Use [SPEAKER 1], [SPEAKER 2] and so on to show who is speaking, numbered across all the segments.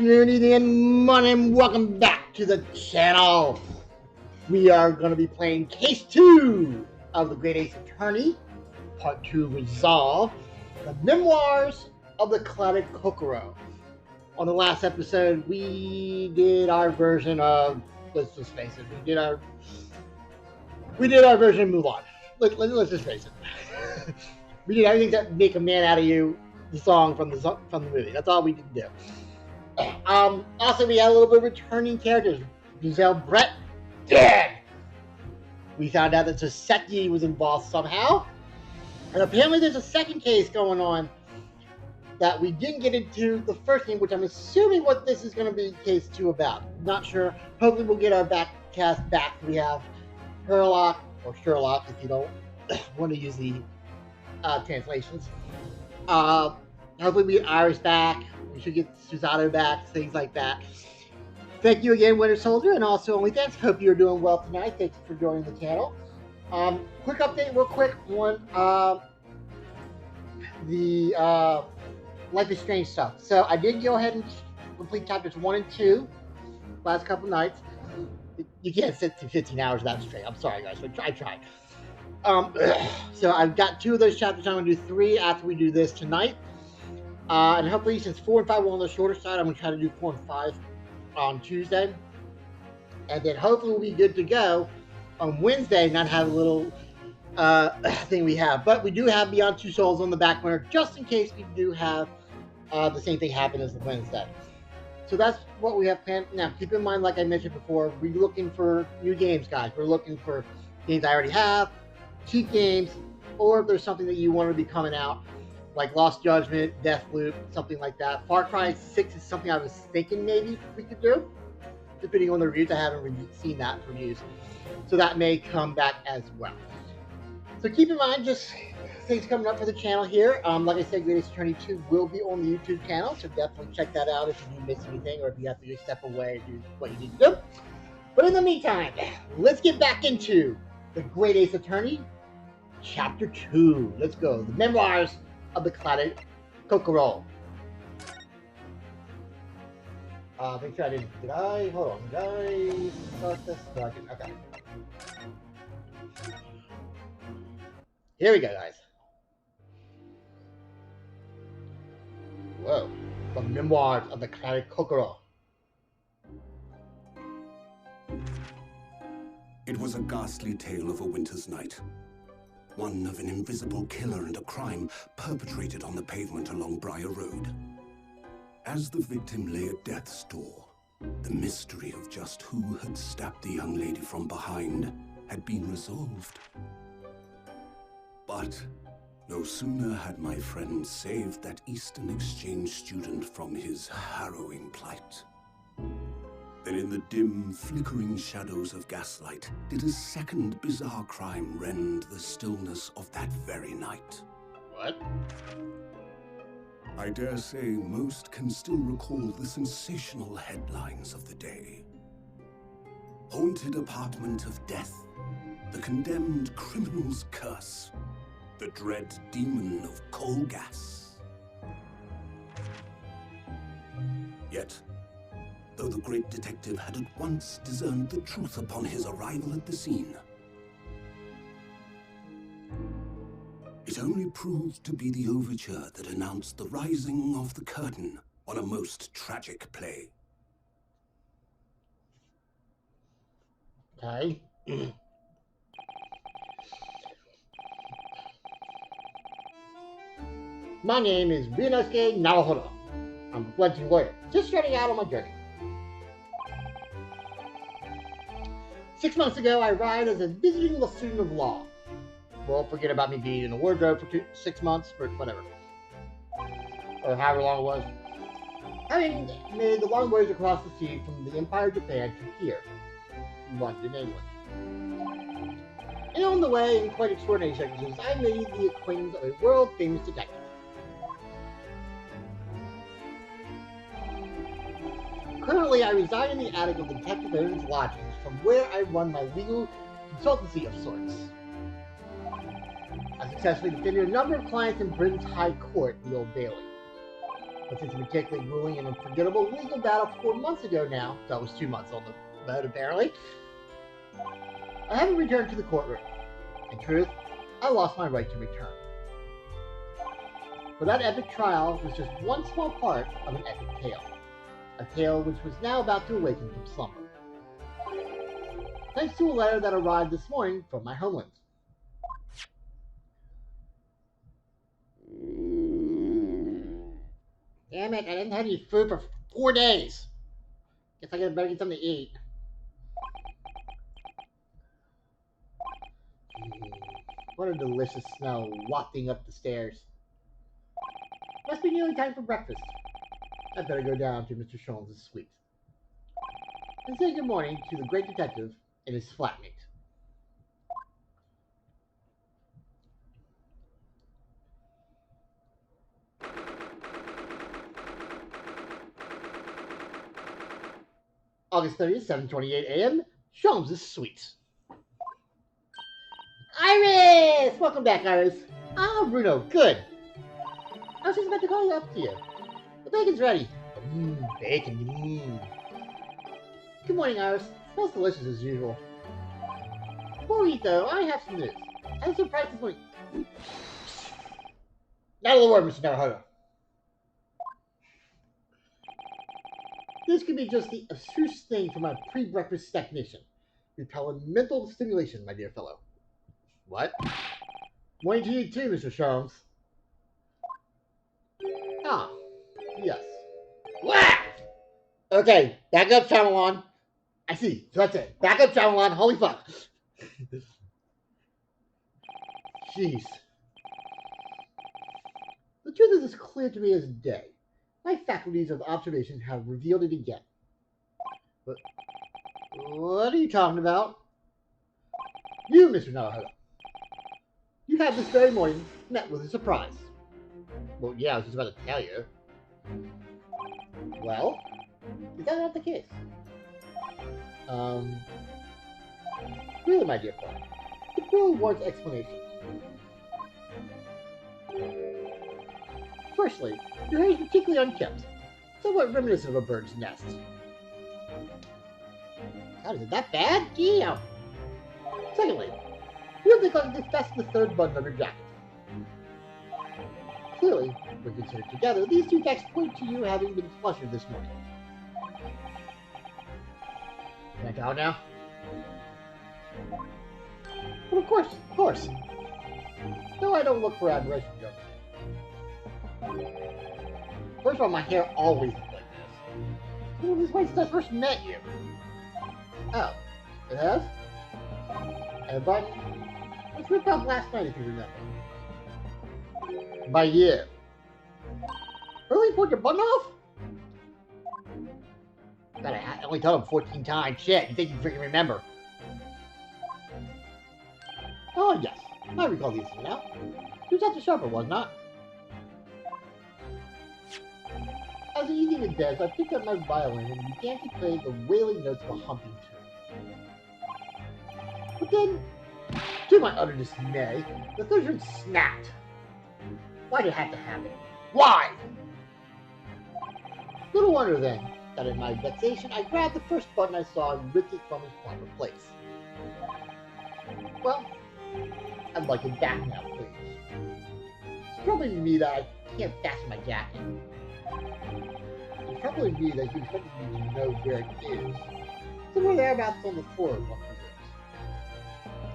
[SPEAKER 1] afternoon, evening, and morning. Welcome back to the channel. We are going to be playing Case 2 of the Great Ace Attorney, Part 2 Resolve, the Memoirs of the Clouded Kokoro. On the last episode, we did our version of, let's just face it, we did our version of Mulan. Let's just face it. We did everything that make a man out of you, the song from the movie. That's all we did do. Also, we had a little bit of returning characters. Giselle Brett, dead. We found out that Soseki was involved somehow. And apparently there's a second case going on that we didn't get into the first game, which I'm assuming what this is going to be case 2 about. Not sure. Hopefully we'll get our backcast back. We have Herlock, or Sherlock if you don't want to use the translations. Hopefully we get Iris back. We should get Susato back, things like that. Thank you again, Winter Soldier, and also OnlyFans. Hope you're doing well tonight. Thank you for joining the channel. Quick update, real quick, on the Life is Strange stuff. So I did go ahead and complete chapters 1 and 2 last couple nights. You can't sit through 15 hours without straight. I'm sorry, guys, but I tried. So I've got 2 of those chapters. I'm going to do 3 after we do this tonight. And hopefully, since 4 and 5 were on the shorter side, I'm going to try to do 4 and 5 on Tuesday. And then hopefully we'll be good to go on Wednesday, not have a little thing we have. But we do have Beyond Two Souls on the back burner, just in case we do have the same thing happen as the Wednesday. So that's what we have planned. Now, keep in mind, like I mentioned before, we're looking for new games, guys. We're looking for games I already have, cheap games, or if there's something that you want to be coming out, like Lost Judgment, Deathloop, something like that. Far Cry 6 is something I was thinking maybe we could do, depending on the reviews. I haven't seen that reviews, so that may come back as well. So keep in mind, just things coming up for the channel here. Like I said, Great Ace Attorney 2 will be on the YouTube channel, so definitely check that out if you do miss anything, or if you have to just step away and do what you need to do. But in the meantime, let's get back into the Great Ace Attorney, Chapter 2. Let's go. The Memoirs of the Clouded Kokoro. Make sure I didn't. Did I? Hold on. Did I start this? No, I didn't. Okay. Here we go, guys. Whoa. The Memoirs of the Clouded Kokoro.
[SPEAKER 2] It was a ghastly tale of a winter's night. One of an invisible killer and a crime perpetrated on the pavement along Briar Road. As the victim lay at death's door, the mystery of just who had stabbed the young lady from behind had been resolved. But no sooner had my friend saved that Eastern Exchange student from his harrowing plight, then in the dim, flickering shadows of gaslight did a second bizarre crime rend the stillness of that very night.
[SPEAKER 1] What?
[SPEAKER 2] I dare say most can still recall the sensational headlines of the day. Haunted apartment of death, the condemned criminal's curse, the dread demon of coal gas. Yet, though the great detective had at once discerned the truth upon his arrival at the scene, it only proved to be the overture that announced the rising of the curtain on a most tragic play.
[SPEAKER 1] Okay. My name is Ryunosuke Naohiro. I'm a fledgling lawyer, just starting out on my journey. 6 months ago, I arrived as a visiting student of law. Well, forget about me being in a wardrobe for 6 months, but whatever. Or however long it was. Having made the long ways across the sea from the Empire of Japan to here, London, England. And on the way, in quite extraordinary circumstances, I made the acquaintance of a world-famous detective. Currently, I reside in the attic of the Detective Owens Lodgings, from where I run my legal consultancy of sorts. I successfully defended a number of clients in Britain's High Court, the Old Bailey. But since a particularly grueling and unforgettable legal battle 4 months ago now, so that was 2 months on the boat apparently, I haven't returned to the courtroom. In truth, I lost my right to return. But that epic trial was just one small part of an epic tale. A tale which was now about to awaken from slumber. Thanks to a letter that arrived this morning from my homeland. Damn it, I didn't have any food for 4 days. Guess I better get something to eat. What a delicious smell wafting up the stairs. Must be nearly time for breakfast. I better go down to Mr. Sholmes' suite and say good morning to the great detective and his flatmate. August 30th, 7:28 a.m., Sholmes' suite. Iris! Welcome back, Iris. Ah, Bruno, good. I was just about to call you up to you. The bacon's ready. Bacon. Good morning, Iris. Smells delicious as usual. Before we eat, though, I have some news. I was surprised this morning. Not a word, Mr. Naruhodo. This could be just the abstruse thing for my pre-breakfast stagnation. Repellent mental stimulation, my dear fellow. What? Morning to you too, Mr. Sholmes. Ah, yes. Wah! Okay, back up, Shyamalan. I see. So that's it. Back up, Shyamalan. Holy fuck. Jeez. The truth is as clear to me as day. My faculties of observation have revealed it again. But what are you talking about? You, Mr. Naruhodo. You have this very morning met with a surprise. Well, yeah, I was just about to tell you. Well, is that not the case? Really, my dear friend, it really warrants explanation. Firstly, your hair is particularly unkempt, somewhat reminiscent of a bird's nest. God, is it that bad? Damn! Secondly, you have neglected to fasten the third button of your jacket. Clearly, when considered together, these two facts point to you having been flushed this morning. Can I go now? Well, of course. No, I don't look for admiration, young man. First of all, my hair always looked like this. Well, this way since I first met you. Oh, it has? And a button? Let's rip out last night if you remember. By you. Really pulled your button off? God, I only told him 14 times. Shit, you think you freaking remember? Oh, yes. I recall these things now. It was at the sharper, was not? As the evening advanced, I picked up my violin and began to play the wailing notes of a humping tune. But then, to my utter dismay, the third string snapped. Why did it have to happen? Why? Little wonder then that in my vexation I grabbed the first button I saw and ripped it from its proper place. Well, I'd like it back now, please. It's probably me that I can't fasten my jacket. It's probably me that you expected me to know where it is. Somewhere thereabouts on the floor of one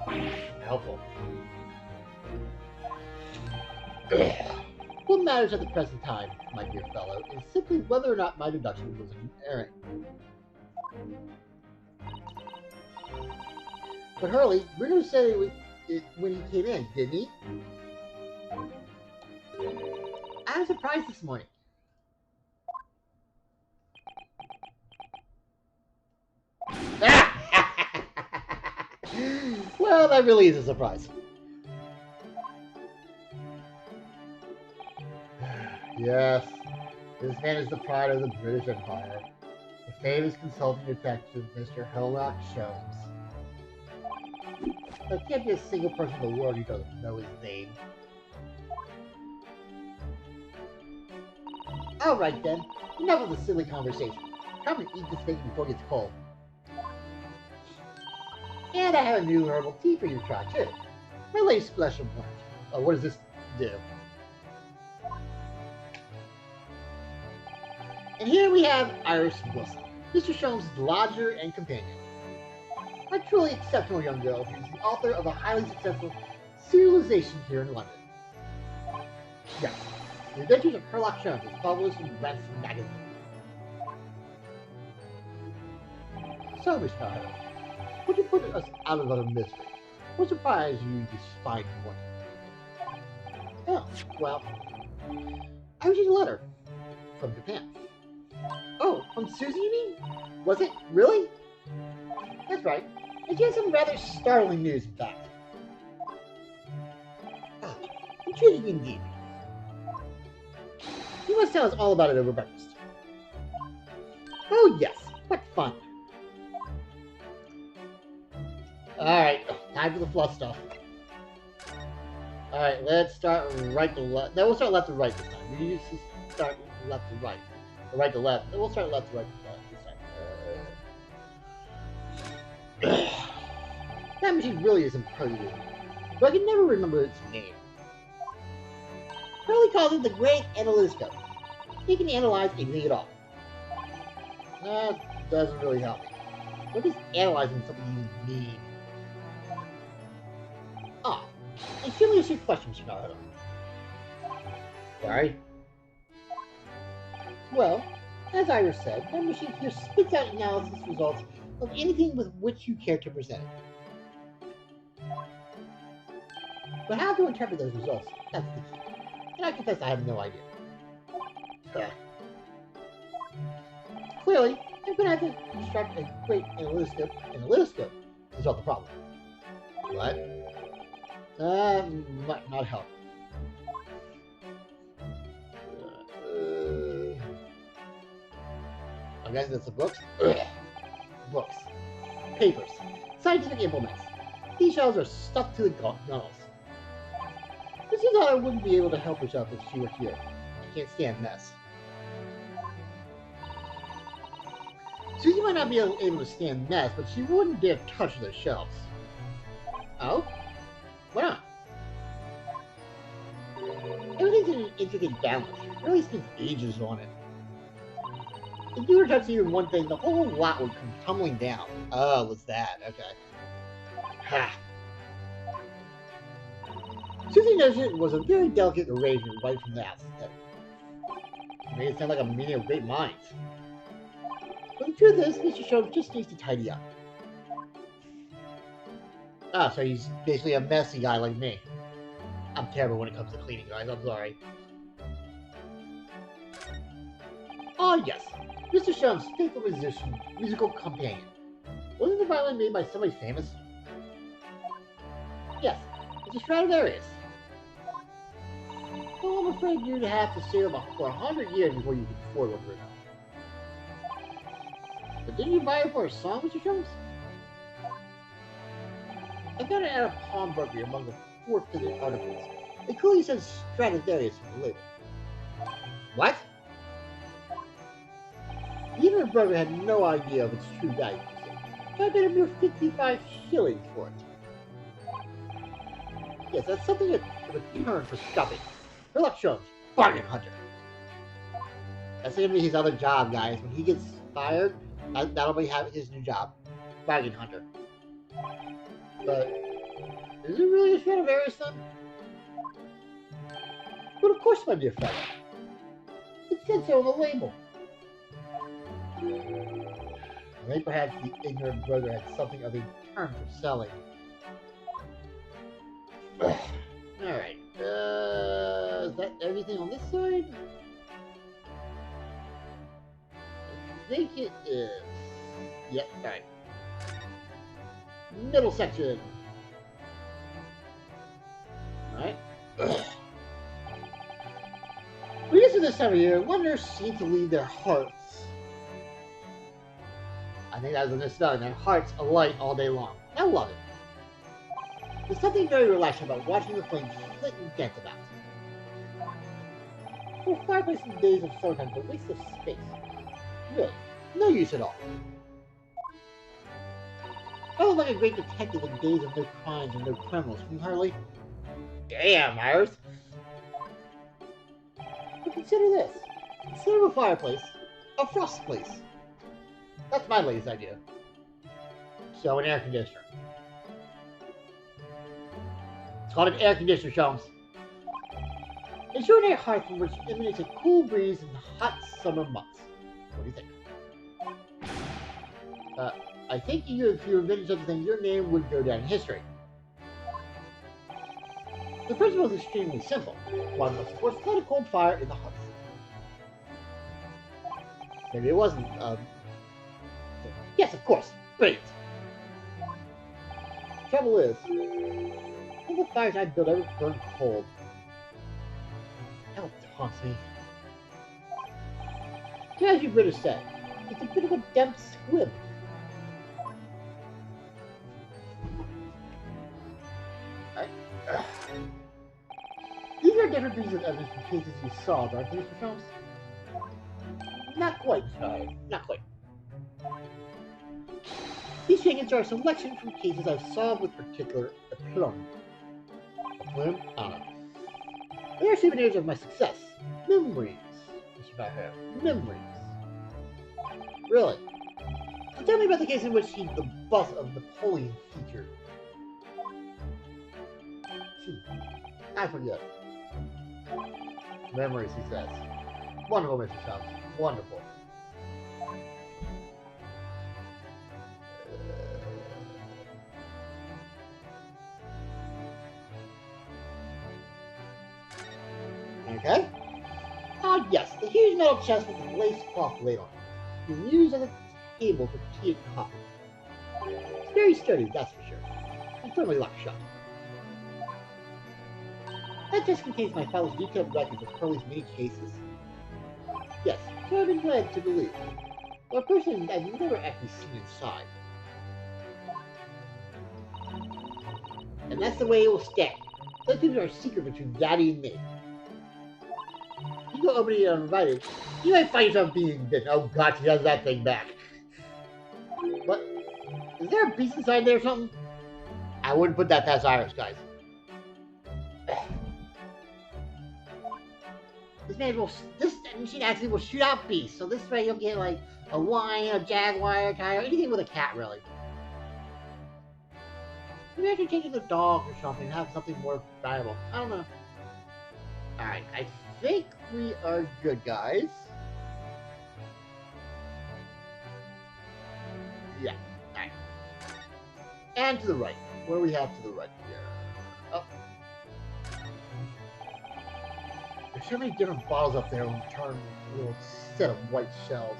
[SPEAKER 1] of yours. Helpful. What matters at the present time, my dear fellow, is simply whether or not my deduction was an error. But Hurley, Bruno said it when he came in, didn't he? I was surprised this morning. Well, that really is a surprise. Yes, this man is the pride of the British Empire. The famous consulting detective, Mr. Sherlock Sholmes. There can't be a single person in the world who doesn't know his name. Alright then, enough of the silly conversation. Come and eat the steak before it gets cold. And I have a new herbal tea for you to try too. My latest special blend. Oh, what does this do? And here we have Iris Wilson, Mr. Sholmes' lodger and companion. A truly exceptional young girl who is the author of a highly successful serialization here in London. Yes, The Adventures of Sherlock Holmes is published in Ransom magazine. So, Miss Carter, would you put us out of our misery? What surprised you this fine morning? Oh, well, I received a letter from Japan. Oh, from Susie, you mean? Was it? Really? That's right. And she has some rather startling news, in fact. Ah, intriguing indeed. You must tell us all about it over breakfast. Oh, yes. What fun. Alright, time for the fluff stuff. Alright, let's start right to left. No, we'll start left to right this time. We used to start left to right. Or right to left. Then we'll start left to right this time. That machine really isn't pretty, but I can never remember its name. Curly calls it the Great Analyscope. It can analyze anything at all. That doesn't really help me. What does analyzing something mean? Ah, extremely astute question, Shinara. Sorry. Well, as Iris said, the machine here spits out analysis results of anything with which you care to present it. But how to interpret those results, that's the key. And I confess I have no idea. Clearly, I'm going to have to construct a great analyscope to solve the problem. What? Might not help. I guess that's the books. Books. Papers. Scientific implements. These shelves are stuck to the gunnels. This is how I wouldn't be able to help herself if she were here. I can't stand mess. Susie might not be able to stand mess, but she wouldn't dare touch those shelves. Oh? Why not? Everything's in an intricate balance. It really spends ages on it. If you were touching even one thing, the whole lot would come tumbling down. Oh, it was that. Okay. Ha. Susie noticed it was a very delicate arrangement right from the outset. It made it sound like a meeting of great minds. But the truth is, Mr. Sholmes just needs to tidy up. Ah, so he's basically a messy guy like me. I'm terrible when it comes to cleaning, guys. I'm sorry. Ah, yes. Mr. Sholmes' faithful musical companion. Wasn't the violin made by somebody famous? Yes, it's a Stradivarius. Well, I'm afraid you'd have to stay for 100 years before you could afford one for now. But didn't you buy it for a song, Mr. Sholmes? I got it at a pawnbroker among the 4 fitted articles. It clearly says Stradivarius on the label. What? Even the broker had no idea of its true value. So I paid a mere 55 shillings for it. Yes, that's something of a return for stuffing. Sherlock Holmes, bargain hunter. That's gonna be his other job, guys. When he gets fired, that'll be his new job. Bargain hunter. But is it really a Stradivarius then? But of course, my dear fellow. It said so on the label. I think perhaps the ignorant broker had something of a term for selling. Alright. Is that everything on this side? I think it is. Yep, alright. Middle section. Alright. We get to this time of year, Londoners seem to leave their hearts. I think that's what this does. Their hearts alight all day long. I love it. There's something very relaxing about watching the flames flit and dance about. For a fireplace in the days of summertime, a waste of space. Really, no use at all. I look like a great detective in days of no crimes and no criminals, Harley. Damn, Iris. But consider this. Instead of a fireplace, a frost place. That's my latest idea. So, an air conditioner. It's called an air conditioner, Sholmes. Ensure an air hearth from which emanates a cool breeze in the hot summer months. What do you think? I think if you invented such a thing, your name would go down in history. The principle is extremely simple. One must, of course, light a cold fire in the hearth. Maybe it wasn't, Yes, of course. Brilliant. The trouble is, all the fires I built ever burn cold. Hell taunts me. As you British say, it's a bit of a damp squib. These are different pieces of evidence from cases you solved, aren't they, Mr. Sholmes? Not quite, sorry. Not quite. These figures are a selection from cases I've solved with particular aplomb. Aplomb? I don't know. They are souvenirs of my success. Memories, Mr. Backer. Memories. Really? So tell me about the case in which he's the boss of Napoleon featured. I forget. Memories, he says. Wonderful, Mr. Sholmes. Wonderful. Okay. Ah, yes, the huge metal chest with the lace cloth laid on it. Being used as a table for tea and coffee. It's very sturdy, that's for sure. And firmly locked shut. That chest contains my father's detailed records of Curly's many cases. Yes, so I've been glad to believe. Well, personally, I've never actually seen inside. And that's the way it will stay. Those people are a secret between Daddy and me. You go open it uninvited, you might find yourself being bitten. Oh god, she has that thing back. What? Is there a piece inside there or something? I wouldn't put that past Iris, guys. This machine actually will shoot out beasts, so this way you'll get like a lion, a jaguar, a tiger, anything with a cat, really. Maybe I should take it to a dog or something, have something more valuable. I don't know. Alright, I think we are good, guys. Yeah, alright. And to the right. What do we have to the right here? Oh. There's so many different bottles up there when you turn a little set of white shells.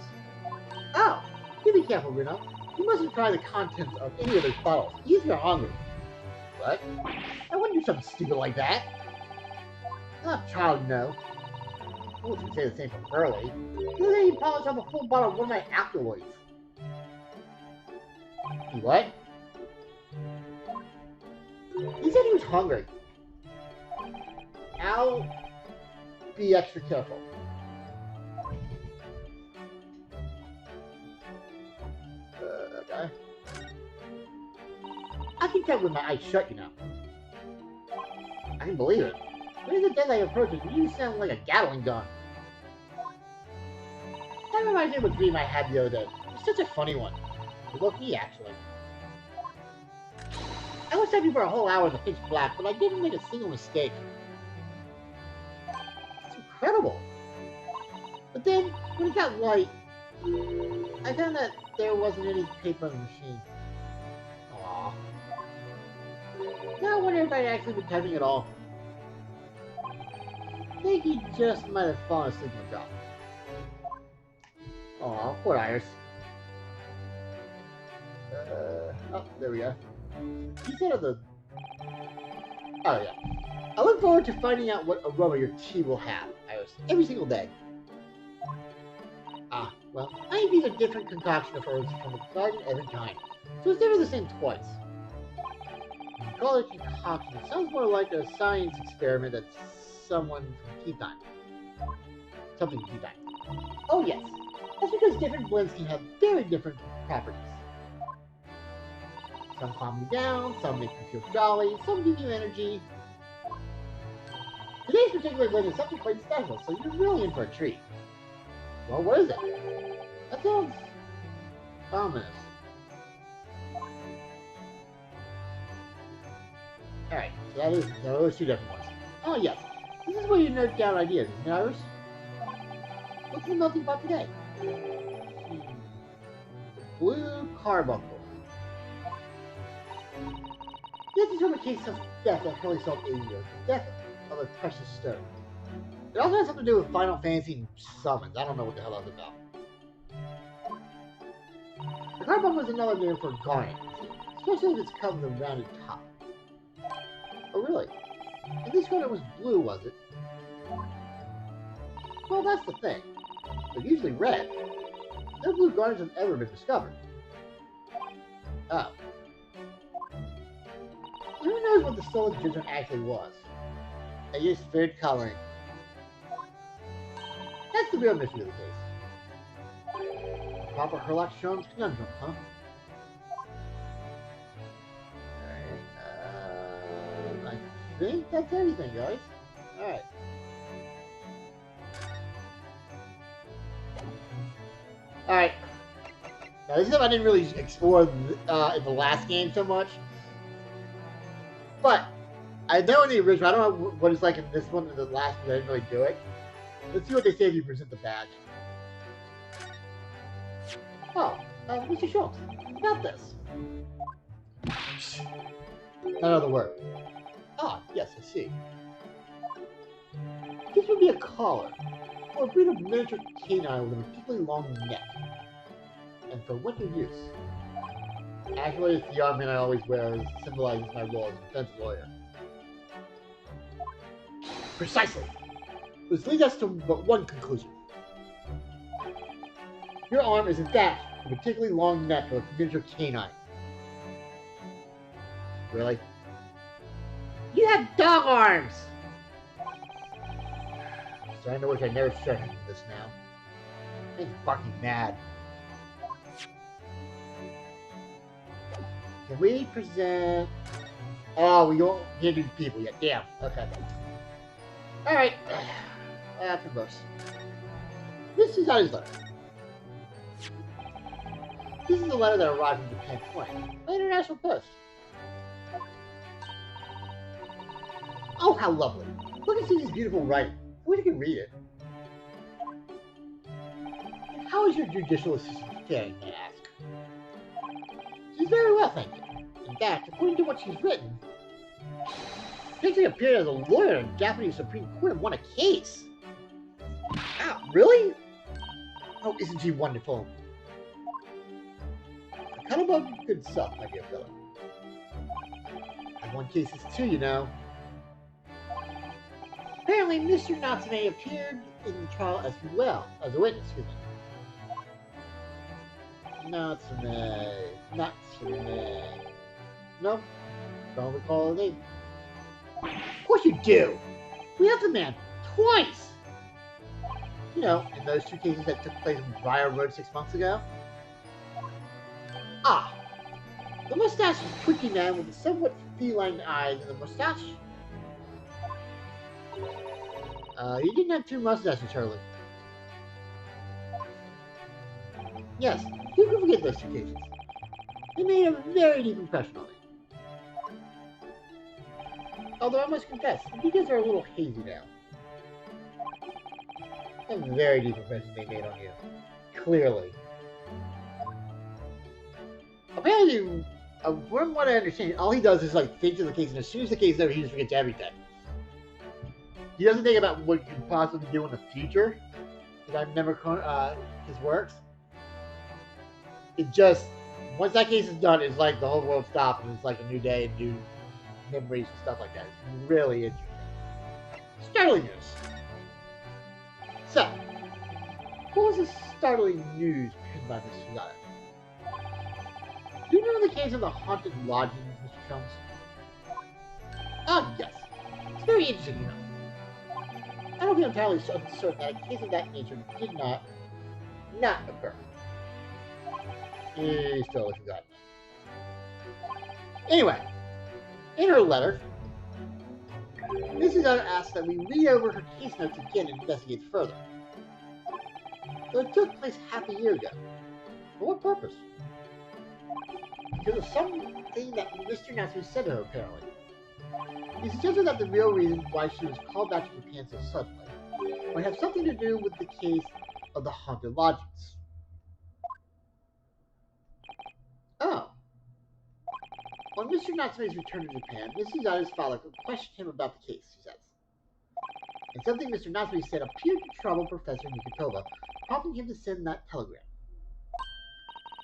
[SPEAKER 1] Oh! You be careful, Reno. You mustn't try the contents of any of those bottles, even if you're hungry. What? I wouldn't do something stupid like that. I'm not a child, no. I wouldn't say the same for Curly. You didn't polish off a full bottle of one of my alkaloids. What? He said he was hungry. I'll be extra careful. Okay. I can tell with my eyes shut, you know. I can believe it. When the deadlight approaches, you sound like a Gatling gun. That reminds me of a dream I had the other day. It's such a funny one. It woke me, actually. I was typing for a whole hour in the pitch black, but I didn't make a single mistake. It's incredible. But then, when it got light, I found that there wasn't any paper on the machine. Aww. Now I wonder if I'd actually been typing at all. I think he just might have fallen asleep on the job. Aw, poor Iris. Oh, there we go. He said of the... Oh, yeah. I look forward to finding out what aroma your tea will have, Iris, every single day. Ah, well, I think these are different concoction of herbs from the garden every time, so it's never the same twice. You call it concoction. It sounds more like a science experiment that someone from tea time. something to keep that. Oh yes, that's because different blends can have very different properties. Some calm you down, some make you feel jolly, some give you energy. Today's particular blend is something quite special, so you're really in for a treat. Well, what is it? That sounds ominous. Alright, so that is those two different ones. Oh yes, this is where you note down ideas, isn't it, Iris? What's the melting pot today? Blue carbuncle. This is from a case of death that Curly solved 80 years ago. Death of a precious stone. It also has something to do with Final Fantasy and summons. I don't know what the hell that's about. The carbuncle is another name for garnet, especially if it's covered with a rounded top. Oh really? And this garnet was blue, was it? Well, that's the thing. They're usually red. No blue garnets have ever been discovered. Oh. Who knows what the soul judgment actually was? They used food coloring. That's the real mystery of the case. Proper Herlock Sholmes conundrum, huh? Alright, I think that's everything, guys. Alright. Alright. Now, this is something I didn't really explore in the last game so much. But, I know in the original, I don't know what it's like in this one, in the last one, I didn't really do it. Let's see what they say if you present the badge. Oh, Mr. Schultz, about this. Another word. Ah, yes, I see. This would be a collar, or a breed of miniature canine with a particularly long neck. And for winter use. Actually, it's the armband I always wear, as symbolizes my role as a defense lawyer. Precisely. This leads us to but one conclusion. Your arm is attached to a particularly long neck of a miniature canine. Really? You have dog arms! Starting to wish I never started him this now. He's fucking mad. Can we present... Oh, we don't can't do people yet. Damn. Okay. Alright. Converse. This is Ali's letter. This is the letter that arrived from Japan Point by International Post. Oh, how lovely. Look at Susie's beautiful writing. I wish you could read it. How is your judicial assistant faring, may I ask? She's very well, thank you. In fact, according to what she's written, she actually appeared as a lawyer in the Japanese Supreme Court and won a case. Wow, really? Oh, isn't she wonderful? Kind of good stuff, my dear fellow. I've won cases too, you know. Apparently, Mr. Natsume appeared in the trial as well, as a witness, excuse me. Natsume. Nope. Don't recall the name. Of course you do! We have the man twice! You know, in those two cases that took place in Briar Road 6 months ago. Ah! The mustache twitchy man with the somewhat feline eyes and the mustache. You didn't have two mustaches, Charlie. Yes, you can forget those two cases. They made a very deep impression on me. Although I must confess, the details are a little hazy now. A very deep impression they made on you. Clearly. Apparently, from what I understand, all he does is like think of the case, and as soon as the case is over, he just forgets everything. He doesn't think about what he could possibly do in the future. Because I've never his works. It just once that case is done, it's like the whole world stops, and it's like a new day and new memories and stuff like that. It's really interesting. Startling news. So, what was the startling news written by Mr. Sugata? Do you remember the case of the haunted lodgings, Mr. Chums? Ah, yes. It's very interesting, you know. I don't feel entirely certain that a case of that nature did not occur. He's totally forgotten. Anyway, in her letter, Mrs. Utter asks that we read over her case notes again and investigate further. So it took place half a year ago. For what purpose? Because of something that Mr. Natsu said to her, apparently. He suggested that the real reason why she was called back to Japan so suddenly might have something to do with the case of the haunted lodgings. Oh. On Mr. Natsume's return to Japan, Mrs. Ada's father questioned him about the case, she says. And something Mr. Natsume said appeared to trouble Professor Nikitova, prompting him to send that telegram.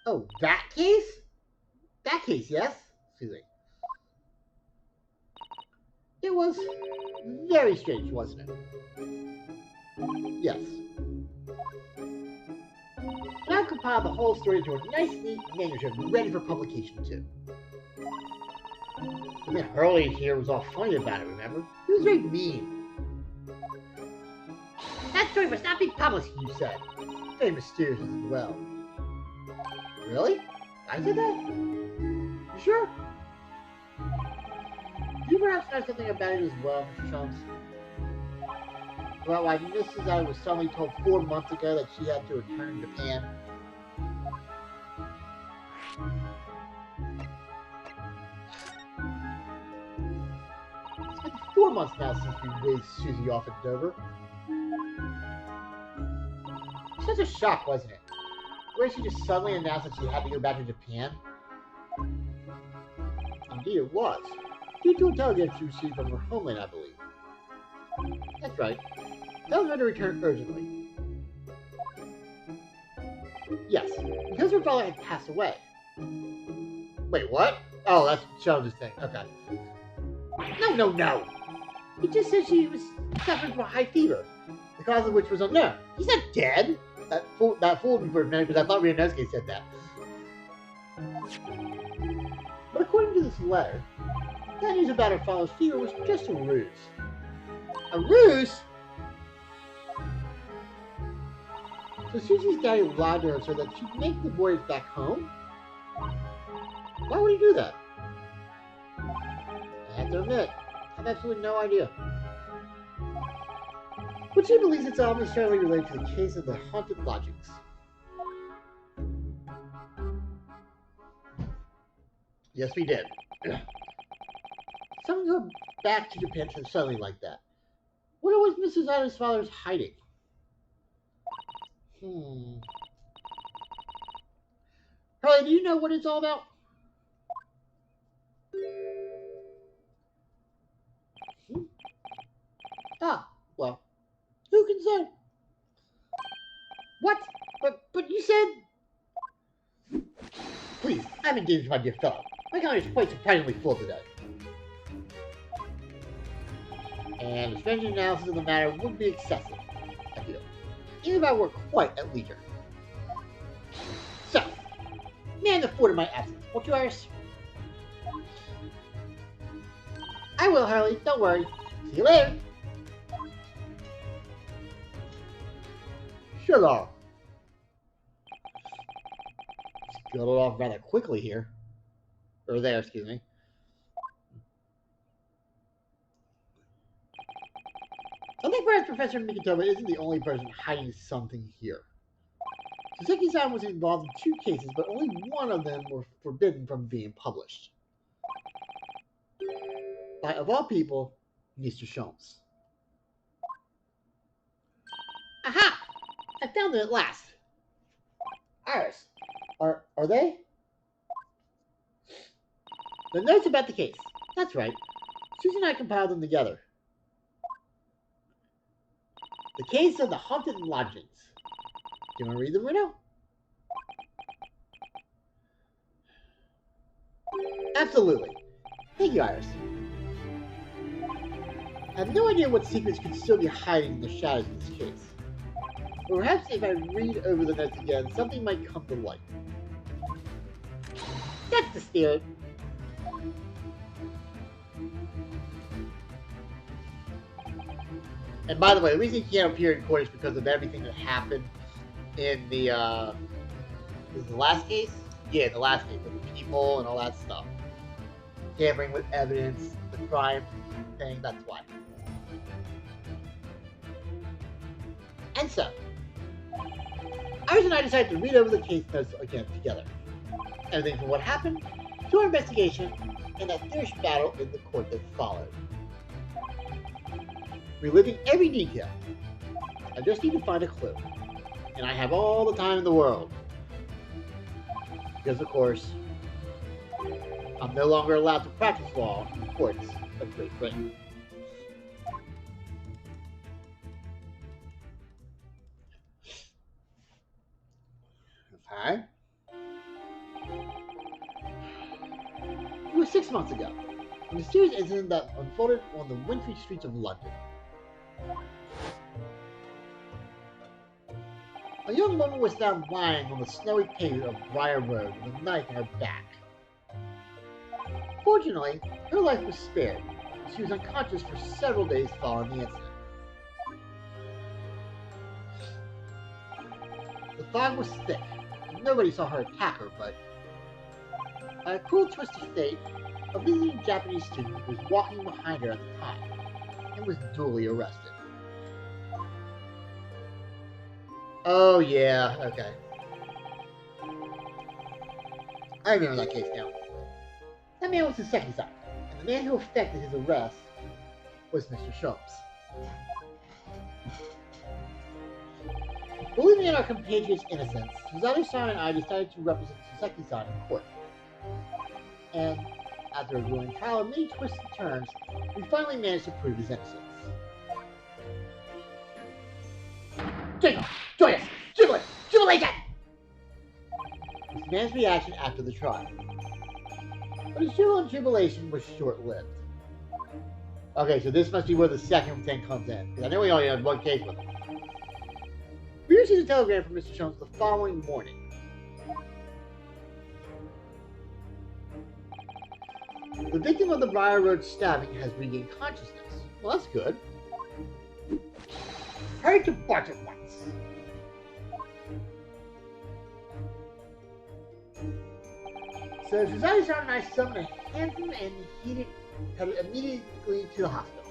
[SPEAKER 1] Oh, that case? That case, yes? Excuse me. It was very strange, wasn't it? Yes. Now compile the whole story into a nice, neat manuscript ready for publication, too. And then Hurley here was all funny about it, remember? He was very mean. That story must not be published, you said. Very mysterious as well. Really? I said that? You sure? Do you perhaps know something about it as well, Mr. Sholmes? Well, why Mrs. Ada was suddenly told 4 months ago that she had to return to Japan. It's been 4 months now since we waved Susie off at Dover. Such a shock, wasn't it? Where she just suddenly announced that she had to go back to Japan. Indeed it was. Due to a telegram she received from her homeland, I believe. That's right. Tells her to return urgently. Yes, because her father had passed away. Wait, what? Oh, that's Sholmes' thing. Okay. No. He just said she was suffering from a high fever, the cause of which was unknown. He's not dead. That fooled me for a minute because I thought Ryunosuke said that. But according to this letter, that news about her father's fever was just a ruse. A ruse? So Susie's daddy lied to her so that she'd make the voyage back home? Why would he do that? I have to admit, I have absolutely no idea. But she believes it's all necessarily related to the case of the haunted lodgings. Yes, we did. Someone go back to Japan so suddenly like that. What was Mrs. Ada's father's hiding? Harley, do you know what it's all about? Ah, well, who can say? What? But you said... Please, I'm engaged, my dear fellow. My calendar is quite surprisingly full today. And a strange analysis of the matter would be excessive, I feel. Even if I were quite at leisure. So, man the fort in my absence, won't you, Iris? I will, Harley, don't worry. See you later. Shut up. Scuttled off rather quickly here. Or there, excuse me. I think perhaps Professor Mikitoba isn't the only person hiding something here. Suzuki-san was involved in 2 cases, but only one of them were forbidden from being published. By, of all people, Mr. Sholmes. Aha! I found them at last. Iris, are they? The notes about the case. That's right. Susan and I compiled them together. The case of the haunted lodgings. Do you want to read them right now? Absolutely. Thank you, Iris. I have no idea what secrets could still be hiding in the shadows of this case. But perhaps if I read over the notes again, something might come to light. That's the spirit. And by the way, the reason he can't appear in court is because of everything that happened in the is the last case? Yeah, the last case with the people and all that stuff. Tampering with evidence, the crime thing, that's why. And so, Iris and I decided to read over the case notes again together. Everything from what happened to our investigation and that fierce battle in the court that followed. Reliving every detail. I just need to find a clue. And I have all the time in the world. Because, of course, I'm no longer allowed to practice law in the courts of Great Britain. Okay. It was 6 months ago. A mysterious incident that unfolded on the wintry streets of London. A young woman was found lying on the snowy pavement of Briar Road with a knife in her back. Fortunately, her life was spared. She was unconscious for several days following the incident. The fog was thick, and nobody saw her attack her, but by a cruel twist of fate, a visiting Japanese student was walking behind her at the time and was duly arrested. Oh yeah, okay. I remember that case now. That man was his second son, and the man who effected his arrest was Mr. Schultz. Believing in our compatriot's innocence, Susanna-san and I decided to represent Saseki-san in court. And after a grueling trial of many twists and turns, we finally managed to prove his innocence. Jingle! Join us! Jubilant! Jubilation! Was the man's reaction after the trial. But his jubilant jubilation was short-lived. Okay, so this must be where the second thing comes in, because I know we only had one case with him. We received a telegram from Mr. Jones the following morning. The victim of the Briar Road stabbing has regained consciousness. Well, that's good. Hurry to Barton at once. So Susanna and I summoned a handsome and headed immediately to the hospital.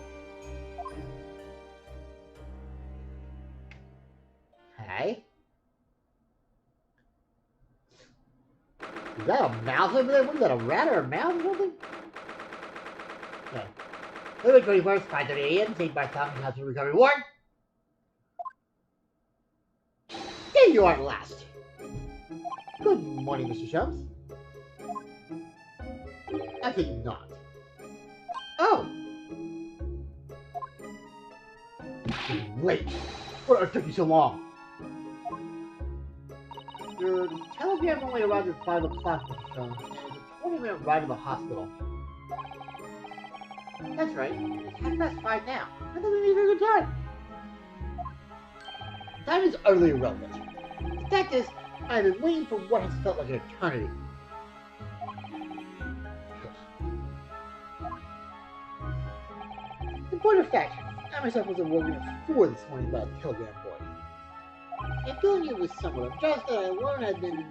[SPEAKER 1] Hey? Is that a mouse over there? What is that, a rat or a mouse or something? Okay. February 21st, 5:30 a.m., St. Bartholomew Hospital Recovery Ward. There you are at last. Good morning, Mr. Shumps. I think not. Oh! Late. What took you so long? Your telegram only arrived at 5 o'clock, Mr. Shumps, and it's a 20-minute ride to the hospital. That's right. It's 5:30 now. I think we need a good time. Time is utterly irrelevant. The fact is, I've been waiting for what has felt like an eternity. In point of fact, I myself was awoken at 4 this morning by a telegram boy. And feeling it was somewhat unjust that I alone had been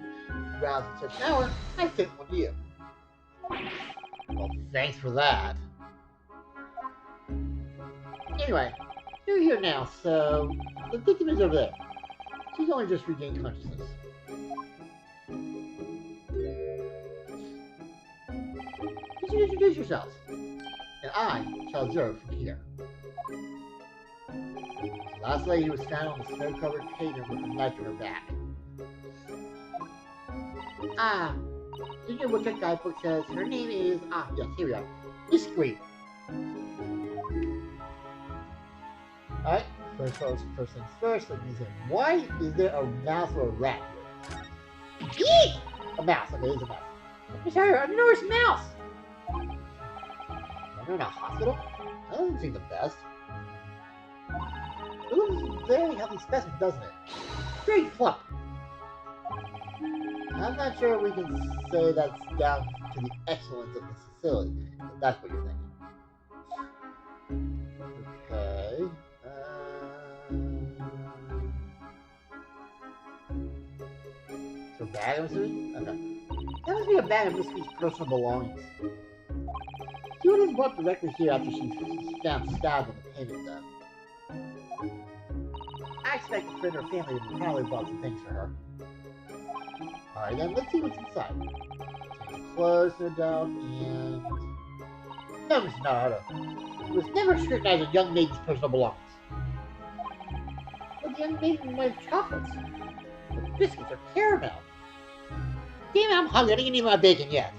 [SPEAKER 1] roused at such an hour, I sent one to you. Well, thanks for that. Anyway, you're here now, so the victim is over there. She's only just regained consciousness. You should introduce yourselves, and I shall observe from here. The last lady was found on the snow-covered pavement with a knife in her back. Junior Woodchuck Guidebook says her name is, yes, here we are, Miss Green. Alright, first things first, let me see. Why is there a mouse or a rat here? Eek! A mouse, okay, there's a mouse. Miss Harrier, I know it's a mouse! Are you in a hospital? That doesn't seem the best. It looks a very healthy specimen, doesn't it? Very plump. I'm not sure we can say that's down to the excellence of the facility, if that's what you're thinking. Okay. bag, I'm assuming? Okay. That must be a bag of Miss Peach's personal belongings. She would have walked directly here after she found stabbed on the pavement, though. I expect a friend or family would probably bought some things for her. Alright then, let's see what's inside. Change of clothes, no doubt, and... No, Mr. Naruto. You must never scrutinize a young maiden's personal belongings. But the young maiden might have chocolates, or biscuits, or caramel. Damn it, I'm hungry. I didn't eat my bacon yet.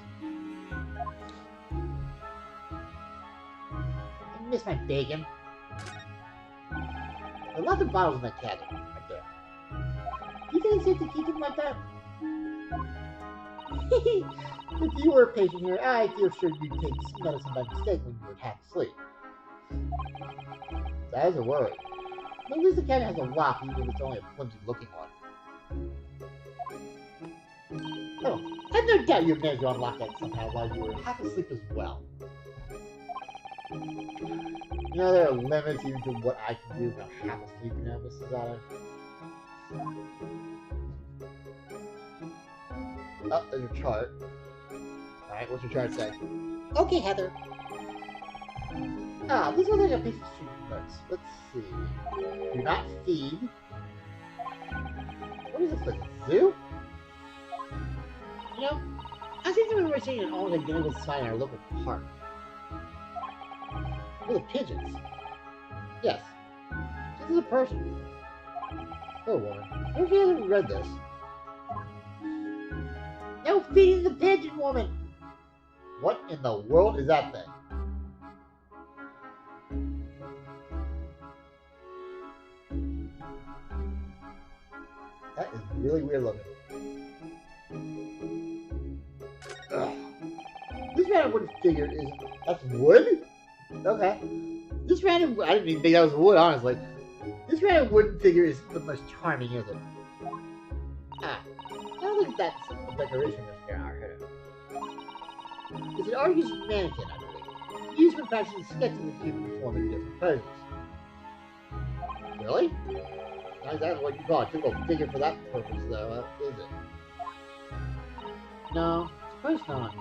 [SPEAKER 1] I miss my bacon. There are lots of bottles in that cabinet, right there. Do you think it's safe to keep them like that? If you were a patient here, I feel sure you'd take medicine by mistake when you were half asleep. That is a worry. But at least the cabinet has a lock, even if it's only a flimsy-looking one. Oh, I have no doubt you managed to unlock that somehow while you were half asleep as well. You know, there are limits even to what I can do when I'm half asleep, you know, Mrs. Otto. Oh, there's your chart. Alright, what's your chart say? Okay, Heather. Ah, this looks like a piece of street notes. Let's see. Do not feed. What is this, like a zoo? You know, I think that we were seeing an almost identical sign in our local park. Look at the pigeons. Yes. This is a person. Oh, woman. I wish you hadn't read this. No feeding the pigeon, woman! What in the world is that thing? That is really weird looking. Ugh. This random wood figure is... That's wood? Okay. This random... I didn't even think that was wood, honestly. This random wooden figure is the most charming, is it? Ah. I don't think that's a decoration for our head. It's an artist's mannequin, I believe. Used for practicing sketching the human form in different poses. Really? Not exactly what you call a typical figure for that purpose, though, is it? No, I suppose not.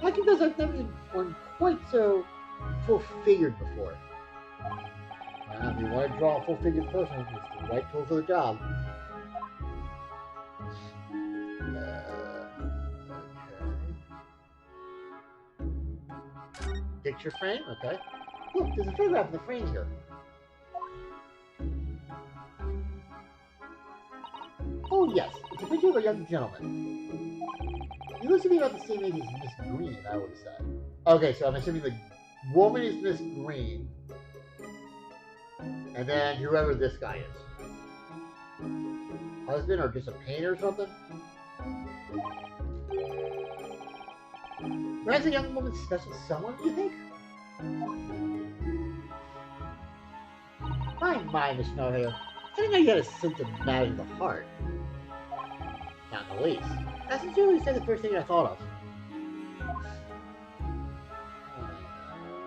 [SPEAKER 1] I confess I've never seen one quite so full-figured before. Now, if you want to draw a full-figured person, it's the right tool for the job. Okay. Picture frame, okay. Look, there's a photograph in the frame here. Oh yes, it's a picture of a young gentleman. He looks to be about the same age as Miss Green, I would say. Okay, so I'm assuming the woman is Miss Green, and then whoever this guy is. Husband or just a painter or something? Perhaps a young woman's special someone, do you think? My, Miss Snowhair. I didn't know you had a sense of matter of the heart. Not in the least. That's sincerely said the first thing I thought of.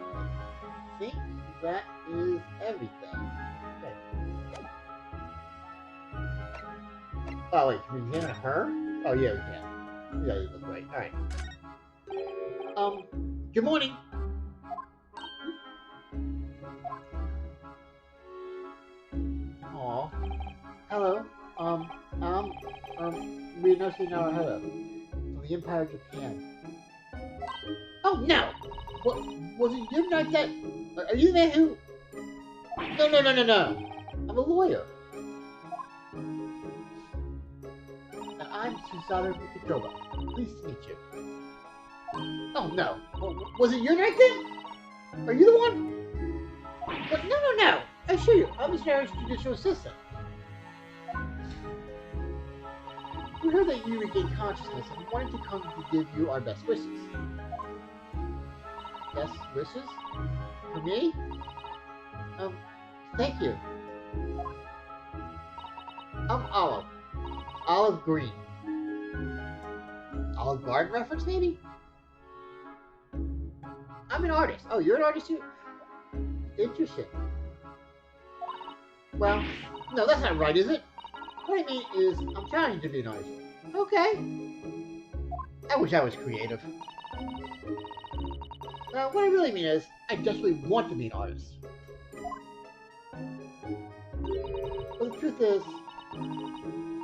[SPEAKER 1] I think that is everything. Okay. Oh wait, can we examine her? Oh yeah, we can. Yeah, you look right. Alright. Good morning. Aw. Hello. Rinoshi Naruto from the Empire of Japan. Oh no! What was it you like that? Are you the man who? No. I'm a lawyer. And I'm Susato Kokoro. Pleased to meet you. Oh no. Was it your night then? Are you the one? What? No. I assure you, I'm Mr. Harris' judicial assistant. We heard that you regained consciousness and wanted to come to give you our best wishes. Best wishes? For me? Thank you. I'm Olive. Olive Green. Olive Garden reference, maybe? I'm an artist. Oh, you're an artist too? Interesting. Well, no, that's not right, is it? What I mean is, I'm trying to be an artist. Okay. I wish I was creative. What I really mean is, I desperately want to be an artist. But the truth is,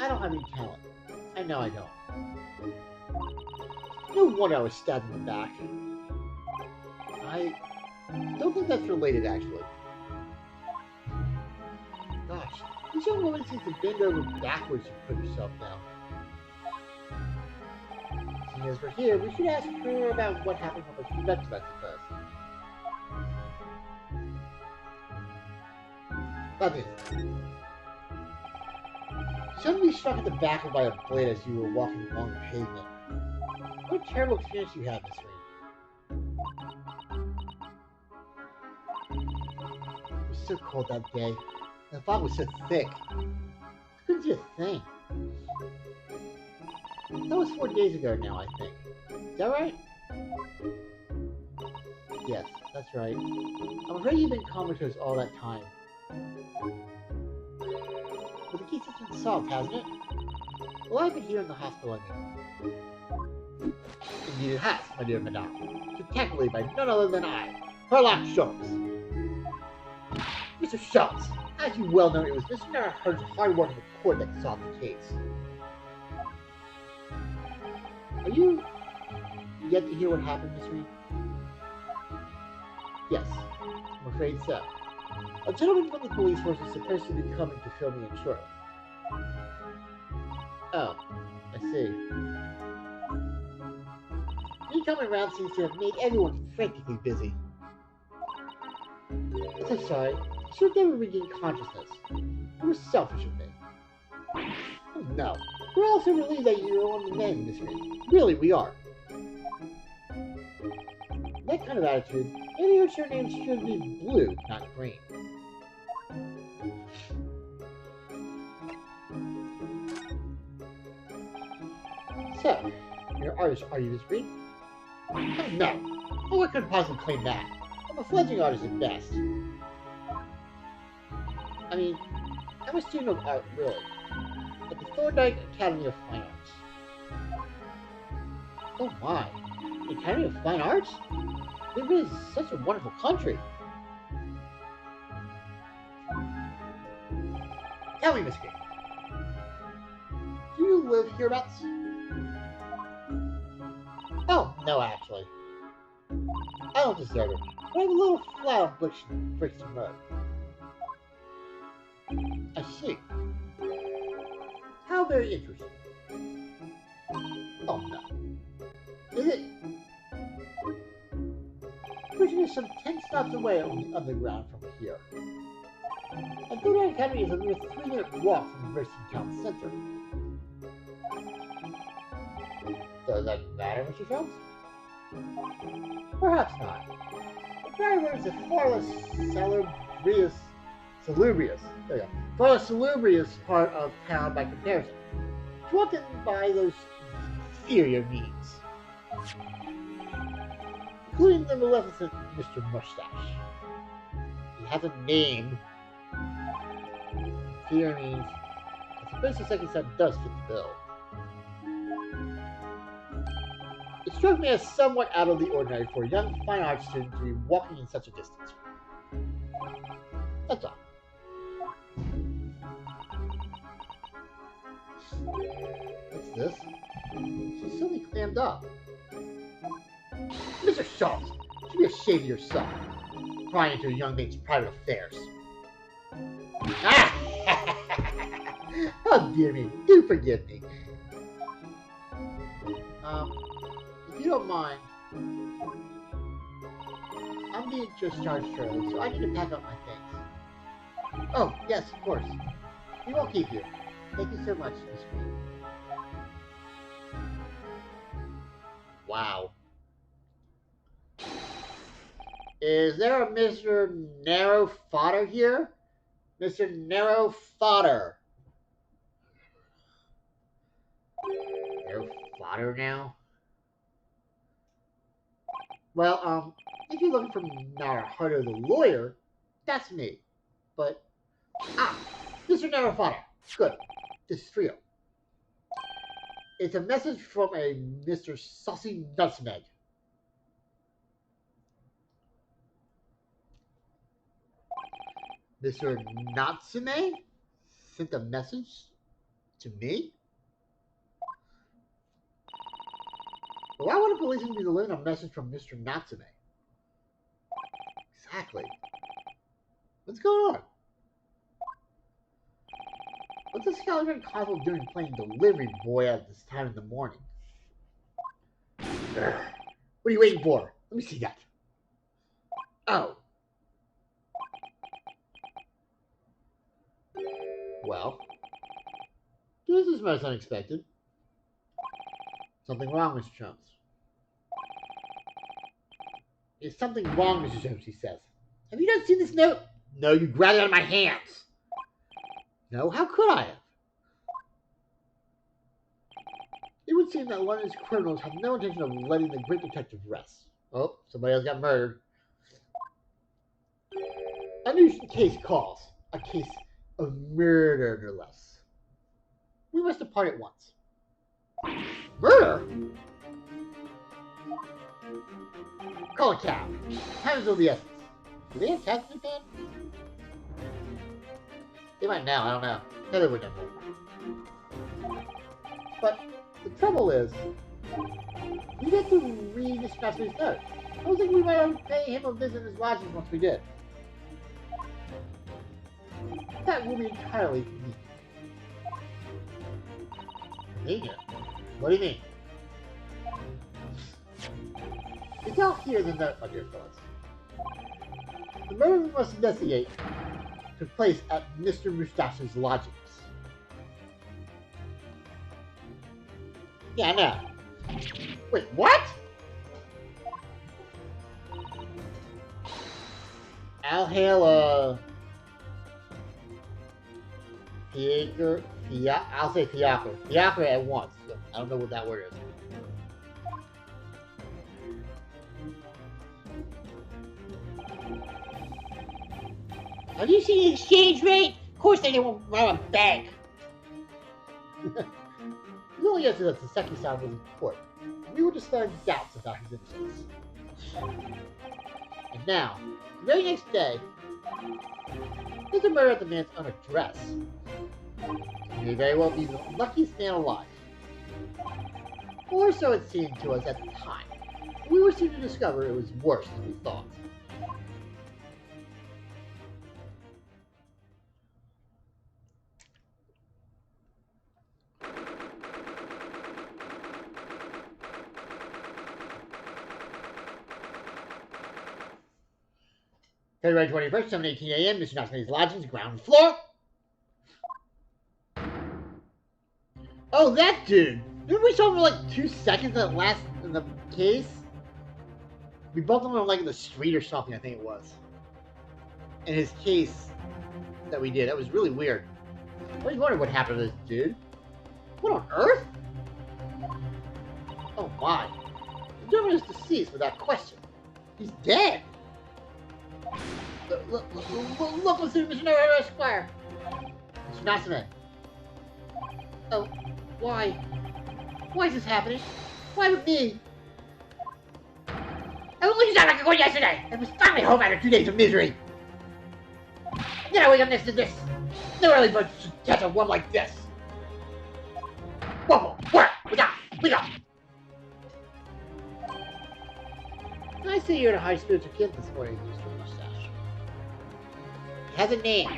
[SPEAKER 1] I don't have any talent. I know I don't. No wonder I was stabbed in the back. I don't think that's related, actually. Gosh, this young woman seems to bend over backwards to put herself down. Seeing as we're here, we should ask her about what happened from her perspective, I suppose. Nothing. Suddenly struck at the back by a blade as you were walking along the pavement. What a terrible experience you had, Miss Reed. It was so cold that day. The fog was so thick. I couldn't see a thing. That was 4 days ago now, I think. Is that right? Yes, that's right. I'm afraid you've been comatose all that time. But the case has been solved, hasn't it? Well, I've been here in the hospital, I mean. Indeed it has, my dear madame. Spectacularly by none other than I, Herlock Schultz. Mr. Schultz, as you well know, it was Mr. Narahard's hard work in the court that solved the case. Are you yet to hear what happened, Miss Reed? Yes, I'm afraid so. A gentleman from the police force is supposed to be coming to fill me in shortly. Oh, I see. Me coming around seems to have made everyone frantically busy. I'm so sorry. I should have never regained consciousness. It was selfish of me. Oh no. We're all so relieved that you're on the mend, Miss Reed. Really, we are. That kind of attitude, maybe your surname should be Blue, not Green. So, you're an artist, are you, Miss Reed? Oh, no. No one could possibly claim that. I'm a fledgling artist at best. I mean, I'm a student of art, really. At the Thorndike Academy of Fine Arts. Oh my. The Academy of Fine Arts? It is such a wonderful country. Tell me, Miss Green. Do you live hereabouts? Oh, no, actually. I don't deserve it, but I have a little flat on Brixton Road. I see. How very interesting. Oh, no. Is it? Brixton is some 10 stops away on the underground from here. And Thorndike Academy is a mere 3-minute walk from the Brixton town center. Does that matter, Mr. Jones? Perhaps not. The Briar Road is a far less salubrious, there you go, far less salubrious part of town by comparison. Walking by those inferior needs, including the maleficent Mr. Mustache. He has a name. Inferior means, I suppose the second son does fit the bill. It struck me as somewhat out of the ordinary for a young fine arts student to be walking in such a distance. That's all. What's this? She's suddenly clammed up. Mr. Schultz, you should be ashamed of yourself, prying into a young maid's private affairs. Ah! Oh dear me, do forgive me. If you don't mind, I'm being discharged shortly, so I need to pack up my things. Oh, yes, of course. We won't keep you. Thank you so much, Miss Green. Wow. Is there a Mr. Narrow Fodder here? Mr. Narrow Fodder. Narrow Fodder now? Well, if you're looking for Naruhodo the lawyer, that's me. But, Mr. Narrow Fodder. Good. This is for you. It's a message from a Mr. Sussy Nutmeg. Mr. Natsume sent a message to me? Well, why would a policeman be delivering a message from Mr. Natsume? Exactly. What's going on? What's this Scotland Constable doing playing delivery boy at this time in the morning? Urgh. What are you waiting for? Let me see that. Oh. Well, this is most unexpected. Something wrong, Mr. Jones. Is something wrong, Mr. Jones, he says. Have you not seen this note? No, you grabbed it out of my hands. No, how could I have? It would seem that London's criminals have no intention of letting the great detective rest. Oh, somebody else got murdered. A new case calls. A case of murder, no less. We must depart at once. Murder? Call a cab. Time is of the essence. Do they have cabs in Japan? They might now, I don't know. They would never. But the trouble is, we get to read Mr. Natsume's note. I don't think we might have pay him a visit in his lodgings once we did. That will be entirely convenient. Convenient? What do you mean? It's out here in the note, my dear fellows. The murder we must investigate took place at Mr. Mustache's lodgings. Yeah, I know. Wait, what? I'll hail, I'll say Fiacre. Fiacre at once. I don't know what that word is. Have you seen the exchange rate? Of course they didn't run a bank. We only answered that Saseki-san was in court. We were dispelling doubts about his innocence. And now, the very next day, there's a murder at the man's own address. He may very well be the luckiest man alive. Or so it seemed to us at the time. We were soon to discover it was worse than we thought. February 21st, 7:18 a.m., Mr. Natsume's lodgings, ground floor. Oh, that dude! Didn't we saw him for like 2 seconds at last in the case? We bumped him on like in the street or something, I think it was. In his case that we did. That was really weird. I always wondered what happened to this dude. What on earth? Oh my. The gentleman is deceased without question. He's dead. Look, Mr. Naruto Esquire. Mr. Natsume. Oh, why? Why is this happening? Why with me? I only used that like a going yesterday. I was finally home after 2 days of misery. Then I wake up next to this. No early bird should catch a one like this. Whoa, where? We got. I see you're in a high spiritual kid this morning, Mr. Mustache. He has a name.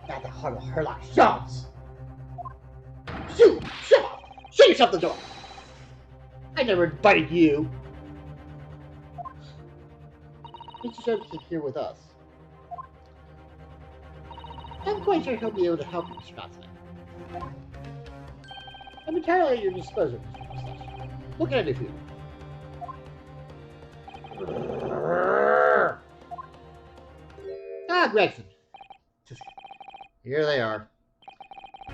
[SPEAKER 1] Not the heart of Herlock Jones. Shut up! Shut yourself the door! I never invited you. Mr. Jones is here with us. I'm quite sure he'll be able to help you, Mr. Natsume. I'm entirely at your disposal, Mr. Mustache. What can I do for you? Ah, Gregson. Here they are.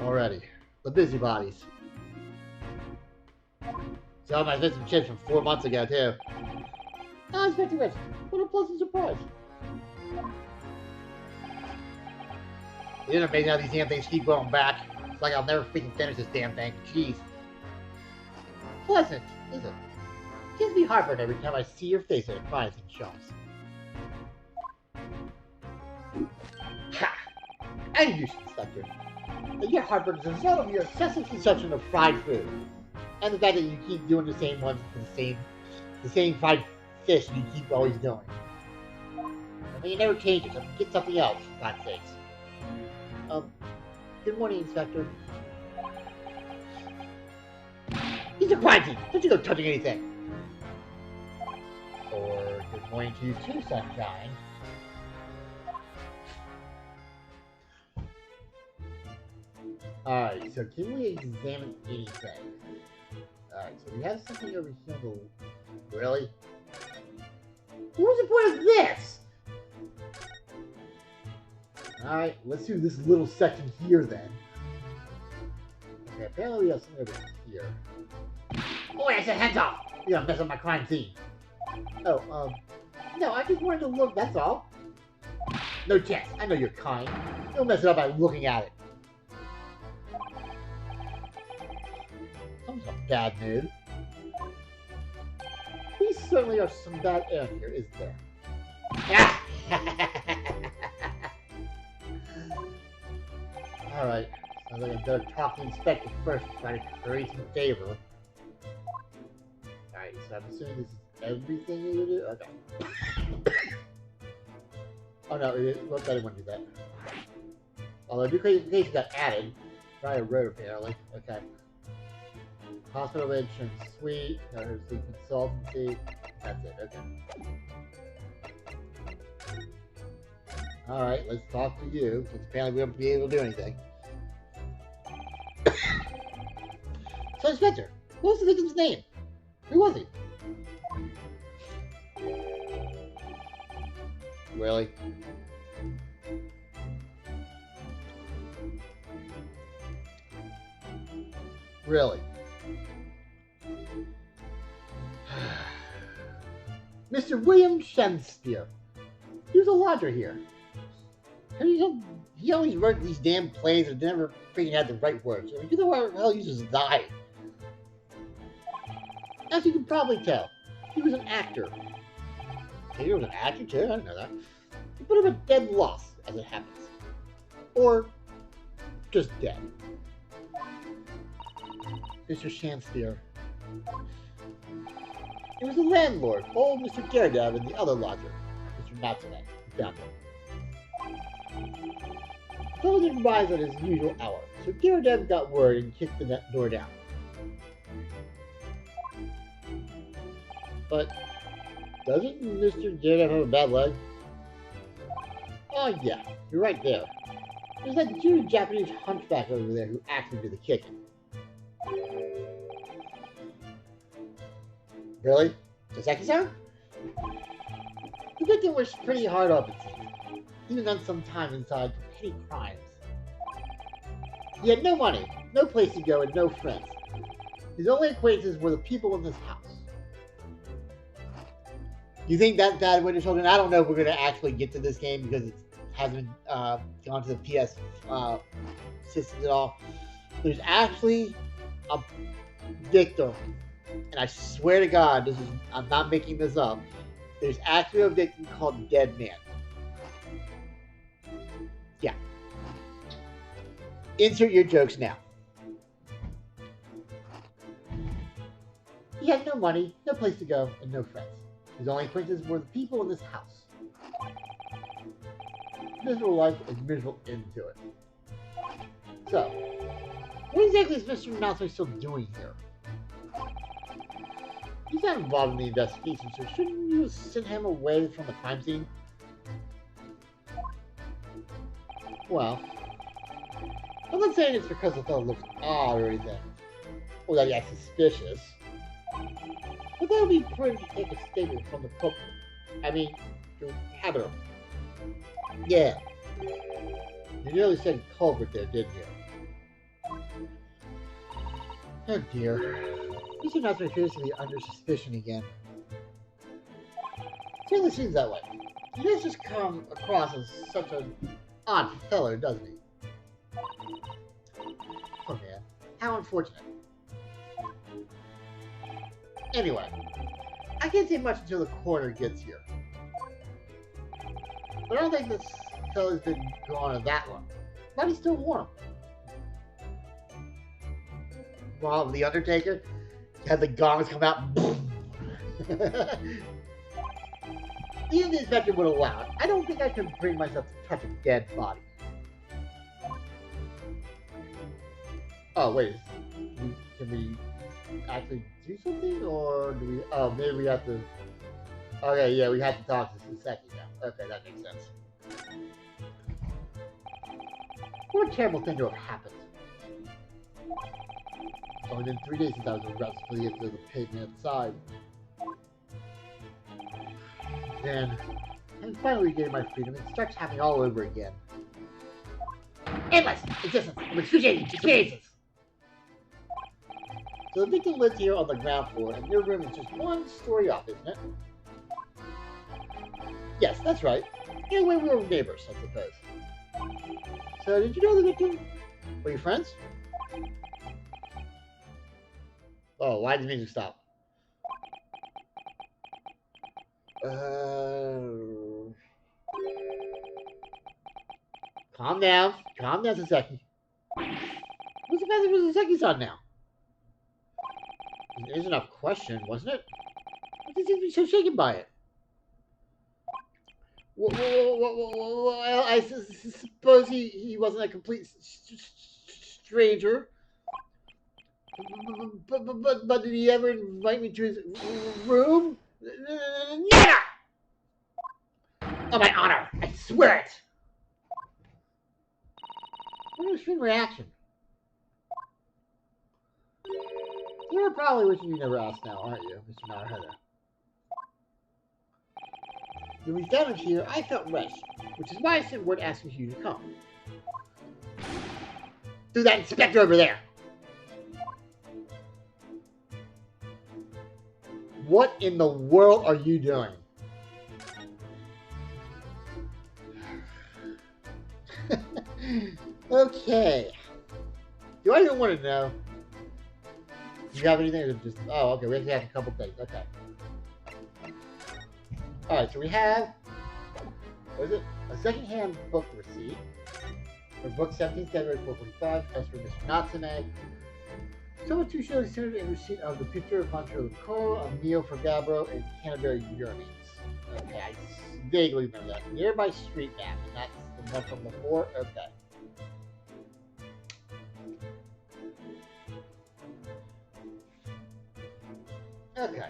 [SPEAKER 1] Already. The busybodies. So I sent some chips from 4 months ago, too. I was expecting this. What a pleasant surprise. Isn't it amazing how these damn things keep going back? It's like I'll never freaking finish this damn thing. Jeez. Pleasant, is it? It gives me heartburn every time I see your face at a crime scene, Charles. Ha! And you, Inspector. Your heartburn is a result of your excessive consumption of fried food. And the fact that you keep doing the same ones for the same fried fish you keep always doing. I mean, it never changes. So get something else, for God's sakes. Good morning, Inspector. He's a crime scene. Don't you go touching anything. Or good morning to you too, Sunshine. Alright, so can we examine anything? Alright, so we have something over here. Really? What was the point of this? Alright, let's do this little section here then. Okay, apparently we have something over here. Oh, I said hands off! You're gonna mess up my crime scene. Oh, no, I just wanted to look, that's all. No chance, I know you're kind. You'll mess it up by looking at it. Someone's in a bad mood. These certainly are some bad air here, isn't there? Alright, sounds like I better talk to the inspector first to try to curry some favor. Alright, so I'm assuming this is everything you do? Okay. Oh no, well, I didn't want to do that. Although education got added. By a road apparently. Okay. Hospital insurance suite, nursery consultancy. That's it, okay. Alright, let's talk to you, since apparently we won't be able to do anything. So, Inspector, what was the victim's name? Who was he? Really? Really? Mr. William Shakespeare. He was a lodger here. He always wrote these damn plays and never freaking had the right words. I mean, who the hell uses die? As you can probably tell, he was an actor. He was an actor too, I didn't know that. A bit of a dead loss, as it happens. Or just dead. Mr. Shakespeare. It was the landlord, old Mr. Daredevil, and the other lodger, Mr. Natsume, who found him. The fellow didn't rise at his usual hour, so Daredevil got word and kicked the door down. But doesn't Mr. Daredevil have a bad leg? Oh yeah, you're right there. There's that huge Japanese hunchback over there who actually did the kicking. Really? The second sound? The victim was pretty hard up, it seems. Even done some time inside for petty crimes. He had no money, no place to go, and no friends. His only acquaintances were the people in this house. You think that bad with your children? I don't know if we're going to actually get to this game because it hasn't gone to the PS system at all. There's actually a victim. And I swear to God, I'm not making this up. There's actually a victim called Dead Man. Yeah. Insert your jokes now. He had no money, no place to go, and no friends. His only acquaintances were the people in this house. Miserable life and miserable end to it. So, what exactly is Mr. Natsume still doing here? He's not involved in the investigation, so shouldn't you send him away from the crime scene? Well, I'm not saying it's because the fellow looks odd or anything, or that he acts suspicious, but that would be prudent to take a statement from the culprit. I mean, your habiter. Yeah. You nearly said culprit there, didn't you? Oh dear. Mr. Natsume appears to be under suspicion again. It certainly seems that way. He does just come across as such an odd fellow, doesn't he? Poor man. How unfortunate. Anyway, I can't say much until the coroner gets here. But I don't think this fella's been gone that long. But he's still warm. Well, the Undertaker had the gongs come out. Boom. Even the inspector would allow it. I don't think I can bring myself to touch a dead body. Oh, wait. Can we actually do something? Or do we... Oh, maybe we have to... Okay, yeah, we have to talk to Saseki now. Okay, that makes sense. What a terrible thing to have happened. It's only been 3 days since I was arrested for the incident of the pavement outside. Then, I finally regained my freedom and starts happening all over again. Endless existence of excruciating experiences! So the victim lives here on the ground floor, and your room is just one story up, isn't it? Yes, that's right. In a way, we were neighbors, I suppose. So, did you know the victim? Were you friends? Oh, why did the music stop? Calm down. Calm down, Saseki. What's the message with Saseki's on now? It isn't a question, wasn't it? What did you be so shaken by it? Well, I suppose he wasn't a complete stranger. But did he ever invite me to his room? Never! On my honor, I swear it! What a strange reaction. You're probably wishing you never asked now, aren't you, Mr. Naruheda? When we found him here, I felt rushed, which is why I sent word asking you to come. Do that inspector over there! What in the world are you doing? Okay. Do I even want to know? Do you have anything to just... Oh, okay. We have to have a couple things. Okay. Alright, so we have... What is it? A second-hand book receipt. For book 17th February 445. As for Mr. Natsume. Someone too showed considered in receipt of the picture of Montreal Kokoro, a meal for Gabbro, and Canterbury yearnings. Okay, I vaguely remember that. Nearby street map, and that's the one from before? Okay. Okay.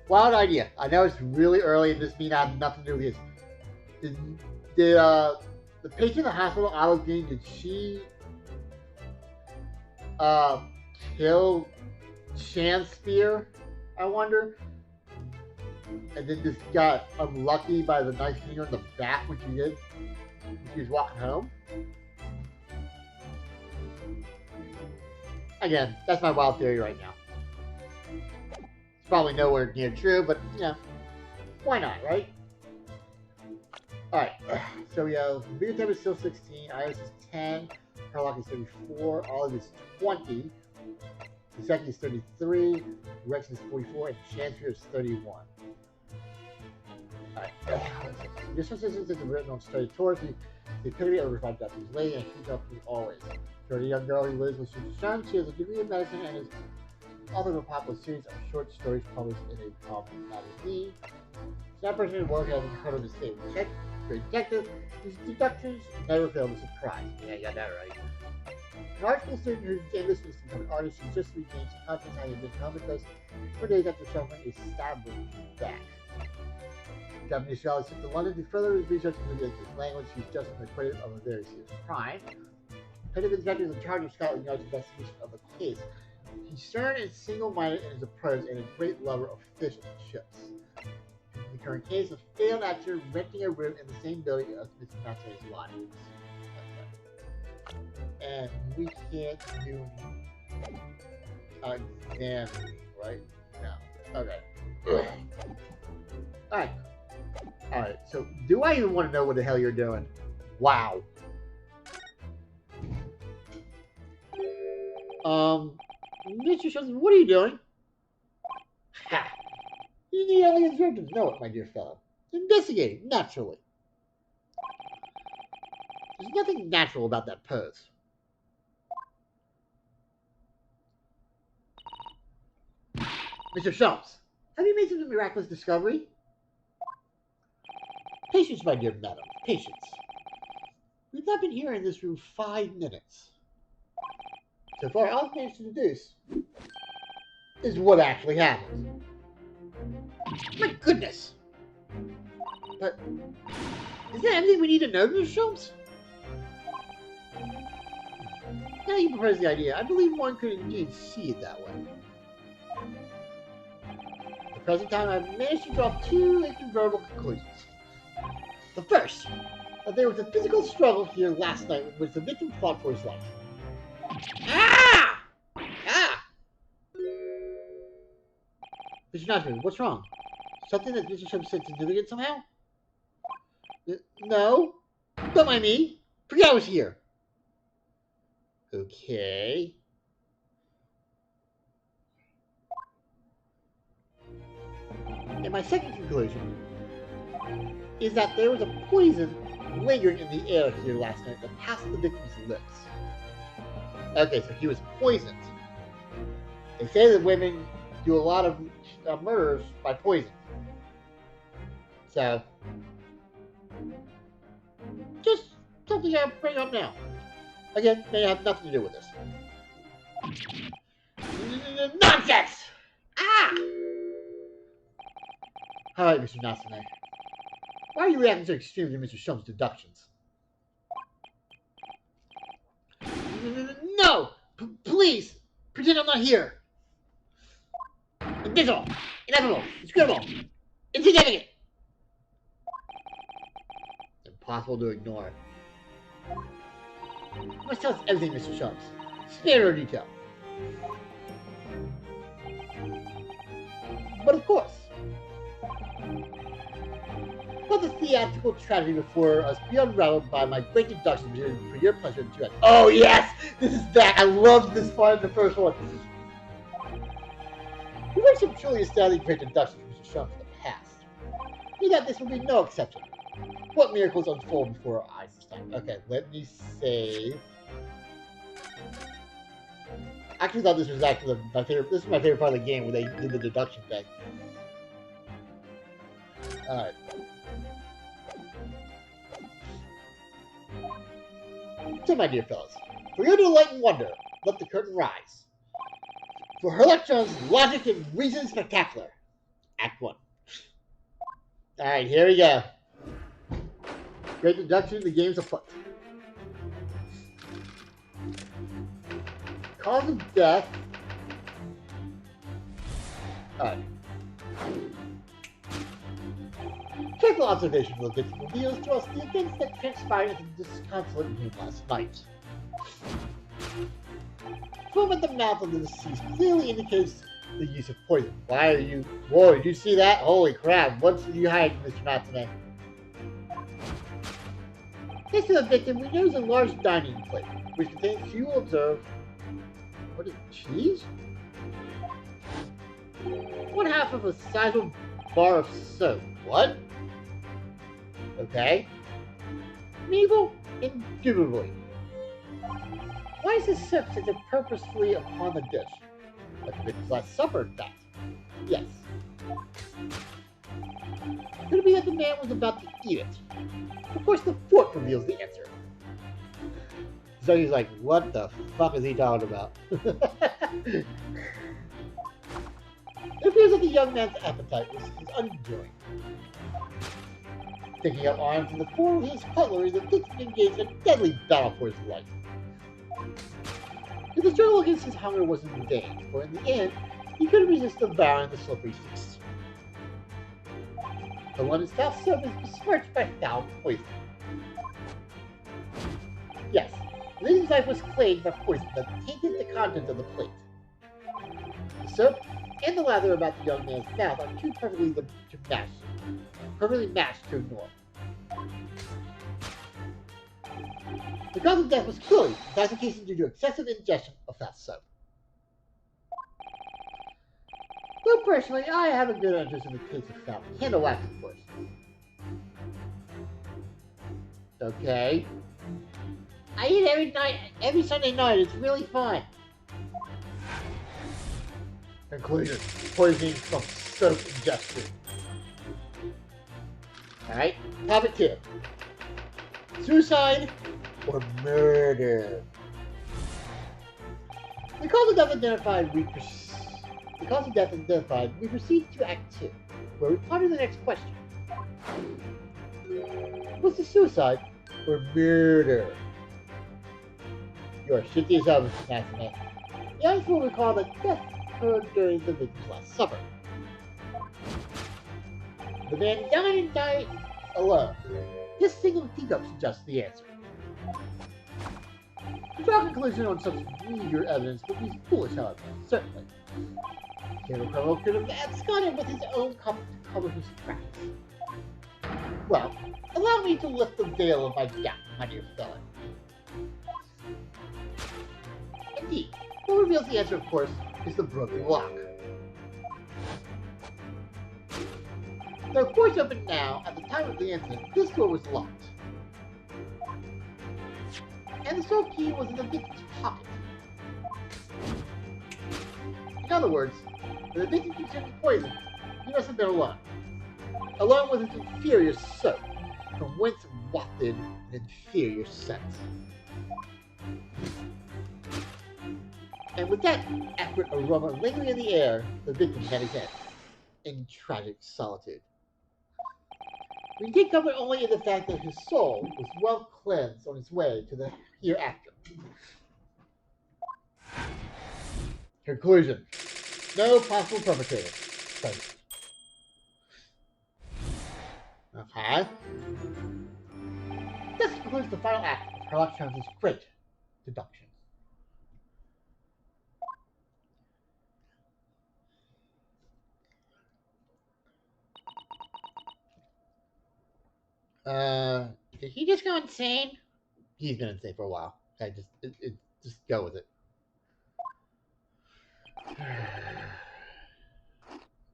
[SPEAKER 1] Wild idea. I know it's really early and this may not have nothing to do with this. Did the patient in the hospital, Olive Green, did she kill Shakespeare, I wonder? And then just got unlucky by the knife finger in the back when she did? When she was walking home? Again, that's my wild theory right now. Probably nowhere near true, but you know, why not, right? Alright, so we have Beer Tab is still 16, Iris is 10, Carlock is 34, Olive is 20, Saseki is 33, Rex is 44, and Shakespeare is 31. Alright, this assistance is written on study tours. The epitome of a revived Japanese lady, and she's up to always. For a young girl who lives with Susan Shun, she has a degree in medicine and is author of a popular series of short stories published in a prominent magazine. It's not person who works as a part of the state great detective. His deductions never fail to surprise. Yeah, you got that right. An artful student whose aim is to become an artist who just regains confidence having been comatose for days after suffering a stab wound to his back. Japanese scholar sent to London to further his research into the English language. He's just acquitted of a very serious crime. Petty detective is in charge of Scotland Yard's investigation of the case. He's stern and single-minded in his approach and a great lover of fish and chips. In the current case, a failed actor renting a room in the same building as Mr. Natsume's wife. Okay. And we can't do exam, right? No. Okay. Alright. Alright, so do I even want to know what the hell you're doing? Wow. Mr. Schultz, what are you doing? Ha! You need only deserve to know it, my dear fellow. Investigating, naturally. There's nothing natural about that pose. Mr. Schultz, have you made some miraculous discovery? Patience, my dear madam, patience. We've not been here in this room 5 minutes. So far, all I've managed to deduce is what actually happened. My goodness! But is that everything we need to know, Mr. Schultz? Now you propose the idea, I believe one could indeed see it that way. At the present time, I've managed to draw 2 incontrovertible conclusions. The first, that there was a physical struggle here last night in which the victim fought for his life. Ah! Ah! Mr. Nashman, what's wrong? Something that Mr. Schultz said significant somehow? No. Don't mind me. Forget I was here. Okay. And my second conclusion is that there was a poison lingering in the air here last night that passed the victim's lips. Okay, so he was poisoned. They say that women do a lot of murders by poison. So, just something I bring up now. Again, may have nothing to do with this. Nonsense! Ah! Alright, Mr. Natsume. Why are you reacting so extremely to Mr. Shum's deductions? No! Please! Pretend I'm not here! Invisible! Inevitable! Inscrutable! Insignificant! Impossible to ignore. You must tell us everything, Mr. Schultz. Spare no detail. But of course. Let the theatrical tragedy before us be unraveled by my great deduction for your pleasure and to Oh yes! This is that! I loved this part in the first one. You made some truly astounding great deductions from Mr. Schultz in the past. You thought this would be no exception. What miracles unfold before our eyes this time? Okay, let me save. I actually thought this was actually my favorite. This is my favorite part of the game where they did the deduction thing. Alright. So, my dear fellows, for your delight and wonder, let the curtain rise. For Herlection's logic and reason spectacular. Act 1. Alright, here we go. Great deduction, the game's afoot. Cause of death. Alright. Careful observation of the victim reveals to us the events that transpired at the disconsolate room last night. Foam at the mouth of the deceased clearly indicates the use of poison. Why are you... Whoa, did you see that? Holy crap, what's you hiding, Mr. Natsume? Next to the victim, we notice a large dining plate, which contains, you will observe... What is it, cheese? One half of a sizable bar of soap. What? Okay. Medieval? Indubitably. Why is this soap such purposefully upon the dish? Like the victim's last supper, in fact. Yes. Could it be that the man was about to eat it? Of course, the fork reveals the answer. So he's like, what the fuck is he talking about? It appears that the young man's appetite was his undoing. Picking up arms in the form of his cutlery, the victim engaged in a deadly battle for his life. But the struggle against his hunger was in vain, for in the end, he couldn't resist devouring the slippery feast. The one itself served as besmirched by foul poison. Yes, the victim's life was plagued by poison that tainted the contents of the plate. The soap and the lather about the young man's mouth are too perfectly to match permanently matched to ignore. The cause of death was clearly intoxication due to excessive ingestion of fast soap. Though personally, I have a good interest in the case of foul candle wax, of course. Okay. I eat every night, every Sunday night. It's really fun. Conclusion: poisoning from soap ingestion. Alright, topic 2. Suicide or murder? The cause of death identified, we proceed to Act 2, where we ponder the next question. Was this suicide or murder? You are shifty as hell, Mr. Maximus. The audience will recall that death occurred during the victim's last supper. The man dined and died alone. This single teacup suggests the answer. To draw a conclusion on such meager evidence would be foolish, however, certainly. Kokoro could have absconded with his own cup to cover his tracks. Well, allow me to lift the veil of my doubt, my dear fellow. Indeed, what reveals the answer, of course, is the broken lock. Though of course open now, at the time of the incident, this door was locked. And the sole key was in the victim's pocket. In other words, the victim consumed poison, he must have been alone. Alone with his inferior soap, from whence wafted an inferior scent. And with that accurate aroma lingering in the air, the victim had his end, in tragic solitude. We can take comfort only in the fact that his soul was well cleansed on its way to the hereafter. Conclusion: no possible perpetrator present. Okay. This concludes the final act of Sherlock Holmes' great deduction. Did he just go insane? He's been insane for a while. Okay, just go with it.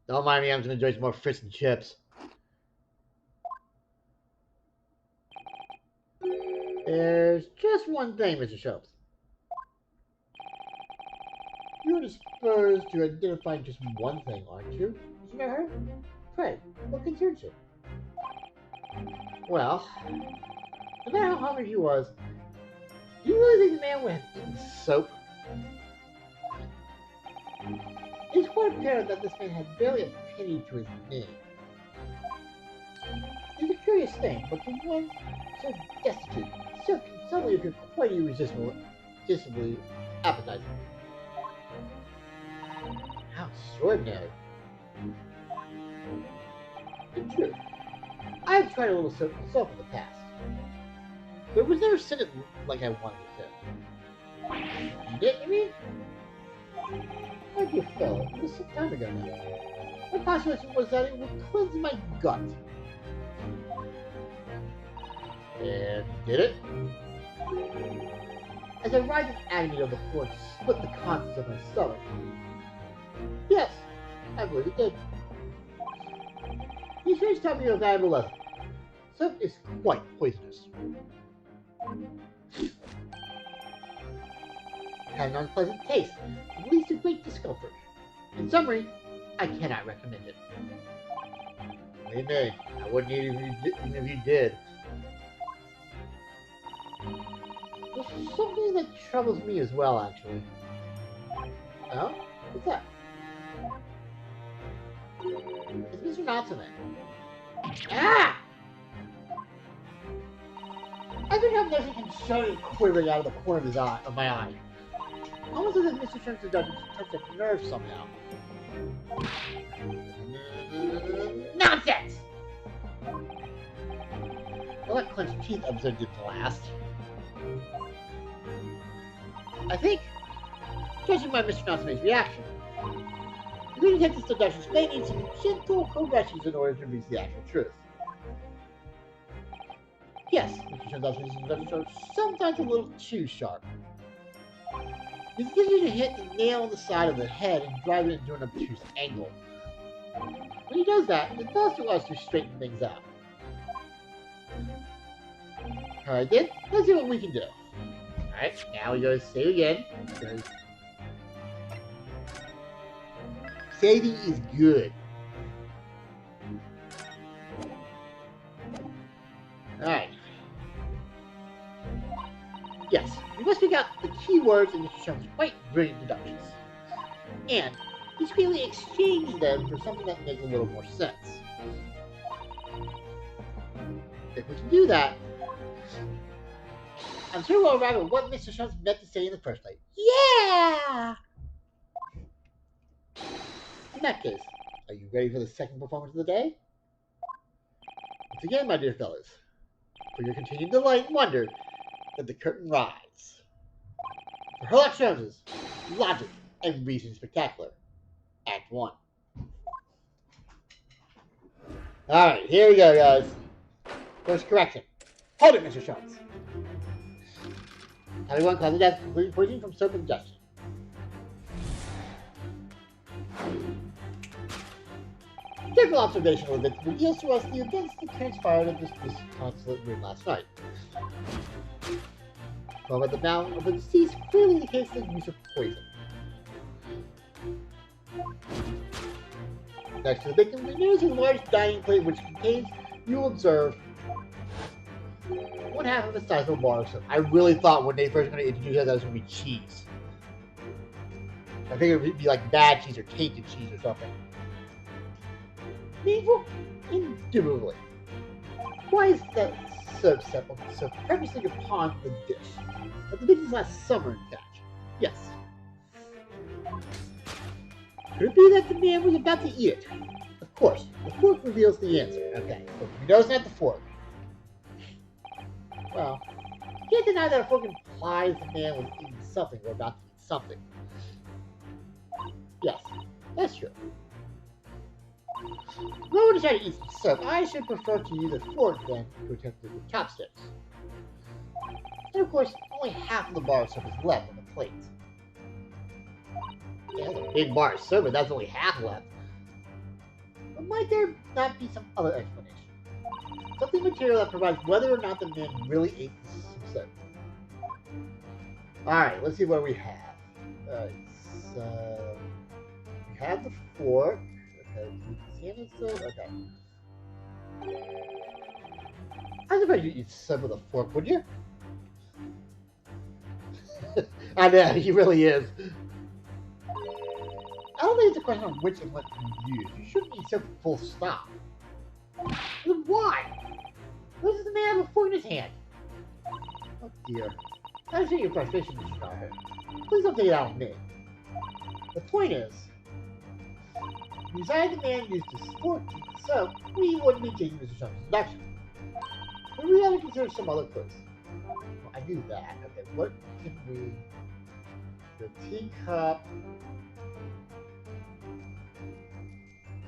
[SPEAKER 1] Don't mind me, I'm just gonna enjoy some more fish and chips. There's just one thing, Mr. Shelps. You're disposed to identify just one thing, aren't you, Mr. Mayor? Pray, what concerns you? Well, no matter how hungry he was, do you really think the man would have eaten soap? It's quite apparent that this man had barely a penny to his name. It's a curious thing, but to one so destitute, soap can suddenly appear quite irresistibly appetizing. How extraordinary. In truth, I have tried a little soap myself in the past, but it was never scented like I wanted it to. You did, you mean? My dear fellow, it was some time ago now. My postulation was that it would cleanse my gut. And did it? As I writhed in agony on the floor and split the contents of my stomach. Yes, I believe it did. The experience taught me a valuable lesson. Soap is quite poisonous. It had an unpleasant taste, and leads to great discomfort. In summary, I cannot recommend it. Believe me, I wouldn't even if you did. There's something that troubles me as well, actually. Oh? What's that? It's Mr. Natsume. Ah! I couldn't help noticing him shouting, quivering out of the corner of his eye, of my eye. Almost as if Mr. Sherlock's deduction touched a nerve somehow. Nonsense! Well, that clenched teeth episode didn't last. I think, judging by Mr. Natsume's reaction, the Including Texas deductions may need some gentle corrections in order to reach the actual truth. Yes, Mr. Shan's deductions are sometimes a little too sharp. He's easier to hit the nail on the side of the head and drive it into an obtuse angle. When he does that, it falls to us to straighten things out. Alright then, let's see what we can do. Alright, now we go to save again. Because saving is good. Alright. Yes, we must figure out the key words in Mr. Shan's quite brilliant deductions. And discreetly exchange them for something that makes a little more sense. If we can do that, I'm sure we'll arrive at what Mr. Shan's meant to say in the first place. Yeah! In that case, are you ready for the second performance of the day? Once again, my dear fellows, for your continued delight and wonder, let the curtain rise. For Sherlock Holmes's Logic and Reason Spectacular, Act 1. Alright, here we go, guys. First correction. Hold it, Mr. Shanks. Everyone causes death, including poisoning from soap ingestion. Careful observation of the victim reveals to us the events that transpired in this disconsolate room last night. From at the mouth of the deceased clearly indicates the use of poison. Next to the victim, we notice a large dining plate which contains, you will observe, one half of a sizable bar of soap. I really thought when they first going to introduce that was going to be cheese. I figured it would be like bad cheese or tainted cheese or something. Meaningful? Indubitably. Why is that soap sample so purposely upon the dish? At the victim's last summer, in fact. Yes. Could it be that the man was about to eat it? Of course, the fork reveals the answer. Okay, but we know it's not the fork. Well, you can't deny that a fork implies the man was eating something or about to eat something. Yes, that's true. If I were to try to eat some soap, I should prefer to use a fork than to attempt it with chopsticks. And of course, only half of the bar of soap is left on the plate. Yeah, that's a big bar of soap, but that's only half left. But might there not be some other explanation? Something material that provides whether or not the man really ate some soap. Alright, let's see what we have. Alright, so we have the fork. Okay, soap. Okay. I suppose you eat soap with a fork, would you? I know, he really is. I don't think it's a question of which implement you use. You shouldn't eat soap full stop. Then why? Why does the man have a fork in his hand? Oh dear. I understand your frustration, Mr. Carter. Please don't take it out on me. The point is, if we decided the man used his fork to eat the soap, we wouldn't be taking Mr. Shanks' deduction. But we ought to consider some other clues. Well, I do that. Okay, what can we... The teacup...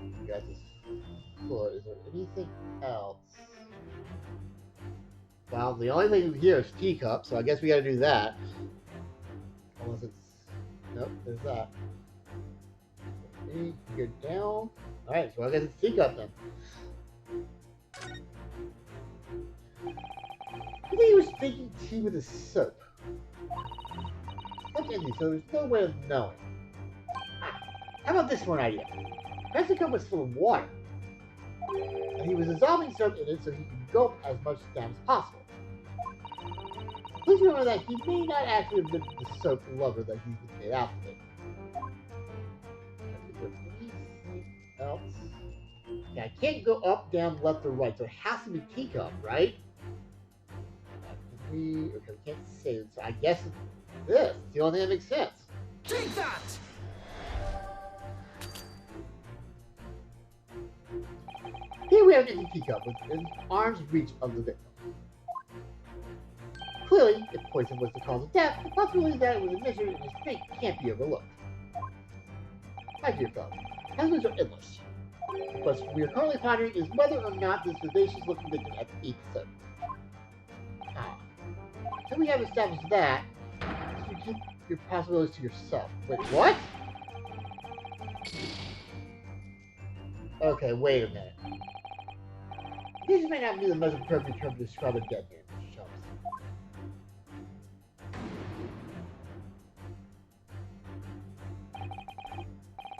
[SPEAKER 1] You got this floor. Is there anything else? Well, the only thing here is teacup, so I guess we gotta do that. Unless it's... Nope, there's that. Go down. Alright, so I guess it's teacup then. I think he was drinking tea with his soap. Look empty, so there's no way of knowing. Ah, how about this for an idea? Perhaps the cup was full of water. And he was dissolving soap in it so he could gulp as much down as possible. Please remember that he may not actually have been the soap lover that he's been made out to be. Is there anything else? Yeah, I can't go up, down, left, or right, so it has to be teacup, right? Okay, we can't save it, so I guess it's this. It's the only thing that makes sense.
[SPEAKER 3] Take that!
[SPEAKER 1] Here we have an empty teacup within arm's reach of the victim. Clearly, if poison was the cause of death, the possibility that it was administered in his drink can't be overlooked. My dear fellow, Possibilities are endless. The question we are currently pondering is whether or not this vivacious-looking victim had to eat the soap. Ah. Until we have established that, you keep your possibilities to yourself. Wait, what? Okay, wait a minute. This may not be the most appropriate term to describe a dead man, Mr. Chalmers.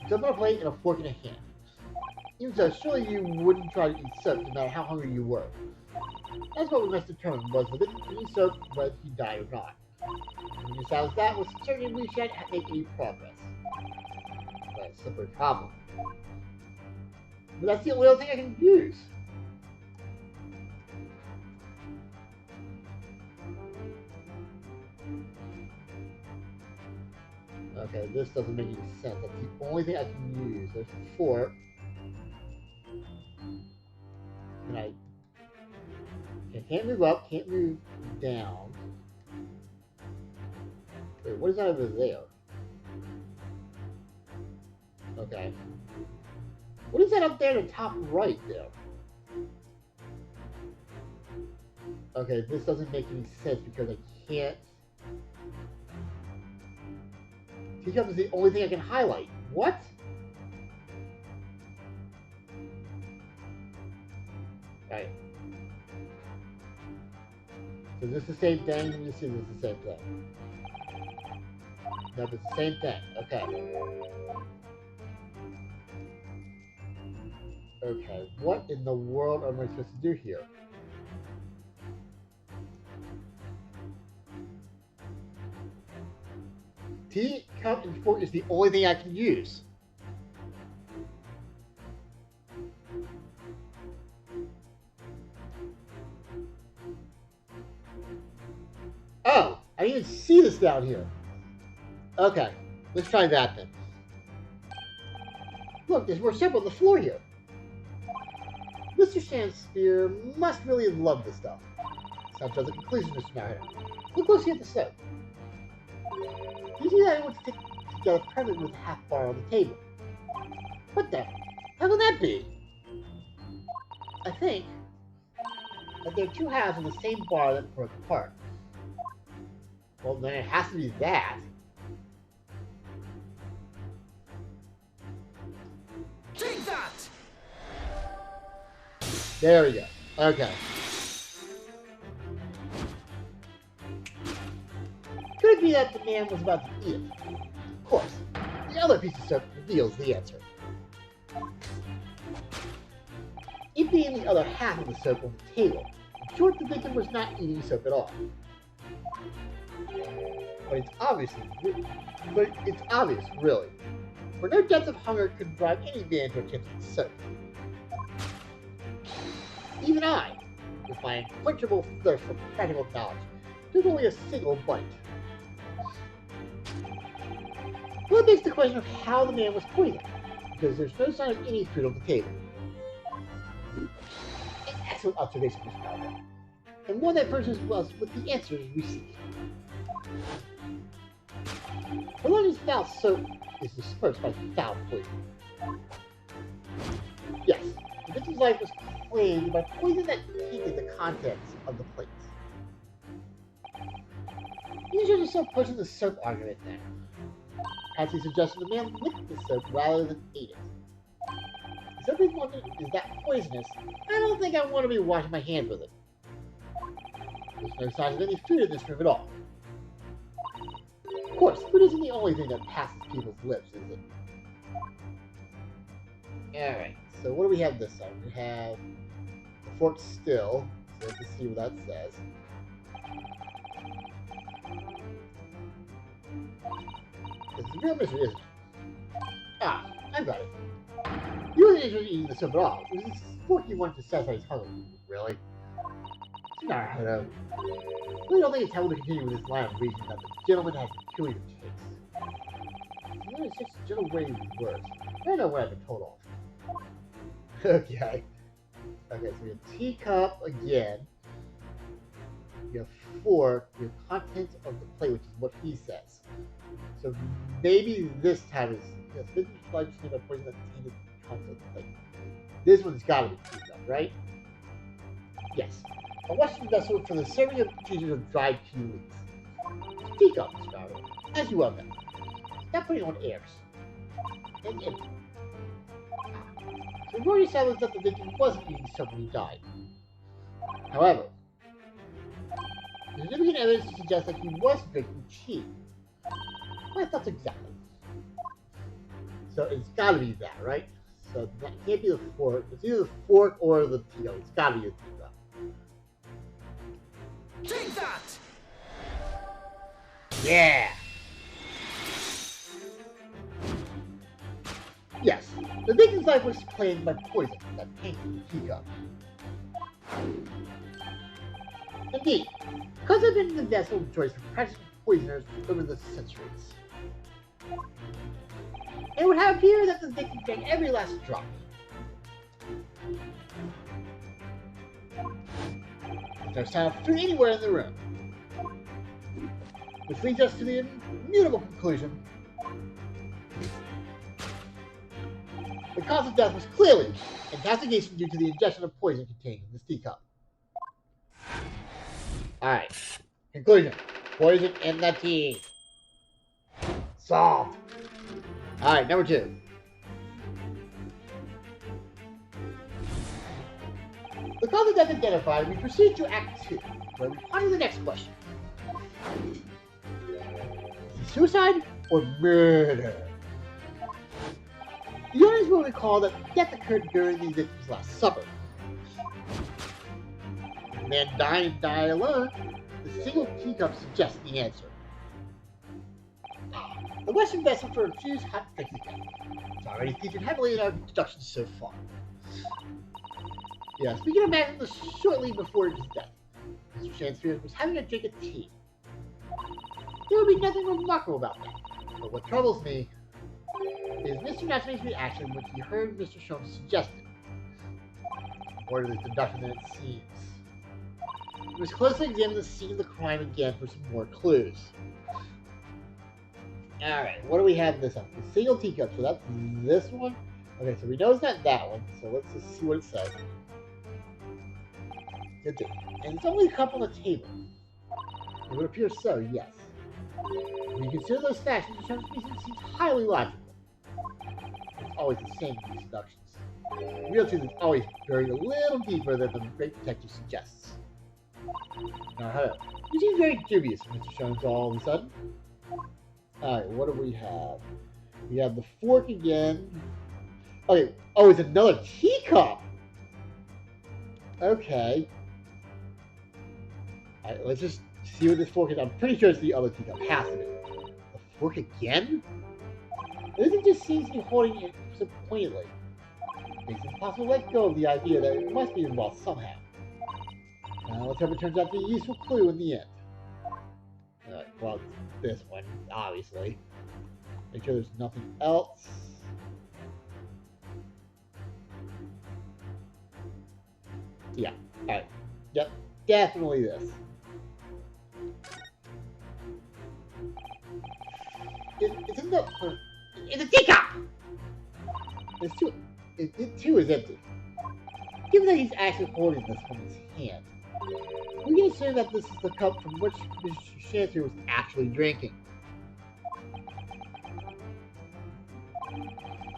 [SPEAKER 1] Soap on a plate and a fork in a hand. Even so, surely you wouldn't try to eat soap no matter how hungry you were. That's what we must determine, was the victim eating soap whether he died or not. When we establish that, with certainty we shan't make any progress. But it's simply a problem. But that's the only other thing I can use. Okay, this doesn't make any sense. That's the only thing I can use. There's the fork. And I can't move up, can't move down. Wait, what is that over there? Okay. What is that up there in the top right there? Okay, this doesn't make any sense because I can't. Teacup is the only thing I can highlight. What? Alright. So is this the same thing? Let me see if this is the same thing. Nope, it's the same thing. Okay. Okay, what in the world am I supposed to do here? Teacup and fork is the only thing I can use. Oh, I didn't even see this down here. Okay, let's try that then. Look, there's more soap on the floor here. Mr. Shakespeare must really have loved this stuff. Sounds like a conclusion, Mr. Mariner. Look closely at the soap. You see that I want to get a present with a half bar on the table. What the? How can that be? I think that there are two halves of the same bar that broke apart. Well, then it has to be that.
[SPEAKER 2] Take that!
[SPEAKER 1] There we go. Okay. Could it be that the man was about to eat it? Of course. The other piece of soap reveals the answer. It being the other half of the soap on the table, in short, the victim was not eating soap at all. But it's obvious, really. For no depth of hunger could drive any man to attempt to eat soap. Even I, with my unquenchable thirst for practical knowledge, took only a single bite. Well, it begs the question of how the man was poisoned, because there's no sign of any food on the table. An excellent observation, Mr. Malcolm, and one that furnishes us with the answers we seek. Polonius foul soap is dispersed by foul poison. Yes, the victim's life was claimed by poison that tainted the contents of the plates. You should have still pushing the soap argument then. Patsy suggested the man licked the soap rather than ate it. Is everyone is that poisonous? I don't think I want to be washing my hands with it. There's no signs of any food in this room at all. Of course, food isn't the only thing that passes people's lips, is it? Alright, so what do we have this time? We have the fork still, so let's see what that says. It's a real mystery, isn't it? Ah, I got it. You wasn't interested in eating the soup at all. It was this fork you wanted to satisfy his hunger. Really? No, no. We don't think it's helpful to continue with this line of reasoning that the gentleman has peculiar taste. It's just a general way of words. I don't know what I've been told off. Okay. Okay, so we have teacup again. You have fork, your contents of the plate, which is what he says. So maybe this time is yes. This is like just by poison that tainted concept. Like this one's got to be teacup, right? Yes. A Western vessel for the serving of procedures of dried tea leaves. Teacup, Scarlet, as you well know. Not putting on airs. And empty. So we've already established that the victim wasn't using soap when he died. However, there's significant evidence to suggest that he was drinking tea. My thoughts exactly. So it's got to be that, right? So that can't be the fork. It's either the fork or the teacup. It's got to be the teacup.
[SPEAKER 3] Take that!
[SPEAKER 1] Yeah. Yes, the victim's life was claimed by poison that tainted the teacup. Indeed, because I've been the vessel of choice for practicing poisoners over the centuries. It would have appeared that the victim drank every last drop. There's no sign of food anywhere in the room. Which leads us to the immutable conclusion. The cause of death was clearly intoxication due to the ingestion of poison contained in this teacup. Alright. Conclusion. Poison in the tea. Solved. Alright, number 2. The cause of death identified, we proceed to Act 2, where we ponder the next question. Suicide or murder? The audience will recall that death occurred during the victim's last supper. The man dying and die alone, the single teacup suggests the answer. The Western vessel for infused hot drinks again. It's already featured heavily in our introduction so far. Yes, we can imagine this shortly before his death. Mr. Shansfield was having a drink of tea. There would be nothing remarkable about that. But what troubles me is Mr. Natsume's reaction when he heard Mr. Sholmes suggested. More to this deduction than it seems. We must closely examine the scene of the crime again for some more clues. Alright, what do we have in this one? The single teacup, so that's this one. Okay, so we know it's not that one, so let's just see what it says. Good day. And it's only a cup on the table. It would appear so, yes. When you consider those facts, Mr. Sholmes seems highly logical. It's always the same in these deductions. The real truth is always buried a little deeper than the great detective suggests. Now, however, you seem very dubious, Mr. Sholmes, all of a sudden. Alright, what do we have? We have the fork again. Okay, oh, it's another teacup! Okay. Alright, let's just see what this fork is. I'm pretty sure it's the other teacup. Has to be. The fork again? It just seems to be holding it so pointedly. It makes it impossible to let go of the idea that it must be involved somehow. Now, let's hope it turns out to be a useful clue in the end. Alright, well, this one, obviously. Make sure there's nothing else. Yeah, alright. Yep, definitely this. It's in the... It's a teacup! It too is empty. Given that he's actually holding this from his hand, we can assume that this is the cup from which Mr. Shansfield was actually drinking.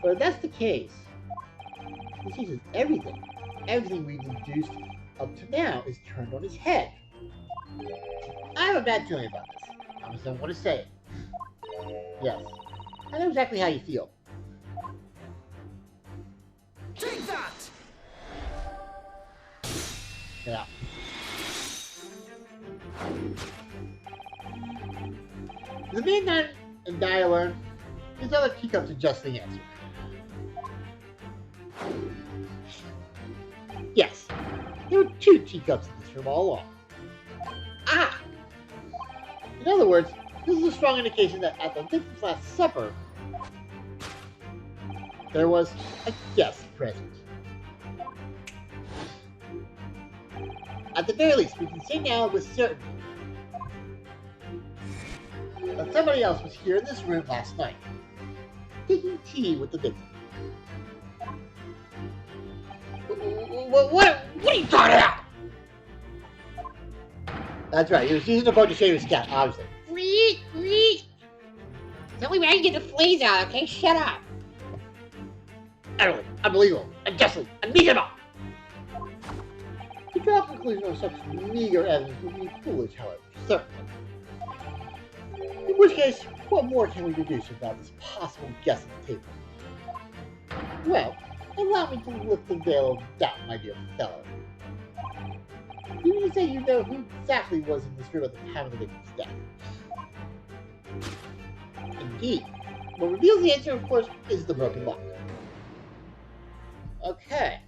[SPEAKER 1] But if that's the case, this uses everything. Everything we've deduced up to now is turned on his head. I have a bad feeling about this. I just don't want to say it. Yes, I know exactly how you feel.
[SPEAKER 3] Take that!
[SPEAKER 1] Yeah. The man died and die alone. His other teacup suggests the answer. Yes, there were 2 teacups in this room all along. Ah! In other words, this is a strong indication that at the victim's last supper, there was a guest present. At the very least, we can say now with certainty But somebody else was here in this room last night, taking tea with the victim. What are you talking about? That's right, he was using the boat to shave his cat, obviously. It's the only way I can get the fleas out, okay? Shut up. Utterly, unbelievable, unjustly, unreasonable. To draw a conclusion on such meager evidence would be foolish, however, certainly. In which case, what more can we deduce about this possible guest at the table? Well, allow me to lift the veil of doubt, my dear fellow. You mean to say you know who exactly was in this room at the time of the victim's death? Indeed. What reveals the answer, of course, is the broken lock. Okay.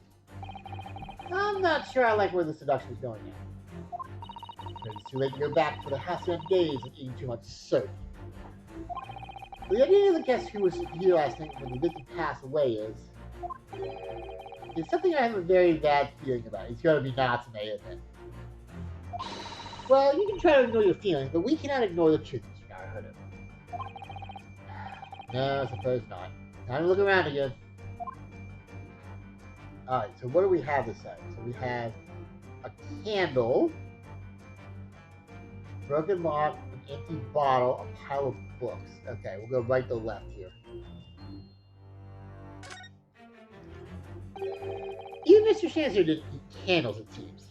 [SPEAKER 1] I'm not sure I like where the seduction is going now. Maybe it's too late to go back for the half-spent days of eating too much soap. The idea of the guest who was here last night when the victim passed away is something I have a very bad feeling about. It's going to be Natsume, isn't it? Well, you can try to ignore your feelings, but we cannot ignore the truth, Mr. Naruhodo. No, I suppose not. Time to look around again. Alright, so what do we have this time? So we have a candle, broken lock, an empty bottle, a pile of books. Okay, we'll go right to left here. Even Mr. Shancer didn't eat candles, it seems.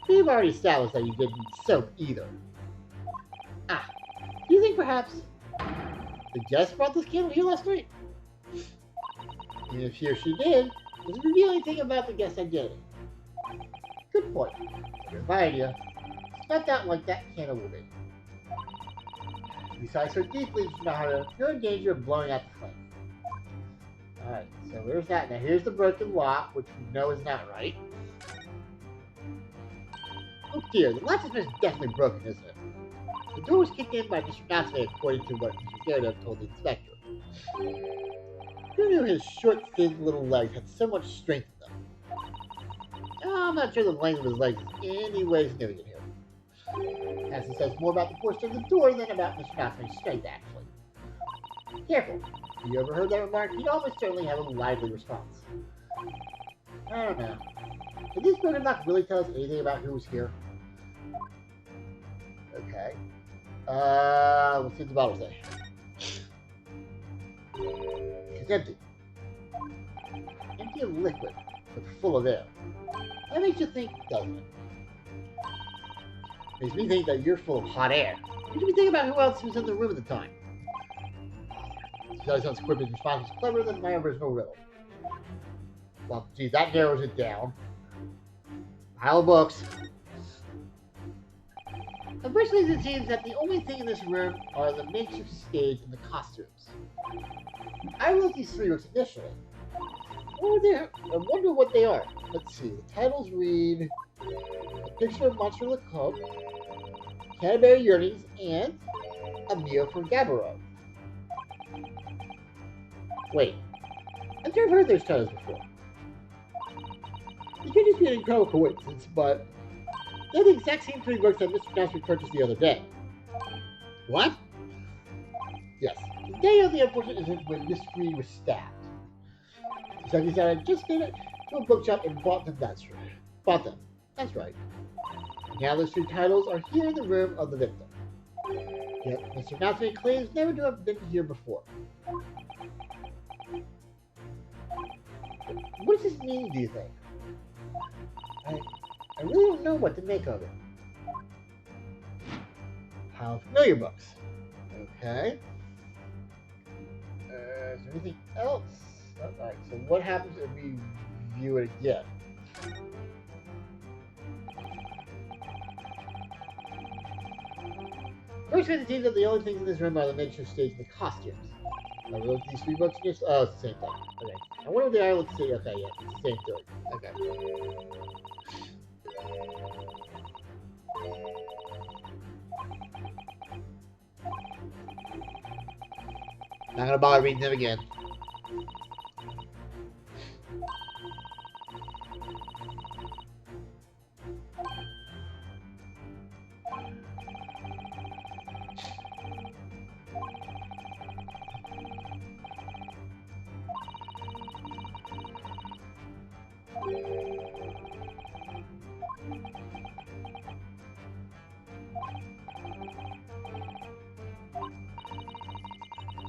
[SPEAKER 1] We've already established that you didn't eat soap either. Ah, do you think perhaps the guest brought this candle here last night? And if he or she did, does it reveal anything about the guest's identity? Good point. Here's my idea. Snuffed out like that candle will be. Besides so deeply, you're in danger of blowing out the flame. Alright, so there's that. Now here's the broken lock, which we know is not right. Oh dear, the latch is definitely broken, isn't it? The door was kicked in by Mr. Natsume, according to what Mr. Gyarados told the inspector. Who knew his short, thin little legs had so much strength in them? I'm not sure the length of his legs is in any way significant here. As it says more about the portion of the door than about Mr. Natsume's strength, actually. Careful. If you overheard that remark, you'd almost certainly have a lively response. I don't know. Did this broken lock really tell us anything about who was here? Okay. What's in the bottle say? It's empty. Empty of liquid, but full of air. That makes you think, doesn't it? Makes me think that you're full of hot air. What do we think about who else was in the room at the time? Sounds Quippy's response was cleverer than my original riddle. Well, gee, that narrows it down. Pile of books. Unfortunately, it seems that the only thing in this room are the makeshift stage and the costumes. I wrote these 3 books initially. I wonder what they are. Let's see. The titles read A Picture of Monsieur Lecoq, Canterbury Yearnings, and A Meal for Gabaro. Wait. I've never heard those titles before. It could just be an incredible coincidence, but they're the exact same 3 books that Mr. Natsume purchased the other day. What? Yes. The day of the unfortunate incident when Miss Reed was stabbed. So he said, I just did it to a bookshop and bought them. That's right. Bought them. That's right. Now those 3 titles are here in the room of the victim. Yet Mr. Natsume claims never to have been here before. What does this mean, do you think? I really don't know what to make of it. Pile of familiar books. Okay. Is there anything else? Alright, so what happens if we view it again? First, it seems that the only things in this room are the makeshift stage and the costumes. I wrote these 3 books just. Oh, it's the same thing. Okay. I wonder what they are. Let's see. Okay, yeah, it's the same thing. Okay. Not gonna bother reading them again.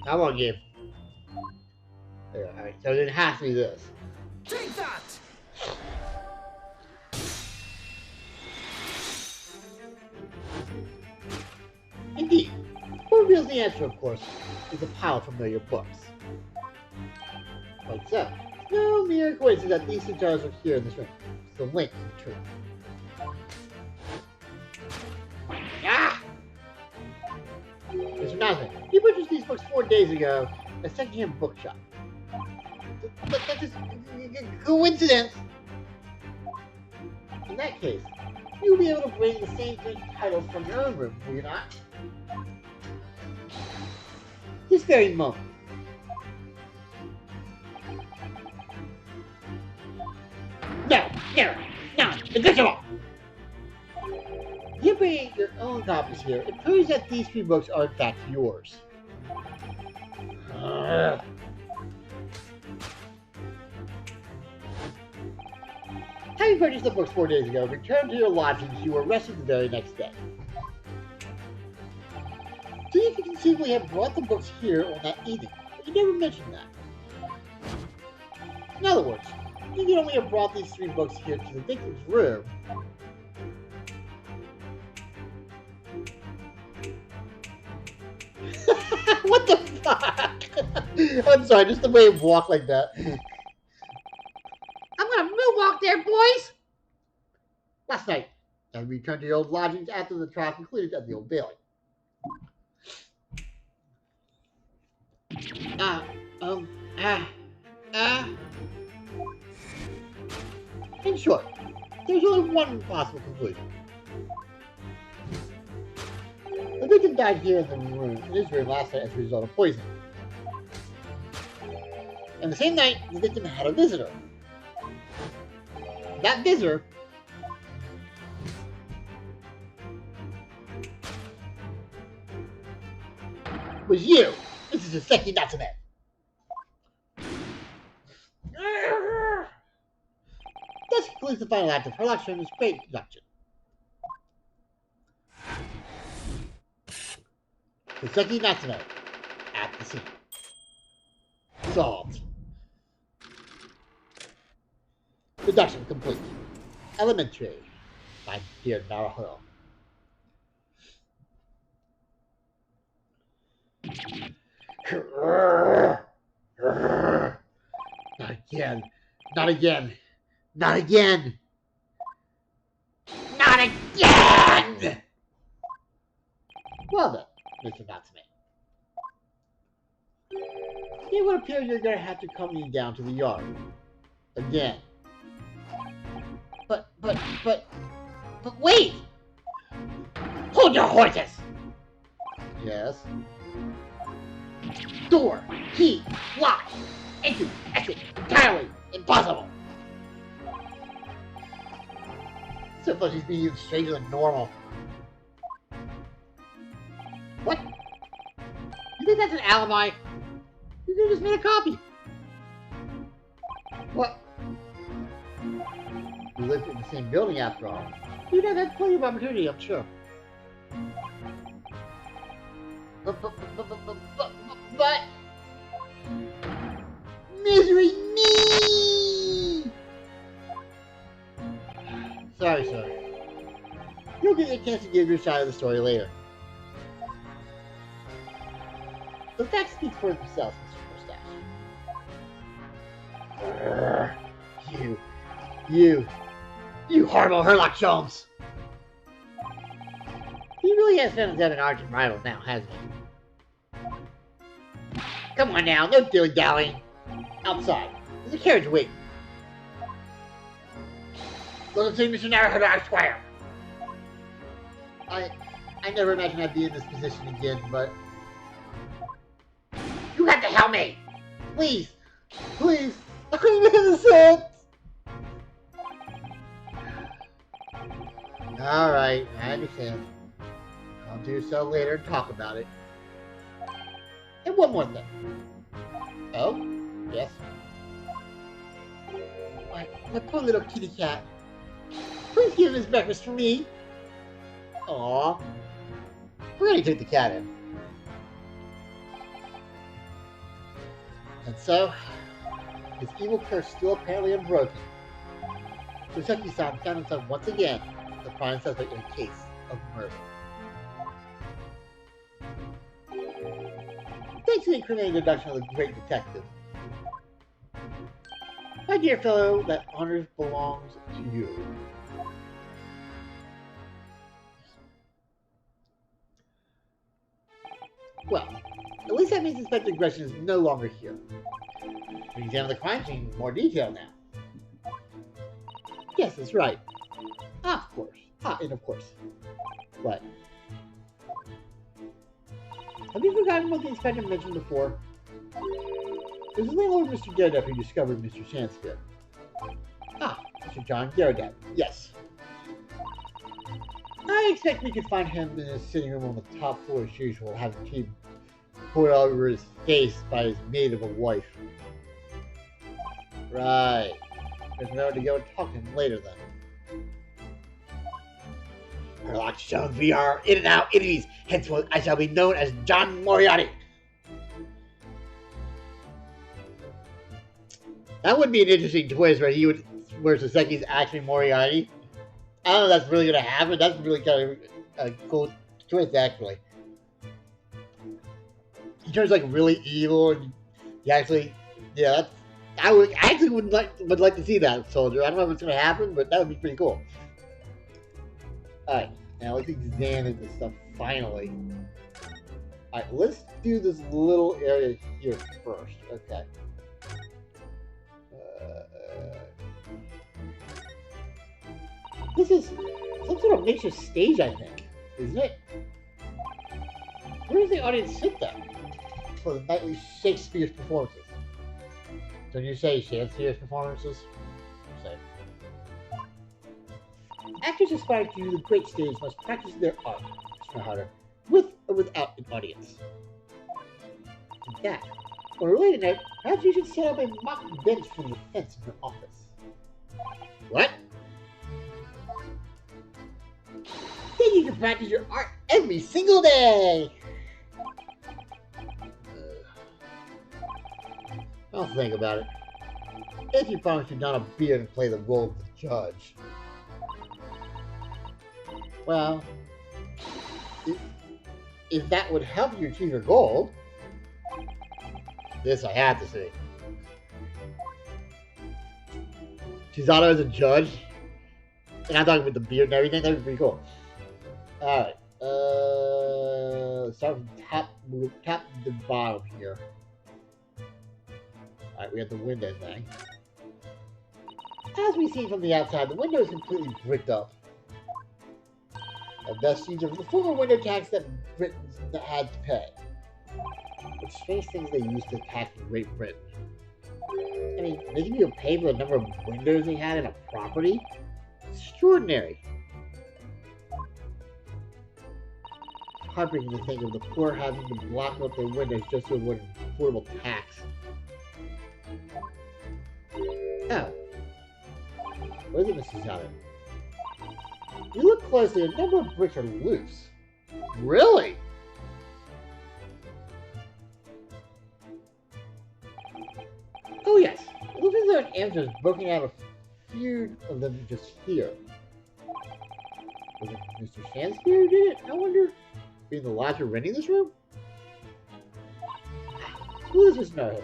[SPEAKER 1] Come on, game. There, alright, so it has to be this.
[SPEAKER 3] Take that!
[SPEAKER 1] Indeed. What reveals the answer, of course, is a pile of familiar books. Quite so. No mere coincidence that these two jars are here in this room. It's the link to the truth. Ah! Mr. Nasmith, you purchased these books 4 days ago at a second-hand bookshop. That's just coincidence. In that case, you'll be able to bring the same three titles from your own room, will you not? This very moment. No, invisible! You bringing your own copies here, it proves that these three books are in fact yours. Having purchased the books 4 days ago, returned to your lodgings, you were arrested the very next day. So you could conceivably have brought the books here on that evening, but you never mentioned that. In other words, you could only have brought these three books here to the victim's room. What the fuck? I'm sorry, just the way it walked like that. I'm gonna moonwalk there, boys! Last night, I returned to your old lodgings after the trial concluded at the Old Bailey. In short, there's only one possible conclusion. The victim died here in his room last night as a result of poisoning. And the same night, the victim had a visitor. That visitor was you, Mrs. Seki Natsume. This concludes the final act of her lecture in this great production. Seki Natsume at the scene. Solved. Deduction complete. Elementary. My dear Naruto. Not again. Not again. Not again. Not again! Well then, Mr. Natsume. It would appear you're going to have to accompany me down to the yard. Again. But wait! Hold your horses! Yes? Door, key, lock, entry, exit, entirely impossible! So far she's being even stranger than normal. What? You think that's an alibi? You could have just made a copy. What? We lived in the same building after all. You'd have had plenty of opportunity, I'm sure. But... Misery me! Sorry. You'll get a chance to give your side of the story later. The facts speak for themselves, Mr. Mustache. You horrible Herlock Sholmes! He really has found himself an arch rival now, hasn't he? Come on now, no dilly-dallying. Outside, there's a carriage waiting. Go to see Mr. Naruto, I swear. I never imagined I'd be in this position again, but... You have to help me! Please! I'm innocent! Alright, I understand. I'll do so later and talk about it. And one more thing. Oh? Yes? my poor little kitty cat. Please give him his breakfast for me. Aw. We're gonna take the cat in. And so, his evil curse still apparently unbroken. Soseki-san found himself once again the prime suspect in a case of murder. Thanks to the incriminating deduction of the great detective. My dear fellow, that honor belongs to you. Well, at least that means Inspector Gresham is no longer here. We can examine the crime scene in more detail now. Yes, that's right. Of course. And of course. What? Have you forgotten what the inspector mentioned before? It was the landlord Mr. Daredevil who discovered Mr. Shansphere. Mr. John Daredevil. Yes. I expect we could find him in his sitting room on the top floor as usual, having tea poured over his face by his maid of a wife. Right. There's nowhere to go and talk to him later then. Sherlock Jones, we are in and out enemies. Henceforth, I shall be known as John Moriarty. That would be an interesting twist where Soseki's actually Moriarty. I don't know if that's really going to happen. That's really kind of a cool twist, actually. He turns like really evil, and he actually, yeah, I actually would like to see that soldier. I don't know if it's going to happen, but that would be pretty cool. Alright, now let's examine this stuff finally. Alright, let's do this little area here first. Okay. This is some sort of makeshift stage, I think, isn't it? Where does the audience sit then for the nightly Shakespeare's performances? Don't you say Shakespeare's performances? Say. Actors aspiring to the great stage must practice their art, Mr. Hunter, with or without an audience. In fact, on a related note, perhaps you should set up a mock bench for the defense in your office. What? Then you can practice your art every single day! I'll think about it. If you promise to don a beard and play the role of the judge. Well, if that would help you achieve your goal, this I have to say. Chisato as a judge, and I'm talking with the beard and everything, that would be pretty cool. Alright, let's start from top to bottom here. Alright, we have the window thing. As we see from the outside, the window is completely bricked up. A vestige of the former window tax that Britons had to pay. What strange things they used to tax Great Britain. I mean, making you pay for the number of windows they had in a property? Extraordinary. Heartbreaking to think of the poor having to block up their windows just to avoid an affordable tax. Oh. What is it, Mrs. Hunter? You look closely, a number of bricks are loose. Really? Oh yes, it looks as though an amateur has broken out a few of them just here. Was it Mr. Shansphere who did it? I wonder. Being the lodger renting this room? Who is this nerd?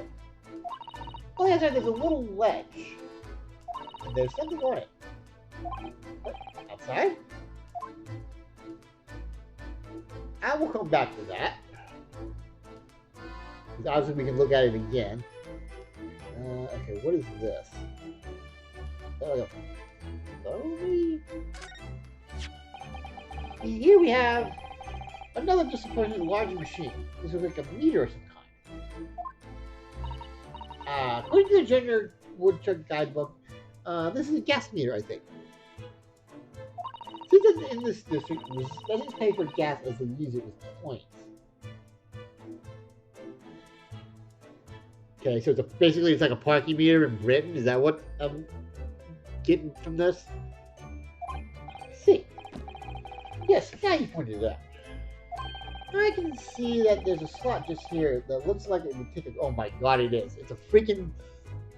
[SPEAKER 1] Oh, that's right, there's a little ledge. And there's something on it. What? Outside? I will come back to that. Because obviously we can look at it again. Okay, what is this? Oh, here we have another disappointing large machine. This is like a meter of some kind. According to the Junior Woodchuck Guidebook, this is a gas meter, I think. Citizens in this district doesn't pay for gas as they use it with points. Okay, so it's basically it's like a parking meter in Britain. Is that what I'm getting from this? See. Yes, now you pointed it out. I can see that there's a slot just here that looks like it would take a... Oh my god, it is. It's a freaking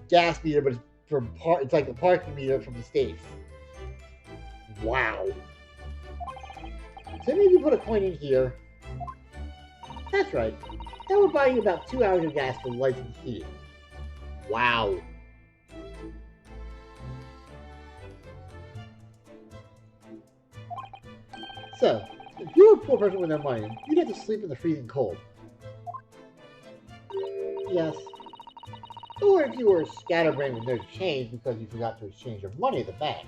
[SPEAKER 1] gas meter, but it's like the parking meter from the States. Wow. So maybe you put a coin in here. That's right. That would buy you about 2 hours of gas for lights and heating. Wow. So, if you were a poor person with no money, you'd have to sleep in the freezing cold. Yes. Or if you were a scatterbrain with no change because you forgot to exchange your money at the bank.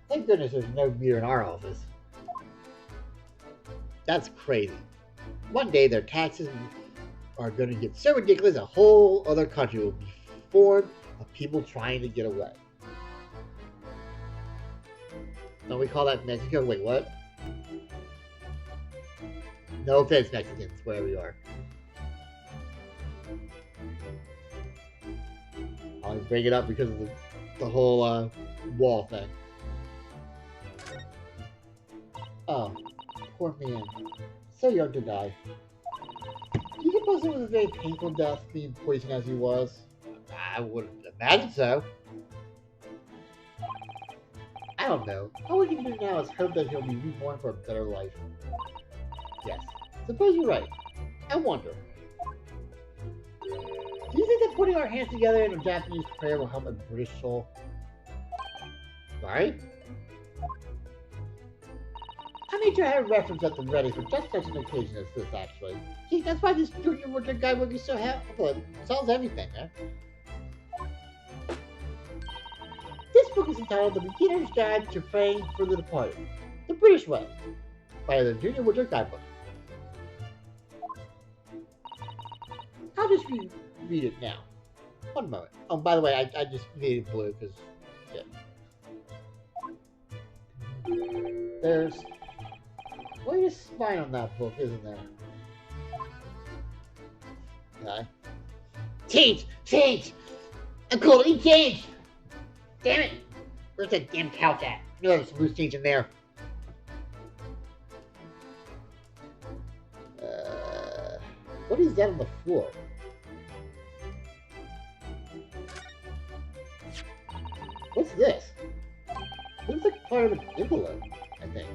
[SPEAKER 1] Thank goodness there's no meter in our office. That's crazy. One day their taxes are going to get so ridiculous a whole other country will be formed of people trying to get away. Don't we call that Mexico? Wait, what? No offense, Mexicans, wherever you are. I'll bring it up because of the whole wall thing. Oh, poor man. So young to die. Do you suppose it was a very painful death, being poisoned as he was? I would imagine so. I don't know. All we can do now is hope that he'll be reborn for a better life. Yes. Suppose you're right. I wonder. Do you think that putting our hands together in a Japanese prayer will help a British soul? Sorry? I made sure I had a reference at the ready for just such an occasion as this, actually. See, that's why this Junior Woodchuck guide would be so helpful. It solves everything, man. This book is entitled The Beginner's Guide to Praying for the Departed, the British Way, by the Junior Woodchuck Guidebook. I'll just read it now. One moment. Oh, by the way, I just made it blue because, yeah. There's quite a spine on that book, isn't there? Okay. Change! Change! Uncle, he changed! Damn it! Where's that damn couch at? No, there's some loose change in there. What is that on the floor? What's this? Looks like part of an envelope, I think.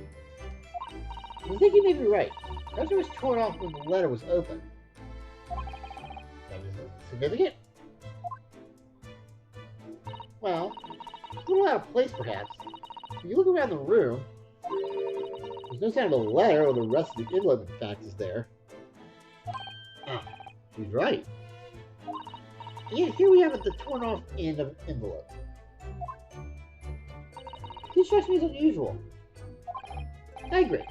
[SPEAKER 1] I think you may be right. Perhaps it was torn off when the letter was open. That is significant? Well, it's a little out of place, perhaps. If you look around the room, there's no sign of the letter or the rest of the envelope, in fact, is there. Ah, she's right. Yeah, here we have the torn off end of an envelope. This strikes me as unusual. I agree.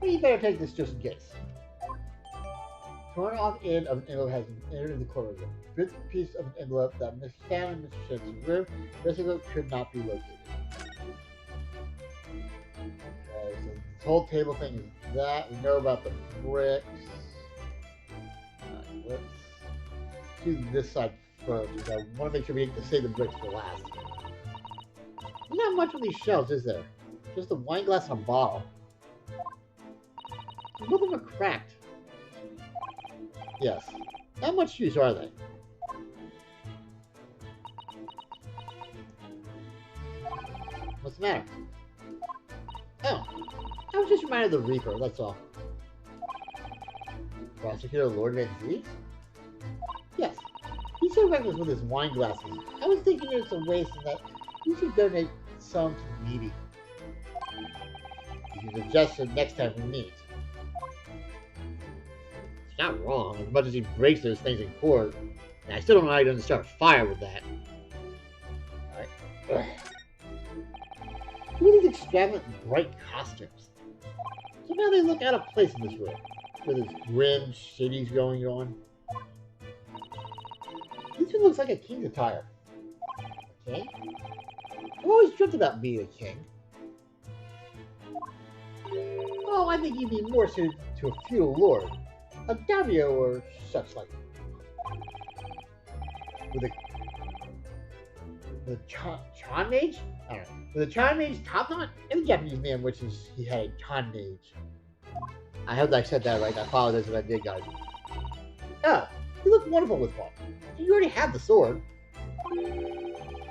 [SPEAKER 1] But you better take this just in case. Torn off end of an envelope has been entered in the corner of the fifth piece of an envelope that Miss found in Mr. Shen's room. The rest of it could not be located. Okay, so this whole table thing is that. We know about the bricks. Alright, let's do this side first. I want to make sure we get to save the bricks for last. There's not much on these shelves, is there? Just a wine glass and a bottle. Both of them are cracked. Yes. Not much use, are they? What's the matter? Oh. I was just reminded of the Reaper, that's all. Prosecutor Lord Van Zee? Yes. He's so reckless with his wine glasses. I was thinking it's a waste and that you should donate some to the needy. You can suggest it next time we meet. It's not wrong, as much as he breaks those things in court. And I still don't know how he doesn't start a fire with that. Alright. Look at these extravagant, bright costumes. Somehow they look out of place in this room. With his grim shitties going on. This one looks like a king's attire. A king? I've always dreamt about being a king. Oh, I think you'd be more suited to a feudal lord. A daimyo or such like. With a... The Chan Mage? I don't know. The Chan Mage top knot? And the Japanese man wishes he had a Chan Mage. I hope I said that right. I apologize if I did, guys. Oh, you look wonderful with one. You already have the sword. Can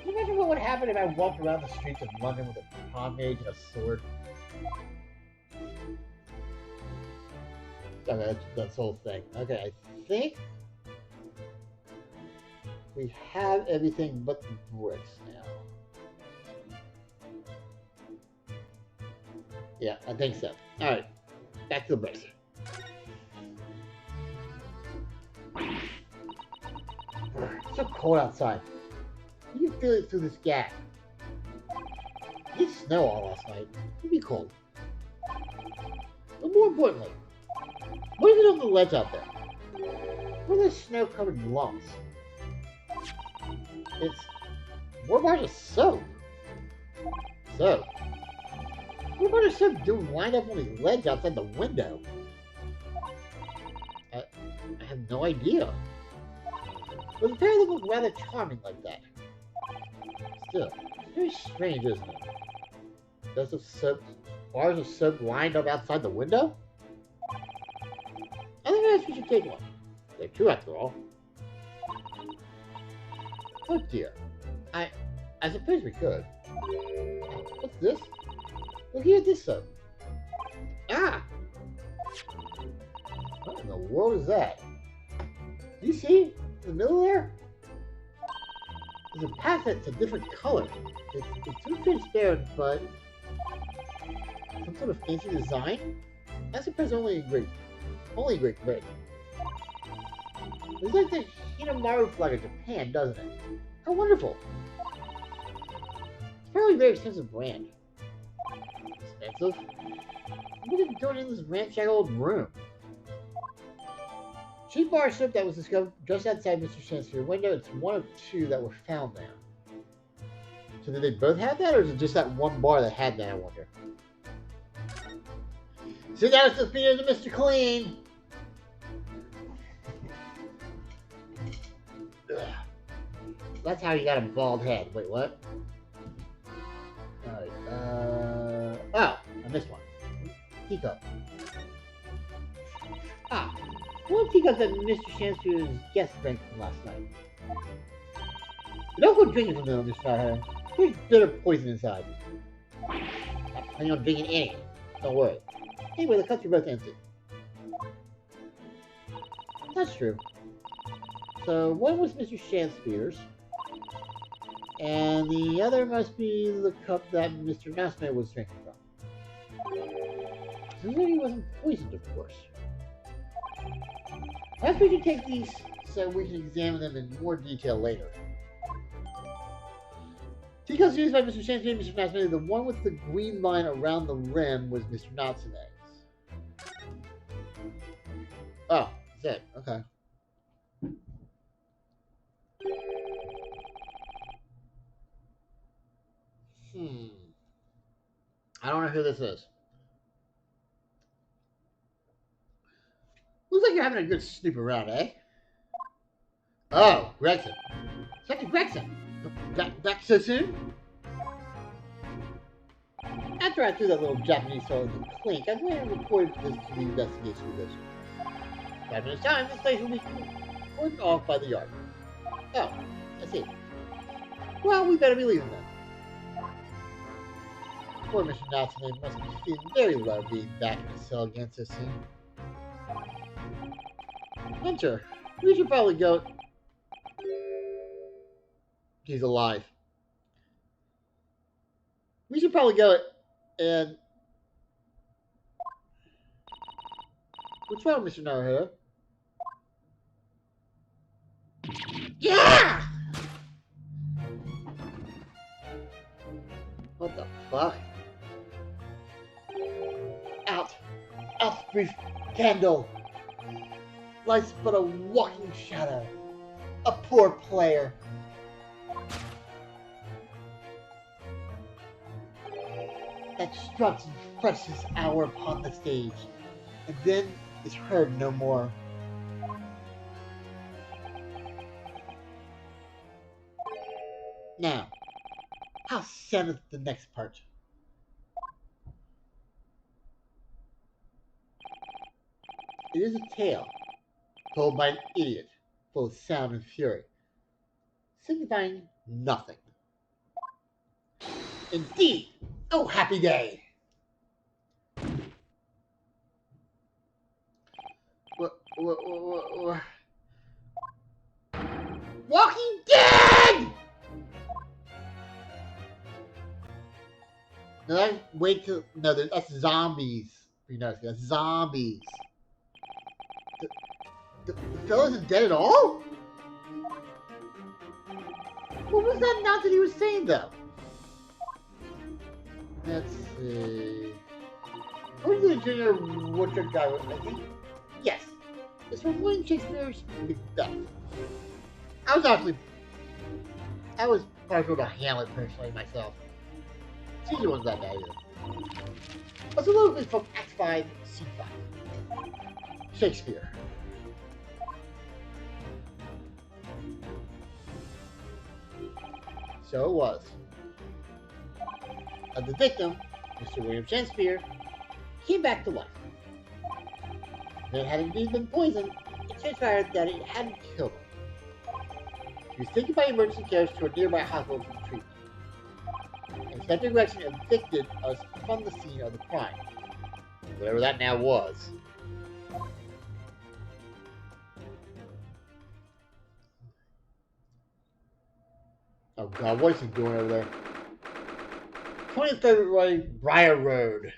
[SPEAKER 1] you imagine what would happen if I walked around the streets of London with a Chan Mage and a sword? Okay, that's the whole thing. Okay, I think we have everything but the bricks now. Yeah, I think so. Alright, back to the bricks. It's so cold outside. You can feel it through this gap. It did snow all last night. It'd be cold. But more importantly, what is it on the ledge out there? What are those snow-covered lumps? It's more bars of soap. So, what bars of soap doing lined up on the ledge outside the window? I have no idea. But the pair look rather charming like that. Still, it's very strange, isn't it? Does the soap, bars of soap lined up outside the window? I think we should take one. There are two after all. Oh dear. I suppose we could. What's this? Look here at this soap. Ah! What in the world is that? Do you see? In the middle there? There's a patch that's a different color. It's too transparent, but some sort of fancy design? I suppose only Great Britain. It's like the Hinamaru flag of Japan, doesn't it? How wonderful! It's probably a very expensive brand. Expensive? What are you doing in this ramshackle old room? Cheap bar soap that was discovered just outside Mr. Chancery's window. It's one of two that were found there. So did they both have that, or is it just that one bar that had that, I wonder? Sit down, Sophia, to Mr. Clean! Ugh. That's how you got a bald head. Wait, what? Alright, oh, I missed one. Teacup. Ah, one teacup that Mr. Chancery's guest drank from last night. But don't go drinking from them, Mr. Fairhair. There's bitter poison inside. Not planning on drinking any. Don't worry. Anyway, the cups are both empty. That's true. So, one was Mr. Shanspeare's, and the other must be the cup that Mr. Mouseman was drinking from. So he wasn't poisoned, of course. Perhaps we should take these so we can examine them in more detail later. Teacups used by Mr. Shanspeare and Mr. Mouseman, the one with the green line around the rim was Mr. Natsume's. Oh, that's it. Okay. I don't know who this is. Looks like you're having a good snoop around, eh? Oh, Gregson. Second Gregson. Back so soon? After I threw that little Japanese fellow in the clink, I went and reported this to the investigation division. 5 minutes time, this place will be cordoned off by the yard. Oh, I see. Well, we better be leaving then. Poor Mr. Natsume must be feeling very low being back in the cell again so soon. Hunter, we should probably go. He's alive. We should probably go and. What's wrong, Mr. Naruto? Yeah! What the fuck? Out, brief candle. Life's but a walking shadow. A poor player. That struts and presses hour upon the stage, and then is heard no more. Now, How soundeth the next part? It is a tale told by an idiot, full of sound and fury, signifying nothing. Indeed! Oh, happy day! What? Walking Dead! No, wait till no, that's zombies. You know, that's zombies. The fellow isn't dead at all? What was that nonsense he was saying though? Let's see. Who's the junior woodchuck guy? I think. Yes, it's from William Shakespeare's Macbeth. I was partial to Hamlet personally myself. Caesar wasn't that bad either. It's a little bit from Act 5, Scene 5. Shakespeare. So it was. And the victim, Mr. William Shakespeare, came back to life. Then, had indeed been poisoned, it transpired that it hadn't killed him. He was taken by emergency carriage to a nearby hospital for treatment. Inspector Gretchen evicted us from the scene of the crime. Whatever that now was. Oh god, what is he doing over there? 23rd Road, Briar Road.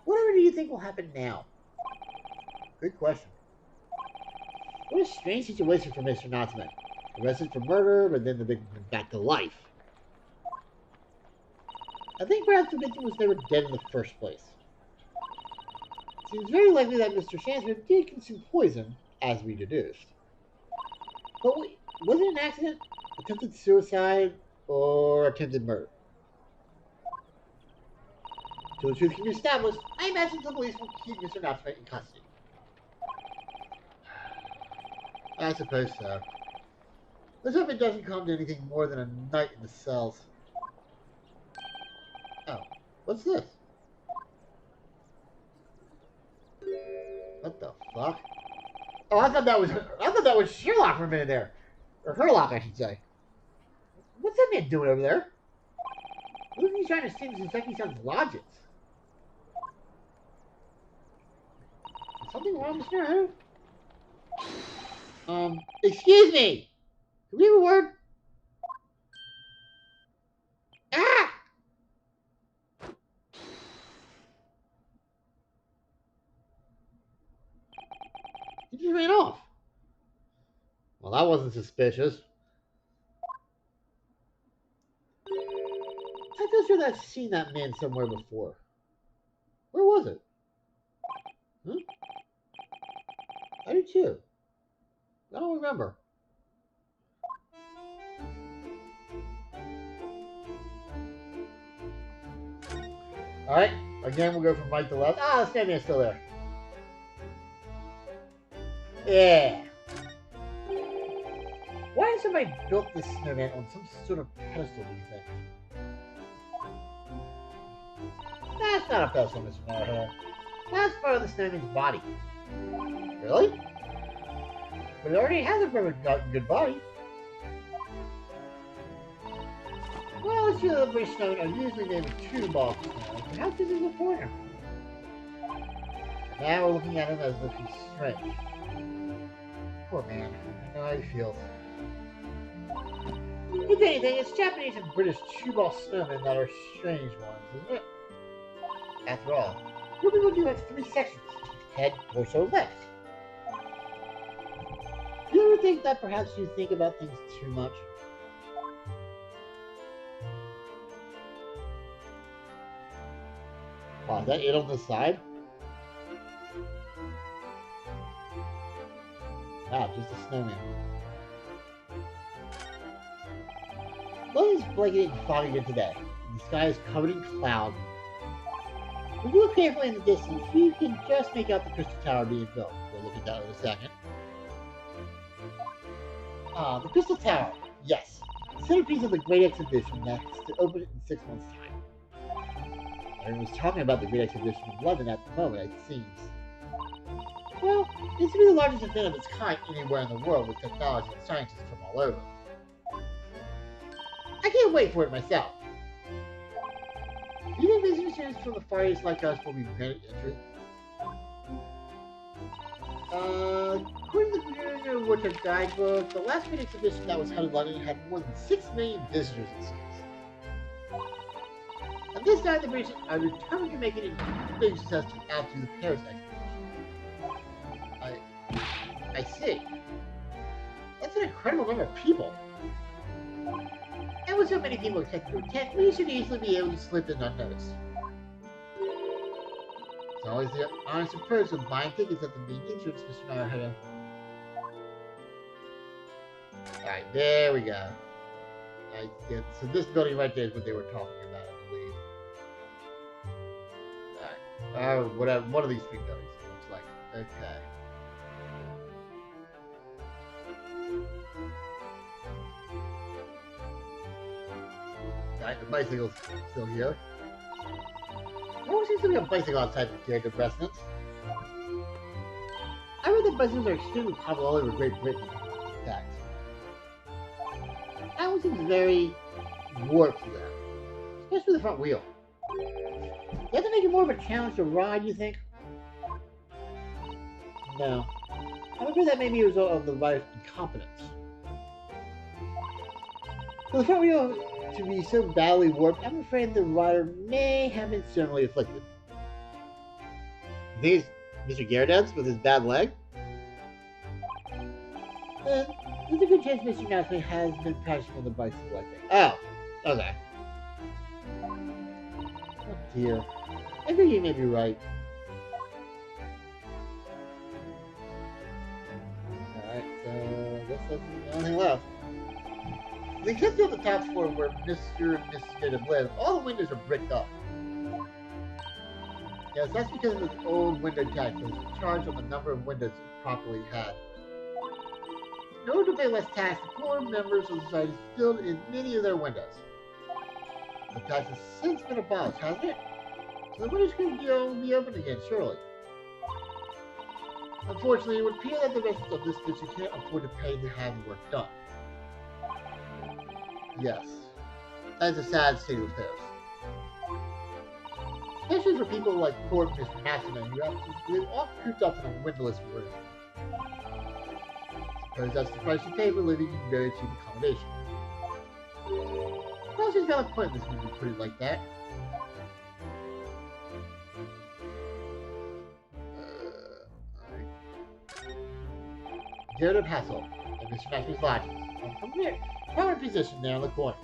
[SPEAKER 1] Whatever do you think will happen now? Good question. What a strange situation for Mr. Knottsman. Arrested for murder, but then the victim comes back to life. I think perhaps the victim was never dead in the first place. It seems very likely that Mr. Shansford did consume poison, as we deduced. But wait, was it an accident, attempted suicide, or attempted murder? Till the truth can be established, I imagine the police will keep Mr. Knottsman in custody. I suppose so. Let's hope it doesn't come to anything more than a night in the cells. Oh, what's this? What the fuck? Oh, I thought that was Sherlock for a minute there, or Herlock, I should say. What's that man doing over there? Look, he's trying to sing Suzuki Sun's Lodges. Is something wrong, Mr. Who? Excuse me. Can we have a word? Ah! He just ran off. Well, that wasn't suspicious. I feel sure that I've seen that man somewhere before. Where was it? Huh? I do too. I don't remember. Alright, again we'll go from right to left. Ah, the snowman's still there. Yeah. Why has somebody built this snowman on some sort of pedestal, do you think? That's not a pedestal, Mr. Marrow. That's part of the snowman's body. Really? But it already has a perfect good body. Well, let's see the British snowmen are usually made of two balls of snow. Perhaps this is a foreigner. Now we're looking at him as if he's strange. Poor man. I know how he feels. If anything, it's Japanese and British two-ball snowmen that are strange ones, isn't it? After all, what people do have three sections: head, torso, legs. Do you ever think that perhaps you think about things too much? Wow, is that it on this side? Wow, just a snowman. Well, it's blanketed and foggy again today. The sky is covered in cloud. If you look carefully in the distance, you can just make out the crystal tower being built. We'll look at that in a second. Ah, the crystal tower. Yes. centerpiece of the Great Exhibition that's to open in 6 months' time. Everyone was talking about the Great Exhibition in London at the moment, it seems. Well, it's to be the largest event of its kind anywhere in the world with technology and scientists from all over. I can't wait for it myself. Do you think visitors from the Far East like us will be granted entry? According to the New Water Guidebook, the last great exhibition that was held in London had more than 6 million visitors, it seems. And this time, the British are determined to make it a big success to add to the Paris exhibition. I see. That's an incredible number of people. And with so many people expected to attend, we should easily be able to slip in unnoticed. It's always the honest approach of buying tickets at the main entrance, Mr. Naruhodo. Alright, there we go. So this building right there is what they were talking about, I believe. Alright. Whatever, one of these three buildings, it looks like. Okay. Alright, the bicycle's still here. There always seems to be a bicycle outside the gate of residence. I read that bicycles are extremely popular all over Great Britain, in fact. That one seems very warped to them, especially the front wheel. You have to make it more of a challenge to ride, you think? No. I'm afraid that may be a result of the rider's incompetence. For the front wheel to be so badly warped, I'm afraid the rider may have been similarly afflicted. You think it's Mr. Gyarados with his bad leg? There's a good chance Mr. Natsumi has been practicing on the bicycle, I think. Oh, okay. Oh dear. I think you may be right. Alright, so I guess that's the only thing left. They get to the top floor where Mr. and Mrs. Jacob live. All the windows are bricked up. Yes, that's because of this old window tax that was charged on the number of windows it properly had. In order to pay less tax, the poor members of society filled in many of their windows. The tax has since been abolished, hasn't it? So the windows could be open again, surely. Unfortunately, it would appear that the residents of this district can't afford to pay to have the work done. Yes, that is a sad state of affairs. Especially for people like poor Mr. Natsuman, who have to live all cooped up in a windowless room. Suppose that's the price you pay for living in very cheap accommodation. Well, she's got a point in this movie, put it like that. Jared Hassel at Mr. Natsuman's lodgings. From here. Prominent position there in the corner.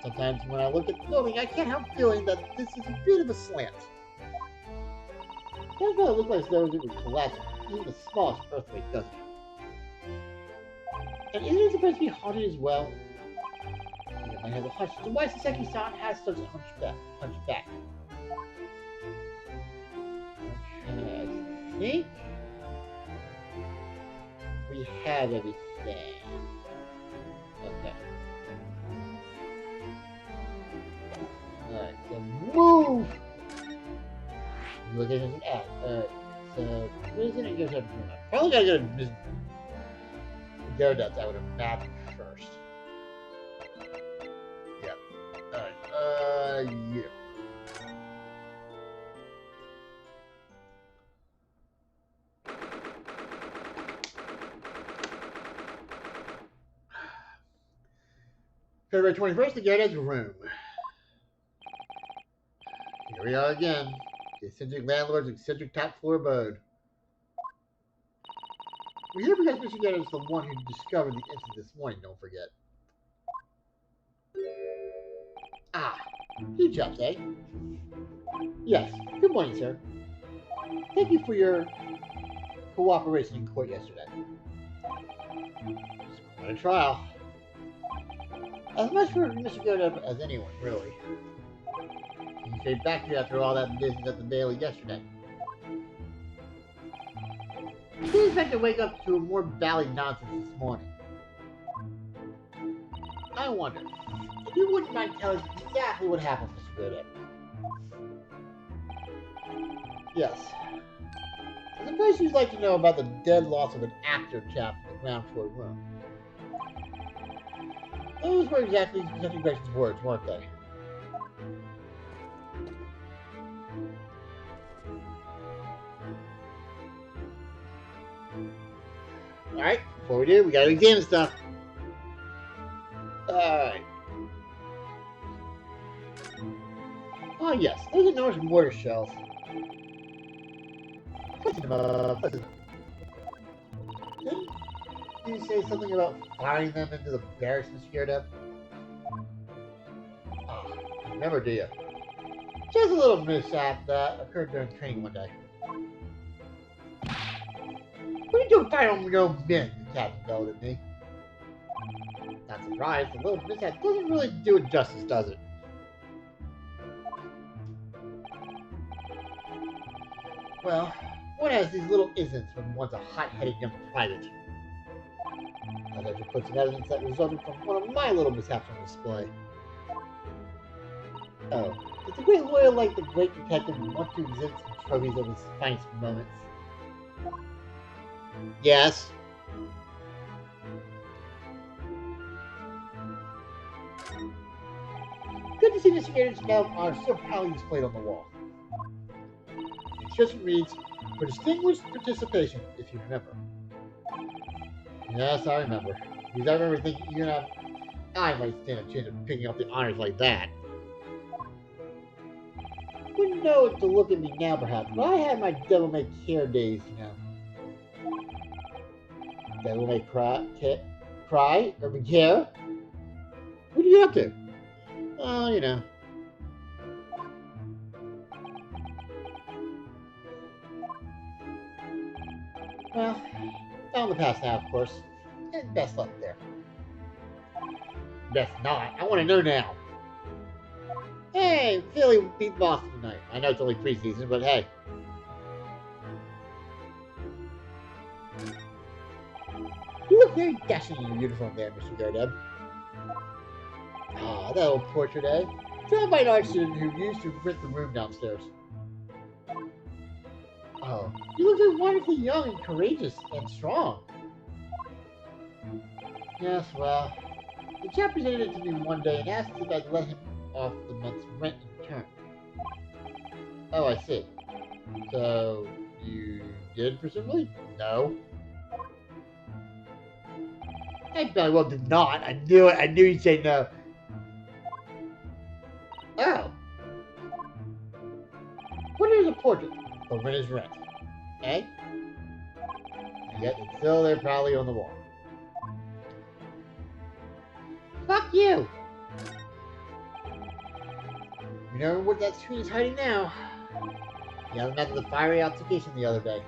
[SPEAKER 1] Sometimes when I look at the building, I can't help feeling that this is a bit of a slant. It does not look like as though it would collapse even the smallest earthquake, does it? And isn't it supposed to be haunted as well? I might have a hunch. So why Saseki-san has such a hunchback? Okay, I think we have everything. Okay. Alright, so move! Location is F. Alright, so where is it? It goes up to probably gotta go to Miss Gyarados, I would have mapped first. Yep. Alright, yeah. February 21st, the Gyarados room. Here we are again. The eccentric landlord's eccentric top floor abode. We're here because Mr. Gyarados is the one who discovered the incident this morning, don't forget. Ah, you chaps, eh? Yes, good morning, sir. Thank you for your cooperation in court yesterday. It's quite a trial. As much for Mr. Gyarados as anyone, really. He stayed back here after all that business at the Bailey yesterday. He didn't expect to wake up to a more bally nonsense this morning. I wonder if you wouldn't mind telling us exactly what happened, Mr. Goodett. Yes. I suppose you'd like to know about the dead loss of an actor chap in the ground floor room. Those were exactly Detective Grayson's words, weren't they? Alright, before we do, we gotta examine stuff. Alright. Oh yes, those enormous mortar shells. Didn't you say something about firing them into the barracks, Mr. Garrett? Oh, remember, do you? Just a little mishap that occurred during training one day. What are you doing firing on your own men? The captain yelled at me. Not surprised, the little mishap doesn't really do it justice, does it? Well, one has these little incidents when one's a hot-headed young private. I'd like to put some evidence that resulted from one of my little mishaps on display. Oh, does the great lawyer like the great detective want to exhibit some trophies of his finest moments? Yes. Good to see Mr. Gator's medal are so proudly displayed on the wall. The inscription reads, "For distinguished participation," if you remember. Yes, I remember. Because I remember thinking you and I might stand a chance of picking up the honors like that. Wouldn't know it to look at me now, perhaps, but I had my devil-may-care days, you know. Devil-may-cry? Or care? What are you up to? Oh, you know. Well, down the past now, of course. And best luck there. Best not. I want to know now. Hey, Philly beat Boston tonight. I know it's only preseason, but hey. You look very dashing in your uniform there, Mr. Daredevil. Ah, that old portrait, eh? Drawn by an art student who used to rent the room downstairs. Oh, you look so wonderfully young and courageous and strong. Yes, well, the chap presented it to me one day and asked if I'd let him off the month's rent in return. Oh, I see. So, you did, presumably? No. I very well did not. I knew it. I knew you'd say no. Oh. What is a portrait? The rent is rent. Eh? And yet it's still there proudly on the wall. Fuck you! You know what that screen is hiding now? The element of the fiery altercation the other day.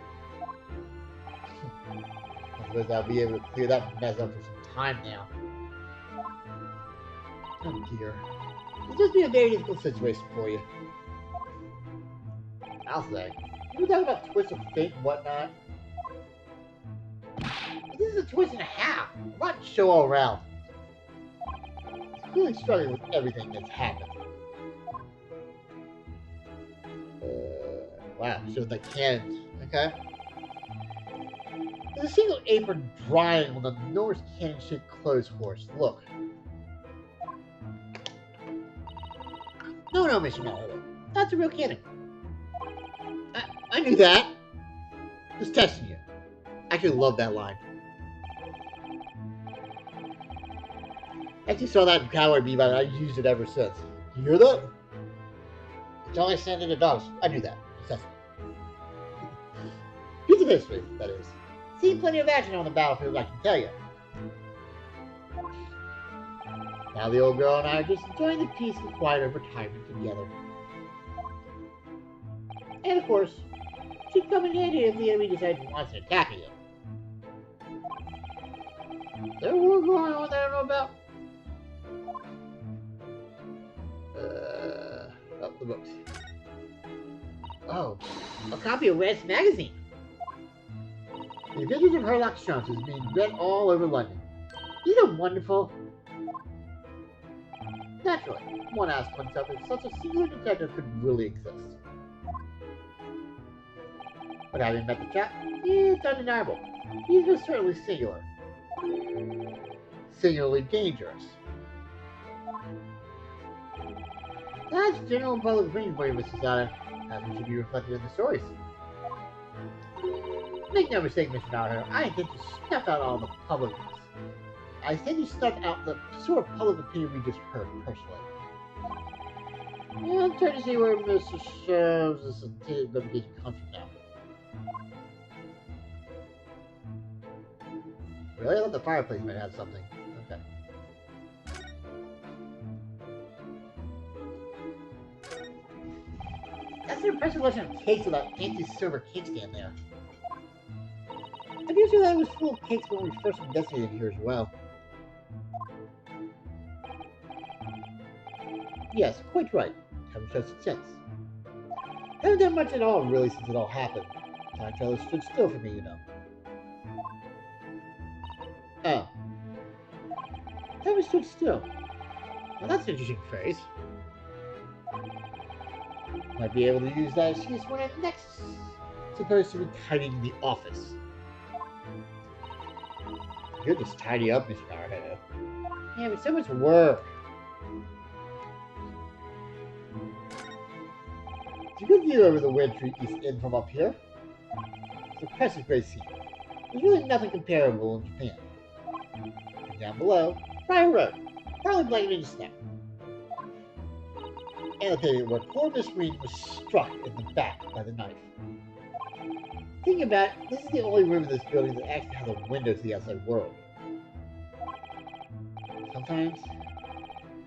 [SPEAKER 1] I suppose I'll be able to clear that mess up for some time now. Oh dear. It's just been a very difficult situation for you. I'll say. You were talking about twists of fate and whatnot. This is a twist and a half. I'm not show all around. I'm really struggling with everything that's happened. Wow, shows the cannons. Okay. There's a single apron drying on the Norse cannon-shaped clothes horse. Look. No, Mr. Mallory. That's a real cannon. I knew that. Just testing you. I actually love that line. I actually saw that in Cowboy Bebop and I've used it ever since. You hear that? It's all I send in the dogs. I knew that. Just piece of history, that is. Seen plenty of action on the battlefield, I can tell you. Now the old girl and I are just enjoying the peace and quiet of retirement together. And of course, she'd come in handy if the enemy decides he wants to attack you. Is there a war going on that I don't know about? Oh, the books. Oh, a copy of Red's magazine. The Adventures of Herlock Shrunks is being read all over London. Isn't it wonderful? Naturally, one asks oneself if such a singular detective could really exist. But having met the chap, it's undeniable. He's most certainly singular. Singularly dangerous. That's general public opinion for you, Mr. Sada, as it should be reflected in the stories. Make no mistake, Mr. Naruto, I intend to snuff out all the public. I intend to snuff out the sort of public opinion we just heard, personally. Yeah, I'm trying to see where Mr. Show's reputation comes from now. Really? I thought the fireplace might have something. Okay. That's an impressive collection of cakes with that empty silver cake stand there. I guess that was full of cakes when we first investigated here as well. Yes, quite right. Haven't trusted since. Haven't done much at all, really, since it all happened. Time traveler stood still for me, you know. Oh. Time stood still. Well, that's an interesting phrase. Might be able to use that excuse when I'm next supposed to be tidying the office. You'll just tidy up, Mr. Naruto. Yeah, but so much work. It's a good view over the Wind Tree East End from up here. It's a impressive great scene. There's really nothing comparable in Japan. And down below, Briar Road, partly blended into snow. And the pavement where poor Miss Green was struck in the back by the knife. Thinking about it, this is the only room in this building that actually has a window to the outside world. Sometimes,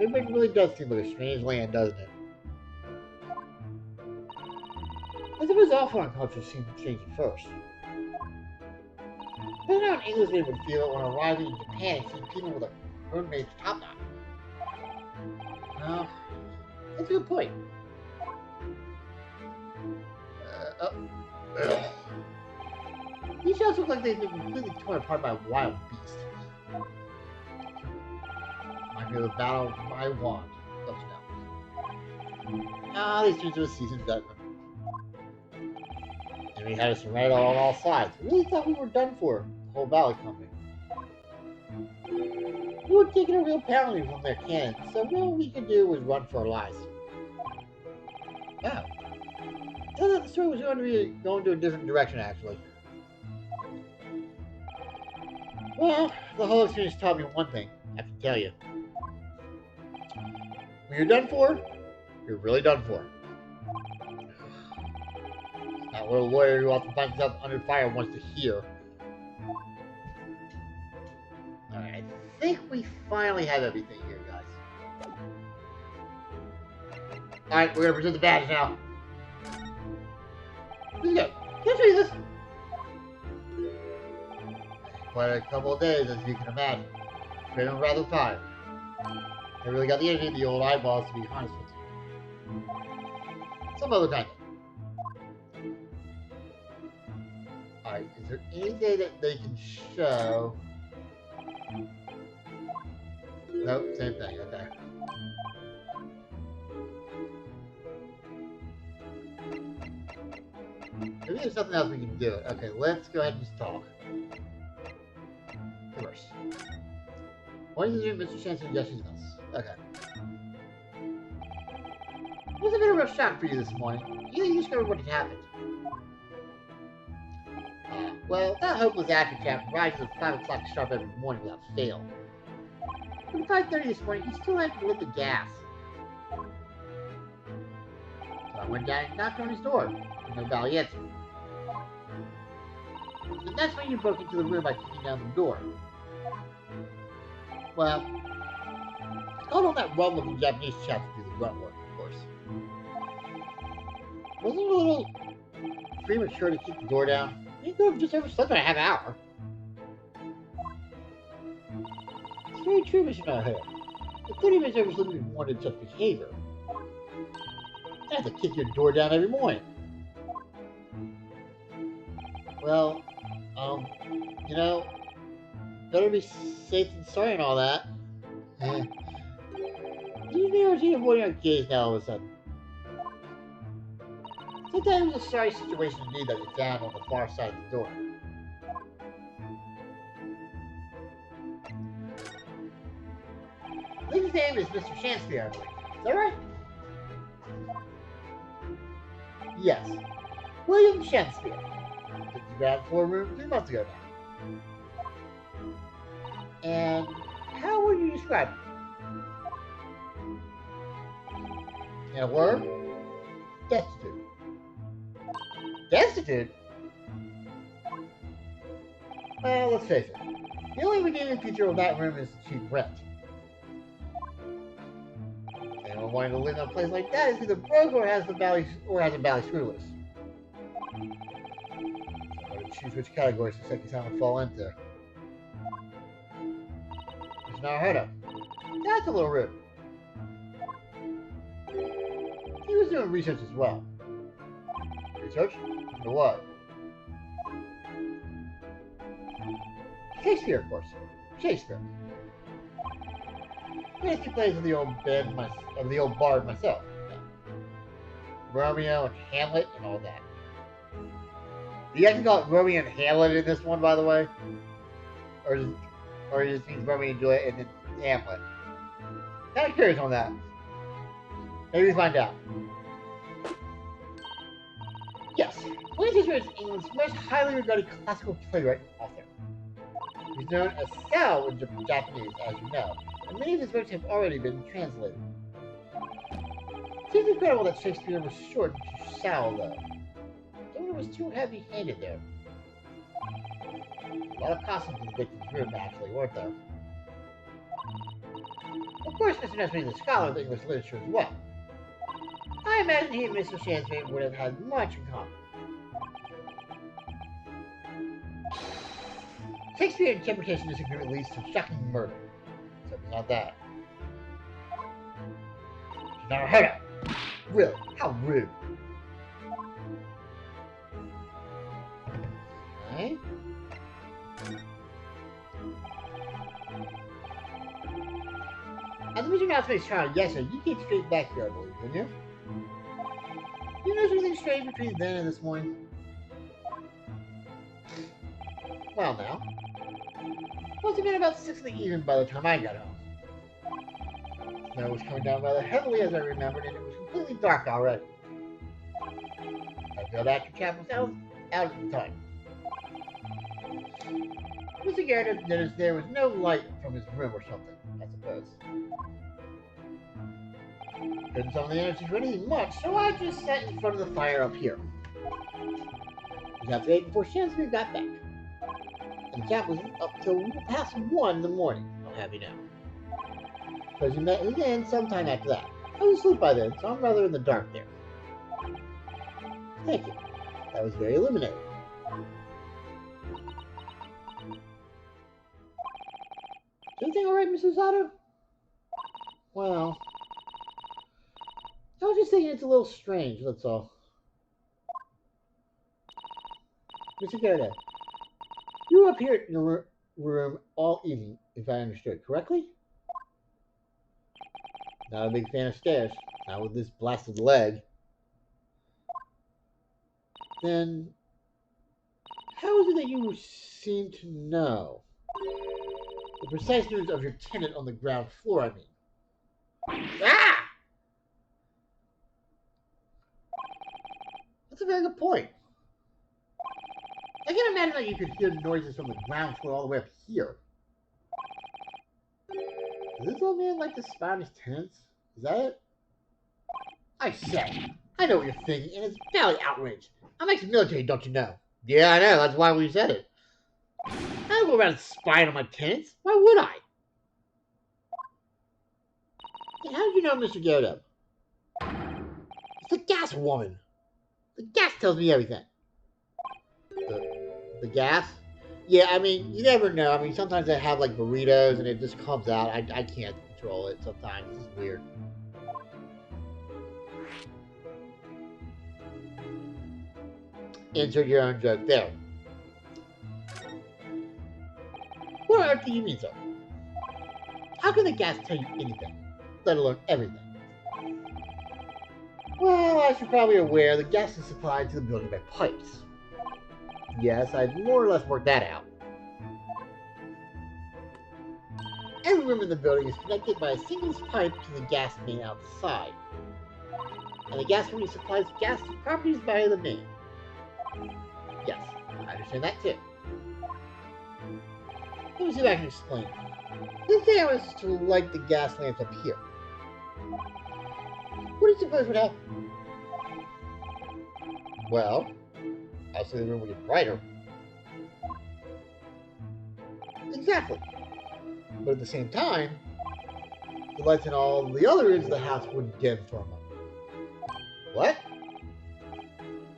[SPEAKER 1] everybody really does seem like a strange land, doesn't it? As if it was all foreign culture seemed to change at first. I don't know how an Englishman would feel when arriving in Japan and seeing people with a homemade top knot. Well, that's a good point. These shells look like they've been completely torn apart by a wild beast. Remind me of the battle of my wand. Don't you know? Ah, these things are a seasoned veteran. And we had us surrounded on all sides. We really thought we were done for. The whole valley company. We were taking a real pounding from their cannon, so all we could do was run for our lives. Wow. I thought the story was going to a different direction, actually. Well, the whole experience taught me one thing, I can tell you. When you're done for, you're really done for. Not what a lawyer who often finds himself under fire wants to hear. Alright, I think we finally have everything here, guys. Alright, we're gonna present the badge now. This is good. Can I show you this? Quite a couple of days, as you can imagine. Feeling rather tired. I really got the energy of the old eyeballs, to be honest with you. Some other time. Alright, is there any day that they can show? Nope, same thing, okay. Maybe there's something else we can do. Okay, let's go ahead and just talk. First. What is it Mr. Chan suggestions us? Okay. It was a bit of a rough shock for you this morning. You discovered what had happened. Well, that hopeless actor chap rises at 5 o'clock sharp every morning without fail. But at 5:30 this morning, he still hadn't lit the gas. So I went down and knocked on his door. No bell answered. And that's when you broke into the room by kicking down the door. Well, I called on that rum-looking Japanese chap to do the grunt work, of course. Wasn't it a little premature to kick the door down? You could have just overslept for a half hour. It's very true, Mr. Naruto. The 30 minutes oversleeping warranted such behavior. I have to kick your door down every morning. Well, you know, better be safe than sorry and all that. You Do you never see avoiding our gaze now all of a sudden? Sometimes it was a sorry situation indeed that you found on the far side of the door. His name is Mr. Shakespeare, I believe. Is that right? Yes. William Shakespeare. Did you grab 4 rooms 3 months ago now? And how would you describe it? In a word? Destitute. Destitute? Well, let's face it. The only redeeming feature of that room is the cheap rent. Anyone wanting to live in a place like that is either broke or has a valley screwless. I'm going to choose which category Saseki-san will fall into. There's Naruhodo. That's a little rude. He was doing research as well. Research? For what? Shakespeare, of course. Shakespeare. Basically plays of the old bard myself. Romeo and Hamlet and all that. Do you guys call it Romeo and Hamlet in this one, by the way? Or it just means Romeo and Juliet and then Hamlet? Kind of curious on that. Maybe we find out. Yes, William Shakespeare is England's most highly regarded classical playwright and author. He's known as Sao in Japanese, as you know, and many of his works have already been translated. It seems incredible that Shakespeare was shortened to Sao, though. Someone was too heavy-handed there. A lot of costumes in the victim's room, actually, weren't there? Of course, Mr. Nesbitt is a scholar of English literature as well. I imagine he and Mr. Shakespeare would have had much in common. Shakespeare interpretation disagreement leads to shocking murder. Except it's not that. Naruhodo! Really? How rude. Okay. As the Mr. Natsume's trial yesterday, you came straight back here, I believe, didn't you? You notice anything strange between then and this morning? Well, now. Must have been about 6 in the evening by the time I got home. Snow was coming down rather heavily as I remembered, and it was completely dark already. I felt after Chap was out at the time. Mr. Garrett noticed there was no light from his room or something, I suppose. Couldn't summon the energy for anything much, so I just sat in front of the fire up here. It was after 8 before Shakespeare got back. And the cat was up till past 1 in the morning, I'll have you know. Because he met me again sometime after that. I was asleep by then, so I'm rather in the dark there. Thank you. That was very illuminating. Is everything alright, Mrs. Otto? Well, I was just thinking it's a little strange, that's all. Mr. Garrett, you were up here in your room all evening, if I understood correctly? Not a big fan of stairs, not with this blasted leg. Then, how is it that you seem to know the precise movements of your tenant on the ground floor, I mean? Ah! That's a very good point. I can't imagine that you could hear noises from the ground floor all the way up here. Does this old man like to spy on his tenants? Is that it? I say, I know what you're thinking, and it's valley outrage. I'm ex-military, don't you know? Yeah, I know, that's why we said it. I don't go around spying on my tenants. Why would I? Hey, how did you know Mr. Yoda? It's the gas woman. The gas tells me everything. The gas? Yeah, I mean, you never know. I mean, sometimes I have, like, burritos, and it just comes out. I can't control it sometimes. It's weird. Insert your own joke there. What on earth do you mean, sir? How can the gas tell you anything? let alone everything. Well, as you're probably aware, the gas is supplied to the building by pipes. Yes, I've more or less worked that out. Every room in the building is connected by a single pipe to the gas main outside. And the gas company supplies gas to properties via the main. Yes, I understand that too. Let me see if I can explain. Let's say I was to light the gas lamps up here. What do you suppose would happen? Well, obviously the room would get brighter. Exactly. But at the same time, the lights in all the other rooms of the house would dim for a moment. What?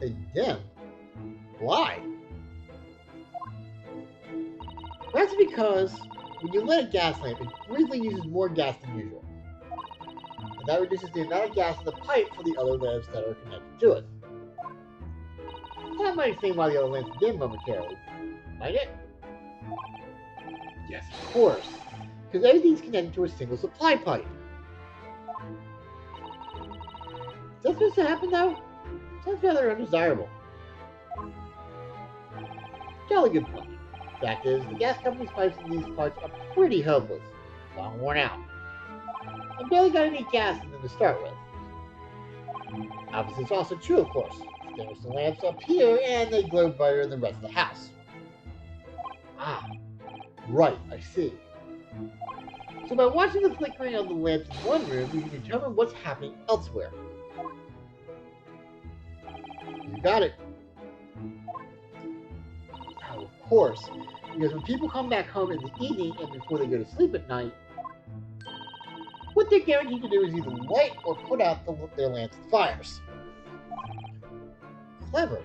[SPEAKER 1] They dim? Why? That's because when you lit a gas lamp, it briefly uses more gas than usual. And that reduces the amount of gas in the pipe for the other lamps that are connected to it. That might explain why the other lamps dim momentarily. Might it? Yes, of course. Because everything's connected to a single supply pipe. Is that supposed to happen though? Sounds rather undesirable. Jolly good point. Fact is, the gas company's pipes in these parts are pretty hopeless, long worn out, and barely got any gas in them to start with. Obviously, it's also true, of course. There's the lamps up here, and they glow brighter than the rest of the house. Ah, right, I see. So by watching the flickering of the lamps in one room, you can determine what's happening elsewhere. You got it. Oh, of course, because when people come back home in the evening and before they go to sleep at night, what they're guaranteed to do is either light or put out their lamps and fires. Clever.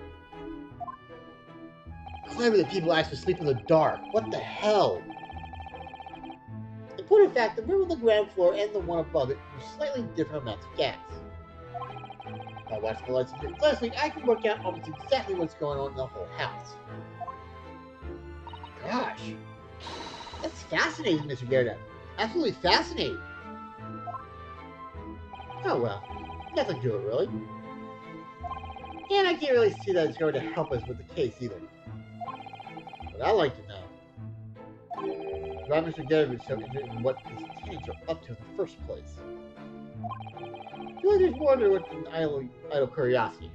[SPEAKER 1] Clever that people actually sleep in the dark. What the hell? In point of fact, the room on the ground floor and the one above it use slightly different amounts of gas. By watching the lights here closely, I can work out almost exactly what's going on in the whole house. Gosh, that's fascinating, Mr. Gerda. Absolutely fascinating. Oh well, nothing to it really. And I can't really see that it's going to help us with the case either. But I'd like to know why Mr. Gerda was so interested in what his tenants are up to in the first place. I feel like there's more to it than idle curiosity.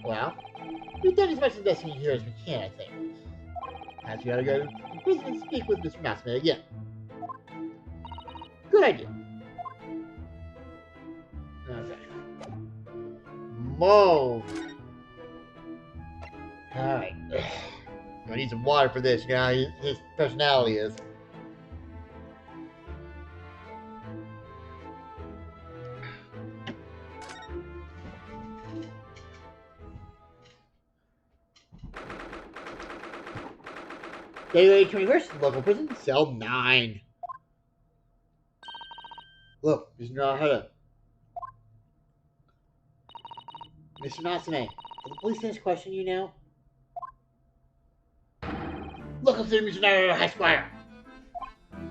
[SPEAKER 1] Well, we've done as much investigating here as we can, I think. Perhaps we ought to go to the prison and speak with Mr. Mouseman again. Good idea. Okay. Mauve. Alright. I need some water for this, you know how his personality is. Daily 21st, local prison, cell 9. Look, Mr. Narahara. Mr. Natsume, will the police ask question you now? Look up there, Mr. Narahara, High Squire.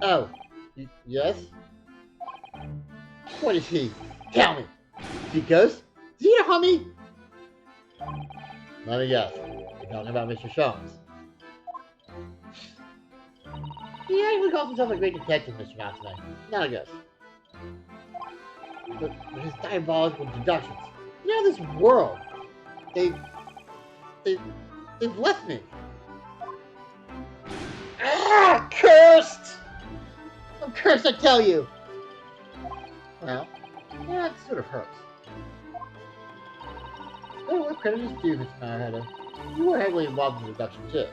[SPEAKER 1] Oh, yes? What is he? Tell me. Is he ghost? Is he a homie? Let me guess. You're talking about Mr. Sholmes. He actually calls himself a great detective, Mr. Natsume. Not a ghost. But his diabolical deductions. You know, this world. They've left me. Ah, cursed! I'm cursed, I tell you. Well, yeah, it sort of hurts. But what credit is due, Mr. Narahara? You were heavily involved in the deduction, too.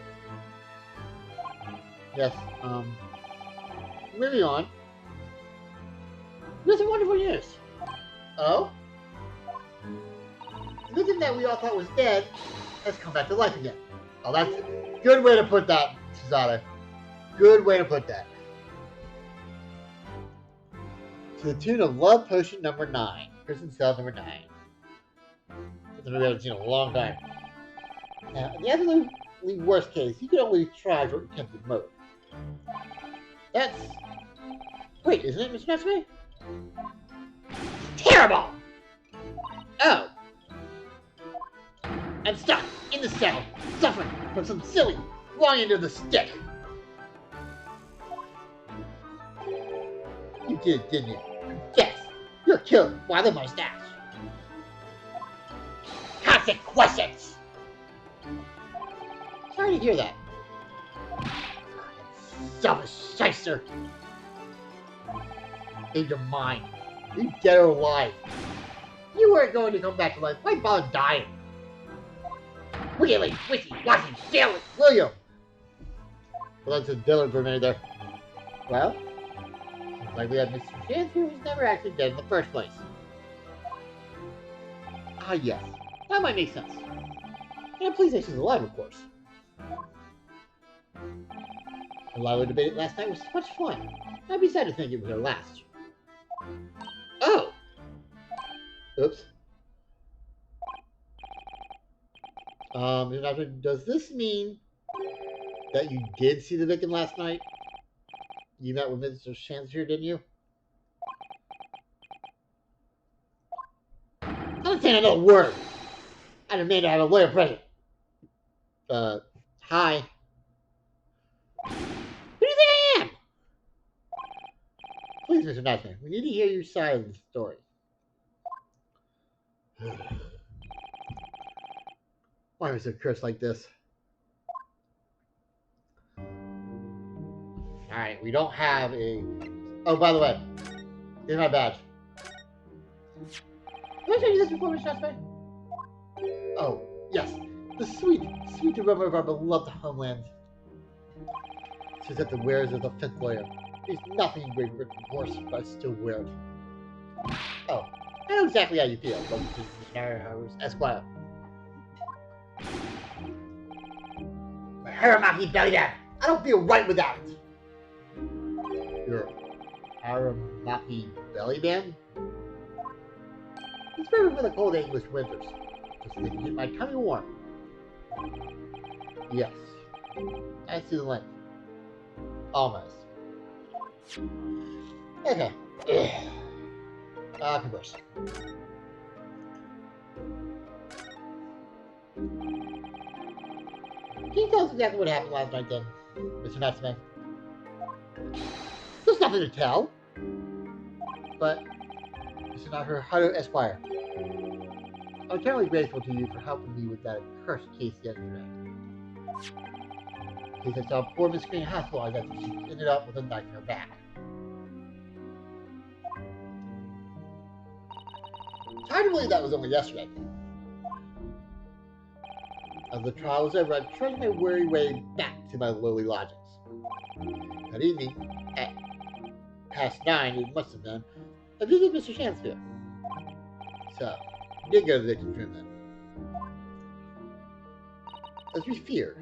[SPEAKER 1] Yes, moving on. There's some wonderful news. Oh? The victim that we all thought was dead has come back to life again. Oh, that's a good way to put that, Susanna. Good way to put that. To the tune of Love Potion number 9. Prison cell number 9. Something we haven't seen in a long time. Now, in the absolutely worst case, you can only try for attempted murder. That's Wait, isn't it, Mr. Natsume? Terrible! Oh. I'm stuck in the cell, suffering from some silly wrong end of the stick. You did it, didn't you? Yes, you're killed by the mustache. Consequences! Sorry to hear that. Selfish shyster. In your mind, you dead or alive. You weren't going to come back to life. Why bother dying? Really, wishy-washy, daily, will you? Well, that's a Dylan for a minute there. Well, seems like we have Mr. Chance who was never actually dead in the first place. Ah, yes. That might make sense. And please say she's alive, of course. The lively debate last night was so much fun. I'd be sad to think it was our last. Oh! Oops. Does this mean that you did see the victim last night? You met with Mr. Chance here, didn't you? I don't say another word. I demand to have a lawyer present. Hi. Who do you think I am? Please, Mr. Natsume, we need to hear your side of the story. Why was it cursed like this? Alright, we don't have a... Oh, by the way, here's my badge. Did I show you this before, Mr. Natsume? Oh, yes. The sweet, sweet aroma of our beloved homeland. She's at the wares of the fifth layer. There's nothing great for worse, but I still wear it. Oh, I know exactly how you feel, but Mr. Esquire. My Haramaki belly band. I don't feel right without it. Your Haramaki belly band? It's perfect for the cold English winters. Just need to keep my tummy warm. Yes. I see the link. Almost. Okay. Converse. Can you tell us exactly what happened last night then, Mr. Natsume? There's nothing to tell. But, Mr. Naruhito Esquire, I'm eternally grateful to you for helping me with that cursed case yesterday. In case I saw poor Miss Green hospitalized after she ended up with a knife in her back. It's hard to believe that was only yesterday. As the trial was over, I trudged my weary way back to my lowly lodgings. That evening, at ~9, it must have been, I visited Mr. Shansfield. So, we did go to the victim's room then. As we feared.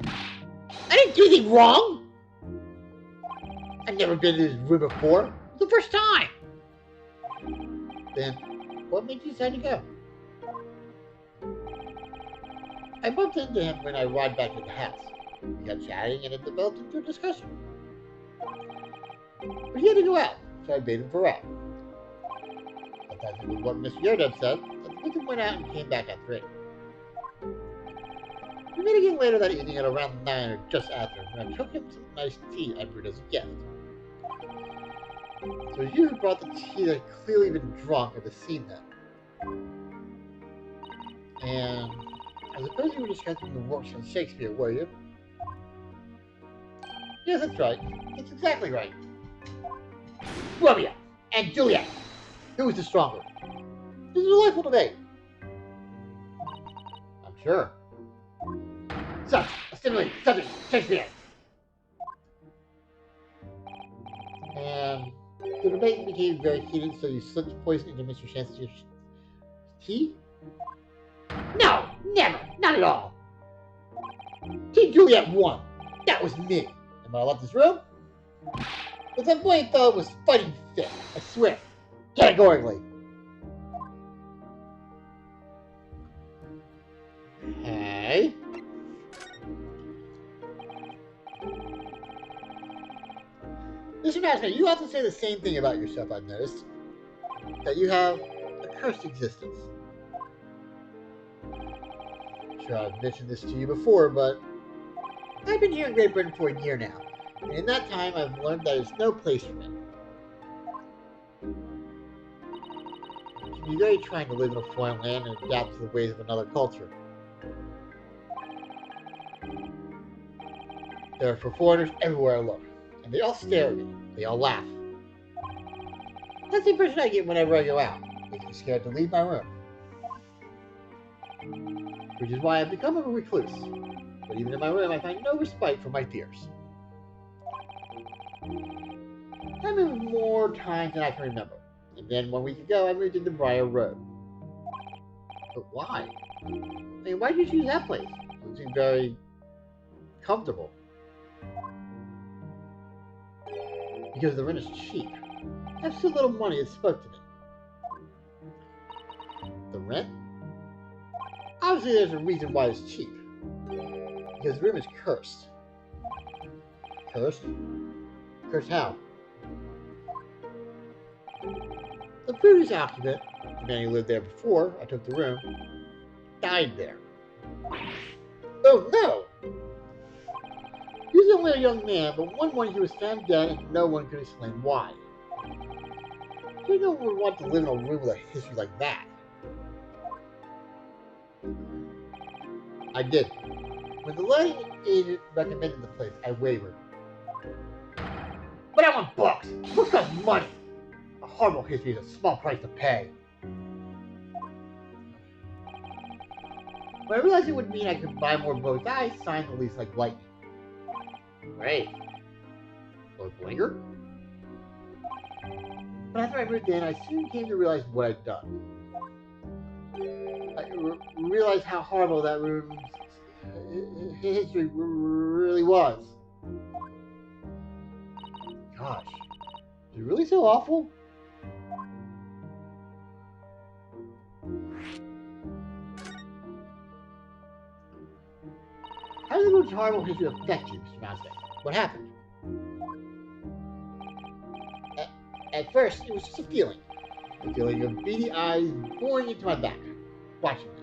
[SPEAKER 1] I didn't do anything wrong! I've never been to his room before. It's the first time! Then, what made you decide to go? I bumped into him when I arrived back at the house. We got chatting and it developed into a discussion. But he had to go out, so I bade him farewell. Sometimes it was what Miss Yoda said, that the victim went out and came back at 3. We met again later that evening at around 9 or just after, when I took him some nice tea I brewed as a gift. So it was you who brought the tea that had clearly been drunk at the scene then. And I suppose you were discussing the works of Shakespeare, were you? Yes, that's right. That's exactly right. Romeo and Juliet. Who was the stronger? This is a delightful debate. I'm sure. Such a stimulating subject, Shakespeare. And the debate became very heated, so you slipped poison into Mr. Chance's tea? No, never, not at all. Team Juliet won. That was me. And when I left this room, the flamboyant fellow was fighting fit. I swear, categorically. Hey. Mr. Mascot, you also say the same thing about yourself, I've noticed. That you have a cursed existence. I'm sure I've mentioned this to you before, but I've been here in Great Britain for a year now, and in that time I've learned that there's no place for me. It can be very trying to live in a foreign land and adapt to the ways of another culture. There are for foreigners everywhere I look, and they all stare at me. They all laugh. That's the impression I get whenever I go out. It makes me scared to leave my room. Which is why I've become a recluse. But even in my room, I find no respite from my fears. I moved more times than I can remember. And then 1 week ago, I moved into Briar Road. But why? I mean, why did you choose that place? It seemed very comfortable. Because the rent is cheap. I have so little money, it spoke to me. The rent? Obviously, there's a reason why it's cheap. Because the room is cursed. Cursed? Cursed how? The previous occupant, the man who lived there before I took the room, died there. Oh no! He was only a young man, but one morning he was found dead and no one could explain why. No one would want to live in a room with a history like that. I did. When the letting agent recommended the place, I wavered. But I want books! Books cost money! A horrible history is a small price to pay. When I realized it would mean I could buy more books, I signed the lease like lightning. Great. Lord Blinger? But after I moved in, I soon came to realize what I'd done. I realized how horrible that room's history really was. Gosh, is it really so awful? How did the room's horrible history affect you, Mr. Mousebag? What happened? At first, it was just a feeling. A feeling of beady eyes boring into my back, watching me.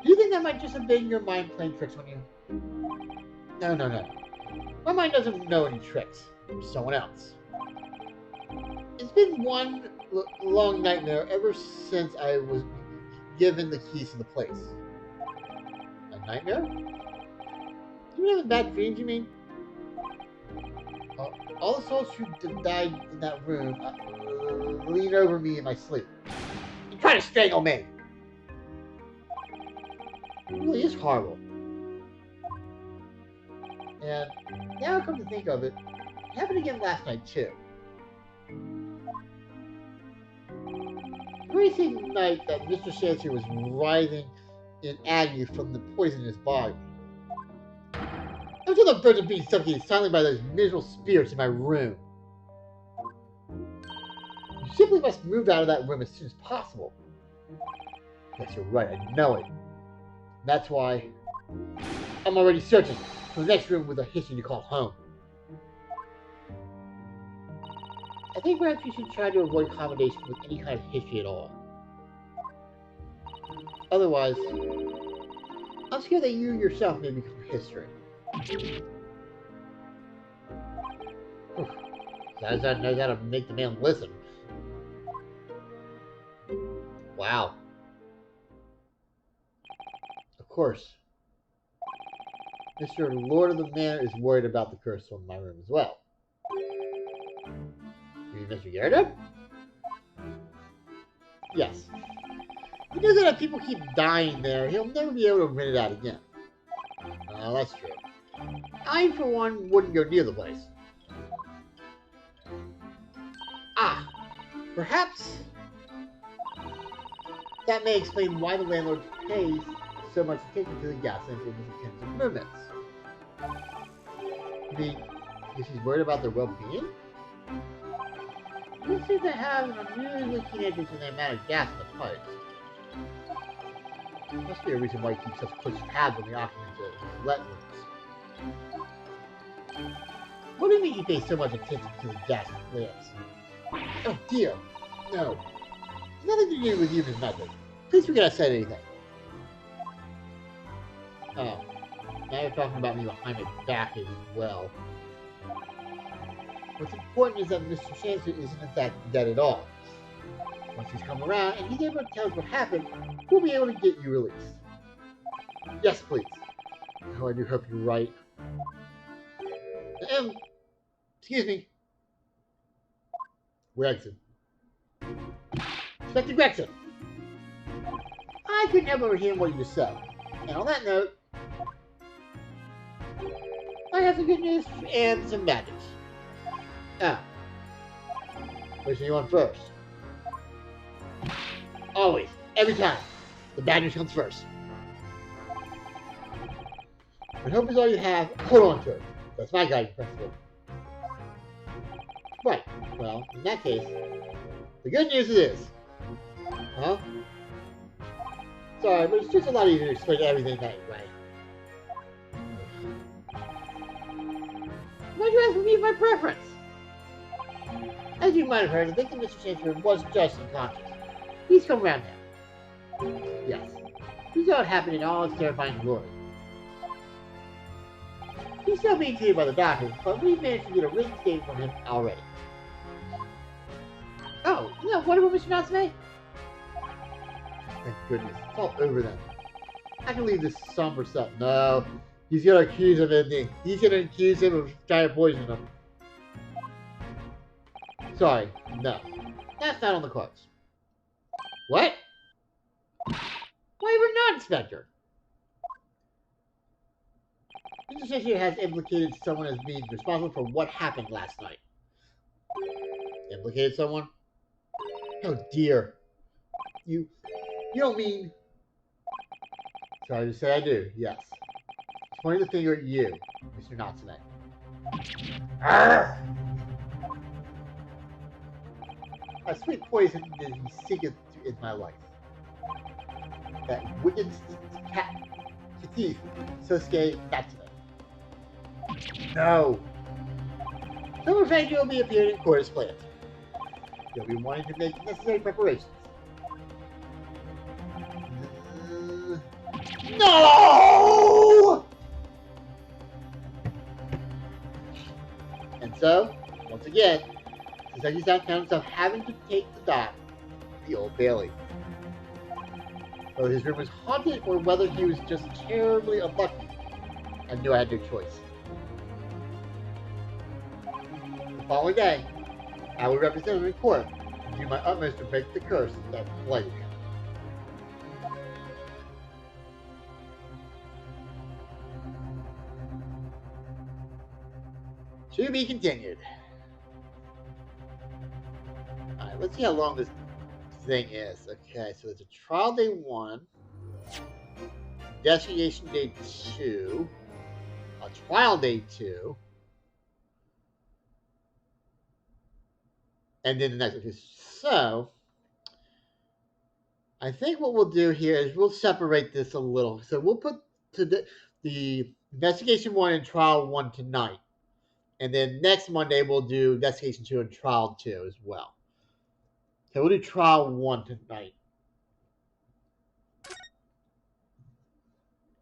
[SPEAKER 1] Do you think that might just have been your mind playing tricks on you? No. My mind doesn't know any tricks. It's someone else. It's been one long nightmare ever since I was given the keys to the place. A nightmare? You been having bad dreams, you mean? All the souls who died in that room lean over me in my sleep. You're trying to strangle me! It really is horrible. And now I come to think of it, it happened again last night too. The very same night that Mr. Shanty was writhing in agony from the poison in his body. I was on the verge of being suffocated silently by those miserable spirits in my room. You simply must move out of that room as soon as possible. Yes, you're right, I know it. That's why I'm already searching for the next room with a history to call home. I think perhaps you should try to avoid accommodation with any kind of history at all. Otherwise, I'm scared that you yourself may become history. That knows how to make the man listen. Wow. Of course. Mr. Lord of the Manor is worried about the curse on my room as well. You mean Mr. Gyarados? Yes. He knows that if people keep dying there, he'll never be able to rent it out again. That's true. I, for one, wouldn't go near the place. Ah, perhaps that may explain why the landlord pays so much attention to the gas lamps in his attempts and movements. You mean, because he's worried about their well-being? He seems to have an unusually keen interest in the amount of gas in the pipes. Must be a reason why he keeps such close tabs on the occupants of let rooms. What do you mean you pay so much attention to the gas lamps? Oh dear. No. It's nothing to do with you, Miss Method. Please forget I said anything. Oh. Now you're talking about me behind my back as well. What's important is that Mr. Shancer isn't in fact dead at all. Once he's come around and he's able to tell us what happened, we'll be able to get you released. Yes, please. Oh, I do hope you're right. Excuse me. Gregson. Inspector Gregson. I couldn't help but hear what you just said. And on that note, I have some good news and some bad news. Ah. Which do you want first? Always. Every time. The bad news comes first. When hope is all you have, hold on to it. That's my guiding principle. Right. Well, in that case, the good news is... Huh? Sorry, but it's just a lot easier to explain everything that way. Why'd you ask me my preference? As you might have heard, the victim, Mr. Shancer, was just unconscious. He's come around now. Yes. He saw it happen in all its terrifying glory. He's still being treated by the doctor, but we've managed to get a written statement from him already. Oh, yeah, what about Mr. Natsume? Thank goodness. It's all over then. I can leave this somber stuff. No. He's gonna accuse him of anything. He's gonna accuse him of trying to poison him. Sorry, no. That's not on the cards. What? Why we're not, Inspector? Mr. Shancer has implicated someone as being responsible for what happened last night. Implicated someone? Oh dear. You don't mean... Sorry to say I do, yes. He's pointing the finger at you, Mr. Natsume. Arrgh! A sweet poison is seeketh in my life. That wicked cat, thief, Sosuke Natsume. No! Some revenge will be appearing in court as planned. You'll be wanting to make necessary preparations. No! And so, once again, Suzuki-san found himself having to take the dock to the Old Bailey. Whether his room was haunted or whether he was just terribly unlucky, I knew I had no choice. The following day, I would represent him in court and do my utmost to break the curse that plagued him. To be continued. Alright, let's see how long this thing is. Okay, so it's a trial day 1, investigation day 2, a trial day 2, and then the next one. So, I think what we'll do here is we'll separate this a little. So we'll put the investigation 1 and trial 1 tonight. And then next Monday we'll do investigation 2 and trial 2 as well. So we'll do trial 1 tonight.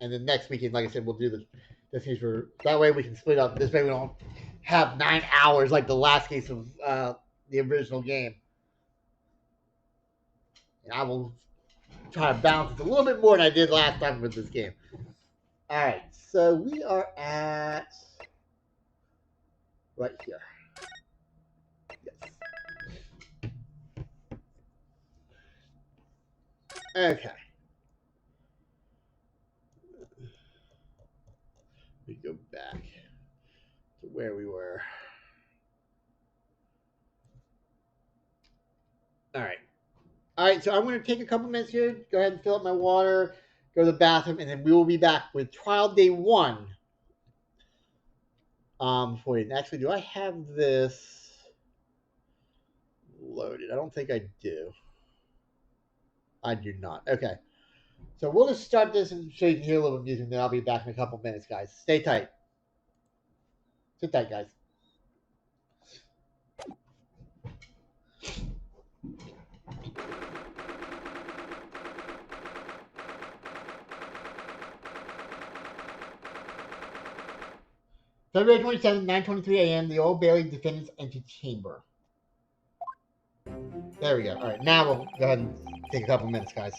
[SPEAKER 1] And then next weekend, like I said, we'll do the investigation for... That way we can split up. This way we don't have 9 hours like the last case of the original game. And I will try to balance it a little bit more than I did last time with this game. Alright, so we are at... right here. Yes. Okay. We go back to where we were. Alright. Alright, so I'm going to take a couple minutes here, go ahead and fill up my water, go to the bathroom, and then we will be back with trial day 1. For you. Actually, do I have this loaded? I don't think I do. I do not. Okay. So we'll just start this and so you can hear a little bit of music, and then I'll be back in a couple minutes, guys. Stay tight. Sit tight, guys. February 27th, 9:23 a.m. The Old Bailey defendants enter chamber. There we go. All right, now we'll go ahead and take a couple minutes, guys.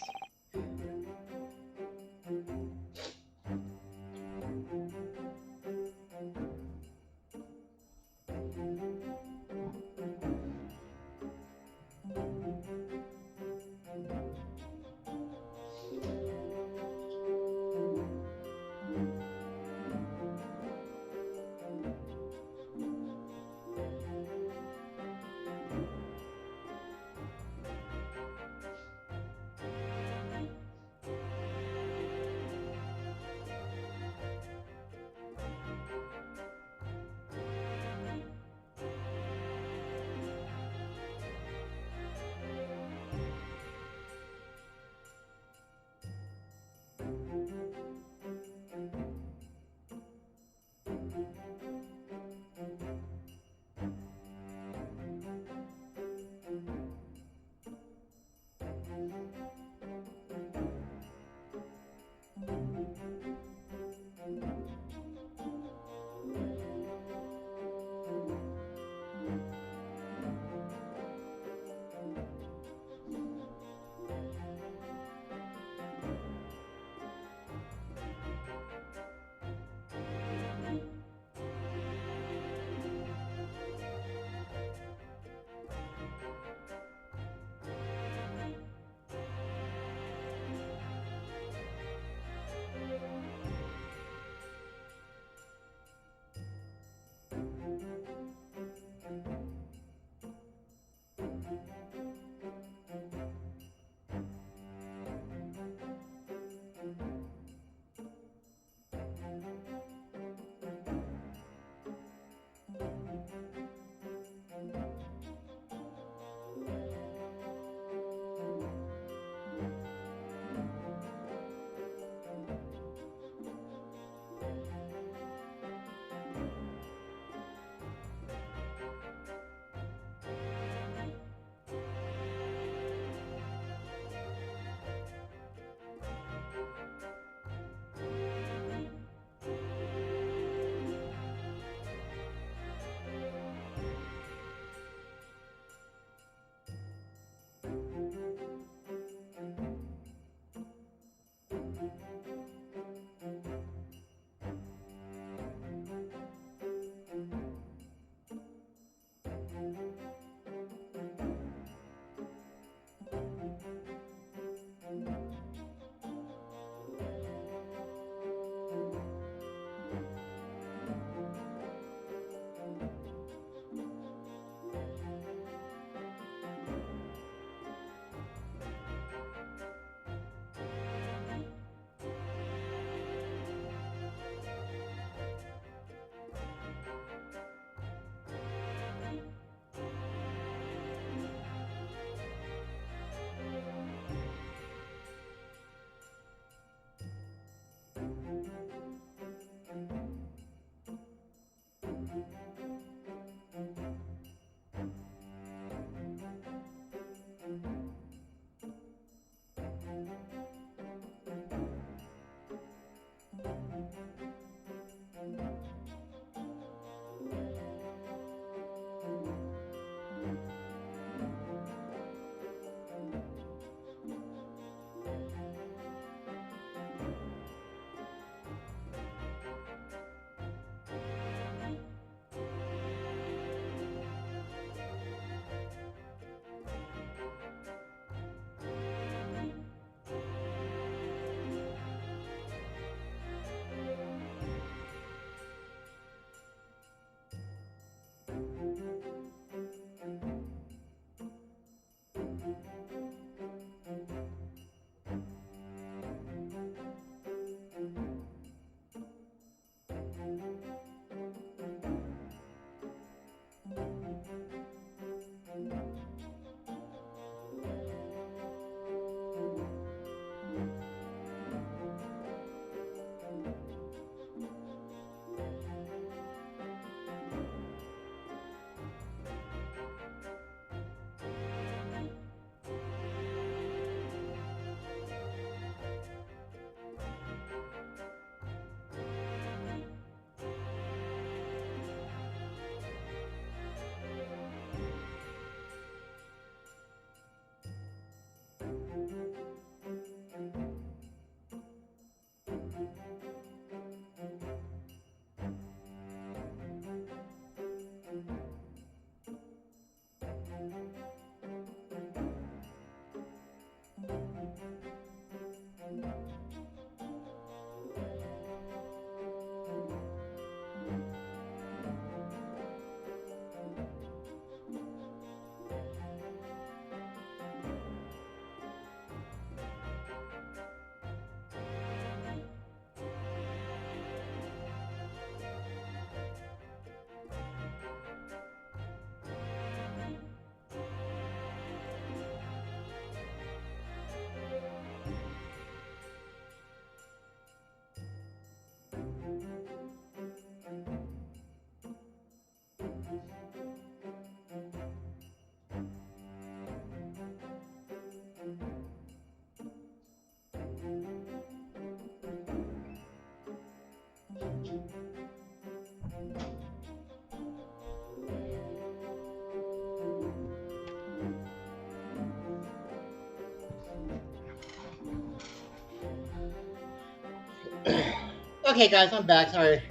[SPEAKER 1] Okay, guys, I'm back. Sorry.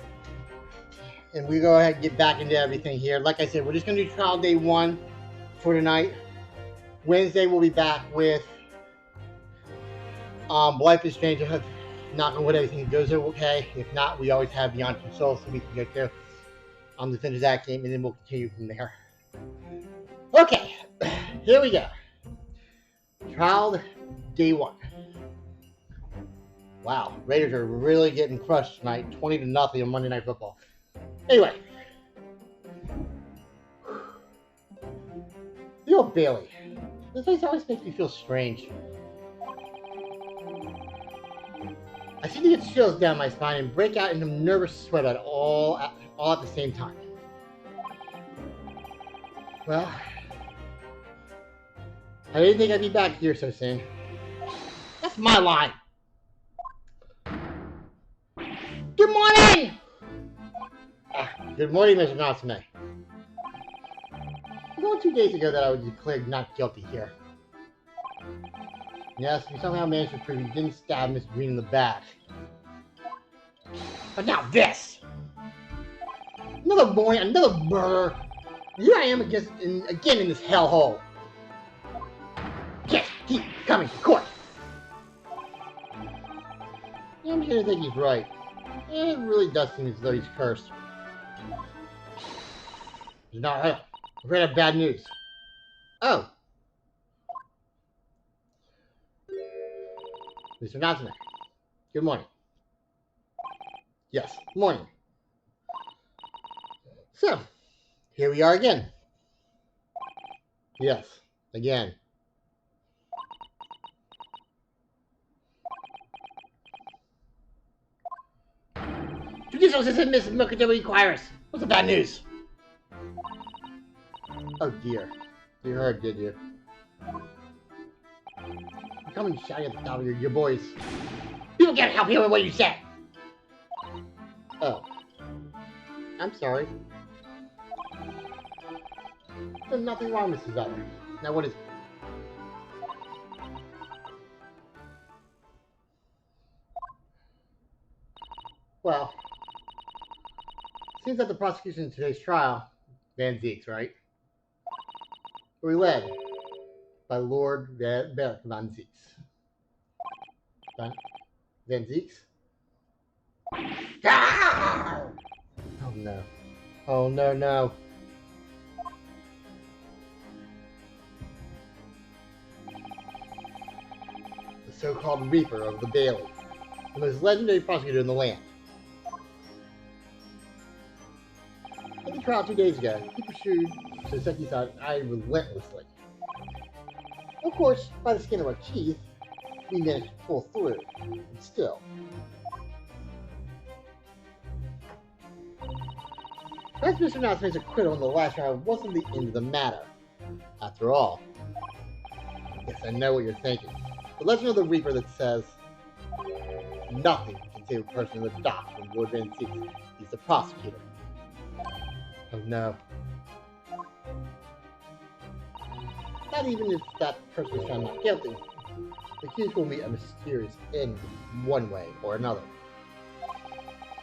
[SPEAKER 1] And we go ahead and get back into everything here. Like I said, we're just going to do trial day 1 for tonight. Wednesday, we'll be back with Life is Strange. Knock on wood, everything goes okay. If not, we always have Beyond Two Souls, so we can go to finish that game, and then we'll continue from there. Okay, here we go. Trial day 1. Wow, Raiders are really getting crushed tonight, 20-0 on Monday Night Football. Anyway, the old Bailey. This place always makes me feel strange. I seem to get chills down my spine and break out into nervous sweat all at the same time. Well, I didn't think I'd be back here so soon. That's my line. Good morning! Good morning, Mr. Natsume. It was only 2 days ago that I was declared not guilty here. Yes, we somehow managed to prove he didn't stab Miss Green in the back. But now this! Another morning, another murder. Here I am again in this hellhole. Can't keep coming to court. I'm beginning to think he's right. It really does seem as though he's cursed. He's not hurt. I've read bad news. Oh. Mr. Natsume. Good morning. Yes, morning. So, here we are again. Yes, again. Judicial assistant Mrs. Mukadome requires. What's the bad news? Oh dear. You heard, did you? You're coming shouting at the top of your voice. People can't help hearing what you said. Oh. I'm sorry. There's nothing wrong, Mrs. Butler. Now what is it? Well, seems that the prosecution in today's trial, Van Zeeks, right? Were led by Lord Van Zeeks. Van Zeeks? Ah! Oh no. Oh no, no. The so-called Reaper of the Bailey, the most legendary prosecutor in the land. In the trial 2 days ago, he pursued Soseki's eye relentlessly. Of course, by the skin of our teeth, we managed to pull through, but still. Perhaps Mr. Natsume's acquittal in the last trial wasn't the end of the matter. After all, yes, I know what you're thinking. The legend of the Reaper that says, nothing can save a person in the dock from Lord Van Zeeks. He's the prosecutor. Oh no. Not even if that person is found not guilty. The accused will meet a mysterious end one way or another.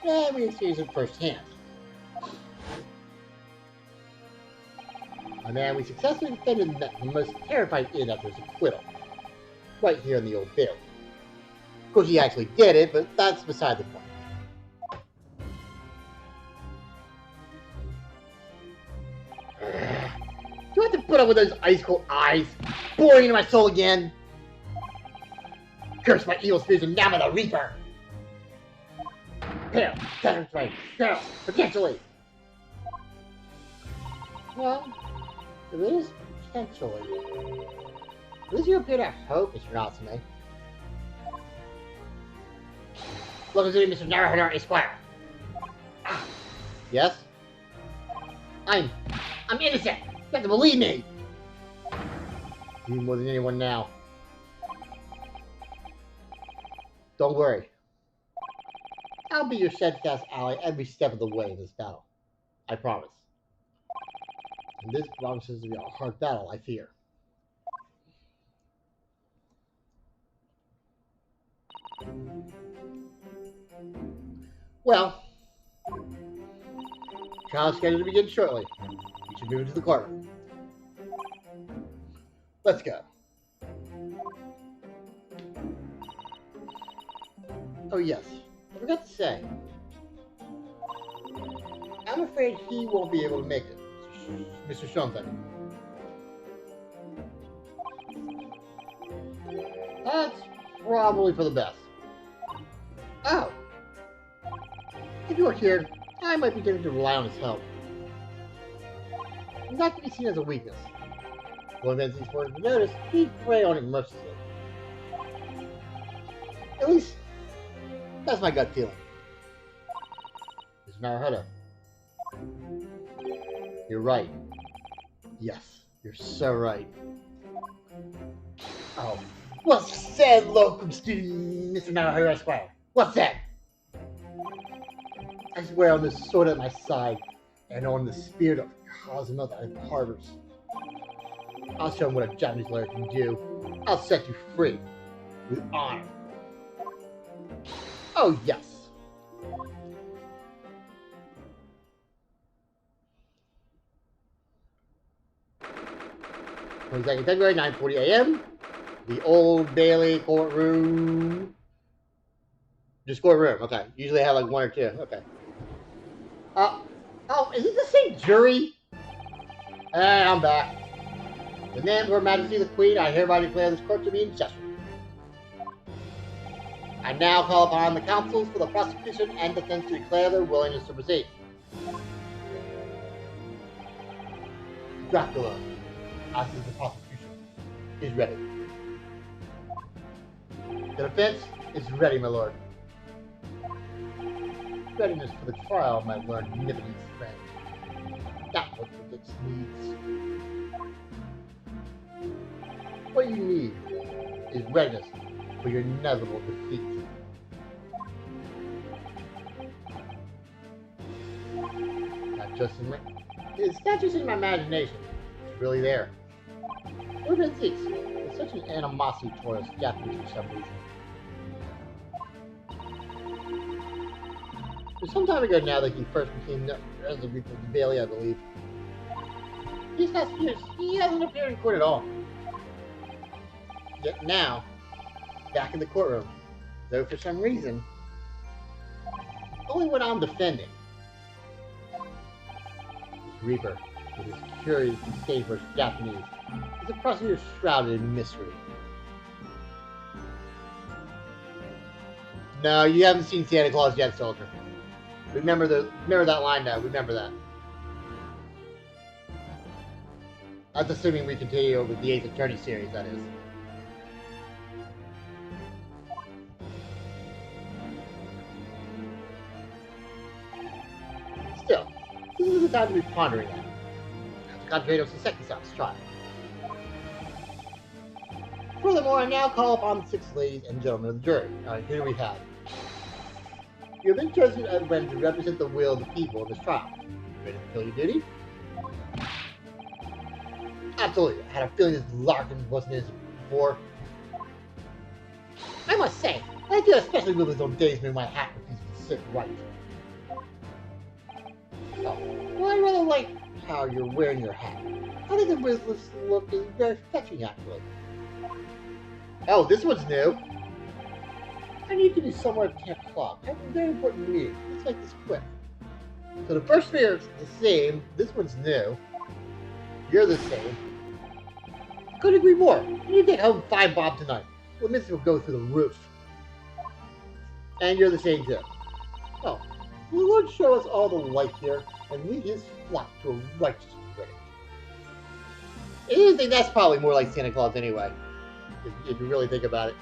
[SPEAKER 1] And we experience it firsthand. A man we successfully defended met the most terrifying end after his acquittal. Right here in the Old Bailey. Of course he actually did it, but that's beside the point. Do I have to put up with those ice-cold eyes boring into my soul again? Curse my evil spirits and now I'm the Reaper! Hell, satisfied, hell, potentially! Well, it is potentially. At least you appear to have hope, Mr. Natsume. Welcome to Mr. Naruhodo Esquire. Ah, yes? I'm innocent! You have to believe me! You more than anyone now. Don't worry. I'll be your steadfast ally every step of the way in this battle. I promise. And this promises to be a hard battle, I fear. Well, trial is scheduled to begin shortly. You should move into the courtroom. Let's go. Oh yes, I forgot to say. I'm afraid he won't be able to make it, Mr. Schoenfeld. That's probably for the best. Oh, if you're here, I might be tempted to rely on his help. Not to be seen as a weakness. When Vincent's forced to notice, he'd prey on it mercilessly. At least, that's my gut feeling. Mr. Naruhodo. You're right. Yes, you're so right. Oh, well said, locum student, Mr. Naruhodo Esquire. Well said. I swear on the sword at my side and on the spirit of Cosmo that I harbors. I'll show him what a Japanese lawyer can do. I'll set you free with honor. Oh, yes. 22nd February, 9:40 a.m. The Old Bailey courtroom. Just courtroom, okay. Usually I have like one or two, okay. Oh, is it the same jury? And I'm back. In the name of Her Majesty the Queen, I hereby declare this court to be in session. I now call upon the counsels for the prosecution and defense to declare their willingness to proceed. Dracula, as is the prosecution, is ready. The defense is ready, my lord. Readiness for the trial, my learned Nibbles friend. That's what defense needs. What you need is readiness for your inevitable defeat. It's not just in my imagination. It's really there. Lord Benzies is such an animosity towards Japanese for some reason. It was some time ago now that he first became known as the Reaper of the Bailey, I believe. These past years, he hasn't appeared in court at all. Yet now, back in the courtroom, though for some reason, only what I'm defending. This Reaper, with his curious disdain for Japanese, is a prosecutor shrouded in mystery. No, you haven't seen Santa Claus yet, soldier. Remember that line now. Remember that. That's assuming we continue with the Ace Attorney series, that is. Still, this is the time to be pondering that. To concentrate on Saseki's trial. Furthermore, I now call upon the 6 ladies and gentlemen of the jury. Here we have. You have been chosen as when to represent the will of the people in this trial. Ready to fulfill your duty? Absolutely. I had a feeling this Larkin wasn't his before. I must say, I feel especially with his own days when my hat refuses to sit right. Oh, well, I rather like how you're wearing your hat. I think the Rizzless look is very fetching, actually. Oh, this one's new. I need to be somewhere at 10 o'clock. I have a very important meeting. Let's make this quick. So the first three are the same. This one's new. You're the same. Couldn't agree more. You need to take home 5 bob tonight. Well, Missy will go through the roof. And you're the same too. Oh, will the Lord show us all the light here and lead his flock to a righteous verdict? I think that's probably more like Santa Claus anyway, if you really think about it.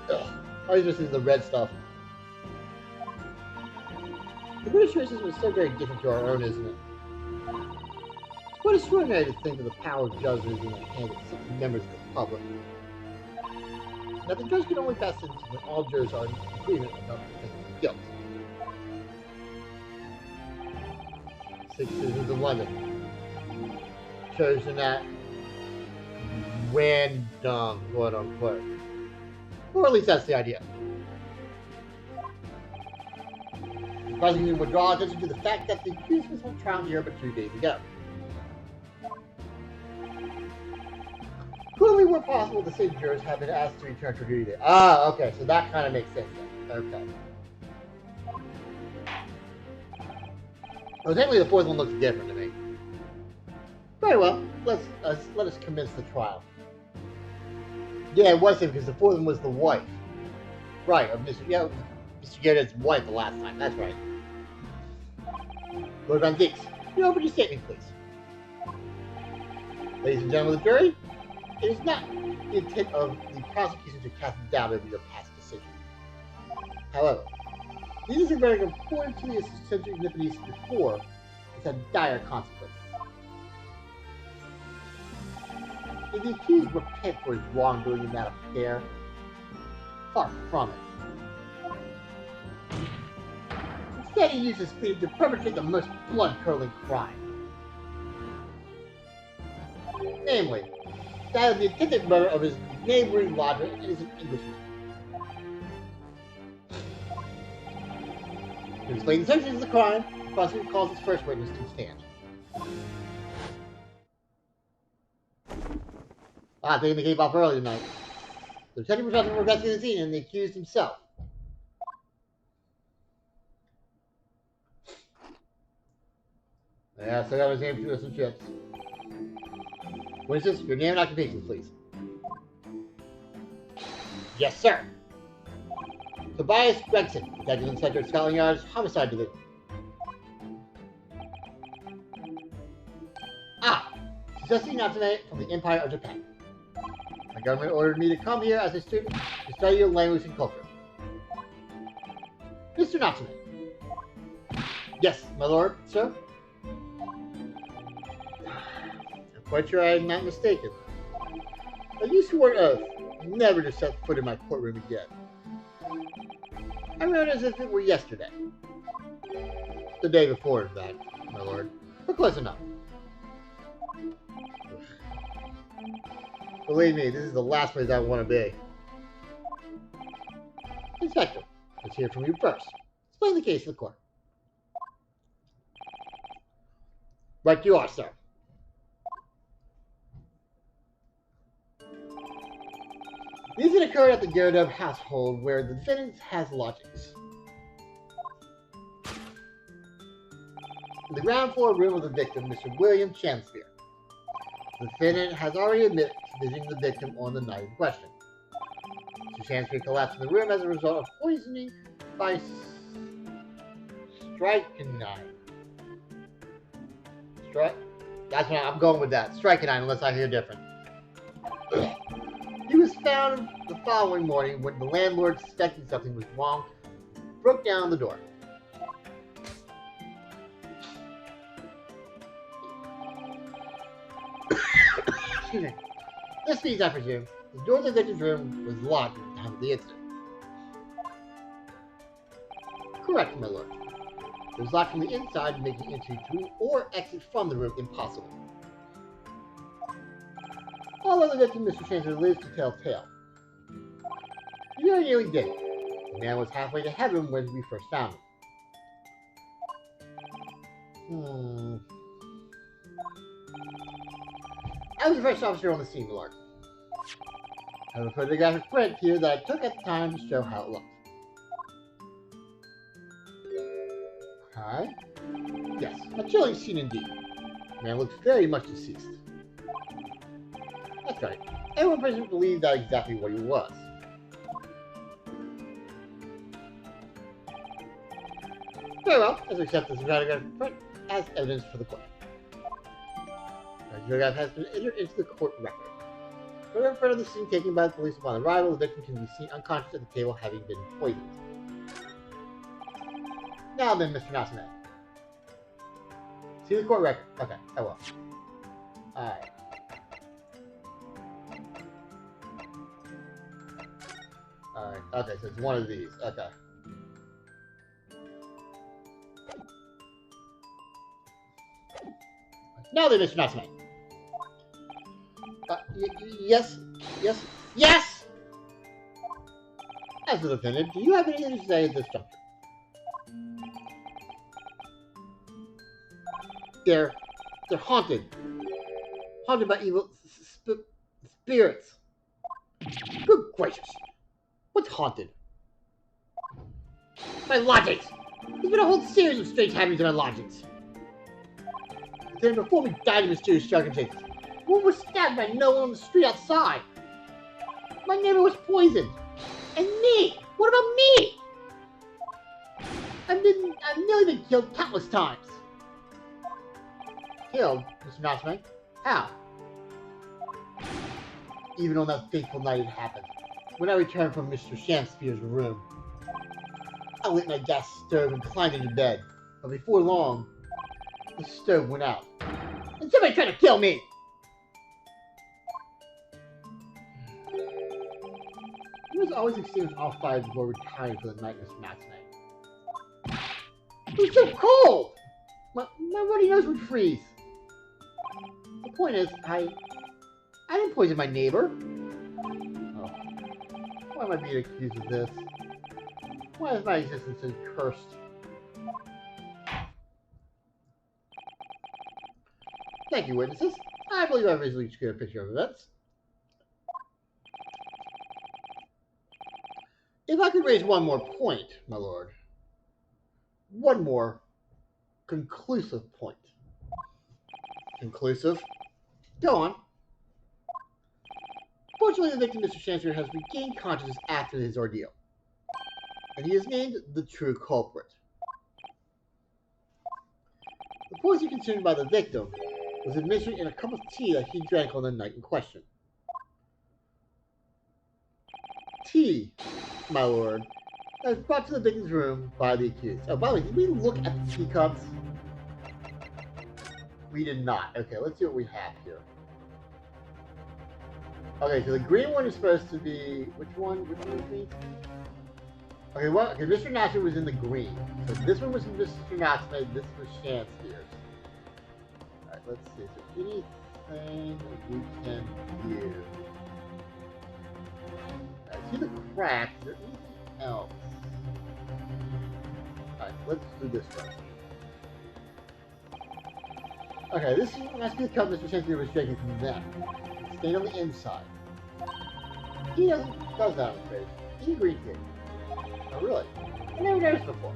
[SPEAKER 1] Ugh, all this is the red stuff. The British races was so very different to our own, isn't it? It's quite extraordinary to think of the power of judgment in the hands of 6 members of the public. Now, the judge can only pass sentences when all jurors are in agreement about the defendant's guilt. 6 citizens of London, chosen at random, quote unquote. Or at least that's the idea. The prosecution would draw attention to the fact that the accused was on trial here but 2 days ago. Clearly, where possible, the same jurors have been asked to return to duty. Ah, okay, so that kind of makes sense then. Okay. Well, technically, the 4th one looks different to me. Very well, let us commence the trial. Yeah, it was him because the 4th one was the wife. Right, of Mr. Geddes' wife the last time. That's right. Lord Van Dix, you open your statement, please. Ladies and gentlemen of the jury, it is not the intent of the prosecution to cast doubt over your past decision. However, these are very important to the essential ignominies before it's had dire consequences. Did the accused repent for his wrongdoing in that affair? Far from it. Instead, he used his freedom to perpetrate the most blood-curdling crime. Namely, that of the attempted murder of his neighboring lodger and is an Englishman. To explain the circumstances of the crime, the prosecutor calls his first witness to stand. Taking the cape off early tonight. The detective was responsible for investigating the scene and the accused himself. Yeah, so I got his name through some chips. Witnesses, your name and occupation, please. Yes, sir. Tobias Gregson, Detective Inspector of Scotland Yard's Homicide Division. Successfully Natsume from the Empire of Japan. My government ordered me to come here as a student to study your language and culture. Mr. Natsume. Yes, my lord, sir. I'm quite sure I am not mistaken. But you swore an oath never to set foot in my courtroom again. I remember as if it were yesterday. The day before, in fact, my lord. But close enough. Believe me, this is the last place I want to be. Inspector, let's hear from you first. Explain the case to the court. Right you are, sir. The incident occurred at the Gyrodov household where the defendant has lodgings. In the ground floor room of the victim, Mr. William Chanspeare. The defendant has already admitted to visiting the victim on the night in question. Mr. Chanspeare collapsed in the room as a result of poisoning by strychnine. That's what I'm going with that. Strychnine, unless I hear different. He was found the following morning when the landlord, suspecting something was wrong, broke down the door. Excuse me. This means, I presume, the door to the victim's room was locked at the time of the incident. Correct, my lord. It was locked from the inside, making entry to or exit from the room impossible. Although the victim, Mr. Chancellor, lives to tell tale. You very nearly did it. The man was halfway to heaven when we first found him. I was the first officer on the scene, my lord. I have a photographic print here that I took at the time to show how it looked. Hi. Yes, a chilling scene indeed. The man looks very much deceased. That's right. Everyone present believed that exactly what he was. Very well, let's accept this photographic print as evidence for the court. The photograph has been entered into the court record. Photograph in front of the scene taken by the police upon arrival, the victim can be seen unconscious at the table having been poisoned. Now then, Mr. Natsume. See the court record? Okay, I will. Alright. Alright, okay, so it's one of these. Okay. Now then, Mr. Natsume. Yes, yes, yes! As the defendant, do you have anything to say at this juncture? They're haunted. Haunted by evil spirits. Good gracious. What's haunted? My lodgings! There's been a whole series of strange happenings in my lodgings. Then before we died in mysterious circumstances, one was stabbed by no one on the street outside. My neighbor was poisoned. And me! What about me? I've nearly been killed countless times. Killed, Mr. Natsume? How? Even on that fateful night it happened. When I returned from Mr. Shakespeare's room, I lit my gas stove and climbed into bed. But before long, the stove went out. And somebody tried to kill me! He was always experiencing all fires before retiring for the night, Mr. Natsume. It was so cold! My runny nose would freeze. The point is, I didn't poison my neighbor. Oh. Why am I being accused of this? Why is my existence so cursed? Thank you, witnesses. I believe I've reasonably secured a picture of events. If I could raise one more point, my lord. One more conclusive point. Conclusive? Go on. Fortunately, the victim, Mr. Chancellor, has regained consciousness after his ordeal. And he is named the true culprit. The poison consumed by the victim was administered in a cup of tea that he drank on the night in question. Tea, my lord, that was brought to the victim's room by the accused. Oh, by the way, did we look at the teacups? We did not. Okay, let's see what we have here. Okay, so the green one is supposed to be... Which one? Which one is green? Okay, well, okay, Mr. Natsume was in the green. So this one was Mr. Natsume, this was Shakespeare's. Alright, let's see. Is there anything that we can do? I see the crack. Is there anything else? Alright, let's do this first. Okay, this must be the cup Mr. Shakespeare was drinking from them. Staying on the inside. He does that on his face. He agreed to it. Oh, really? I never noticed before.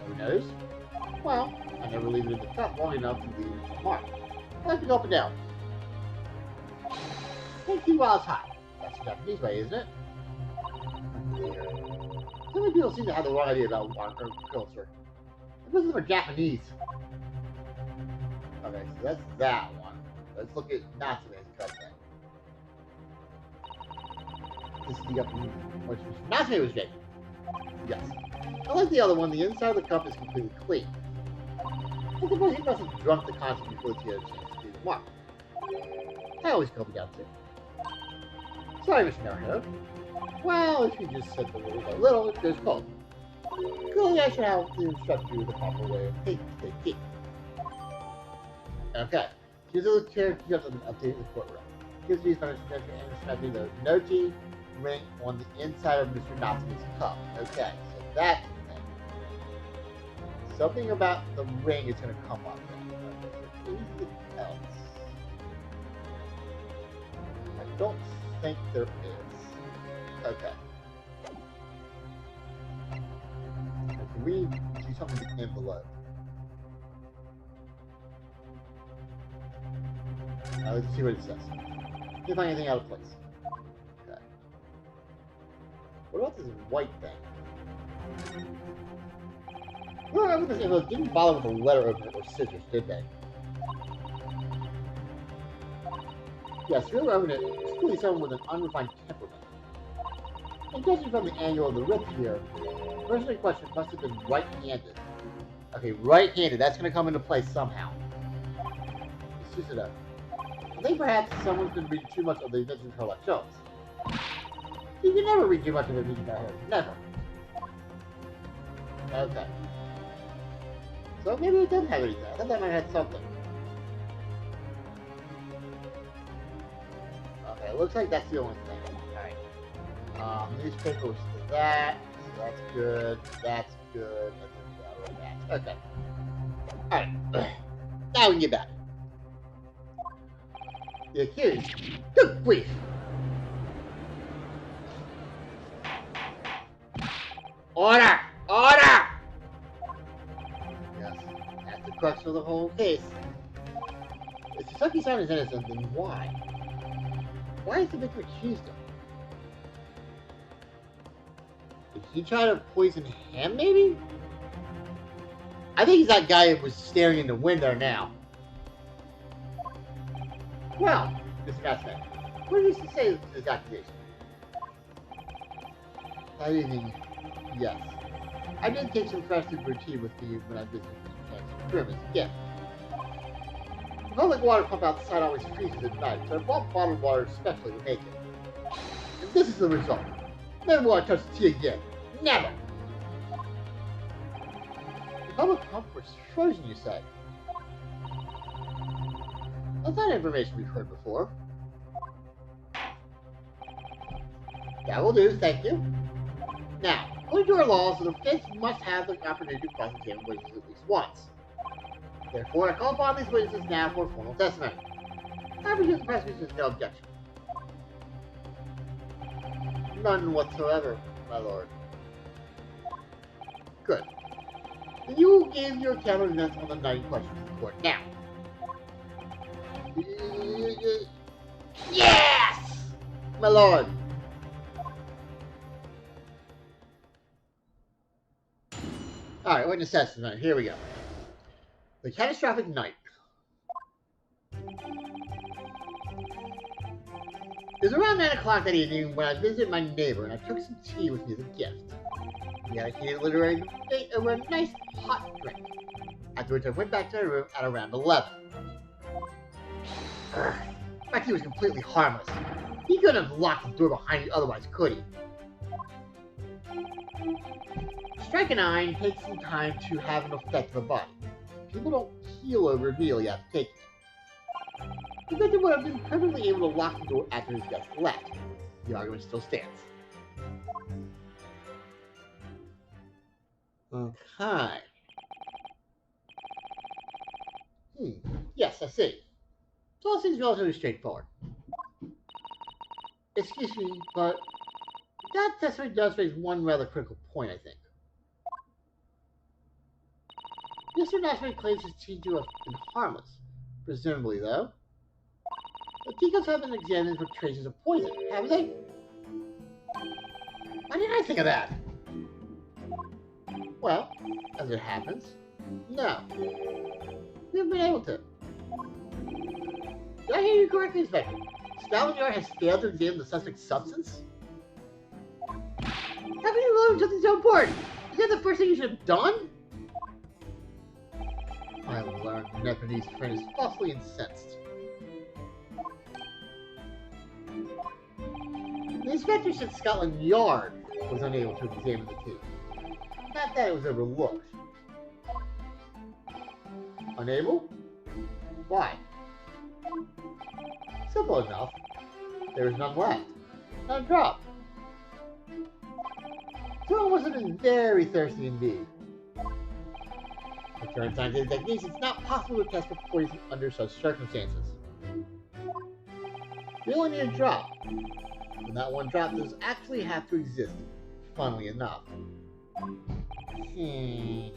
[SPEAKER 1] Never noticed? Well, I never leave it in the cup long enough to leave a mark. I like to go up and down. Take tea while it's hot. That's the Japanese way, isn't it? So many people seem to have the wrong idea about our culture. Most of them are Japanese. Okay, so that's that one. Let's look at Natsume's cup then. This is the upper which Natsume was drinking. Yes. Unlike the other one, the inside of the cup is completely clean. I suppose he must have drunk the contents before the tea had a chance to do the mark. I always come down to. Sorry, Mr. Naruto. Well, if you just said the little by little, it goes cold. Clearly, I should have to instruct you the proper way of taking tea. Okay. Here's a little chair to update in the courtroom. Gives me some understanding there's no tea ring on the inside of Mr. Natsume's cup. Okay, so that's the thing. Something about the ring is going to come up. Anything else? I don't think there is. Okay. Can we do something with the envelope? Let's see what it says. Can't find anything out of place. Okay. What about this white thing? Whoever this envelope didn't bother with a letter opener or scissors, did they? Yes, whoever opened it is clearly someone with an unrefined temperament. And judging from the angle of the rip here, the person in question must have been right-handed. Okay, right-handed. That's going to come into play somehow. Let's use it up. I think perhaps someone's been reading too much of the Adventures of Sherlock Holmes. You can never read too much of Adventures of Sherlock Holmes. Never. Okay. So maybe it doesn't have anything. I thought that might have something. looks like that's the only thing. Alright. Newspaper was to that. So that's good. That's good. That's okay. Alright. Now we can get back. The accused. Good grief. Order! Order! Yes, that's the crux of the whole case. If Sasaki-san is innocent, then why? Why is the victim accused of? Did he try to poison him, maybe? I think he's that guy who was staring in the window now. Well, Mr. Gatsman, what did you say to this accusation? That evening, yes. I did take some fresh fruit tea with me when I visited Mr. Chancellor's room as a gift. The public water pump outside always freezes at night, so I bought bottled water especially to make it. And this is the result. Never will I touch the tea again. Never! The public pump was frozen, you say? That's not information we've heard before. That will do, thank you. Now, according to our laws, the defense must have the opportunity to cross-examine witnesses at least once. Therefore, I call upon these witnesses now for formal testimony. I presume the prosecution has no objection. None whatsoever, my lord. Good. Then you will give your account of events on the night in question to the court now. Yes! My lord! Alright, witness testimony. Here we go. The catastrophic night. It was around 9 o'clock that evening when I visited my neighbor and I took some tea with me as a gift. We had a heated literary debate over a nice hot drink. Afterwards, I went back to my room at around 11. My tea was completely harmless. He couldn't have locked the door behind me otherwise, could he? Strike an iron takes some time to have an effect on the body. People don't heal over immediately after taking it. The victim would have been perfectly able to lock the door after his guest left. The argument still stands. Okay. Yes, I see. So all seems relatively straightforward. Excuse me, but that testimony does raise one rather critical point, I think. Mr. Nashman claims his tea to have been harmless. Presumably, though. The teacups have been examined for traces of poison, haven't they? Why didn't I think of that? Well, as it happens, no. We haven't been able to. Did I hear you correctly, Inspector? Scotland Yard has failed to examine the suspect's substance? How can you learn something so important? Is that the first thing you should have done? I learned the Nepalese friend is falsely incensed. The inspector said Scotland Yard was unable to examine the tea. Not that it was overlooked. Unable? Why? Simple enough. There was none left. Not a drop. Someone must have been very thirsty indeed. With current scientific techniques, it's not possible to test for poison under such circumstances. We only need a drop. And that one drop does actually have to exist, funnily enough. The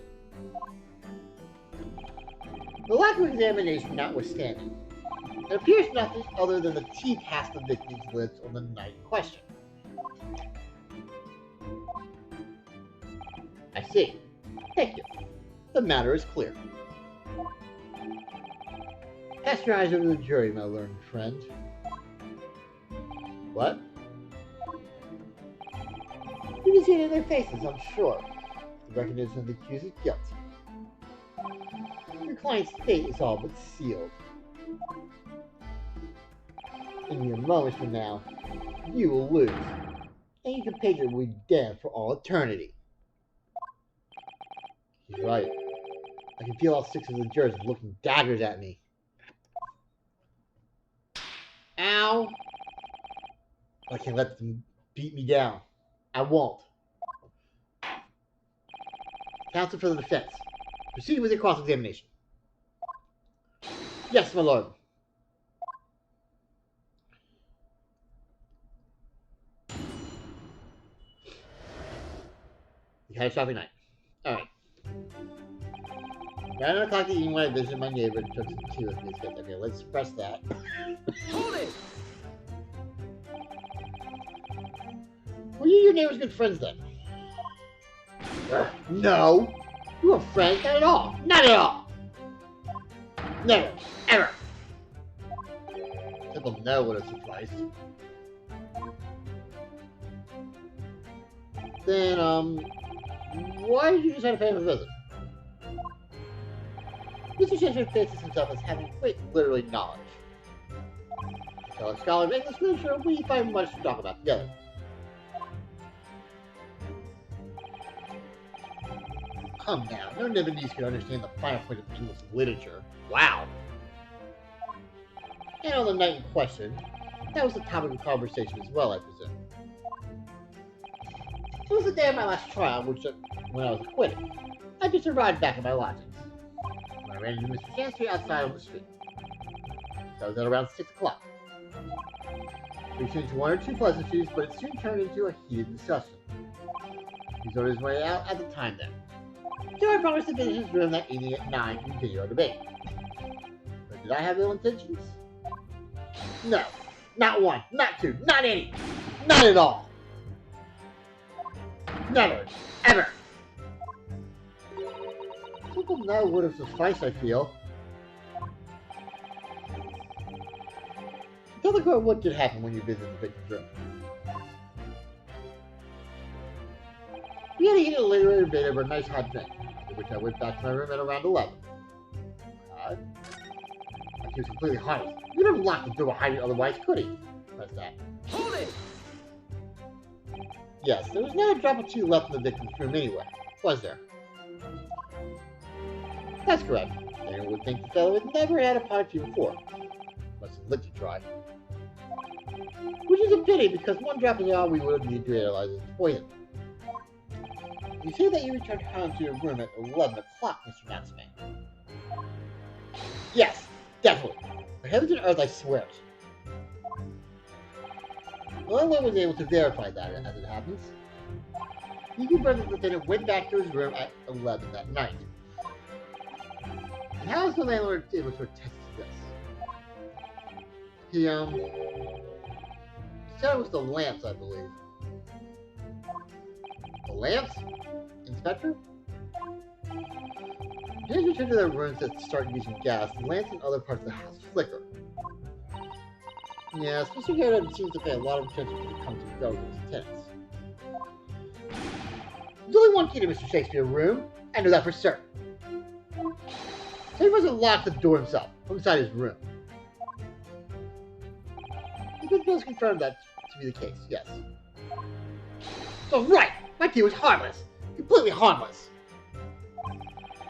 [SPEAKER 1] lack of examination notwithstanding, it appears nothing other than the tea passed the victim's lips on the night in question. I see. Thank you. The matter is clear. Cast your eyes over the jury, my learned friend. What? You can see it in their faces, I'm sure. The recognition of the accuser's guilt. Your client's fate is all but sealed. In mere moments from now, you will lose, and your compatriot will be damned for all eternity. He's right. I can feel all 6 of the jurors looking daggers at me. Ow! I can't let them beat me down. I won't. Counsel for the defense. Proceed with your cross-examination. Yes, my lord. You had a shopping night. Alright. Around 9 o'clock in the evening when I visited my neighbor and took some tea with me. Okay, let's press that.
[SPEAKER 3] Hold it!
[SPEAKER 1] Were you your neighbor's good friends then? No. You were friends? Not at all. Not at all. Never. Ever. Simple no would have sufficed. Then, why did you decide to pay him a visit? Mr. Shakespeare faces himself as having great literary knowledge. A fellow scholar of English literature, we find much to talk about together. Come now, no Nibonese could understand the finer point of English literature. Wow. And on the night in question, that was the topic of conversation as well, I presume. It was the day of my last trial, when I was acquitted. I just arrived back at my lodgings. When I ran into Mr. Chancery outside on the street. That was at around 6 o'clock. We exchanged one or two pleasantries, but it soon turned into a heated discussion. He was on his way out at the time then. So I promised to visit his room that evening at 9 to continue our debate. But did I have ill intentions? No. Not one. Not two. Not any. Not at all. Never. Ever. Simple no would have sufficed, I feel. Tell the court what did happen when you visited the victim's room. We had to eat a literary debate over a nice hot drink, after which I went back to my room at around 11. God. He was completely harmless. You never locked the door behind you otherwise, could he? Press that.
[SPEAKER 3] Hold it!
[SPEAKER 1] Yes, there was not a drop of tea left in the victim's room anyway, was there? That's correct. Anyone would think the fellow had never had a pot of tea before. Must have licked it dry. Which is a pity, because one drop is all we would have needed to analyze his poison. You say that you returned home to your room at 11 o'clock, Mr. Natsume. Yes, definitely. For heavens and earth, I swear it. The landlord was able to verify that, as it happens. He confirmed that the defendant went back to his room at 11 that night. And how is the landlord able to attest to this? He said it was the lamps, I believe. The lamps? Inspector? As you return to their rooms that start using gas, the lamps in other parts of the house flicker. Yes, Mr. Garrett seems to pay a lot of attention when it comes to governing his tenants. There's only one key to Mr. Shakespeare's room. I know that for certain. So he must have locked the door himself, from inside his room. The does confirm that to be the case, yes. So right! My key was harmless. Completely harmless.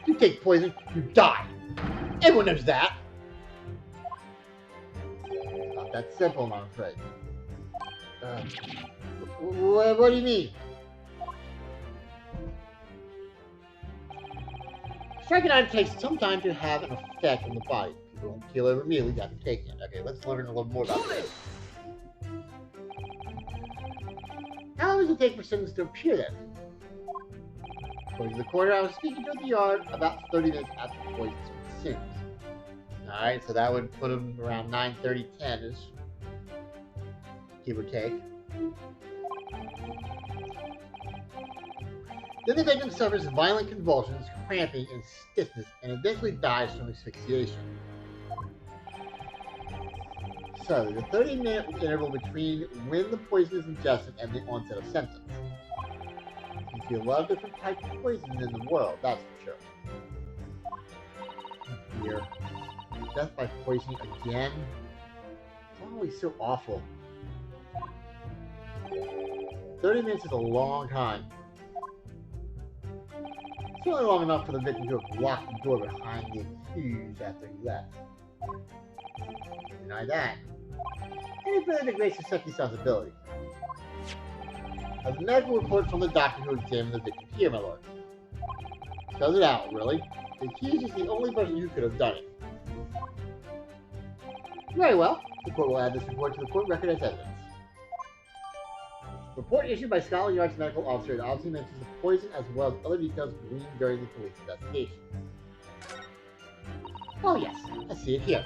[SPEAKER 1] If you take poison, you die. Everyone knows that. Not that simple, I'm afraid. What do you mean? Striking item takes some time to have an effect on the body. People don't kill over immediately after taking it. Okay, let's learn a little more about this. How long does it take for symptoms to appear then? According to the coroner, I was speaking to the yard about 30 minutes after the poison was consumed. Alright, so that would put him around 9:30, 10-ish. Give or take. Then the victim suffers violent convulsions, cramping, and stiffness, and eventually dies from asphyxiation. So, there's a 30-minute interval between when the poison is ingested and the onset of symptoms. You see a lot of different types of poison in the world, that's for sure. Here. Death by poisoning again? It's always so awful. 30 minutes is a long time. It's only long enough for the victim to have locked the door behind the accused after he left. Deny that. Any further degrades Saseki-san's ability. A medical report from the doctor who examined the victim here, my lord. Spells it out, really. The accused is the only person who could have done it. Very well. The court will add this report to the court record as evidence. Report issued by Scotland Yard's medical officer that obviously mentions the poison as well as other details gleaned during the police investigation. Oh yes, I see it here.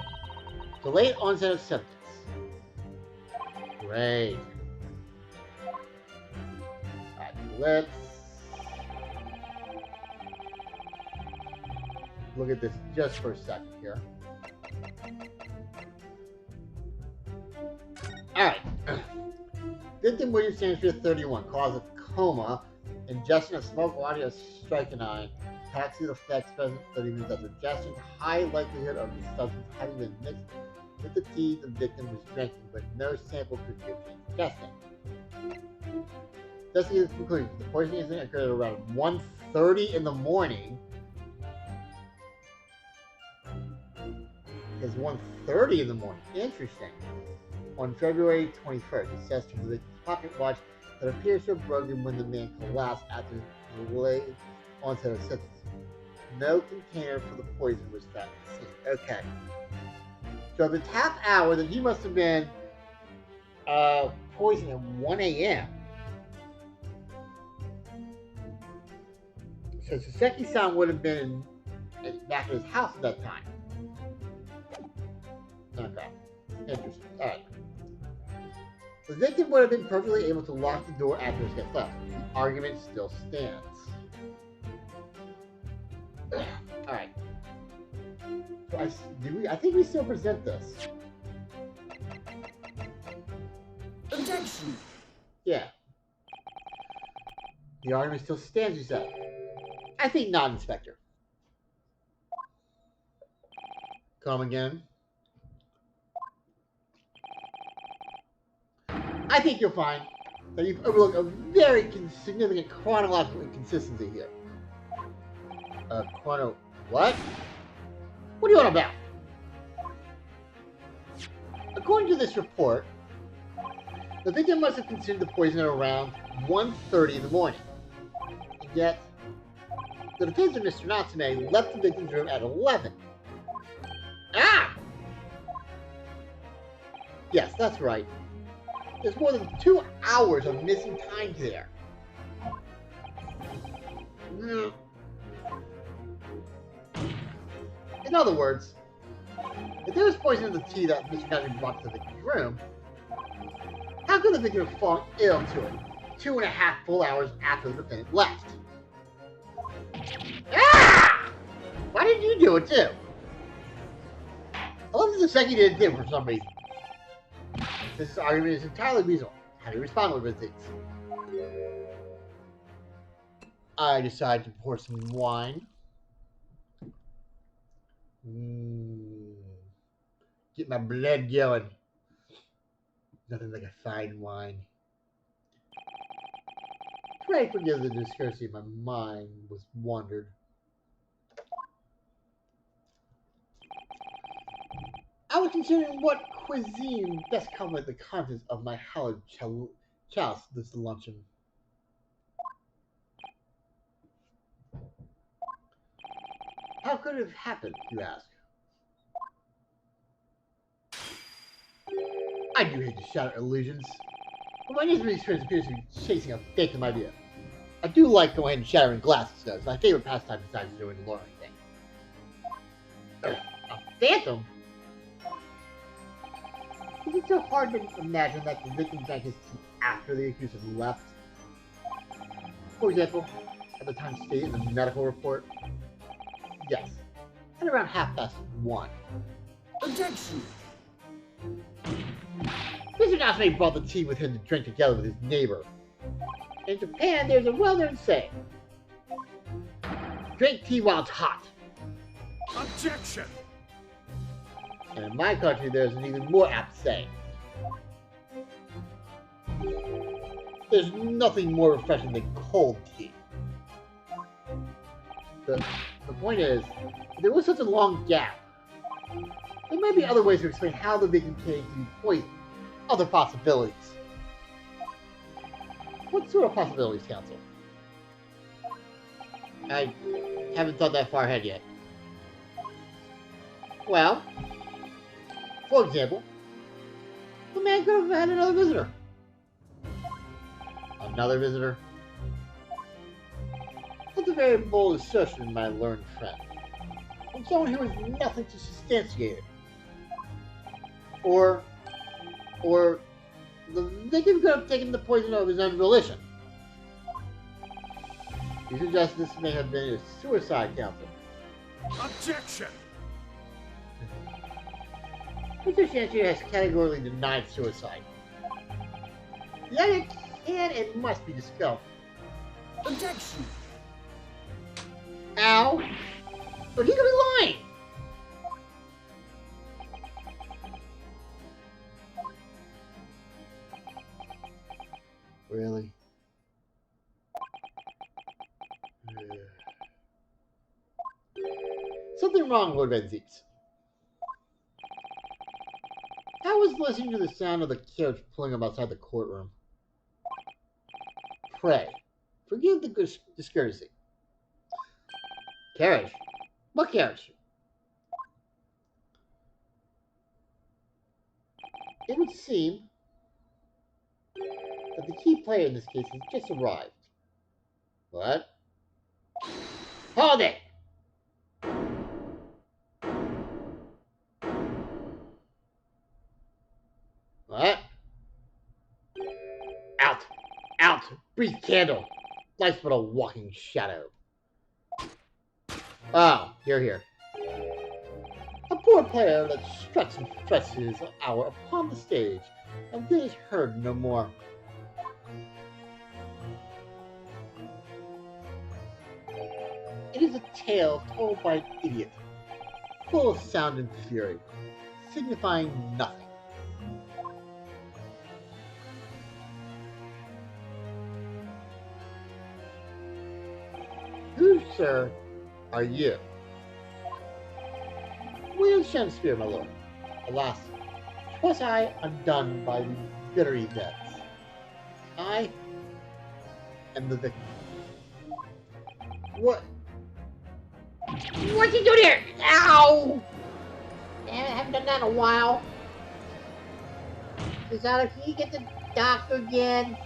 [SPEAKER 1] Delayed onset of symptoms. Great. Alright, let's look at this just for a second here. Alright. Victim William Stanfield, 31, cause of coma, ingestion of smoke, audio, strychnine, toxic effects present 30 minutes after ingestion, high likelihood of the substance having been mixed with the tea the victim was drinking, but no sample could be obtained from testing. Investigators concluded the poisoning incident occurred at around 1:30 in the morning. It's 1:30 in the morning. Interesting. On February 21st, assessed from the victim's pocket watch that appears to have broken when the man collapsed after the delayed onset of symptoms. No container for the poison was found at the scene. Okay. So the half hour, then he must have been poisoned at 1 a.m. So Saseki-san would have been back at his house at that time. Okay. Interesting. Alright. The victim would have been perfectly able to lock the door after his guest left. The argument still stands. Alright. So I think we still present this.
[SPEAKER 3] Objection!
[SPEAKER 1] Yeah. The argument still stands, you said. I think not, Inspector. Come again. I think you'll find that you've overlooked a very significant chronological inconsistency here. What? What are you on about? According to this report, the victim must have consumed the poison at around 1:30 in the morning. And yet, the defense of Mr. Natsume left the victim's room at 11. Ah! Yes, that's right. There's more than 2 hours of missing time there. In other words, if there was poison in the tea that Mr. Natsume brought to the victim's room, how could the victim have fallen ill to it 2.5 full hours after the defendant left? Ah! Why didn't you do it too? I love that the second did it for some reason. This argument is entirely reasonable. How do you respond with things? I decide to pour some wine. Get my blood going. Nothing like a fine wine. Pray forgive the discourtesy, my mind was wandered. I was considering what cuisine best complement the contents of my hallowed chalice this luncheon. How could it have happened, you ask? I do hate to shatter illusions, but my intimate experience appears to be chasing a phantom idea. I do like going and shattering glasses, though. It's my favorite pastime besides doing the learning thing. A phantom? Is it so hard to imagine that the victim drank his tea after the accused had left? For example, at the time stated in the medical report? Yes, at around 1:30.
[SPEAKER 3] Objection!
[SPEAKER 1] Mr. Natsume brought the tea with him to drink together with his neighbor. In Japan, there's a well-known saying, drink tea while it's hot.
[SPEAKER 2] Objection!
[SPEAKER 1] And in my country, there's an even more apt saying. There's nothing more refreshing than cold tea. The point is, if there was such a long gap, There may be other ways to explain how the victim came to be poisoned. Other possibilities. What sort of possibilities, Counsel? I haven't thought that far ahead yet. Well, for example, the man could have had another visitor. Another visitor? That's a very bold assertion, my learned friend. From someone who has nothing to substantiate it. Or the victim could have taken the poison of his own volition. You suggest this may have been a suicide, Counsel.
[SPEAKER 2] Objection!
[SPEAKER 1] Mr. Shanty has categorically denied suicide. The idea can and must be dispelled.
[SPEAKER 3] Objection!
[SPEAKER 1] Ow! But he could be lying! Really? Something wrong, Lord Benzies. I was listening to the sound of the carriage pulling up outside the courtroom. Pray, forgive the discourtesy. Carriage? What carriage? It would seem that the key player in this case has just arrived. What? Hold it! What? Out! Out! Brief candle! Life's but a walking shadow. Oh, you're here. A poor player that struts and frets his hour upon the stage, and then is heard no more. It is a tale told by an idiot, full of sound and fury, signifying nothing. Who, sir, are you? William Shakespeare, my lord. Alas, was I undone by these bitter events? I am the victim. What? What's he doing here? Ow! Damn it, I haven't done that in a while. Cesaro, can you get the doctor again?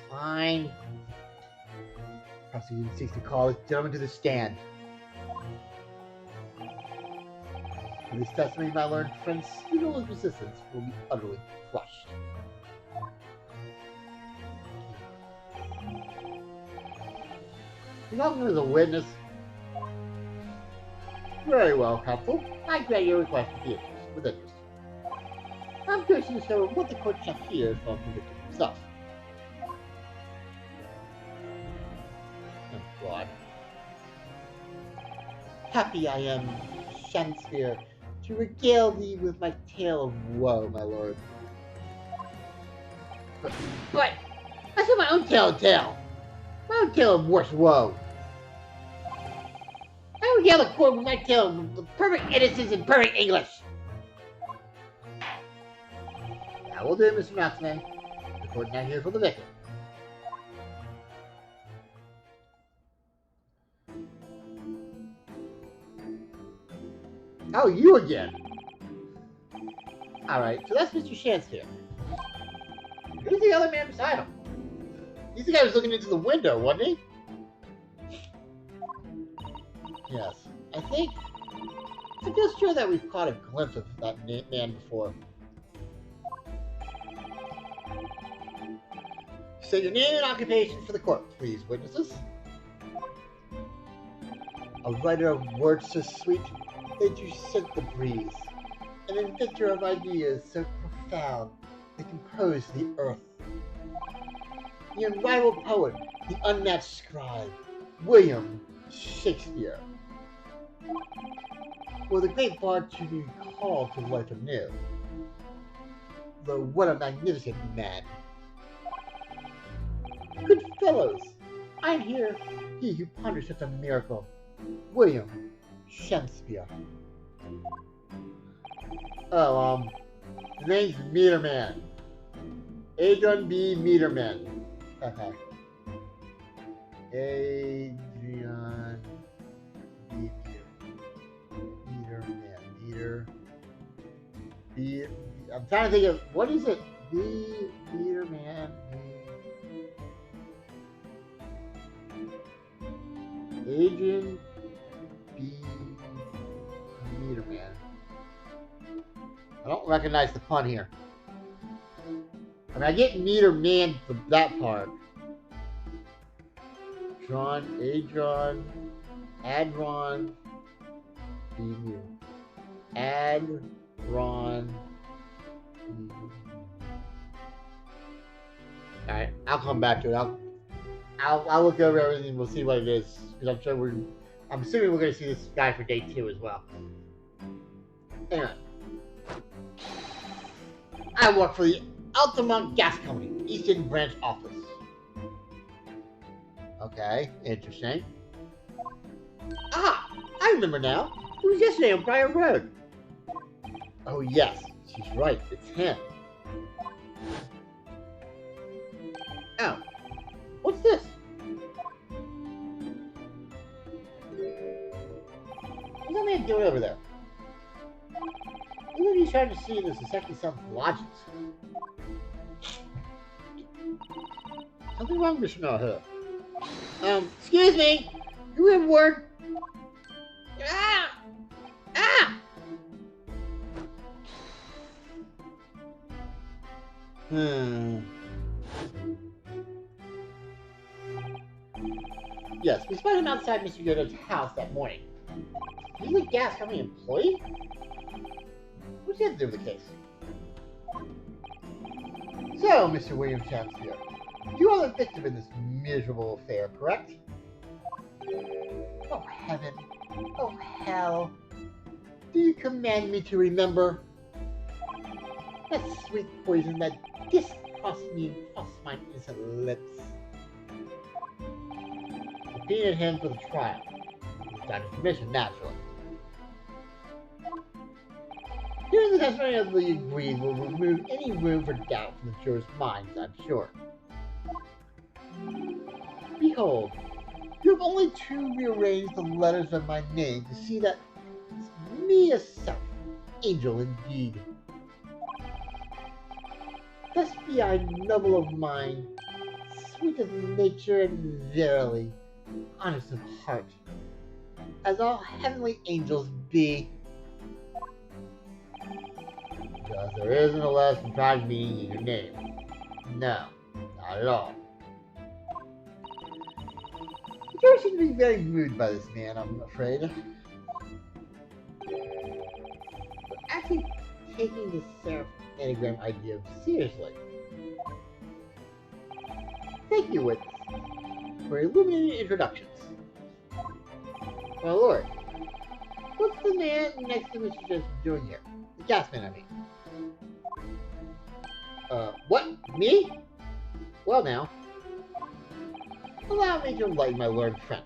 [SPEAKER 1] Fine. Prosecution seeks to call this gentleman to the stand. In this testimony, my learned friend's futile resistance will be utterly crushed. You're not as a witness. Very well, counsel. I grant your request with interest. I'm curious to discover what the court shall hear from the victim himself. Oh, God. Happy I am, Shakespeare, to regale thee with my tale of woe, my lord. But I said my own tale to tell. My own tale of worse woe. I regale the court with my tale of perfect innocence and perfect English. That will do, Mr. Natsume. The court now here for the victim. Oh, you again. Alright, so that's Mr. Shakespeare. Who's the other man beside him? He's the guy who was looking into the window, wasn't he? Yes, I feel sure that we've caught a glimpse of that man before. Say your name and occupation for the court, please, witnesses. A writer of words so sweet that you scent the breeze, an inventor of ideas so profound they compose the earth. The unrivaled poet, the unmatched scribe, William Shakespeare. Or the great bard to be called to life anew. Though what a magnificent man. Good fellows, I am here, he who ponders such a miracle, William Shakespeare. Oh, his name's Meterman. Adrian B. Meterman. Okay. Adrian B. Meterman. I'm trying to think of what is it? Meterman. Adrian B. Meterman. I don't recognize the pun here. I mean, I get meter man for that part. Adron, Adron, Adron. Alright, I'll come back to it. I'll look over everything and we'll see what it is. Because I'm assuming we're going to see this guy for day 2 as well. Anyway. I work for the Altamont Gas Company, Eastern Branch Office. Okay, interesting. Ah, I remember now. It was yesterday on Briar Road. Oh yes, she's right. It's him. Oh, what's this? What's that man doing over there? Look like he's trying to see this is actually some logics. Something wrong, Mr. Naha. Excuse me. You have word. Ah! Ah! Yes, we spotted him outside Mr. Yoda's house that morning. He's a gas company employee? What's he have to do with the case? So, Mr. William Shakespeare, you are the victim in this miserable affair, correct? Oh, heaven. Oh, hell. Do you command me to remember? That sweet poison that distrust me and crossed my innocent lips. Subpoenaed him for the trial. Without his permission, naturally. During the testimony of the agreed will remove any room for doubt from the jurors' minds, I'm sure. Behold, you have only to rearrange the letters of my name to see that it's me yourself, angel indeed. Thus be I noble of mind, sweet of nature, and verily honest of heart, as all heavenly angels be. Because there isn't a less than pride meaning in your name. No, not at all. The jurors seem to be very moved by this man, I'm afraid. They're actually taking the serif anagram idea seriously. Thank you, witness, for illuminating introductions. My lord, what's the man next to Mr. Joseph doing here? The gas man, I mean. What? Me? Well now, allow me to enlighten my learned friend.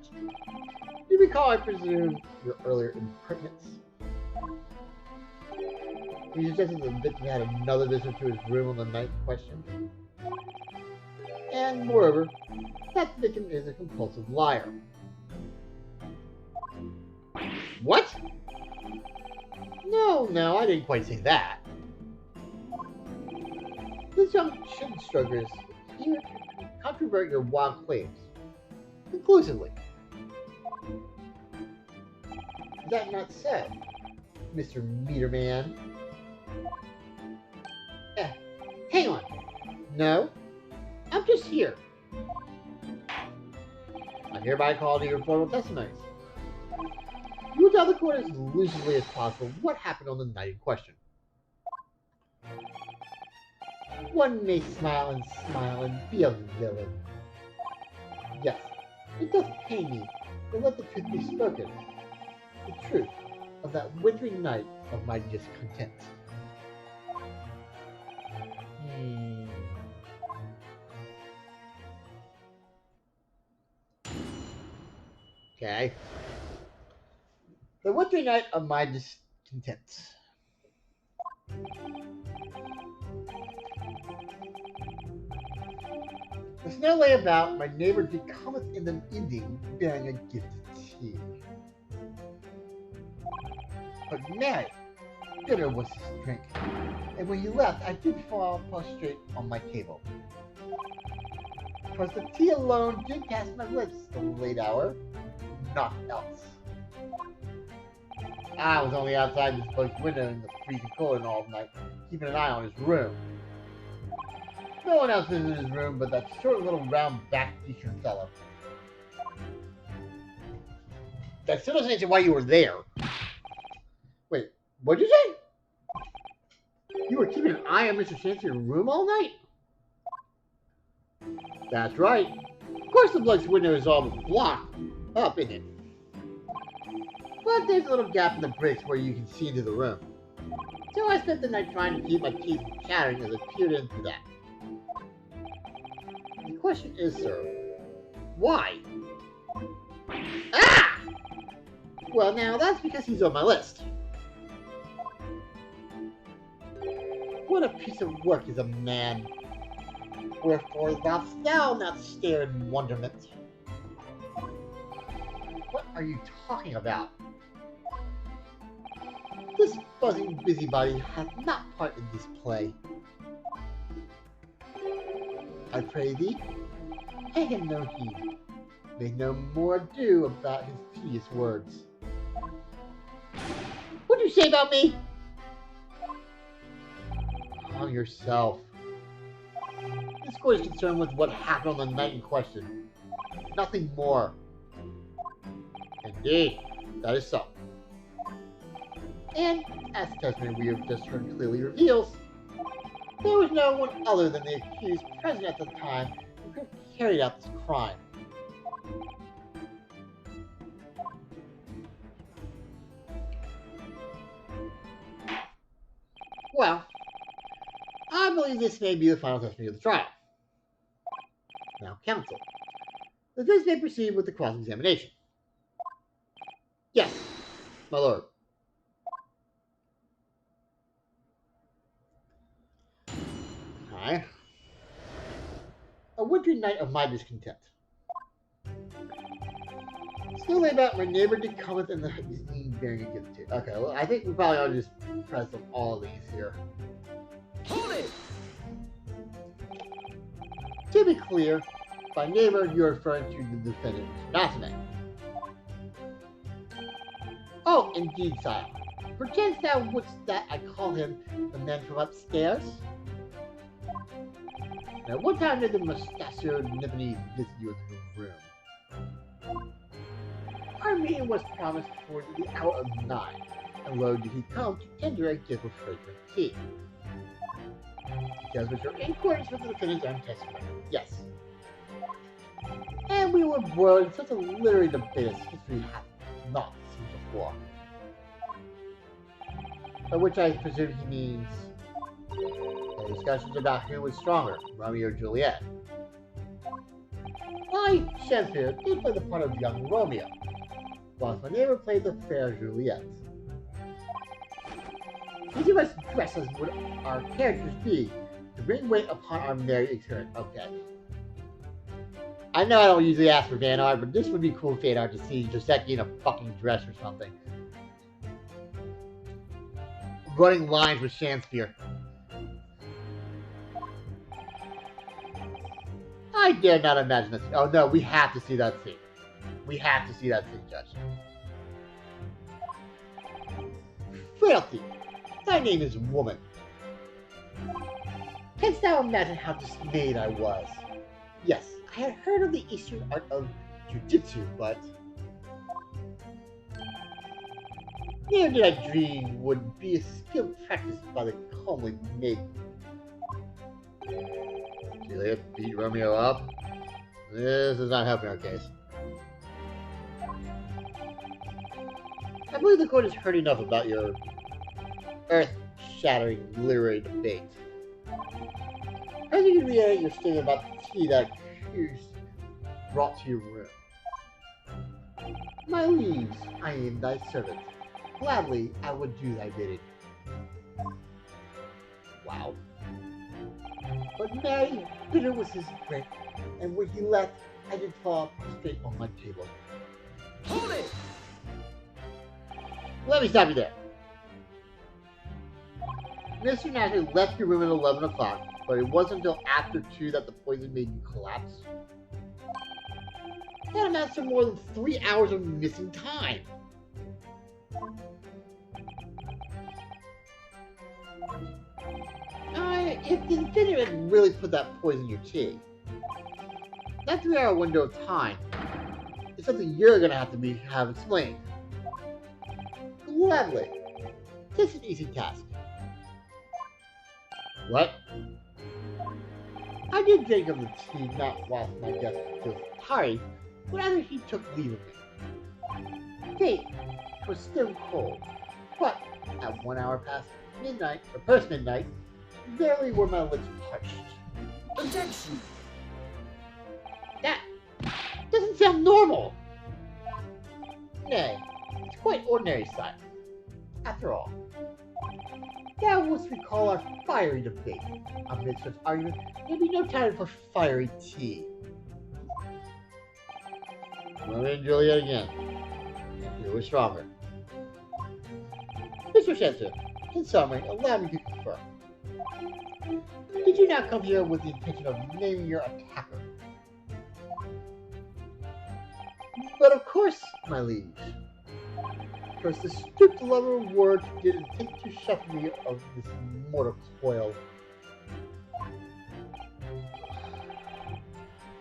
[SPEAKER 1] You recall, I presume, your earlier impertinence? You suggested the victim had another visitor to his room on the night in question. And moreover, that the victim is a compulsive liar. What? No, I didn't quite say that. This young chin-stroker is here to controvert your wild claims. Conclusively. Is that not so, Mr. Meterman? Hang on. No, I'm just here. I hereby call to your formal testimonies. You will tell the court as lucidly as possible what happened on the night in question. One may smile and be a villain. Yes, it does pain me to let the truth be spoken. The truth of that wintry night of my discontent. Okay. The wintry night of my discontent. The snow lay about, my neighbor did cometh in the evening, bearing a gift of tea. But Mary, bitter was his drink, and when he left, I did fall prostrate on my table. 'Twas the tea alone did pass my lips the late hour, naught else. I was only outside this bloke's window in the freezing cold all night, keeping an eye on his room. No one else visited his room but that short little round-backed Eastern fellow. That still doesn't answer why you were there. Wait, what'd you say? You were keeping an eye on Mr. Chance's room all night? That's right. Of course the bloke's window is all blocked up, isn't it? But there's a little gap in the bricks where you can see into the room. So I spent the night trying to keep my teeth from chattering as I peered in through that. The question is, sir, why? Ah! Well, now that's because he's on my list. What a piece of work is a man. Wherefore dost thou not stare in wonderment? What are you talking about? This buzzing busybody hath not part in this play. I pray thee, pay him no heed. Make no more ado about his tedious words. What did you say about me? Calm yourself. This court is concerned with what happened on the night in question. Nothing more. Indeed, that is so. And, as the testimony we have just heard clearly reveals, there was no one other than the accused present at the time who could have carried out this crime. Well, I believe this may be the final testimony of the trial. Now, counsel, the defense may proceed with the cross-examination. Yes, my lord. A wintry night of my discontent. Still lay about, my neighbor did cometh in the evening bearing a gift to. Okay, well, I think we probably ought to just press on all of these here.
[SPEAKER 3] Hold it!
[SPEAKER 1] To be clear, by neighbor, you're referring to the defendant, Natsume. Oh, indeed, sire. Perchance thou wouldst that I call him the man from upstairs? Now, what time did the mustachioed Nipponese visit you in the room? Our meeting was promised for the hour of 9, and lo did he come to tender a gift of fragrant tea. Details which are in accordance with the defendant's own testimony. Yes. And we were embroiled in such a literary debate as history hath not seen before. By which I presume he means discussions about who was stronger, Romeo or Juliet. I, Shakespeare, did play the part of young Romeo, whilst my neighbor played the fair Juliet. Each of us dress as would our characters be, to bring weight upon our merry experience. Okay. I know I don't usually ask for fan art, but this would be cool fan art to see Joseki in a fucking dress or something. Running lines with Shakespeare. I dare not imagine this. Oh no, we have to see that scene. We have to see that scene, Judge. Frailty, thy name is woman. Canst thou imagine how dismayed I was? Yes, I had heard of the Eastern art of jujitsu, but never did I dream would be a skill practiced by the comely maiden. Juliet beat Romeo up. This is not helping our case. I believe the court has heard enough about your earth-shattering literary debate. As you can reiterate your statement about the tea that accused brought to your room. My liege, I am thy servant. Gladly, I would do thy bidding. Wow. But nay, bitter was his drink, and when he left, I did fall prostrate on my table.
[SPEAKER 3] Hold it!
[SPEAKER 1] Let me stop you there. Mr. Naturally left your room at 11 o'clock, but it wasn't until after 2 that the poison made you collapse. That amounts to more than 3 hours of missing time. If the defendant had really put that poison in your tea, that 3-hour window of time is something you're gonna have explained. Gladly. Just an easy task. What? I did drink of the tea not whilst my guest was tired, but after he took leave of me. Faith, 'twas still cold, but at 1 hour past midnight, or past midnight, barely were my lips parched.
[SPEAKER 3] Objection!
[SPEAKER 1] That doesn't sound normal. Nay, it's quite ordinary sight. After all, thou wouldst recall our fiery debate. Amid such argument, there'd be no time for fiery tea. Romeo and Juliet again. And here we're stronger. Mr. Spencer, in summary, allow me to confirm. Did you not come here with the intention of naming your attacker? But of course, my liege. Because the stripped lover of words didn't think to shuffle me of this mortal coil.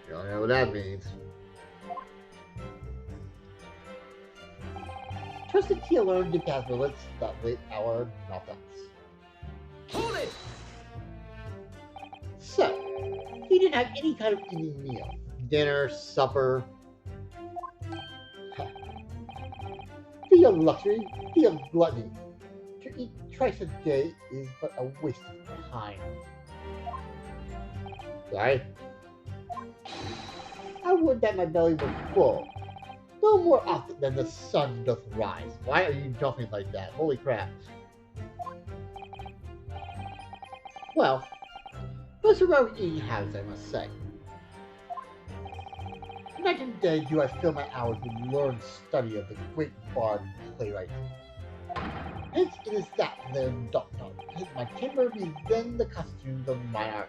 [SPEAKER 1] You don't know what that means. Trust the tea alone did pass my lips that late hour nothings.
[SPEAKER 3] Hold it!
[SPEAKER 1] So, he didn't have any kind of evening meal. Dinner, supper. Be of luxury, be of gluttony. To eat twice a day is but a waste of time. Right? I would that my belly were full, no more often than the sun doth rise. Why are you jumping like that? Holy crap. Well, most of our eating habits, I must say. Night and day do I fill my hours with learned study of the great bard and playwright. Hence it is that then doth not my timber be then the costumes of my art.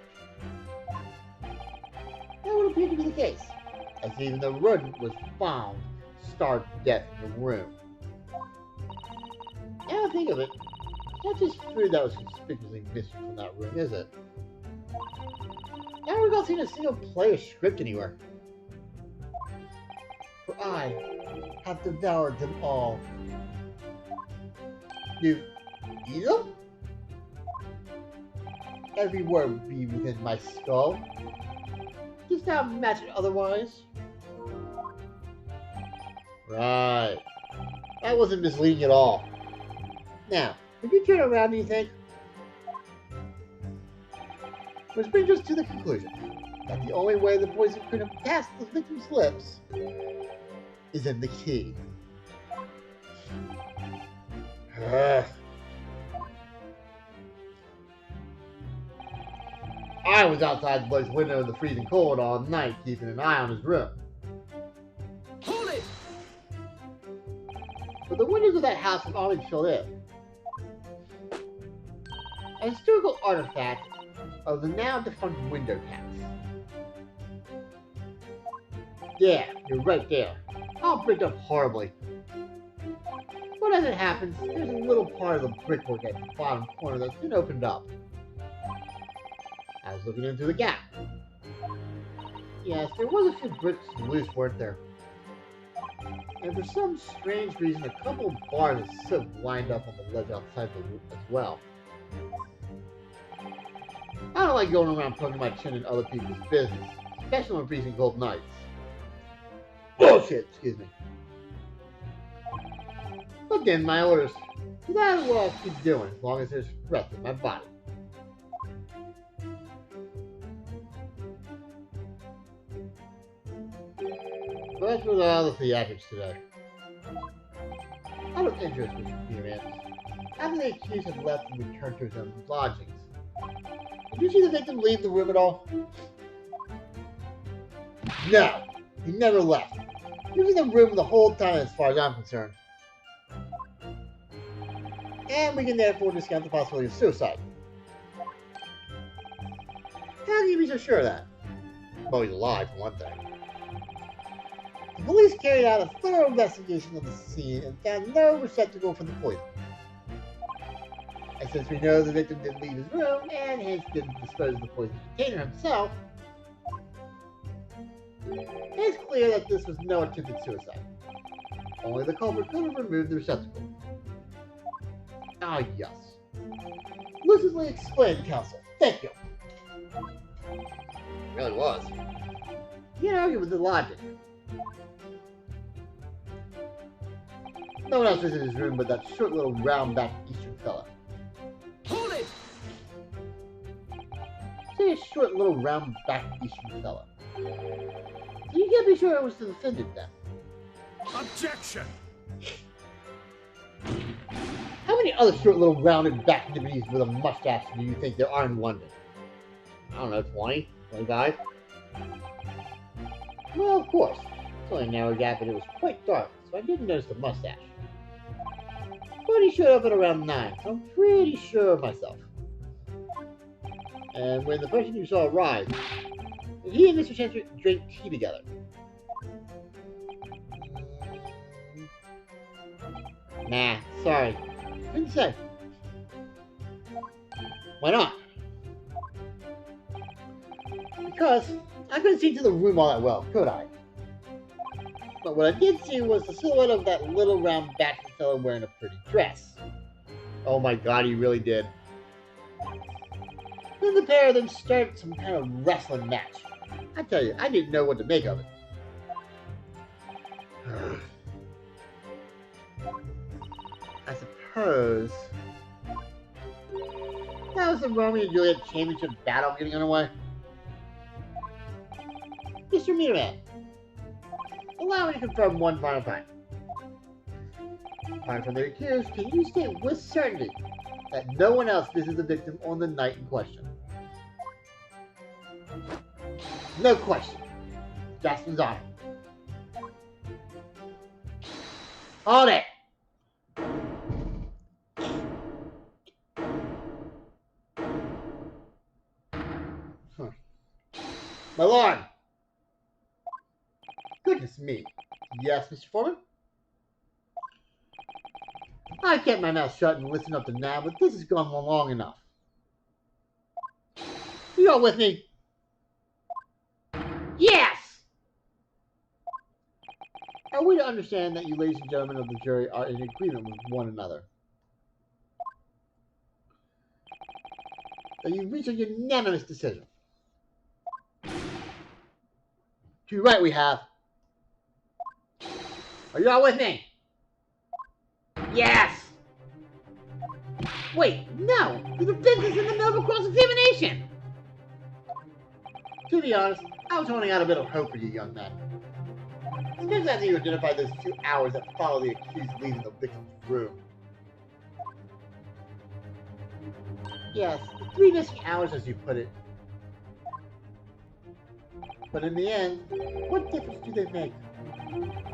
[SPEAKER 1] That would appear to be the case, as even the rodent was found starved to death in the room. Now I think of it, it's not just food that was conspicuously missing from that room, is it? I don't recall seeing a single play or script anywhere. For I have devoured them all. You eat them? Every word would be within my skull. Does not imagine otherwise? Right. That wasn't misleading at all. Now, if you turn around, do you think? Which brings us to the conclusion that the only way the poison could have passed the victim's lips is in the key. I was outside the boy's window in the freezing cold all night, keeping an eye on his room.
[SPEAKER 3] Hold it!
[SPEAKER 1] But the windows of that house were always filled in. A historical artifact of the now defunct window cats. Yeah, you're right there. I'll break up horribly. But as it happens, there's a little part of the brickwork at the bottom corner that's been opened up. I was looking in through the gap. Yes, there was a few bricks loose, weren't there? And for some strange reason, a couple of bars of soap lined up on the ledge outside the roof as well. I don't like going around poking my chin in other people's business, especially on freezing cold nights. Bullshit, excuse me. But then my orders. So that is what I'll keep doing as long as there's breath in my body. But for all the theatrics today. I Out of interest, Mr. Peterman, after the accused had left and returned to his own lodgings, did you see the victim leave the room at all? No, he never left. He was in the room the whole time as far as I'm concerned. And we can therefore discount the possibility of suicide. How can you be so sure of that? Well, he's alive, for one thing. The police carried out a thorough investigation of the scene and found no receptacle for the poison. And since we know the victim didn't leave his room and hence didn't dispose of the poison container himself, it's clear that this was no attempted suicide. Only the culprit could have removed the receptacle. Ah, yes. Lucidly explained, counsel. Thank you. It really was. You know, it was the logic. No one else was in his room but that short little round-backed Eastern fella.
[SPEAKER 3] Hold it!
[SPEAKER 1] Say a short little round-backed Eastern fella. So you can't be sure it was the defendant then.
[SPEAKER 2] Objection!
[SPEAKER 1] How many other short little rounded back nibbies with a mustache do you think there are in London? I don't know, 20? 25? Well, of course. It's only a narrow gap and it was quite dark, so I didn't notice the mustache. But he showed up at around 9, so I'm pretty sure of myself. And when the person you saw arrived, he and Mr. Chantry drank tea together. Nah, sorry. Didn't say. Why not? Because I couldn't see into the room all that well, could I? But what I did see was the silhouette of that little round-backed fellow wearing a pretty dress. Oh my god, he really did. Then the pair of them started some kind of wrestling match. I tell you, I didn't know what to make of it. I suppose that was the Romeo and Juliet championship battle getting underway. Mr. Meterman, allow me to confirm one final time. Upon from the accused, can you state with certainty that no one else visited the victim on the night in question? No question. Jasmine's honor. Hold it! My lord! Goodness me. Yes, Mr. Foreman? I kept my mouth shut and listened up to now, but this has gone on long enough. You all with me? Yes! Are we to understand that you ladies and gentlemen of the jury are in agreement with one another? That you reach a unanimous decision? To right we have. Are you all with me? Yes! Wait, no! The defense is in the middle of a cross-examination! To be honest, I was holding out a bit of hope for you, young man. Especially after you identified those 2 hours that followed the accused leaving the victim's room. Yes, the 3 missing hours as you put it. But in the end, what difference do they make?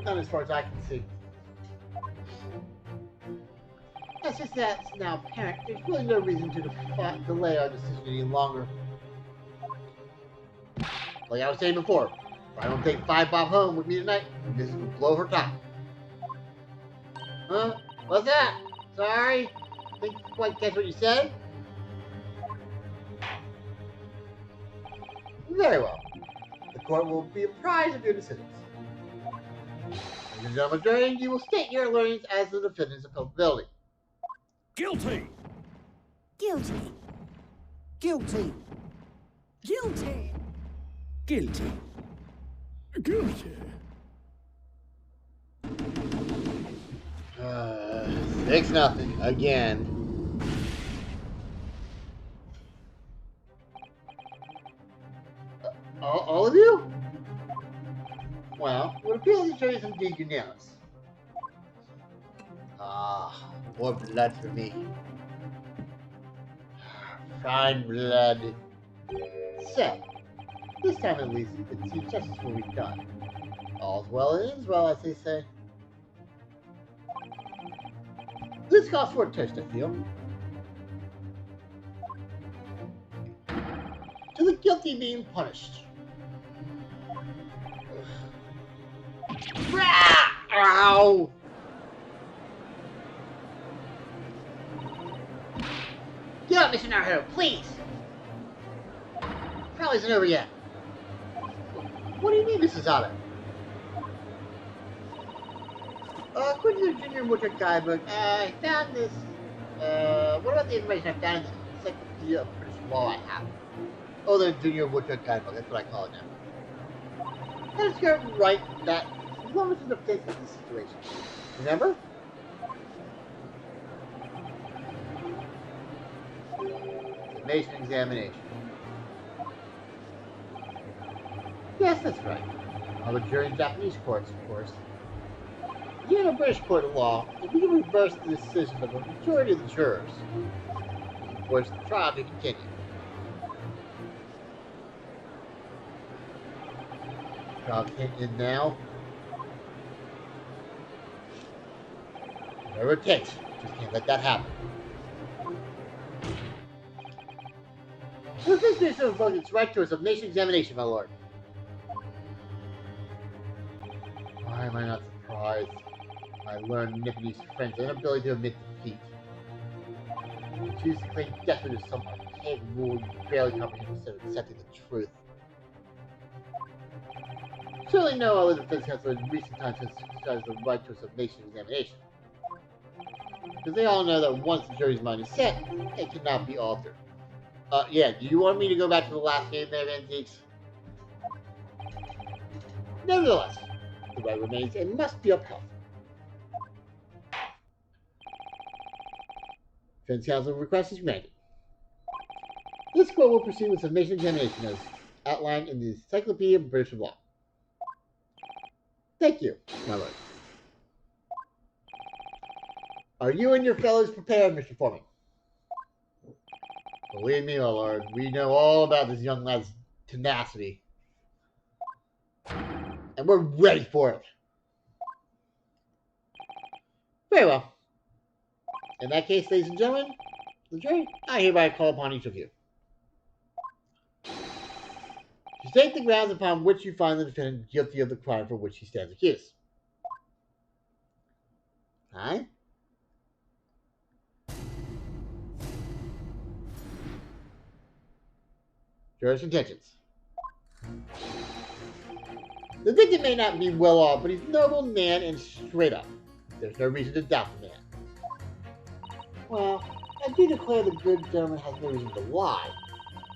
[SPEAKER 1] None as far as I can see. That's just that it's now apparent there's really no reason to delay our decision any longer. Like I was saying before, if I don't take 5 Bob home with me tonight, this will blow her top. Huh? What's that? Sorry? Didn't quite catch what you said? Very well. The court will be apprised of your decisions. Ladies and gentlemen, jury, you will state your learnings as the defendant's culpability.
[SPEAKER 2] Guilty!
[SPEAKER 4] Guilty.
[SPEAKER 3] Guilty!
[SPEAKER 4] Guilty.
[SPEAKER 3] Guilty!
[SPEAKER 2] Guilty!
[SPEAKER 1] 6-0 again. All of you? Well, it would appear the jury is indeed unanimous. Ah, more blood for me. Fine blood. So, this time at least, it seems justice will be done. All's well that ends well, as they say. This calls for a toast, I feel. To the guilty being punished. Rah! Ow! Get up, Mr. Naruto, please! Probably isn't over yet. What do you mean, Mrs. Otto? According to the Junior Woodchuck Guidebook, I found this. What about the information I found in the Encyclopedia of British Law I have? Oh, the Junior Woodchuck Guidebook, that's what I call it now. Let's go right that as long as it's a fix in this situation. Remember? Summation examination. Yes, that's right. All the jury in Japanese courts, of course. Here in a British court of law, if we can reverse the decision of a majority of the jurors, of course, the trial can continue. Trial can't end now. Whatever it takes, just can't let that happen. The business of voting its right to a summation examination, my lord. Why am I not surprised? I learned Nipponese friend's inability to admit defeat. You choose to claim deathhood as some archaic rule you barely comprehend instead of accepting the truth. Surely no other defense counsel in recent times has exercised the right to a summation examination. Because they all know that once the jury's mind is set, it cannot be altered. Yeah, do you want me to go back to the last game there, Antiques? Nevertheless, the right remains and must be upheld. Defense counsel request is granted. This court will proceed with summation examination as outlined in the Encyclopedia of British Law. Thank you, my lord. Are you and your fellows prepared, Mr. Foreman? Believe me, my lord, we know all about this young lad's tenacity. And we're ready for it. Very well. In that case, ladies and gentlemen, the jury, I hereby call upon each of you to state the grounds upon which you find the defendant guilty of the crime for which he stands accused. Aye? Jurors' intentions. The victim may not be well off, but he's a noble man and straight up. There's no reason to doubt the man. Well, I do declare the good gentleman has no reason to lie.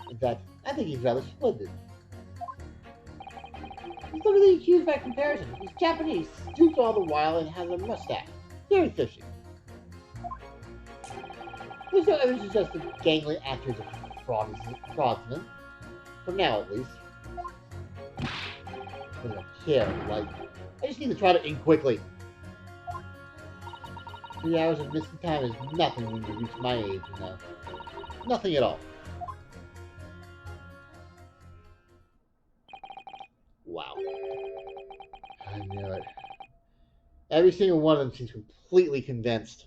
[SPEAKER 1] In fact, I think he's rather splendid. Just look at the accused by comparison. He's Japanese, stoops all the while, and has a mustache. Very fishy. There's no evidence to suggest the gangly actor is a fraudulent. For now, at least. I don't care, like, I just need to try to end quickly. 3 hours of missing time is nothing when you reach my age, you know. Nothing at all. Wow. I knew it. Every single one of them seems completely convinced.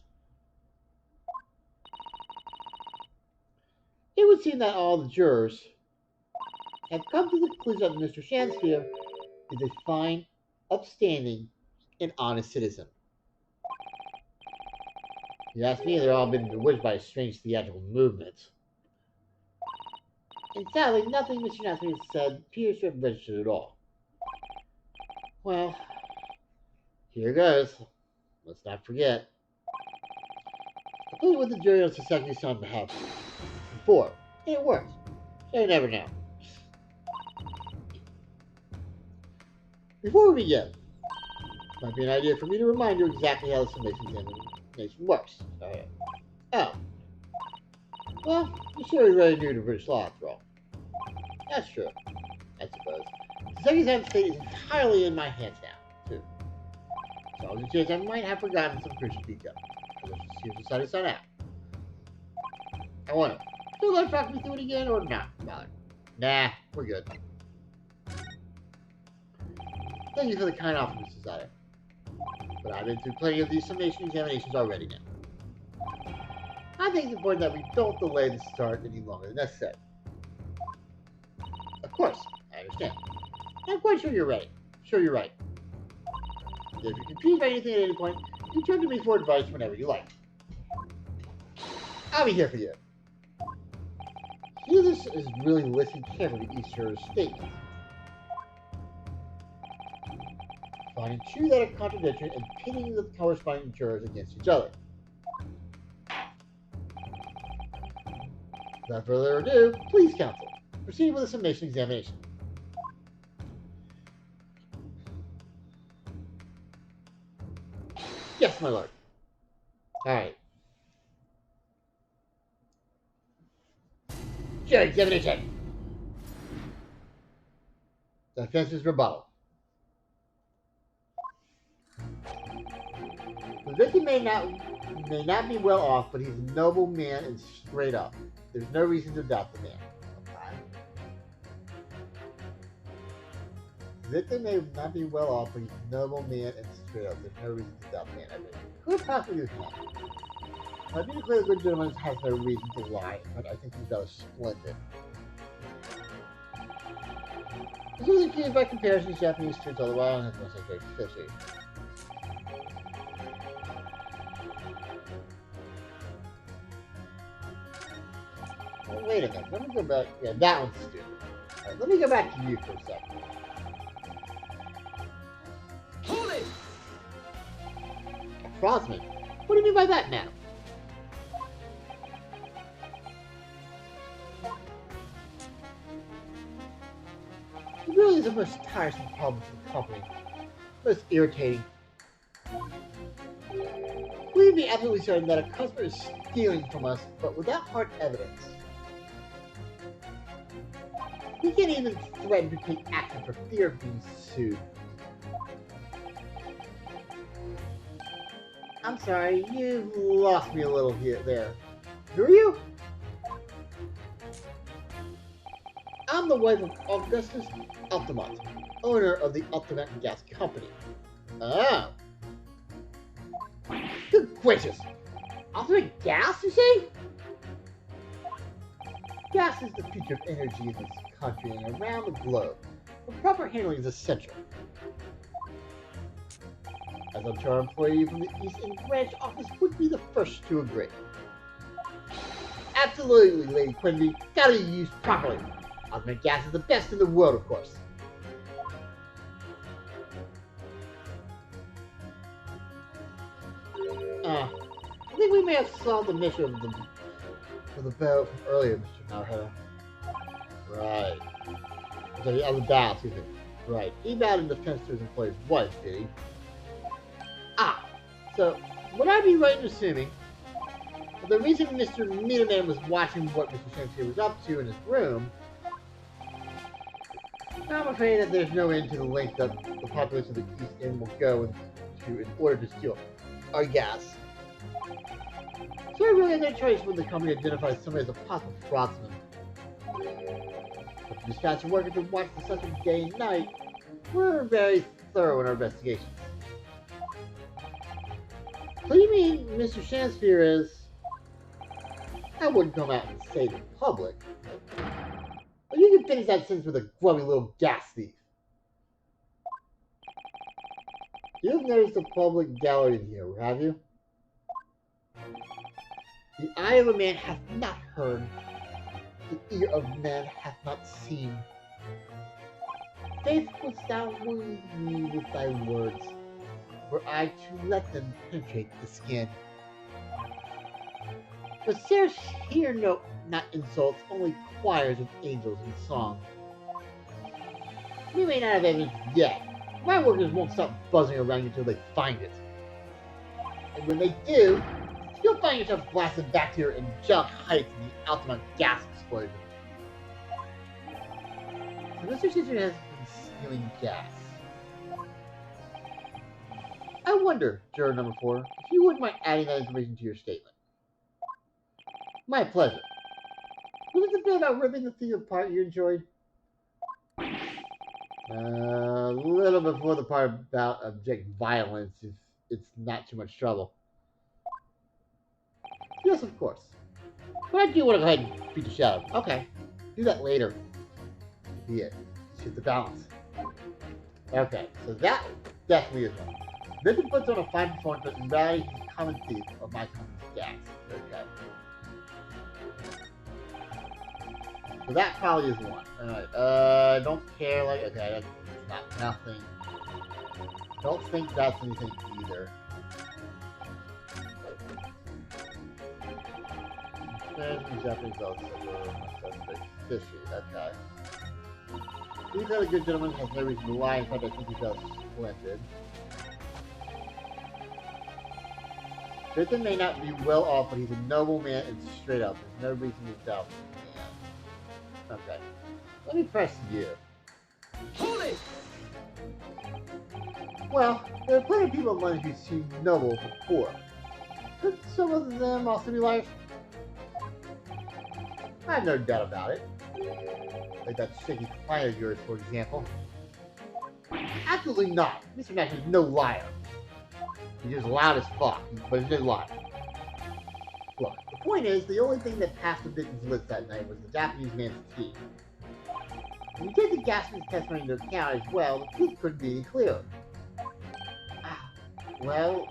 [SPEAKER 1] It would seem that all the jurors have come to the conclusion that Mr. Shansfield is a fine, upstanding, and honest citizen. You ask me, they've all been bewitched by a strange theatrical movement. And sadly, nothing Mr. Shansfield has said appears to have registered at all. Well, here goes. Let's not forget. I played with the jury on Sasaki's son behalf before, and it worked. So you never know. Before we begin, might be an idea for me to remind you exactly how the summation examination works. Oh. Well, you're sure you're really new to British law after all. That's true, I suppose. The Sasaki's state is entirely in my hands now, too. always a chance I might have forgotten some crucial detail. So let's just see if decided to sign out. I wonder, do you talk me through it again or not? Nah, we're good. Thank you for the kind offer, Mr. Sada. But I've been through plenty of these summation examinations already now. I think it's important that we don't delay the start any longer than necessary. Of course, I understand. I'm quite sure you're right. Sure you're right. If you're confused by anything at any point, you turn to me for advice whenever you like. I'll be here for you. Jesus is really listening carefully to each juror's statements, finding two that are contradictory and pitting the corresponding jurors against each other. Without further ado, please, counsel, proceed with the summation examination. Yes, my lord. Alright. Jury examination. The defense's rebuttal. The victim may not be well off, but he's a noble man and straight up. There's no reason to doubt the man. Okay. The victim may not be well off, but he's a noble man and straight up. There's no reason to doubt the man. I mean, who would possibly do that? I do declare the good gentleman has no reason to lie, but I think he's rather splendid. This was accused by comparison to Japanese streets all the while, and it's very fishy. Well, wait a minute. Let me go back. Yeah, that one's stupid. Right, let me go back to you for a second.
[SPEAKER 3] Hold it!
[SPEAKER 1] Frostman? What do you mean by that now? It really is the most tiresome problem for the company. Most irritating. We can be absolutely certain that a customer is stealing from us, but without hard evidence. We can't even threaten to take action for fear of being sued. I'm sorry, you lost me a little here there. Who are you? I'm the wife of Augustus Altamont, owner of the Altamont Gas Company. Oh. Good gracious! Altamont Gas, you say? Gas is the future of energy in this country and around the globe. But proper handling is essential. As I'm sure an employee from the East End branch office would be the first to agree. Absolutely, Lady Quinby. Gotta be used properly. Altamont Gas is the best in the world, of course. I think we may have solved the mission of the boat from earlier, Mr. Narheta. Right. The other dial, excuse me. Right. He bowed in defense to his employer's wife, did he? Ah, so would I be right in assuming that the reason Mr. Meterman was watching what Mr. Shakespeare was up to in his room, I'm afraid that there's no end to the length that the population of the East End will go into in order to steal our gas. So I really had no choice when the company identifies somebody as a possible fraudster. But the dispatcher worker to watch the suspect day and night, we're very thorough in our investigations. What do you mean Mr. Shakespeare is... I wouldn't come out and say it in public. But you can finish that sentence with a grubby little gas thief. You've noticed a public gallery in here, have you? The eye of a man hath not heard, the ear of man hath not seen. Faith wouldst thou wound me with thy words, were I to let them penetrate the skin. But sirs hear not insults, only choirs of angels in song. We may not have evidence yet. My workers won't stop buzzing around you until they find it. And when they do, you'll find yourself blasted back to your angelic heights in the Altamont gas explosion. So Mr. Shakespeare has been stealing gas. I wonder, juror number 4, if you wouldn't mind adding that information to your statement. My pleasure. Was it the bit about ripping the thief apart you enjoyed? A little before the part about object violence, if it's not too much trouble. Yes, of course. But I do want to go ahead and beat the shadow. Okay. Do that later. Be it. Shift the balance. Okay, so that definitely is one. Victim puts on a fine performance, but in reality, he's a common thief of my company's gas. Okay. So that probably is one. Alright, don't care, like, okay, that's not nothing. Don't think that's anything either. Japanese fishy, okay. These other good gentlemen has no reason to lie, in fact I think he does splendid. Victim may not be well off, but he's a noble man and straight up. There's no reason to doubt him. Yeah. Okay. Let me press you.
[SPEAKER 3] Hold it!
[SPEAKER 1] Well, there are plenty of people in London who seem noble but poor. Could some of them also be liars? I have no doubt about it. Like that shaky client of yours, for example. Absolutely not. Mr. Nash is no liar. He's just loud as fuck, but he's no liar. Look, the point is, the only thing that passed the victim's lips that night was the Japanese man's teeth. When you take the gasman's testimony into account as well, the truth couldn't be any clearer. Well,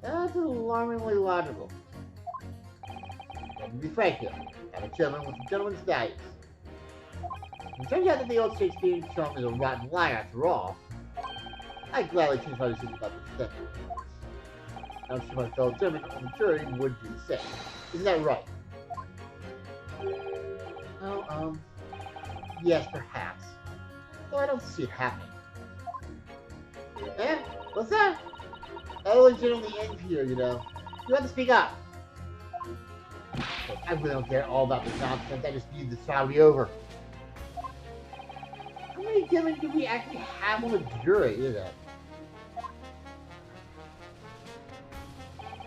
[SPEAKER 1] that's alarmingly logical. Let me be frank here. I'm a gentleman with a gentleman's values. It turns out that the old Shakespearean chum is a rotten liar after all. I'd gladly change my decision about this thing. I'm sure my fellow gentlemen on the jury would do the same. Isn't that right? Well, yes, perhaps. Though I don't see it happening. Eh? What's that? Oh, it's on the end here, you know. You have to speak up. Look, I really don't care all about this nonsense. I just need this trial to be over. How many gentlemen do we actually have on the jury, is it?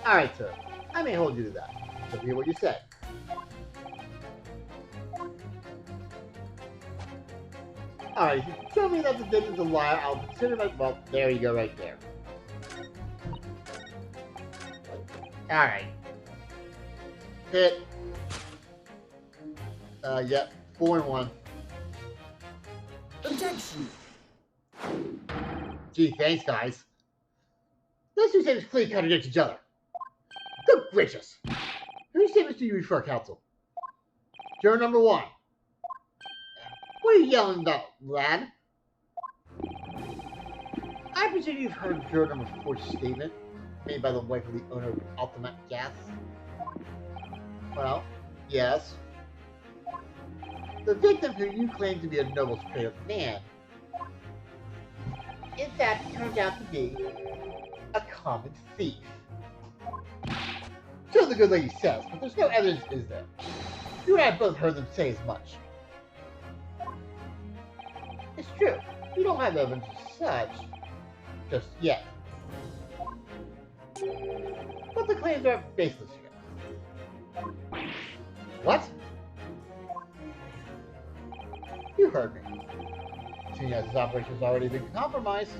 [SPEAKER 1] Alright, sir. I may hold you to that. So hear what you say. Alright, if you tell me that the victim's a liar, I'll consider my... Well, there you go right there. Alright. Hit. Yep. 4-1.
[SPEAKER 3] Objection!
[SPEAKER 1] Gee, thanks, guys. Those two statements clearly contradict each other. Good gracious. Whose statements do you refer, counsel? Juror number 1. What are you yelling about, lad? I presume you've heard juror number 4's statement, made by the wife of the owner of Ultimate Gas. Well, yes. The victim, who you claim to be a noble, straight-up man, in fact turns out to be a common thief. So the good lady says, but there's no evidence, is there? You and I both heard them say as much. It's true. We don't have evidence as such, just yet. But the claims are baseless here. What? You heard me. Seeing as this operation has already been compromised,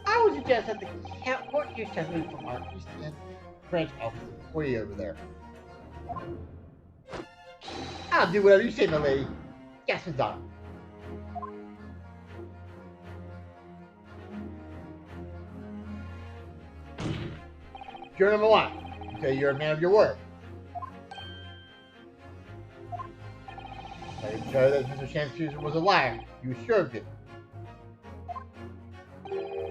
[SPEAKER 1] I would suggest that the court hears testimony from our East End branch office employee over there. I'll do whatever you say, my lady. Gasman's on. Juror number 1. You say you're a man of your word. I didn't tell you that Mr. Shanfuser was a liar. You assured me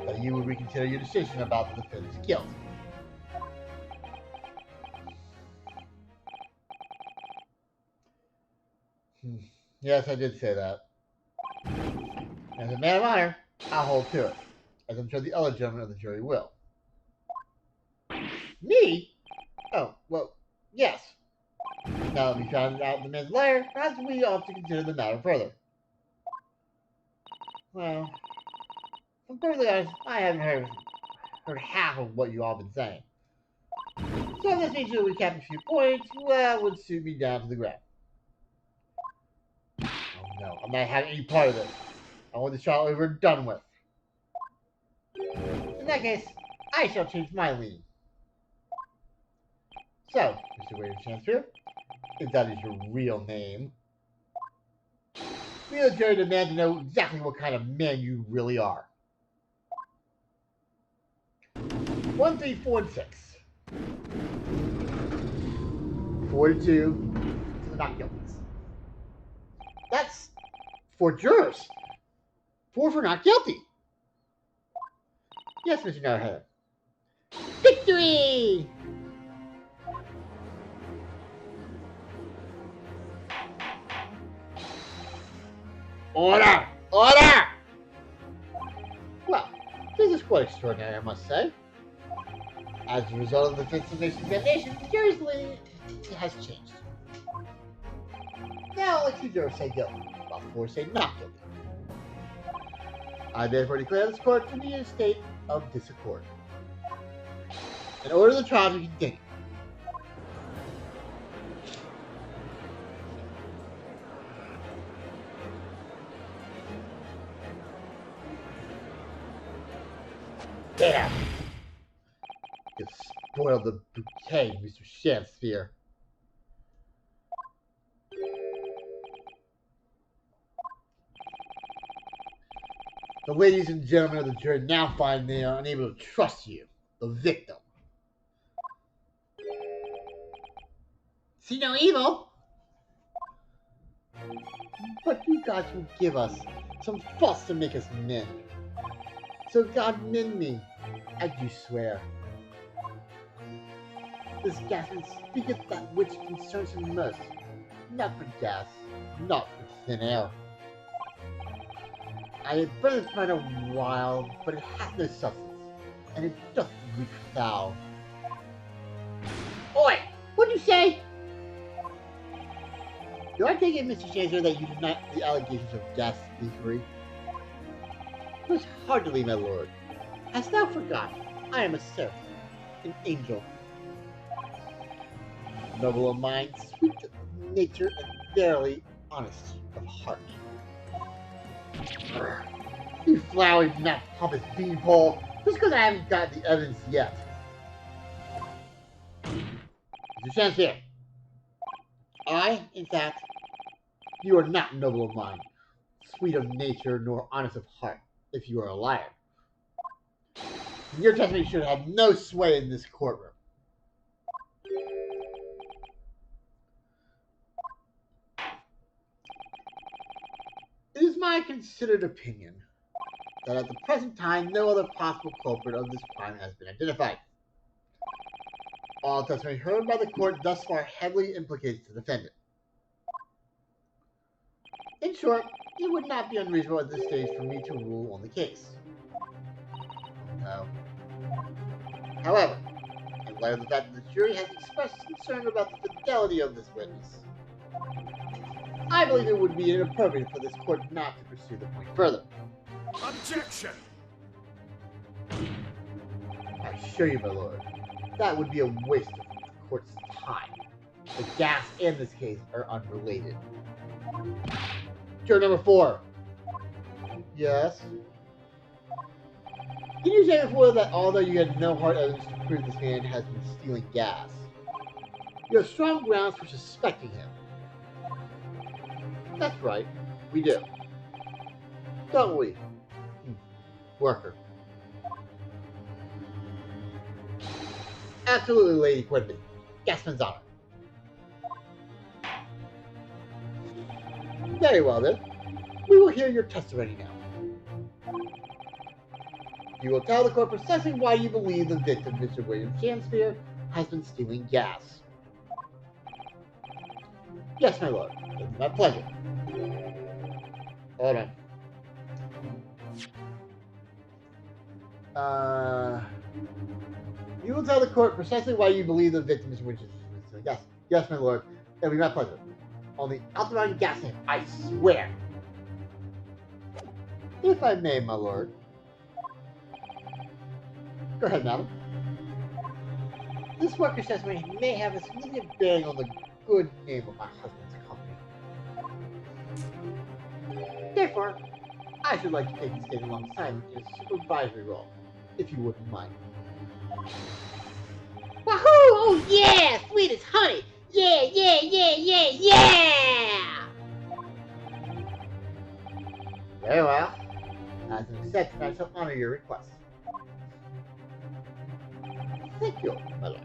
[SPEAKER 1] that you would reconsider your decision about the defendant's guilt. Yes, I did say that. As a man of honor, I'll hold to it, as I'm sure the other gentlemen of the jury will. Me? Oh, well, yes. Now that we found out the man's a liar, perhaps we ought to consider the matter further. Well, I'm perfectly honest, I haven't heard half of what you all been saying. So if this means you'll recap a few points, that would suit me down to the ground. Oh no, I'm not having any part of this. I want this trial over and done with. In that case, I shall change my leaning. So, Mr. William Shakespeare, if that is your real name, we the jury demand to know exactly what kind of man you really are. 1, 3, 4, and 6. 4 to 2 to the not guilty. That's 4 jurors. 4 for not guilty. Yes, Mr. Narhead. Victory! Order! Order! Well, this is quite extraordinary, I must say. As a result of the fifth examination, the jury's leaning has changed. Now, only 2 jurors say guilty, while 4 say not guilty. I therefore declare this court to be in a state of disaccord. And order the trial to continue. There! You spoiled the bouquet, Mr. Shakespeare. The ladies and gentlemen of the jury now find they are unable to trust you, the victim. See no evil, but you gods will give us some faults to make us men. So God mend me, I do swear. This Gaston speaketh that which concerns him most, not for gas, not for thin air. I had burned this mine a while, but it hath no substance, and it doth reek foul. Oi! What'd you say? Do I take it, Mr. Chaser, that you deny the allegations of gas thievery? Most heartily, my lord. Hast thou forgotten? I am a seraph, an angel. Noble of mind, sweet of nature, and verily honest of heart. You flowery, mouth pompous beanpole, just because I haven't got the evidence yet. There's a chance here. In fact, you are not noble of mind, sweet of nature, nor honest of heart, if you are a liar. Your testimony should have no sway in this courtroom. It is my considered opinion that at the present time no other possible culprit of this crime has been identified. All testimony heard by the court thus far heavily implicates the defendant. In short, it would not be unreasonable at this stage for me to rule on the case. No. However, in light of the fact that the jury has expressed concern about the fidelity of this witness, I believe it would be inappropriate for this court not to pursue the point further.
[SPEAKER 3] Objection!
[SPEAKER 1] I assure you, my lord, that would be a waste of the court's time. The gas and this case are unrelated. Juror number 4. Yes? Can you say before that although you had no hard evidence to prove this man has been stealing gas, you have strong grounds for suspecting him? That's right, we do. Don't we? Worker. Absolutely, Lady Quimby. Gasman's honor. Very well then. We will hear your testimony now. You will tell the court precisely why you believe the victim, Mr. William Shakespeare, has been stealing gas. Yes, my lord. It's my pleasure. Hold on. You will tell the court precisely why you believe the victim is Winchester. Yes, yes, my lord. It'll be my pleasure. On the Altamont gas tank, I swear. If I may, my lord, Go ahead, madam. This worker's testimony may have a significant bearing on the good name of my husband's company. Therefore, I should like to take this stand alongside him in a supervisory role, if you wouldn't mind. Wahoo! Oh yeah! Sweet as honey! Yeah, yeah, yeah, yeah, yeah! Very well. As an exception, I shall honor your request. Thank you, my lord.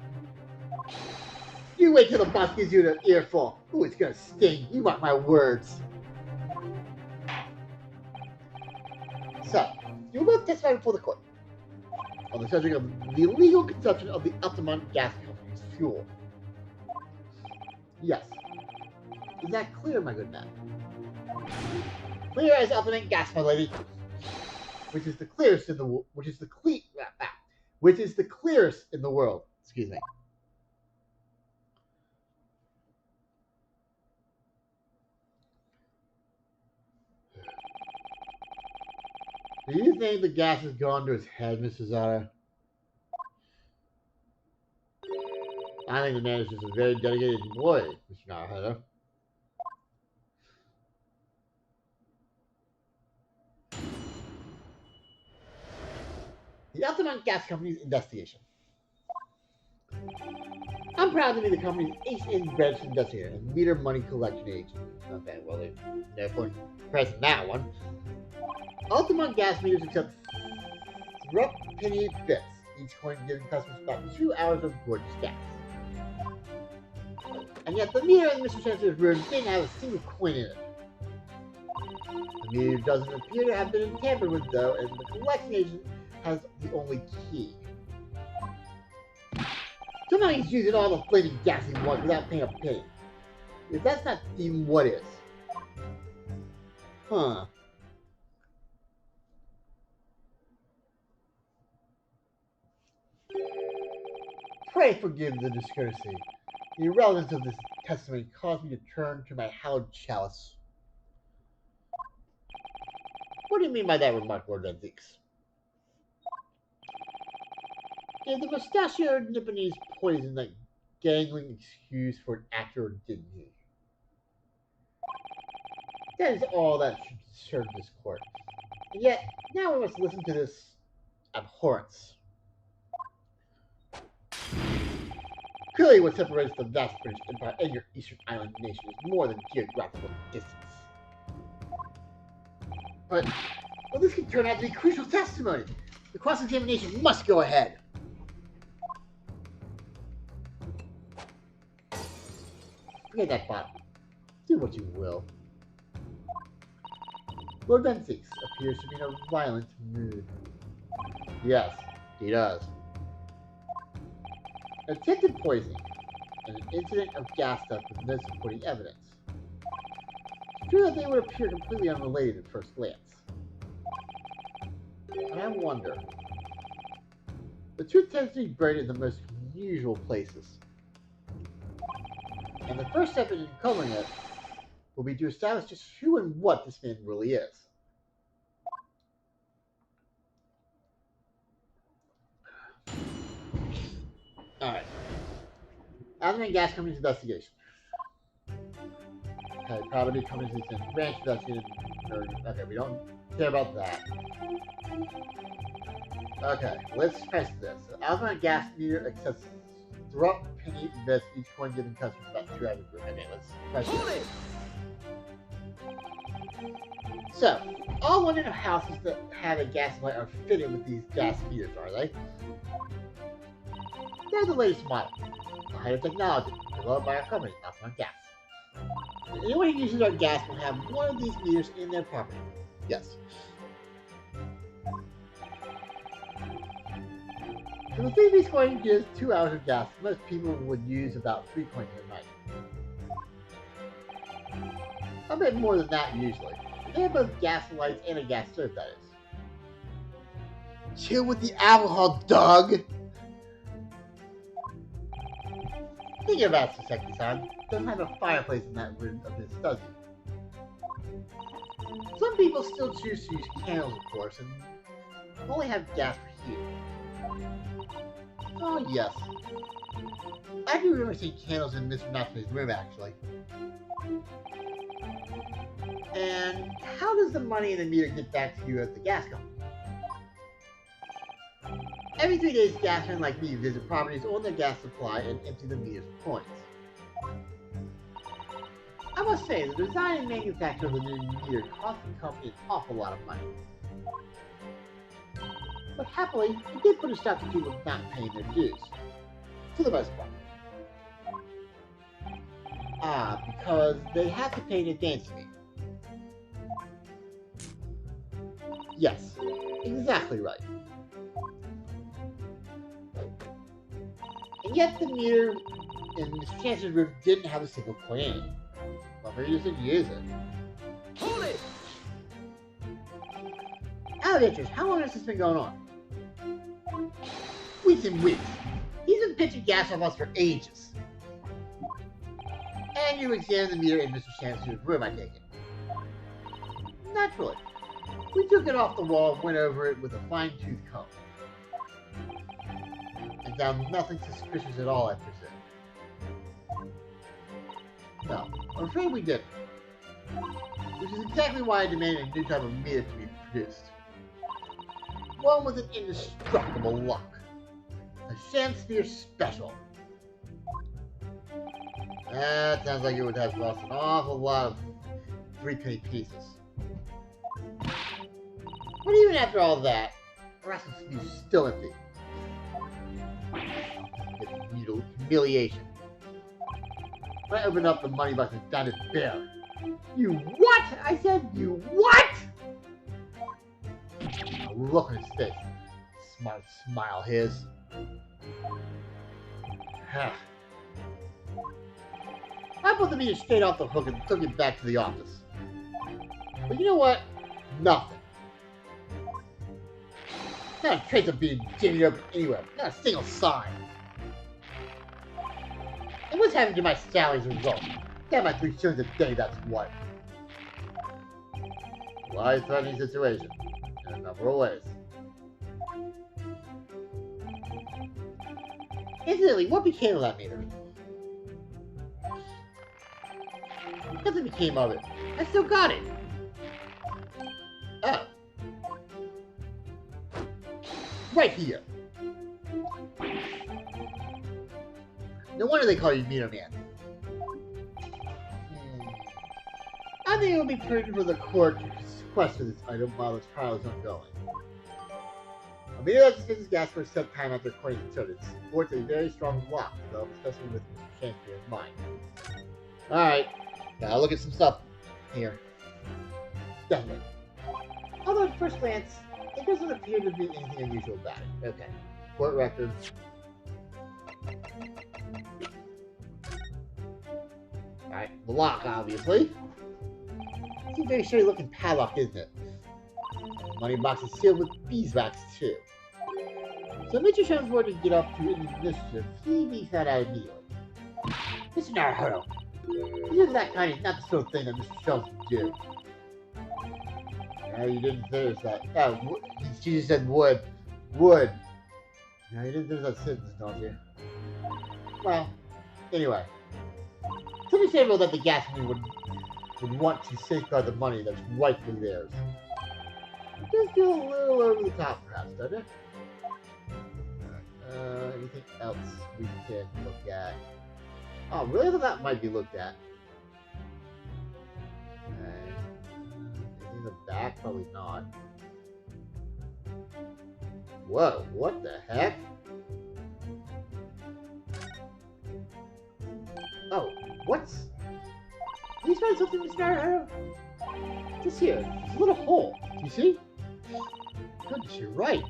[SPEAKER 1] You wait till the boss gives you an earful. Ooh, it's gonna sting. You mark my words. So, you will both testify before the court on the subject of the illegal consumption of the Altamont Gas Company's fuel. Yes. Is that clear, my good man? Clear as Altamont gas, my lady. Which is the clearest in the clearest in the world. Excuse me. Do you think the gas has gone to his head, Mr. Zara? I think the man is just a very dedicated employee, Mr. Naruhodo. The Altamont Gas Company's investigation. I'm proud to be the company's ace-in branch investigator and meter money collection agent. Okay, well, there's no point pressing that one. Altamont gas meters accept rough penny bits, each coin giving customers about 2 hours of gorgeous gas. And yet the meter in Mr. Chancellor's room didn't have a single coin in it. The meter doesn't appear to have been tampered with, though, and the collection agent has the only key. Somehow he's using all the flaming gas he wants without paying a penny. If that's not steam, what is? Huh. Pray forgive the discourtesy. The irrelevance of this testimony caused me to turn to my hallowed chalice. What do you mean by that remark, Lord Venziques? Did the mustachioed Nipponese poison that gangling excuse for an actor, or didn't he? That is all that should serve this court. And yet, now we must listen to this abhorrence. Clearly, what separates the vast British Empire and your Eastern Island nation is more than geographical distance. But, well, this could turn out to be crucial testimony. The cross-examination must go ahead. Forget that bottle. Do what you will. Lord Venziques appears to be in a violent mood. Yes, he does. Attempted poisoning and an incident of gas theft with no supporting evidence. It's true that they would appear completely unrelated at first glance. And I wonder. The truth tends to be buried in the most unusual places. And the first step in uncovering it will be to establish just who and what this man really is. Alright. Altamont Gas Company's investigation. Okay, proud to be company's branch investigated. Okay, we don't care about that. Okay, let's test this. The Altamont gas meter accepts drop penny bets, each coin giving customers about 2 hours. Okay, let's test this. So, all 100 houses that have a gas light are fitted with these gas meters, are they? They're the latest model, the higher technology, developed by our company, Altamont Gas. Anyone who uses our gas will have one of these meters in their property. Yes. So the 3 coin gives 2 hours of gas. Most people would use about 3 coins a night. A bit more than that usually. They have both gas lights and a gas stove, that is. Chill with the alcohol, Doug! Think about it, Seki-san. Doesn't have a fireplace in that room of his, does he? Some people still choose to use candles, of course, and only have gas for heat. Oh, yes. I do remember seeing candles in Mr. Natsume's room, actually. And how does the money in the meter get back to you at the gas company? Every 3 days, gasmen like me visit properties on their gas supply and empty the meters of coins. I must say, the design and manufacture of the new meter cost the company an awful lot of money. But happily, it did put a stop to people not paying their dues. For the most part. Because they have to pay in advance to me. Yes, exactly right. And yet the meter in Mr. Chancellor's room didn't have a single coin in it. Well, maybe you didn't use it.
[SPEAKER 3] Hold it!
[SPEAKER 1] Out of interest, how long has this been going on? Weeks and weeks. He's been pitching gas off us for ages. And you examined the meter in Mr. Chancellor's room, I take it. Naturally. We took it off the wall and went over it with a fine-tooth comb. And found nothing suspicious at all, I presume. No, I'm afraid we didn't. Which is exactly why I demanded a new type of meter to be produced. One with an indestructible lock. A Shansphere Special. That sounds like it would have cost an awful lot of 3-penny pieces. But even after all that, Rascal's is still empty. Humiliation. When I opened up the money box and found it bare. You what? I said, you what? A look on his face. Smart smile, his. I put the meter straight off the hook and took it back to the office. But you know what? Nothing. Not a trace of being jimmied up anywhere. Not a single sign. And what's happening to my salary as a result? Damn, my 3 shillings a day, that's what. Life-threatening situation. In a number of ways. Incidentally, what became of that meter? Nothing became of it. I still got it. Oh. Right here. No wonder they call you Meter Man. I think it would be prudent for the court to sequester this item while the trial is ongoing. A meter that dispenses gas for a set time after coin is inserted supports a very strong lock, though, especially with Mr. Shakespeare in mind. Alright, gotta look at some stuff here. Definitely. Although at first glance, it doesn't appear to be anything unusual about it. Okay. Court record. Alright, the lock, obviously. It's a very shady looking padlock, isn't it? The money box is sealed with beeswax, too. So Mr. Shells were to get off to any mischief, he'd be found out immediately. Mr. Naruhodo, this is that kind of not the sort of thing that Mr. Shells would do. No, you didn't finish that. Oh, she just said would. Would. No, you didn't finish that sentence, don't you? Well, anyway. It's understandable that the gas company would want to safeguard the money that's rightfully theirs. It does feel a little over the top, perhaps, doesn't it? Anything else we can look at? Oh, really? Well, that might be looked at. Okay. Anything in the back? Probably not. Whoa, what the heck? Oh, what's... Can you find something, Mr. Naruhodo? Just here, there's a little hole. Do you see? Goodness, you're right.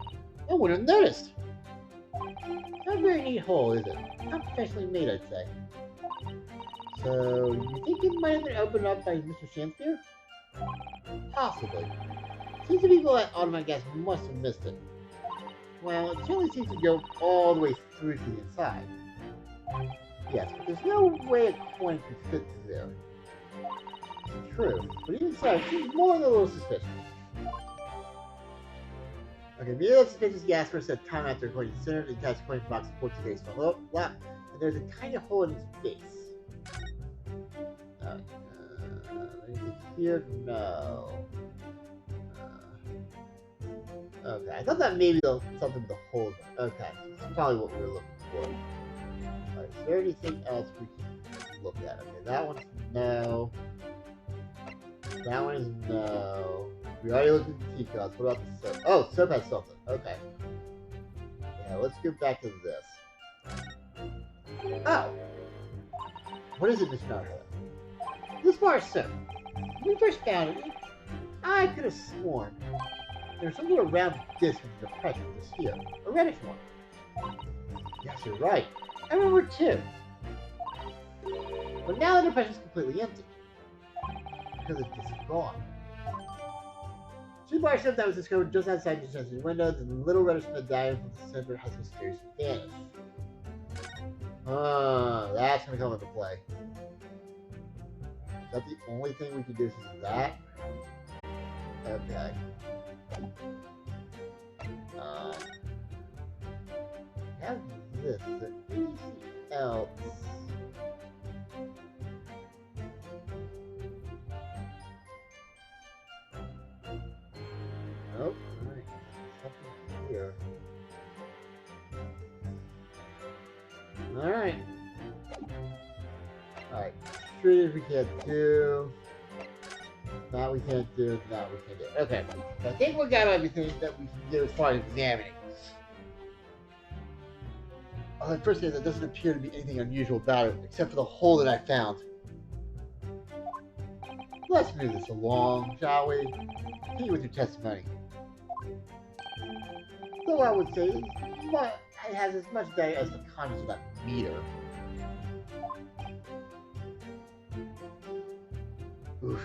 [SPEAKER 1] I wouldn't have noticed. Not a very neat hole, is it? Not professionally made, I'd say. So, you think it might have been opened up by Mr. Shansphere? Possibly. Seems the people at Automatic Gas must have missed it. Well, it certainly seems to go all the way through to the inside. Yes, but there's no way a coin could fit through there. True, but even so, it seems more than a little suspicious. Okay, media suspicious gas source set time after recording the center of the attached coin box supports the base from left, and there's a tiny hole in its base. Anything here? No. Okay, I thought that maybe something with the hole. Okay, that's probably what we were looking for. Alright, is there anything else we can look at? Okay, that one's no. That one is no. We already looked at the teacups. What about the soap? Oh, soap has something. Okay. Yeah, let's go back to this. Oh! What is it, Miss Narco? This bar is soap. When we first found it, I could have sworn there's some little round disc with the depression just here. A reddish one. Yes, you're right. I remember it too. But now the depression's completely empty. Because the disc is gone. Two bar soap that was discovered just outside the dispensary window, the little reddish medallion from the center has mysteriously vanished. That's gonna come into play. Is that the only thing we can do is that? Okay. Have this. Is there anything else? Nope. Alright. Something here. Alright. Alright. Streeters we can't do. That we can't do. That we can do. Okay. So I think we got everything that we can do as far as examining. The first thing, there doesn't appear to be anything unusual about it, except for the hole that I found. Let's move this along, shall we? Continue with your testimony. Though I would say it has as much value as the contents of that meter. Oof.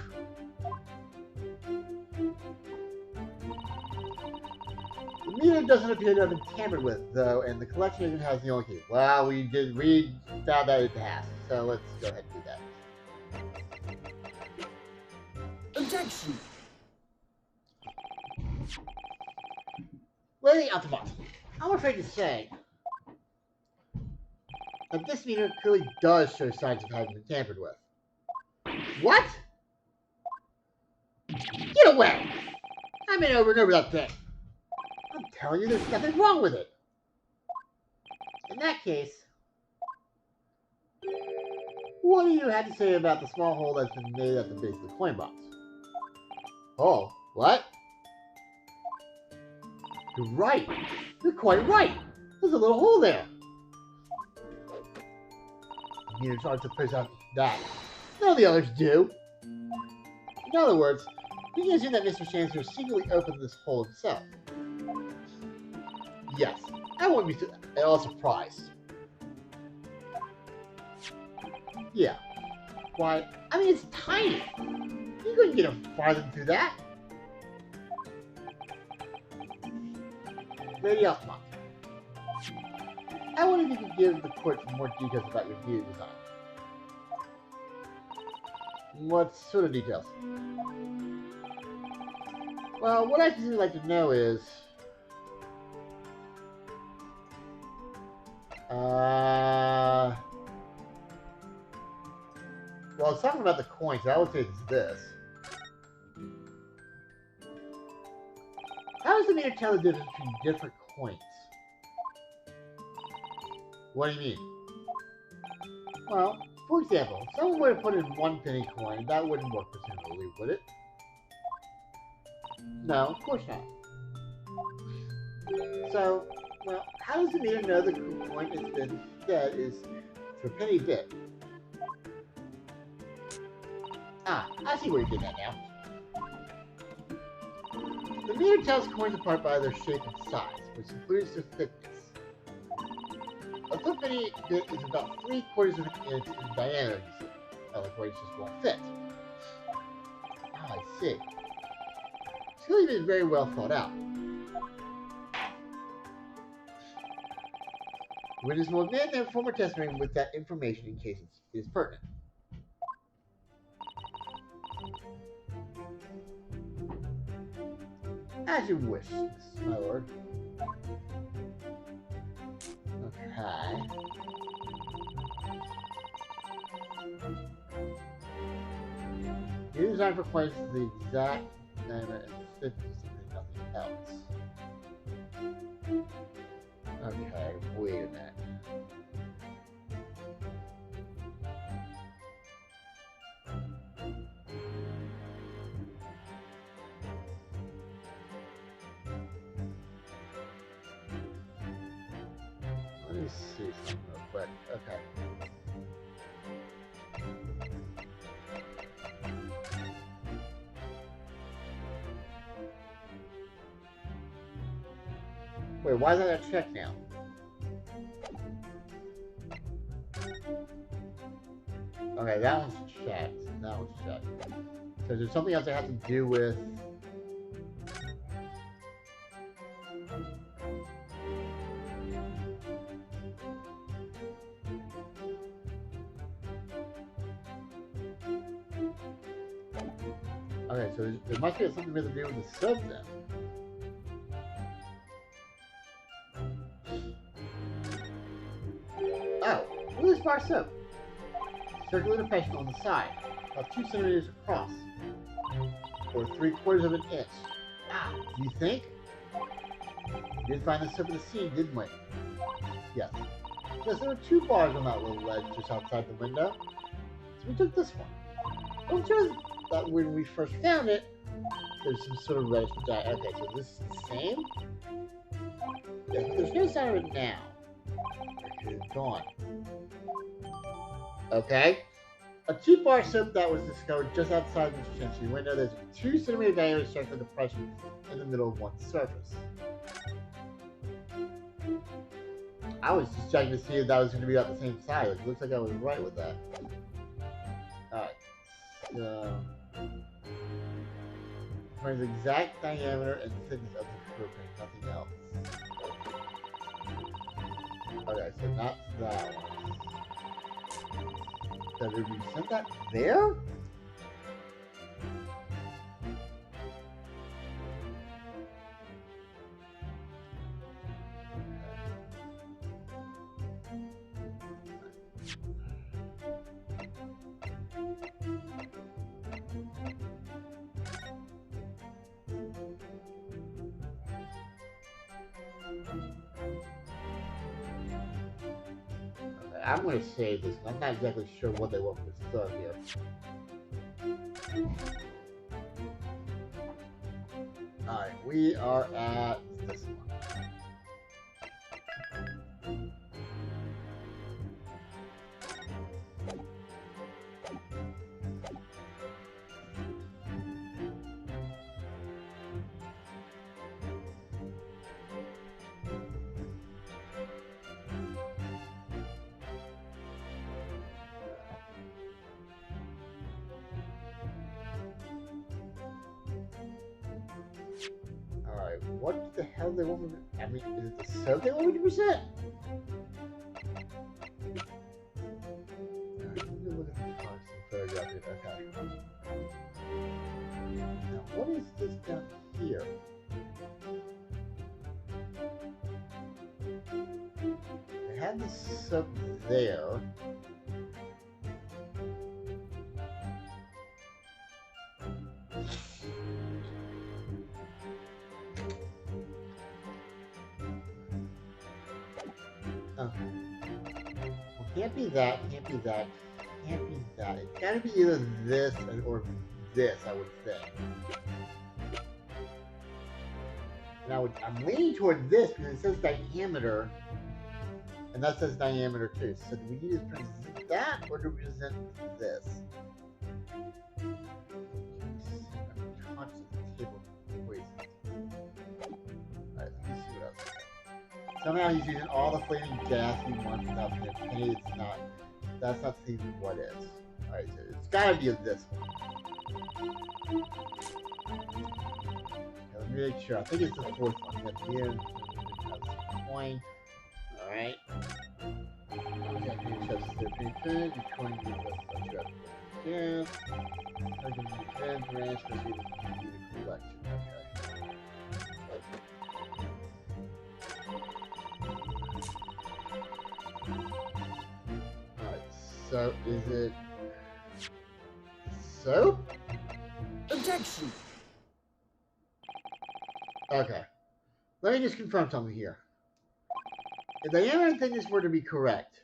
[SPEAKER 1] The meter doesn't appear to have been tampered with, though, and the collection agent has the only key. Well, we found that it has, so let's go ahead and do that.
[SPEAKER 4] Objection.
[SPEAKER 1] Lady Altamont, I'm afraid to say that this meter clearly does show signs of having been tampered with. What? Get away! I've been over and over that thing. I'm telling you, there's nothing wrong with it. In that case, what do you have to say about the small hole that's been made at the base of the coin box? Oh, what? You're right. You're quite right. There's a little hole there. The meter charge to place out that. None of the others do. In other words, we can assume that Mr. Shancer secretly opened this hole himself. Yes, I wouldn't be at all surprised. Yeah. Why, I mean, it's tiny. You couldn't get him farther through that. Lady Altamont, I wonder if you could give the court some more details about your meter design. What sort of details? Well, what I'd really like to know is... Well, it's talking about the coins, so I would say it's this. How does the meter tell the difference between different coins? What do you mean? Well, for example, if someone were to put in 1 penny coin, that wouldn't work presumably, would it? No, of course not. So, well, how does the meter know the coin it's been said is for penny bit? Ah, I see where you did that now. The meter tells coins apart by their shape and size, which includes their thickness. A foot penny bit is about 3/4 of an inch in diameter, you see. Otherwise, it just won't fit. Ah, I see. It's really been very well thought out. Witness will amend their former testimony with that information in case it is pertinent. As you wish, my lord. Okay. Your design requires the exact diameter and thickness and nothing else. Okay, wait a minute. Let me see something real quick. Okay. Wait, why is that a check now? Okay, that one's checked. That one's checked. So there's something else I have to do with... Okay, so there must be something we have to do with the sub then. Oh, look at this bar soap. Circular depression on the side, about 2 centimeters across, or 3/4 of an inch. Ah, do you think? We did find the soap in the sea, didn't we? Yes. Yes, there were 2 bars on that little ledge just outside the window. So we took this one. I'm sure that when we first found it, there's some sort of reddish dye. Okay, so this is the same? Yeah, but there's no sign of it now. Okay, it's gone. Okay. A 2-bar soap that was discovered just outside the chancery window. There's a 2 centimeter diameter circular depression in the middle of one surface. I was just checking to see if that was going to be about the same size. It looks like I was right with that. Alright. So... Find the exact diameter and thickness of the curve, nothing else. Okay, so not that one. So did we send that there? I'm going to save this. I'm not exactly sure what they want me to start here. Alright, we are at this one. Alright, what the hell they want me to... I mean, is it the soap they want me to present? Alright, let me look at the cards and photograph it. Okay. Now, what is this down here? They had the soap there. Well, can't be that, can't be that, can't be that. It's gotta be either this or this, I would think. And I'm leaning toward this because it says diameter, and that says diameter too. So do we need to present that, or do we present this? Alright, let me see what else. Somehow he's using all the flaming gas he wants without being paid. It's not. That's not seeing what is. Alright, so it's gotta be this one. Okay, let me make sure. I think it's the 4th one. That's here. Coin. Alright. Okay. So, is it soap?
[SPEAKER 3] Objection!
[SPEAKER 1] Okay. Let me just confirm something here. If the animated thing were to be correct,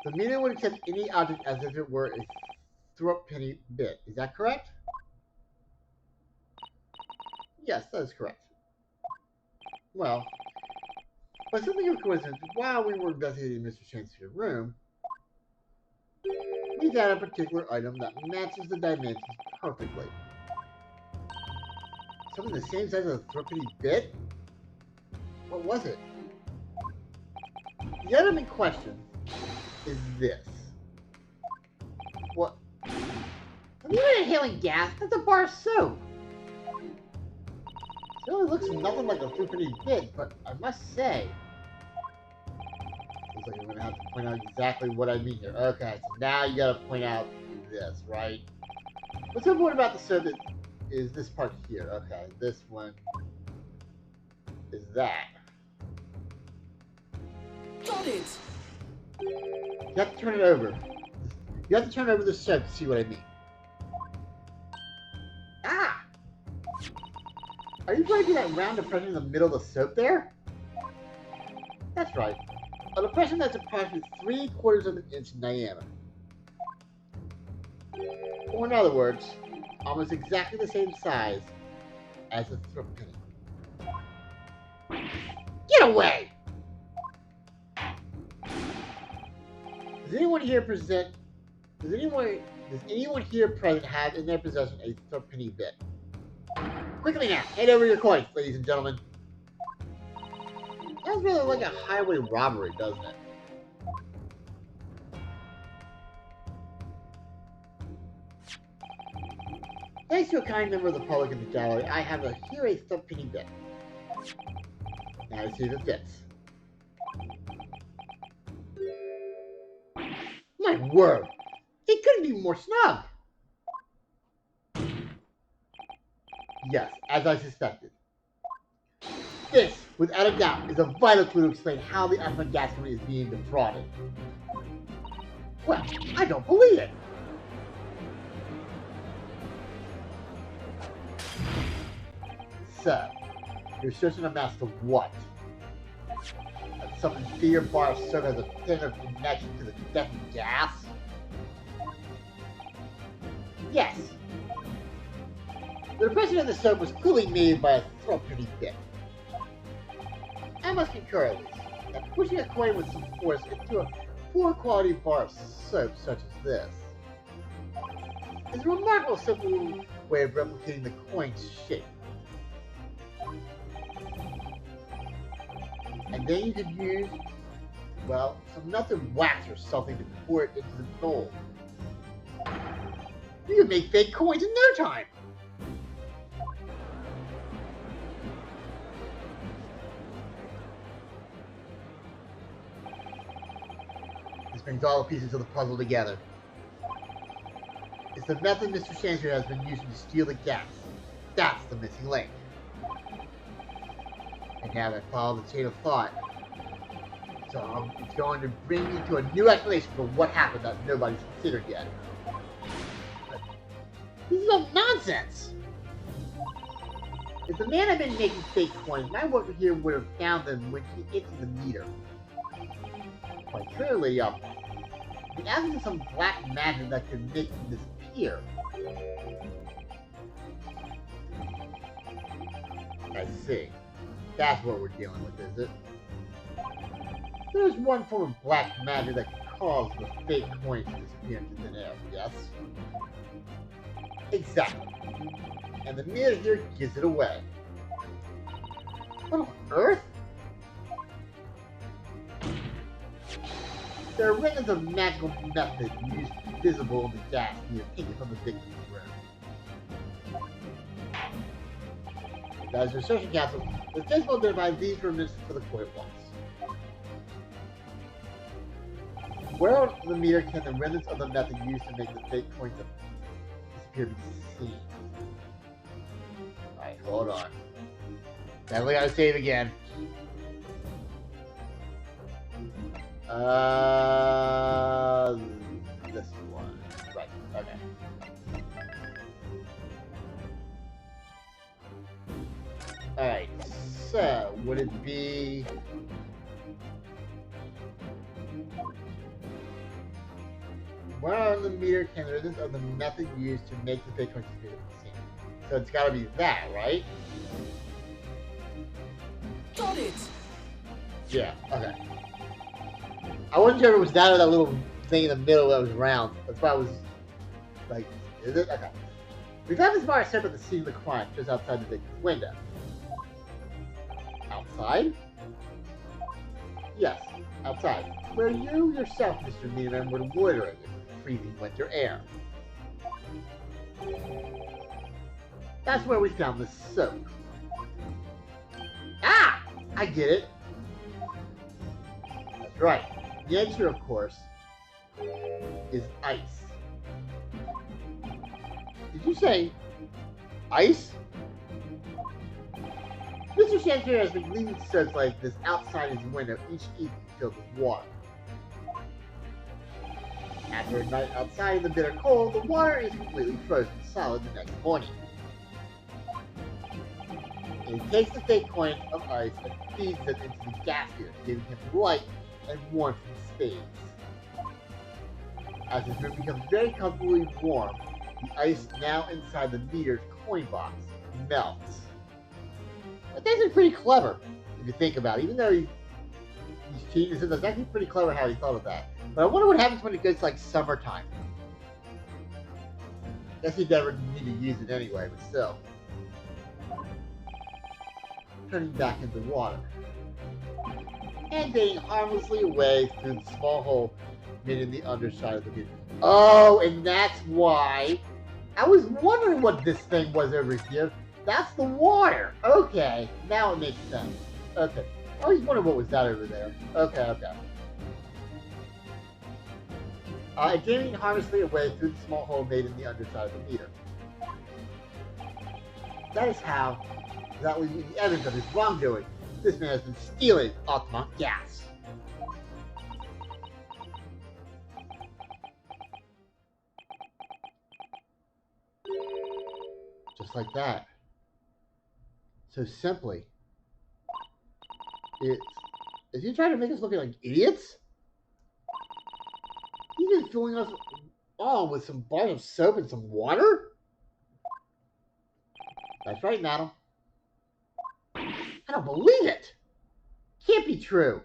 [SPEAKER 1] the meter would accept any object as if it were a throw penny bit. Is that correct? Yes, that is correct. Well, by something of coincidence, while we were investigating Mr. Chance's room, we found a particular item that matches the dimensions perfectly. Something the same size as a threepenny bit? What was it? The item in question is this. What? Have you been inhaling gas? That's a bar of soap. It really looks nothing like a threepenny bit, but I must say, looks like I'm gonna have to point out exactly what I mean here. Okay, so now you gotta point out this, right? What's so important about the soap is this part here. Okay, this one is that.
[SPEAKER 3] Got it!
[SPEAKER 1] You have to turn it over. You have to turn over the soap to see what I mean. Ah! Are you trying to do that round depression in the middle of the soap there? That's right. A depression that's approximately 3/4 of an inch in diameter. Or in other words, almost exactly the same size as a threepenny. Get away! Does anyone here present? Does anyone here present have in their possession a threepenny bit? Quickly now, hand over your coins, ladies and gentlemen. Sounds really like a highway robbery, doesn't it? Thanks to a kind member of the public in the gallery, I have here a threepenny bit. Now to see if it fits. My word! It couldn't be more snug! Yes, as I suspected. This, without a doubt, is a vital clue to explain how the Ethnic Gas Company is being defrauded. Well, I don't believe it! So, you're searching a master what? That some inferior bar of soap has a thinner connection to the deadly gas? Yes. The depression of the soap was clearly made by a threepenny bit. I must concur at least, that pushing a coin with some force into a poor quality bar of soap such as this is a remarkable simple way of replicating the coin's shape. And then you could use, well, some melted wax or something to pour it into the gold. You can make fake coins in no time! This brings all the pieces of the puzzle together. It's the method Mr. Shancer has been using to steal the gas. That's the missing link. And now I follow the chain of thought. So it's going to bring me to a new explanation for what happened that nobody's considered yet. But this is all nonsense! If the man had been making fake coins, my worker here would have found them when he entered the meter. Quite clearly, the absence of some black magic that could make them disappear. I see. That's what we're dealing with, is it? There's one form of black magic that can cause the fake coin to disappear into thin air, yes? Exactly. And the mirror here gives it away. What on earth? There are remnants of magical method used to be visible in the gas near taken from the victim's room. As research council, the physical identifies these remnants for the coin box. Where on the meter can the remnants of the method used to make the fake coins disappear be seen? Alright, hold on. Definitely gotta save again. would it be? Where on the meter can the resistance of the method used to make the Bitcoin speed seen? So it's got to be that, right?
[SPEAKER 3] Got it!
[SPEAKER 1] Yeah, okay. I wasn't sure if it was that or that little thing in the middle that was round. That's why I was like, is it? Okay. We've had this bar set at the scene of the crime, just outside the victim's window. Outside? Yes, outside. Where you yourself, Mr. Neiman, were loitering in the freezing winter air. That's where we found the soap. Ah! I get it. That's right. The answer, of course, is ice. Did you say ice? Mr. Shakespeare has been leaving soaps like this outside his window each evening filled with water. After a night outside in the bitter cold, the water is completely frozen solid the next morning. And he takes the fake coin of ice and feeds them into the gas meter, giving him light and warmth in spades. As his room becomes very comfortably warm, the ice now inside the meter's coin box melts. That's actually pretty clever, if you think about it. Even though he's cheating, that's actually pretty clever how he thought of that. But I wonder what happens when it gets like summertime. Guess he'd never need to use it anyway, but still. Turning back into water. And getting harmlessly away through the small hole made in the underside of the meter. Oh, and that's why I was wondering what this thing was over here. That's the water. Okay, now it makes sense. Okay. I always wondered what was that over there. Okay. Getting harmlessly away through the small hole made in the underside of the meter. That is how, without leaving any evidence of his wrongdoing, this man has been stealing Altamont gas. Just like that. So simply. Is he trying to make us look like idiots? He's been filling us all with some bars of soap and some water? That's right, madam. I don't believe it! Can't be true.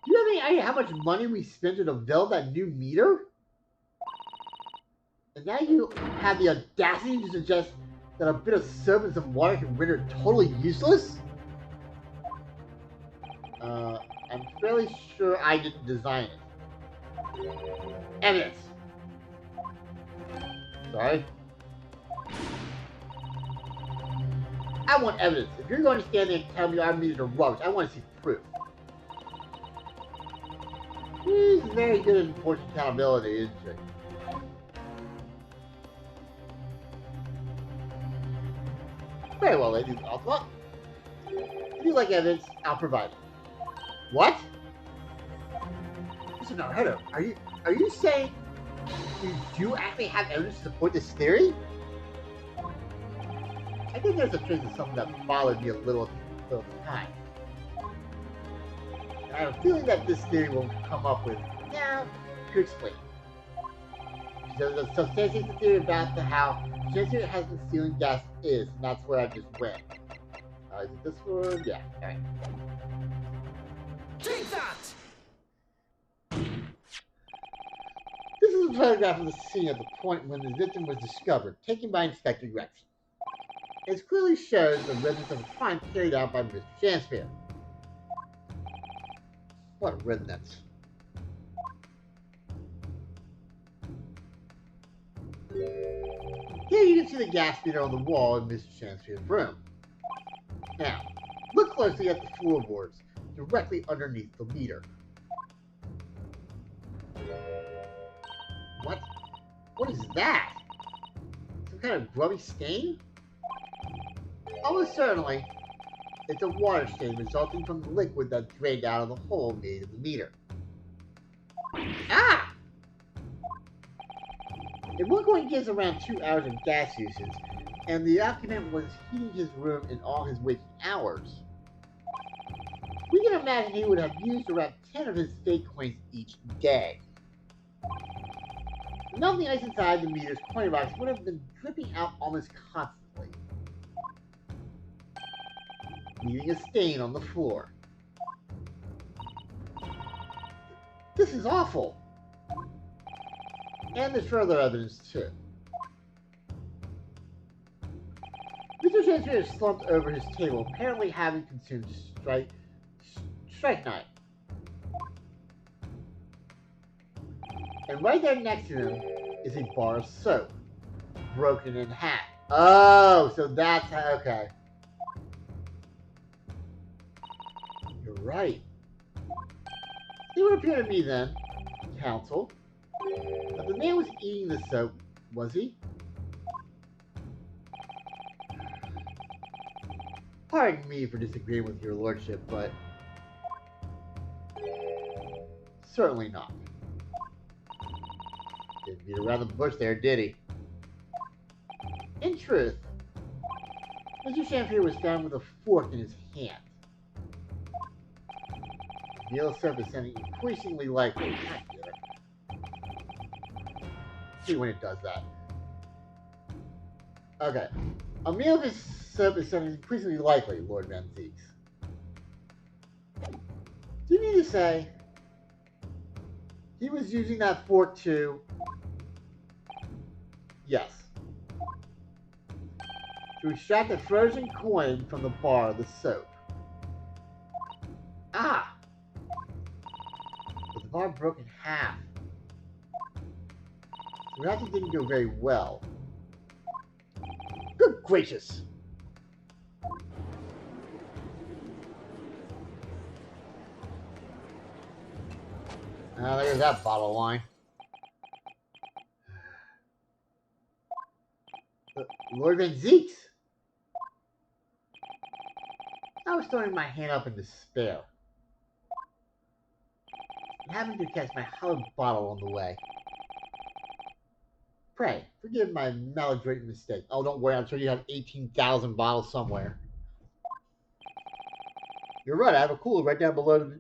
[SPEAKER 1] Do you have any idea how much money we spent to develop that new meter? And now you have the audacity to suggest that a bit of soap and some water can render it totally useless? I'm fairly sure I didn't design it. Evidence! Sorry? I want evidence. If you're going to stand there and tell me our meters are rubbish, I want to see proof. He's very good at enforcing accountability, isn't she? Very well, ladies and gentlemen. If you like evidence, I'll provide it. What? Listen, now, hold on. Are you saying you do actually have evidence to support this theory? I think there's a trace of something that bothered me a little at the time. And I have a feeling that this theory will come up with, now, to explain. There's a substantiates theory about how Shakespeare has been stealing gas and that's where I just went. Is it this one? Yeah, alright.
[SPEAKER 3] Take that!
[SPEAKER 1] This is a photograph of the scene at the point when the victim was discovered, taken by Inspector Gretchen. It clearly shows the evidence of a crime carried out by Mr. Shakespeare. What a rednecks. Here you can see the gas meter on the wall in Mr. Shakespeare's room. Now, look closely at the floorboards directly underneath the meter. What is that? Some kind of grubby stain? Almost certainly, it's a water stain resulting from the liquid that drained out of the hole made in the meter. Ah! If one coin gives around 2 hours of gas usage, and the occupant was heating his room in all his waking hours. We can imagine he would have used around 10 of his fake coins each day. The melting ice inside the meter's coin box would have been dripping out almost constantly, leaving a stain on the floor. This is awful. And there's further evidence too. Mr. Shakespeare slumped over his table, apparently having consumed strike night. And right there next to him is a bar of soap, broken in half. Oh, so that's how, okay. You're right. It would appear to me then, counsel, that the man was eating the soap, was he? Pardon me for disagreeing with your lordship, but certainly not. Didn't beat around the bush there, did he? In truth, Mr. Champier was found with a fork in his hand. The meal soap is sounding increasingly likely. See when it does that. Okay. A meal of his soap is sounding increasingly likely, Lord Van Zeeks. Do you mean to say he was using that fork to... Yes. To extract a frozen coin from the bar of the soap. Ah! But the bar broke in half. So perhaps it didn't go very well. Good gracious! There's that bottle of wine. Lord Van Zeeks! I was throwing my hand up in despair, and having to catch my hallowed bottle on the way. Pray, forgive my maladroit mistake. Oh, don't worry, I'm sure you have 18,000 bottles somewhere. You're right, I have a cooler right down below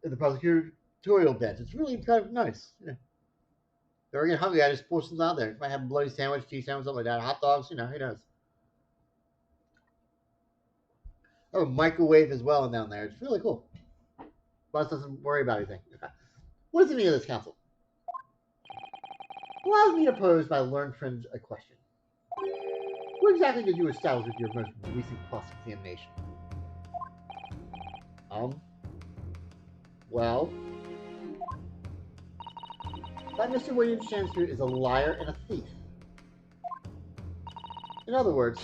[SPEAKER 1] in the prosecutorial bench. It's really kind of nice. Yeah. If I ever get hungry, I just pour some out there. Might have a bloody sandwich, cheese sandwich, something like that. Hot dogs, who knows. Oh, microwave as well down there. It's really cool. Boss doesn't worry about anything. Okay. What is the meaning of this, counsel? Allows me to pose my learned friend a question. What exactly did you establish with your most recent cross-examination? Well, that Mr. William Shakespeare is a liar and a thief. In other words,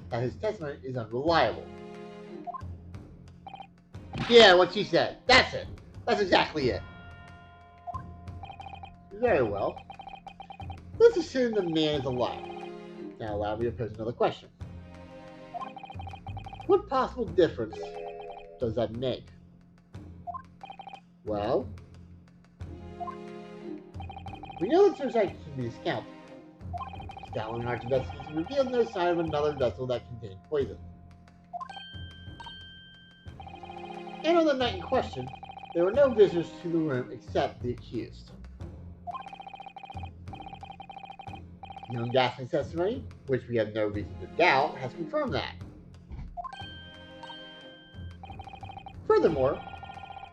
[SPEAKER 1] that his testimony is unreliable. Yeah, what she said. That's it. That's exactly it. Very well. Let's assume the man is a liar. Now allow me to pose another question. What possible difference does that make? Well, we know that suicide can be discounted. Scouring our investigation revealed no sign of another vessel that contained poison. And on the night in question, there were no visitors to the room except the accused. Young Gaffney's testimony, which we have no reason to doubt, has confirmed that. Furthermore,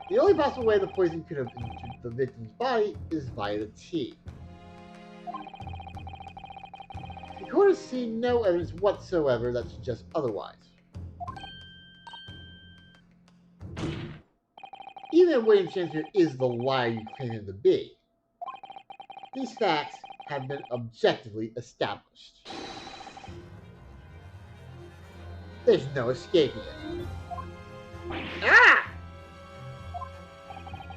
[SPEAKER 1] the only possible way the poison could have entered the victim's body is via the tea. The court has seen no evidence whatsoever that suggests otherwise. Even if William Shakespeare is the liar you claim him to be, these facts have been objectively established. There's no escaping it. Ah!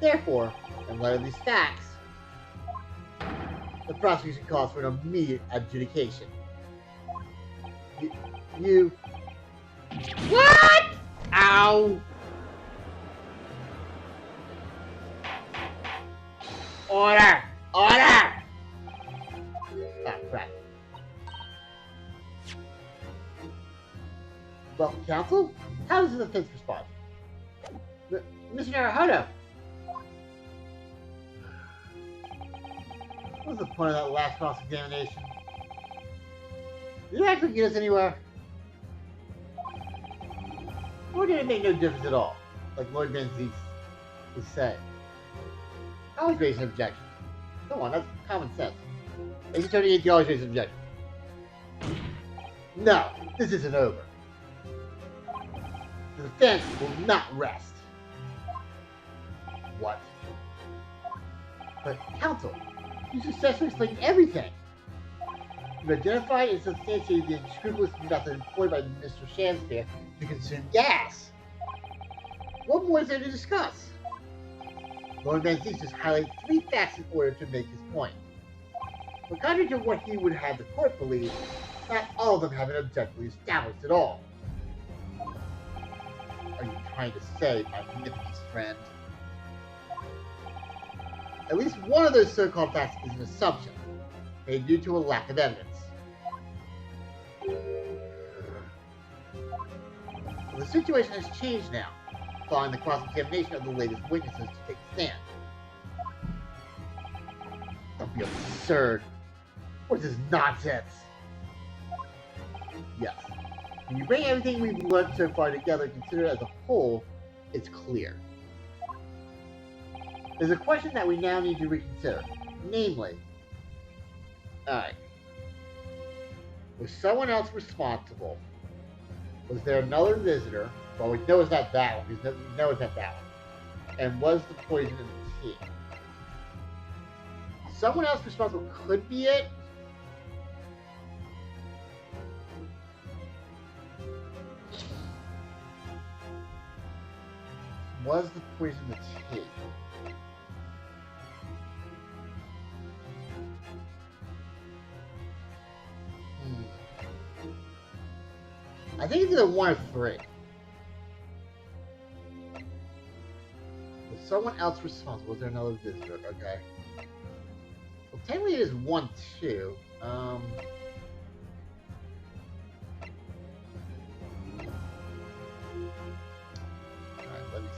[SPEAKER 1] Therefore, in light of these facts, the prosecution calls for an immediate adjudication. You... What? Ow! Order! Order! Ah, crap. Well, Counsel, how does the defense respond? Mr. Naruhodo, what was the point of that last cross-examination? Did it actually get us anywhere? Or did it make no difference at all, like Lord Van Zeek is saying? I always raise an objection. Come on, that's common sense. Agent 28, you always raise an objection. No, this isn't over. The defense will not rest. What? But, Counsel, you successfully explained everything. You've identified and substantiated the unscrupulous method employed by Mr. Shanspeare to consume gas. What more is there to discuss? Lord Van Zeek just highlighted 3 facts in order to make his point. But contrary to what he would have the court believe, not all of them have been objectively established at all. Are you trying to say, my magnificent friend? At least one of those so-called facts is an assumption, made due to a lack of evidence. Well, the situation has changed now, following the cross-examination of the latest witnesses to take a stand. Don't be absurd. What is this nonsense? Yes. When you bring everything we've learned so far together and consider it as a whole, it's clear. There's a question that we now need to reconsider. Namely, alright, was someone else responsible? Was there another visitor? Well, we know it's not that one, because we know it's not that one. And was the poison in the tea? Someone else responsible could be it. Was the poison in the tea? I think it's either 1 or 3. Was someone else responsible? Was there another visitor? Okay. Well, technically it is 1, 2. Alright, let me see.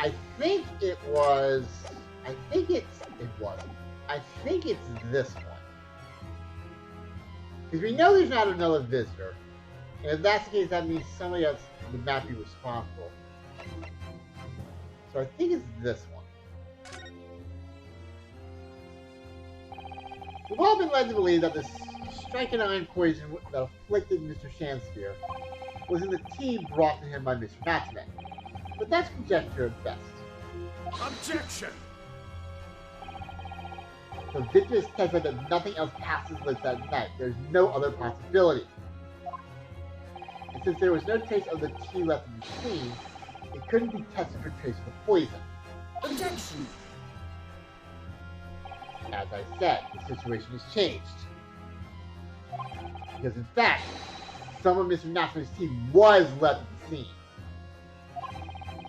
[SPEAKER 1] I think it was. I think it's this one. Because we know there's not another visitor. And if that's the case, that means somebody else would not be responsible. So I think it's this one. We've all been led to believe that the strychnine poison that afflicted Mr. Shanspeare was in the tea brought to him by Mr. Natsume. But that's conjecture at best.
[SPEAKER 2] Objection!
[SPEAKER 1] The witness testified that nothing else passed his lips that night. There's no other possibility. And since there was no trace of the tea left in the scene, it couldn't be tested for trace of the poison.
[SPEAKER 3] Objection!
[SPEAKER 1] As I said, the situation has changed. Because in fact, some of Mr. Natsume's tea was left at the scene.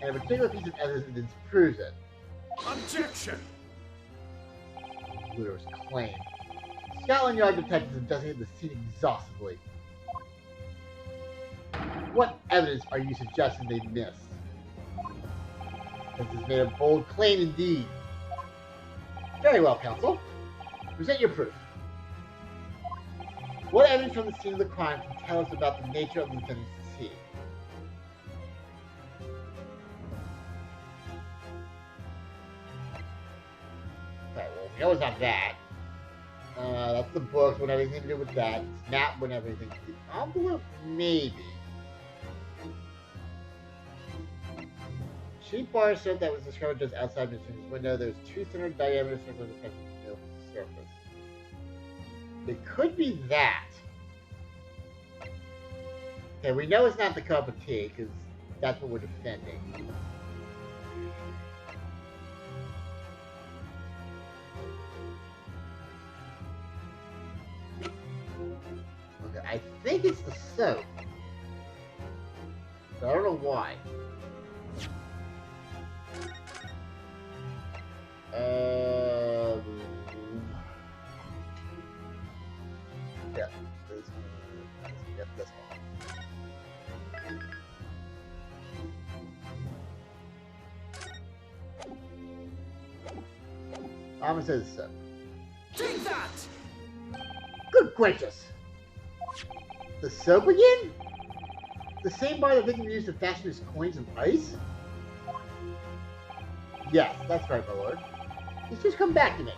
[SPEAKER 1] And a particular piece of evidence proves it.
[SPEAKER 2] Objection!
[SPEAKER 1] Ludo's claim. Scotland Yard detectives investigated the scene exhaustively. What evidence are you suggesting they missed? This has made a bold claim indeed. Very well, counsel. Present your proof. What evidence from the scene of the crime can tell us about the nature of the defendant's tea? Okay, well, we know it's not that. That's the books, wouldn't have anything to do with that. Snap wouldn't have anything to do. Envelope, maybe. Cheap bar soap that was discovered just outside Mr. window. There's 2 center diameter circles affecting the surface. It could be that. Okay, we know it's not the cup of tea, because that's what we're defending. Okay, I think it's the soap. But I don't know why. Uh, yeah, this one. Yep, this one. Mama says so.
[SPEAKER 3] Take that!
[SPEAKER 1] Good gracious! The soap again? The same bar that Victor used to fashion his coins of ice? Yes, that's right, my lord. It's just come back to me.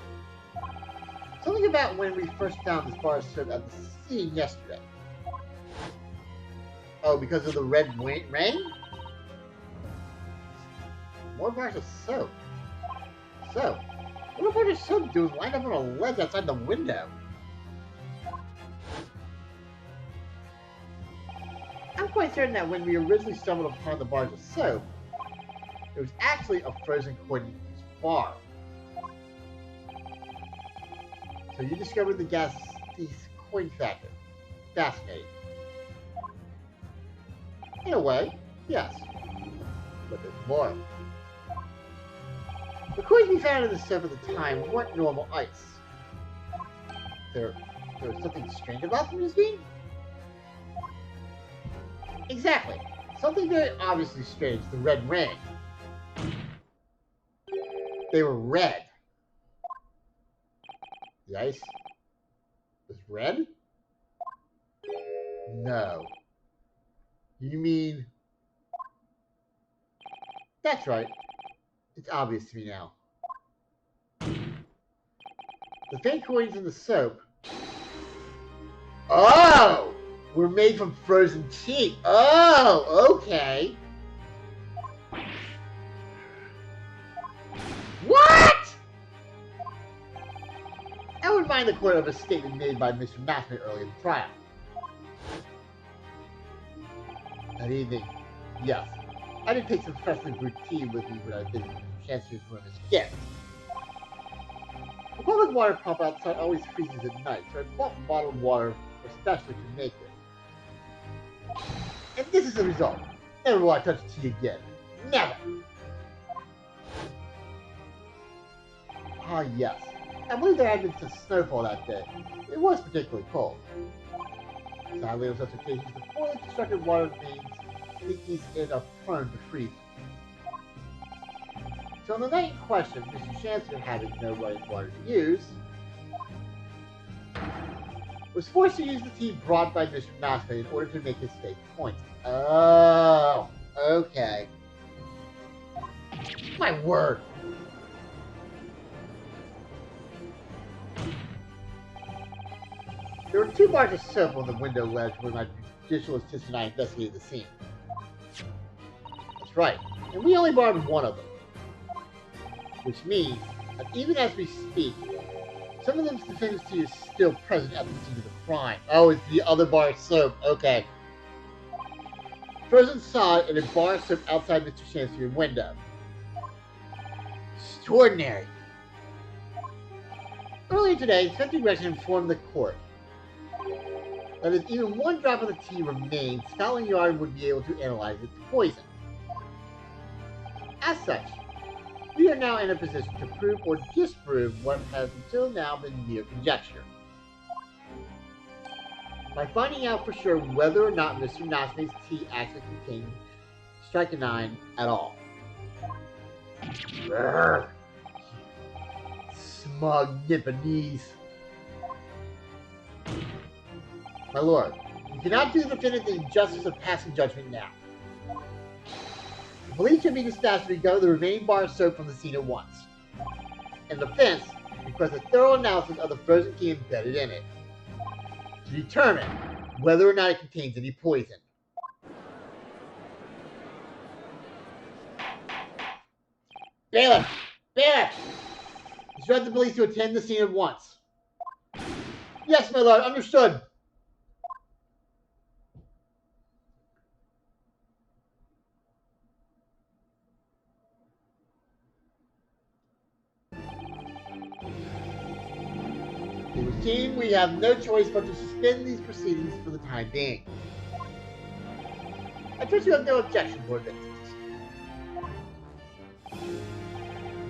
[SPEAKER 1] Something about when we first found this bar of soap at the scene yesterday. Oh, because of the red rain? More bars of soap. So, what are bars of soap doing lined up on a ledge outside the window? I'm quite certain that when we originally stumbled upon the bars of soap, it was actually a frozen coin in each bar. So you discovered the coin factor. Fascinating. In a way, yes. But there's more. The coins we found in the soap at the time weren't normal ice. There was something strange about them, Miss Bean? Exactly. Something very obviously strange, the red rain. They were red. The ice was red? No. You mean... That's right. It's obvious to me now. The fake coins in the soap... Oh! Were made from frozen tea. Oh, okay. What? I would mind the court of a statement made by Mr. Massman early in the trial. That evening, yes, I did take some freshly brewed tea with me when I visited Mr. Chancery's room as a gift. The public water pump outside always freezes at night, so I bought bottled water especially to make it. And this is the result. Never will I touch tea again. Never! Ah, yes. I believe there had been some snowfall that day. It was particularly cold. Sadly, on such occasions, the poorly constructed water mains in the East End are prone to freeze. So on the night in question, Mr. Chancellor, having no running water to use, was forced to use the tea brought by Mr. Massman in order to make his fake point. Oh, okay. My word. There were 2 bars of soap on the window ledge when my judicial assistant and I investigated the scene. That's right, and we only borrowed 1 of them. Which means that even as we speak, some of them's deficiency is still present at the scene of the crime. Oh, it's the other bar of soap. Okay. Frozen solid in a bar of soap outside Mr. Chancery's window. Extraordinary. Earlier today, Inspector Gretchen informed the court that if even 1 drop of the tea remained, Scotland Yard would be able to analyze its poison. As such, we are now in a position to prove or disprove what has until now been mere conjecture. By finding out for sure whether or not Mr. Nasme's tea actually contained strychnine at all. Brrr. Smug Nipponese. My lord, you cannot do the defendant the injustice of passing judgment now. The police should be dispatched to recover the remaining bar of soap from the scene at once. And the defense requests a thorough analysis of the frozen tea embedded in it to determine whether or not it contains any poison. Bailiff! Bailiff! Instruct the police to attend the scene at once. Yes, my lord, understood. It would seem we have no choice but to suspend these proceedings for the time being. I trust you have no objection, Lord Vincent.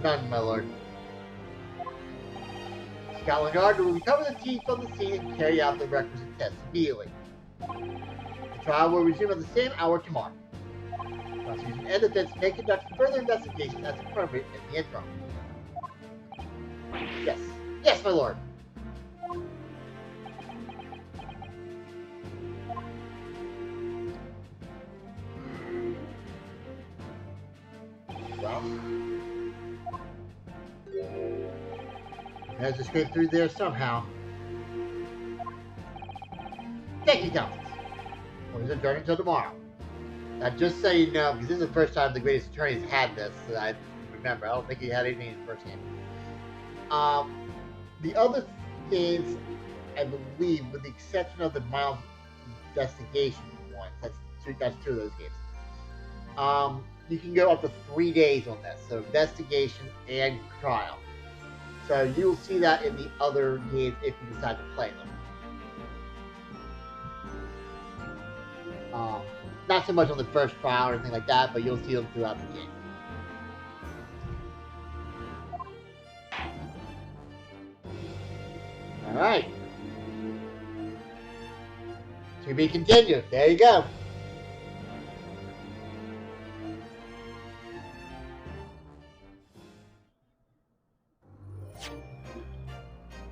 [SPEAKER 1] None, my lord. Scotland Yard will recover the teeth from the scene and carry out the requisite tests immediately. The trial will resume at the same hour tomorrow. Prosecution and defense may conduct further investigation as appropriate in the interim. Yes. Yes, my lord. Well, managed to escape through there somehow. Thank you, Countess. We'll adjourn until tomorrow. Now, just so you know, because this is the first time the greatest attorneys had this, that I remember. I don't think he had anything in his first hand. The other things, I believe, with the exception of the mild investigation ones, that's two of those games. You can go up to 3 days on this, so investigation and trial. So you'll see that in the other games if you decide to play them. Not so much on the first trial or anything like that, but you'll see them throughout the game. All right. To be continued. There you go.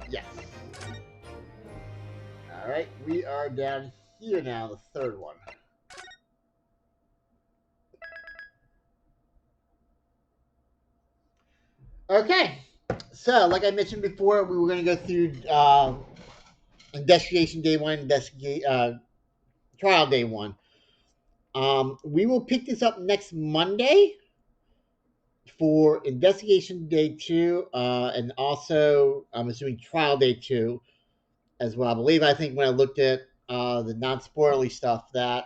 [SPEAKER 1] Yes. All right. We are down here now, the third one. Okay. So, like I mentioned before, we were going to go through investigation day one, trial day one. We will pick this up next Monday for investigation day two, and also I'm assuming trial day two as well. I think when I looked at the non-spoilerly stuff, that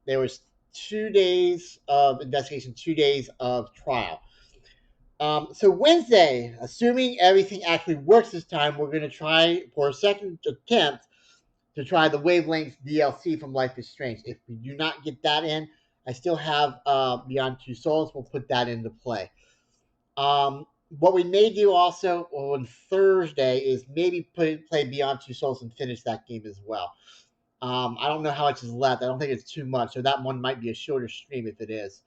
[SPEAKER 1] there was 2 days of investigation, 2 days of trial. So Wednesday, assuming everything actually works this time, we're going to try for a second attempt to try the Wavelengths DLC from Life is Strange. If we do not get that in, I still have Beyond Two Souls. We'll put that into play. What we may do also on Thursday is maybe play Beyond Two Souls and finish that game as well. I don't know how much is left. I don't think it's too much, so that one might be a shorter stream if it is.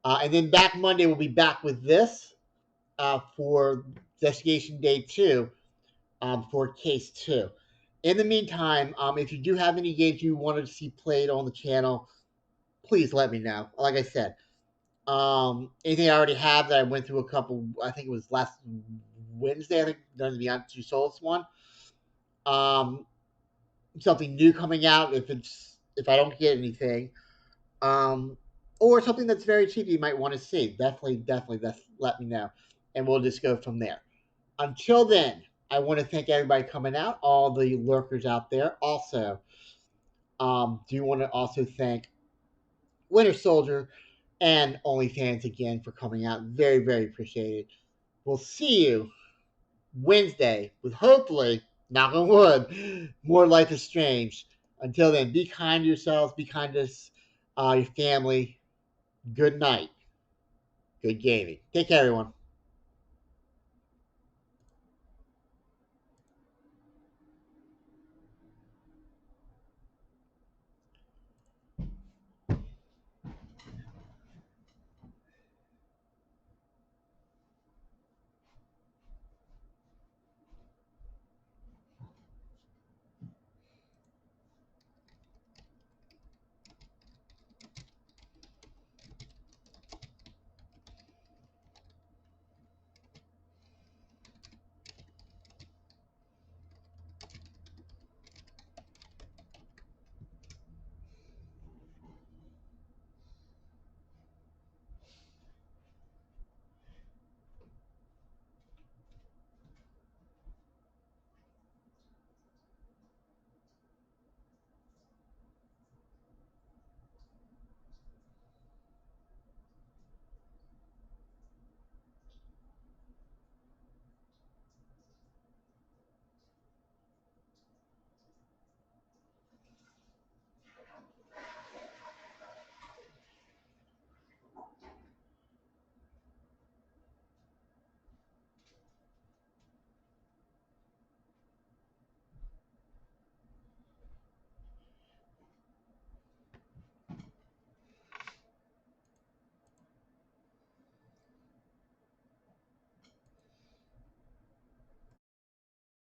[SPEAKER 1] And then back Monday, we'll be back with this for Investigation Day 2 for Case 2. In the meantime, if you do have any games you wanted to see played on the channel, please let me know. Like I said, anything I already have that I went through a couple, I think it was last Wednesday, I think, done the Beyond Two Souls one. Something new coming out if I don't get anything. Or something that's very cheap you might want to see. Definitely let me know. And we'll just go from there. Until then, I want to thank everybody coming out, all the lurkers out there. Also, do want to also thank Winter Soldier and OnlyFans again for coming out. Very, very appreciated. We'll see you Wednesday with hopefully, knock on wood, more Life is Strange. Until then, be kind to yourselves, be kind to your family. Good night. Good gaming. Take care, everyone.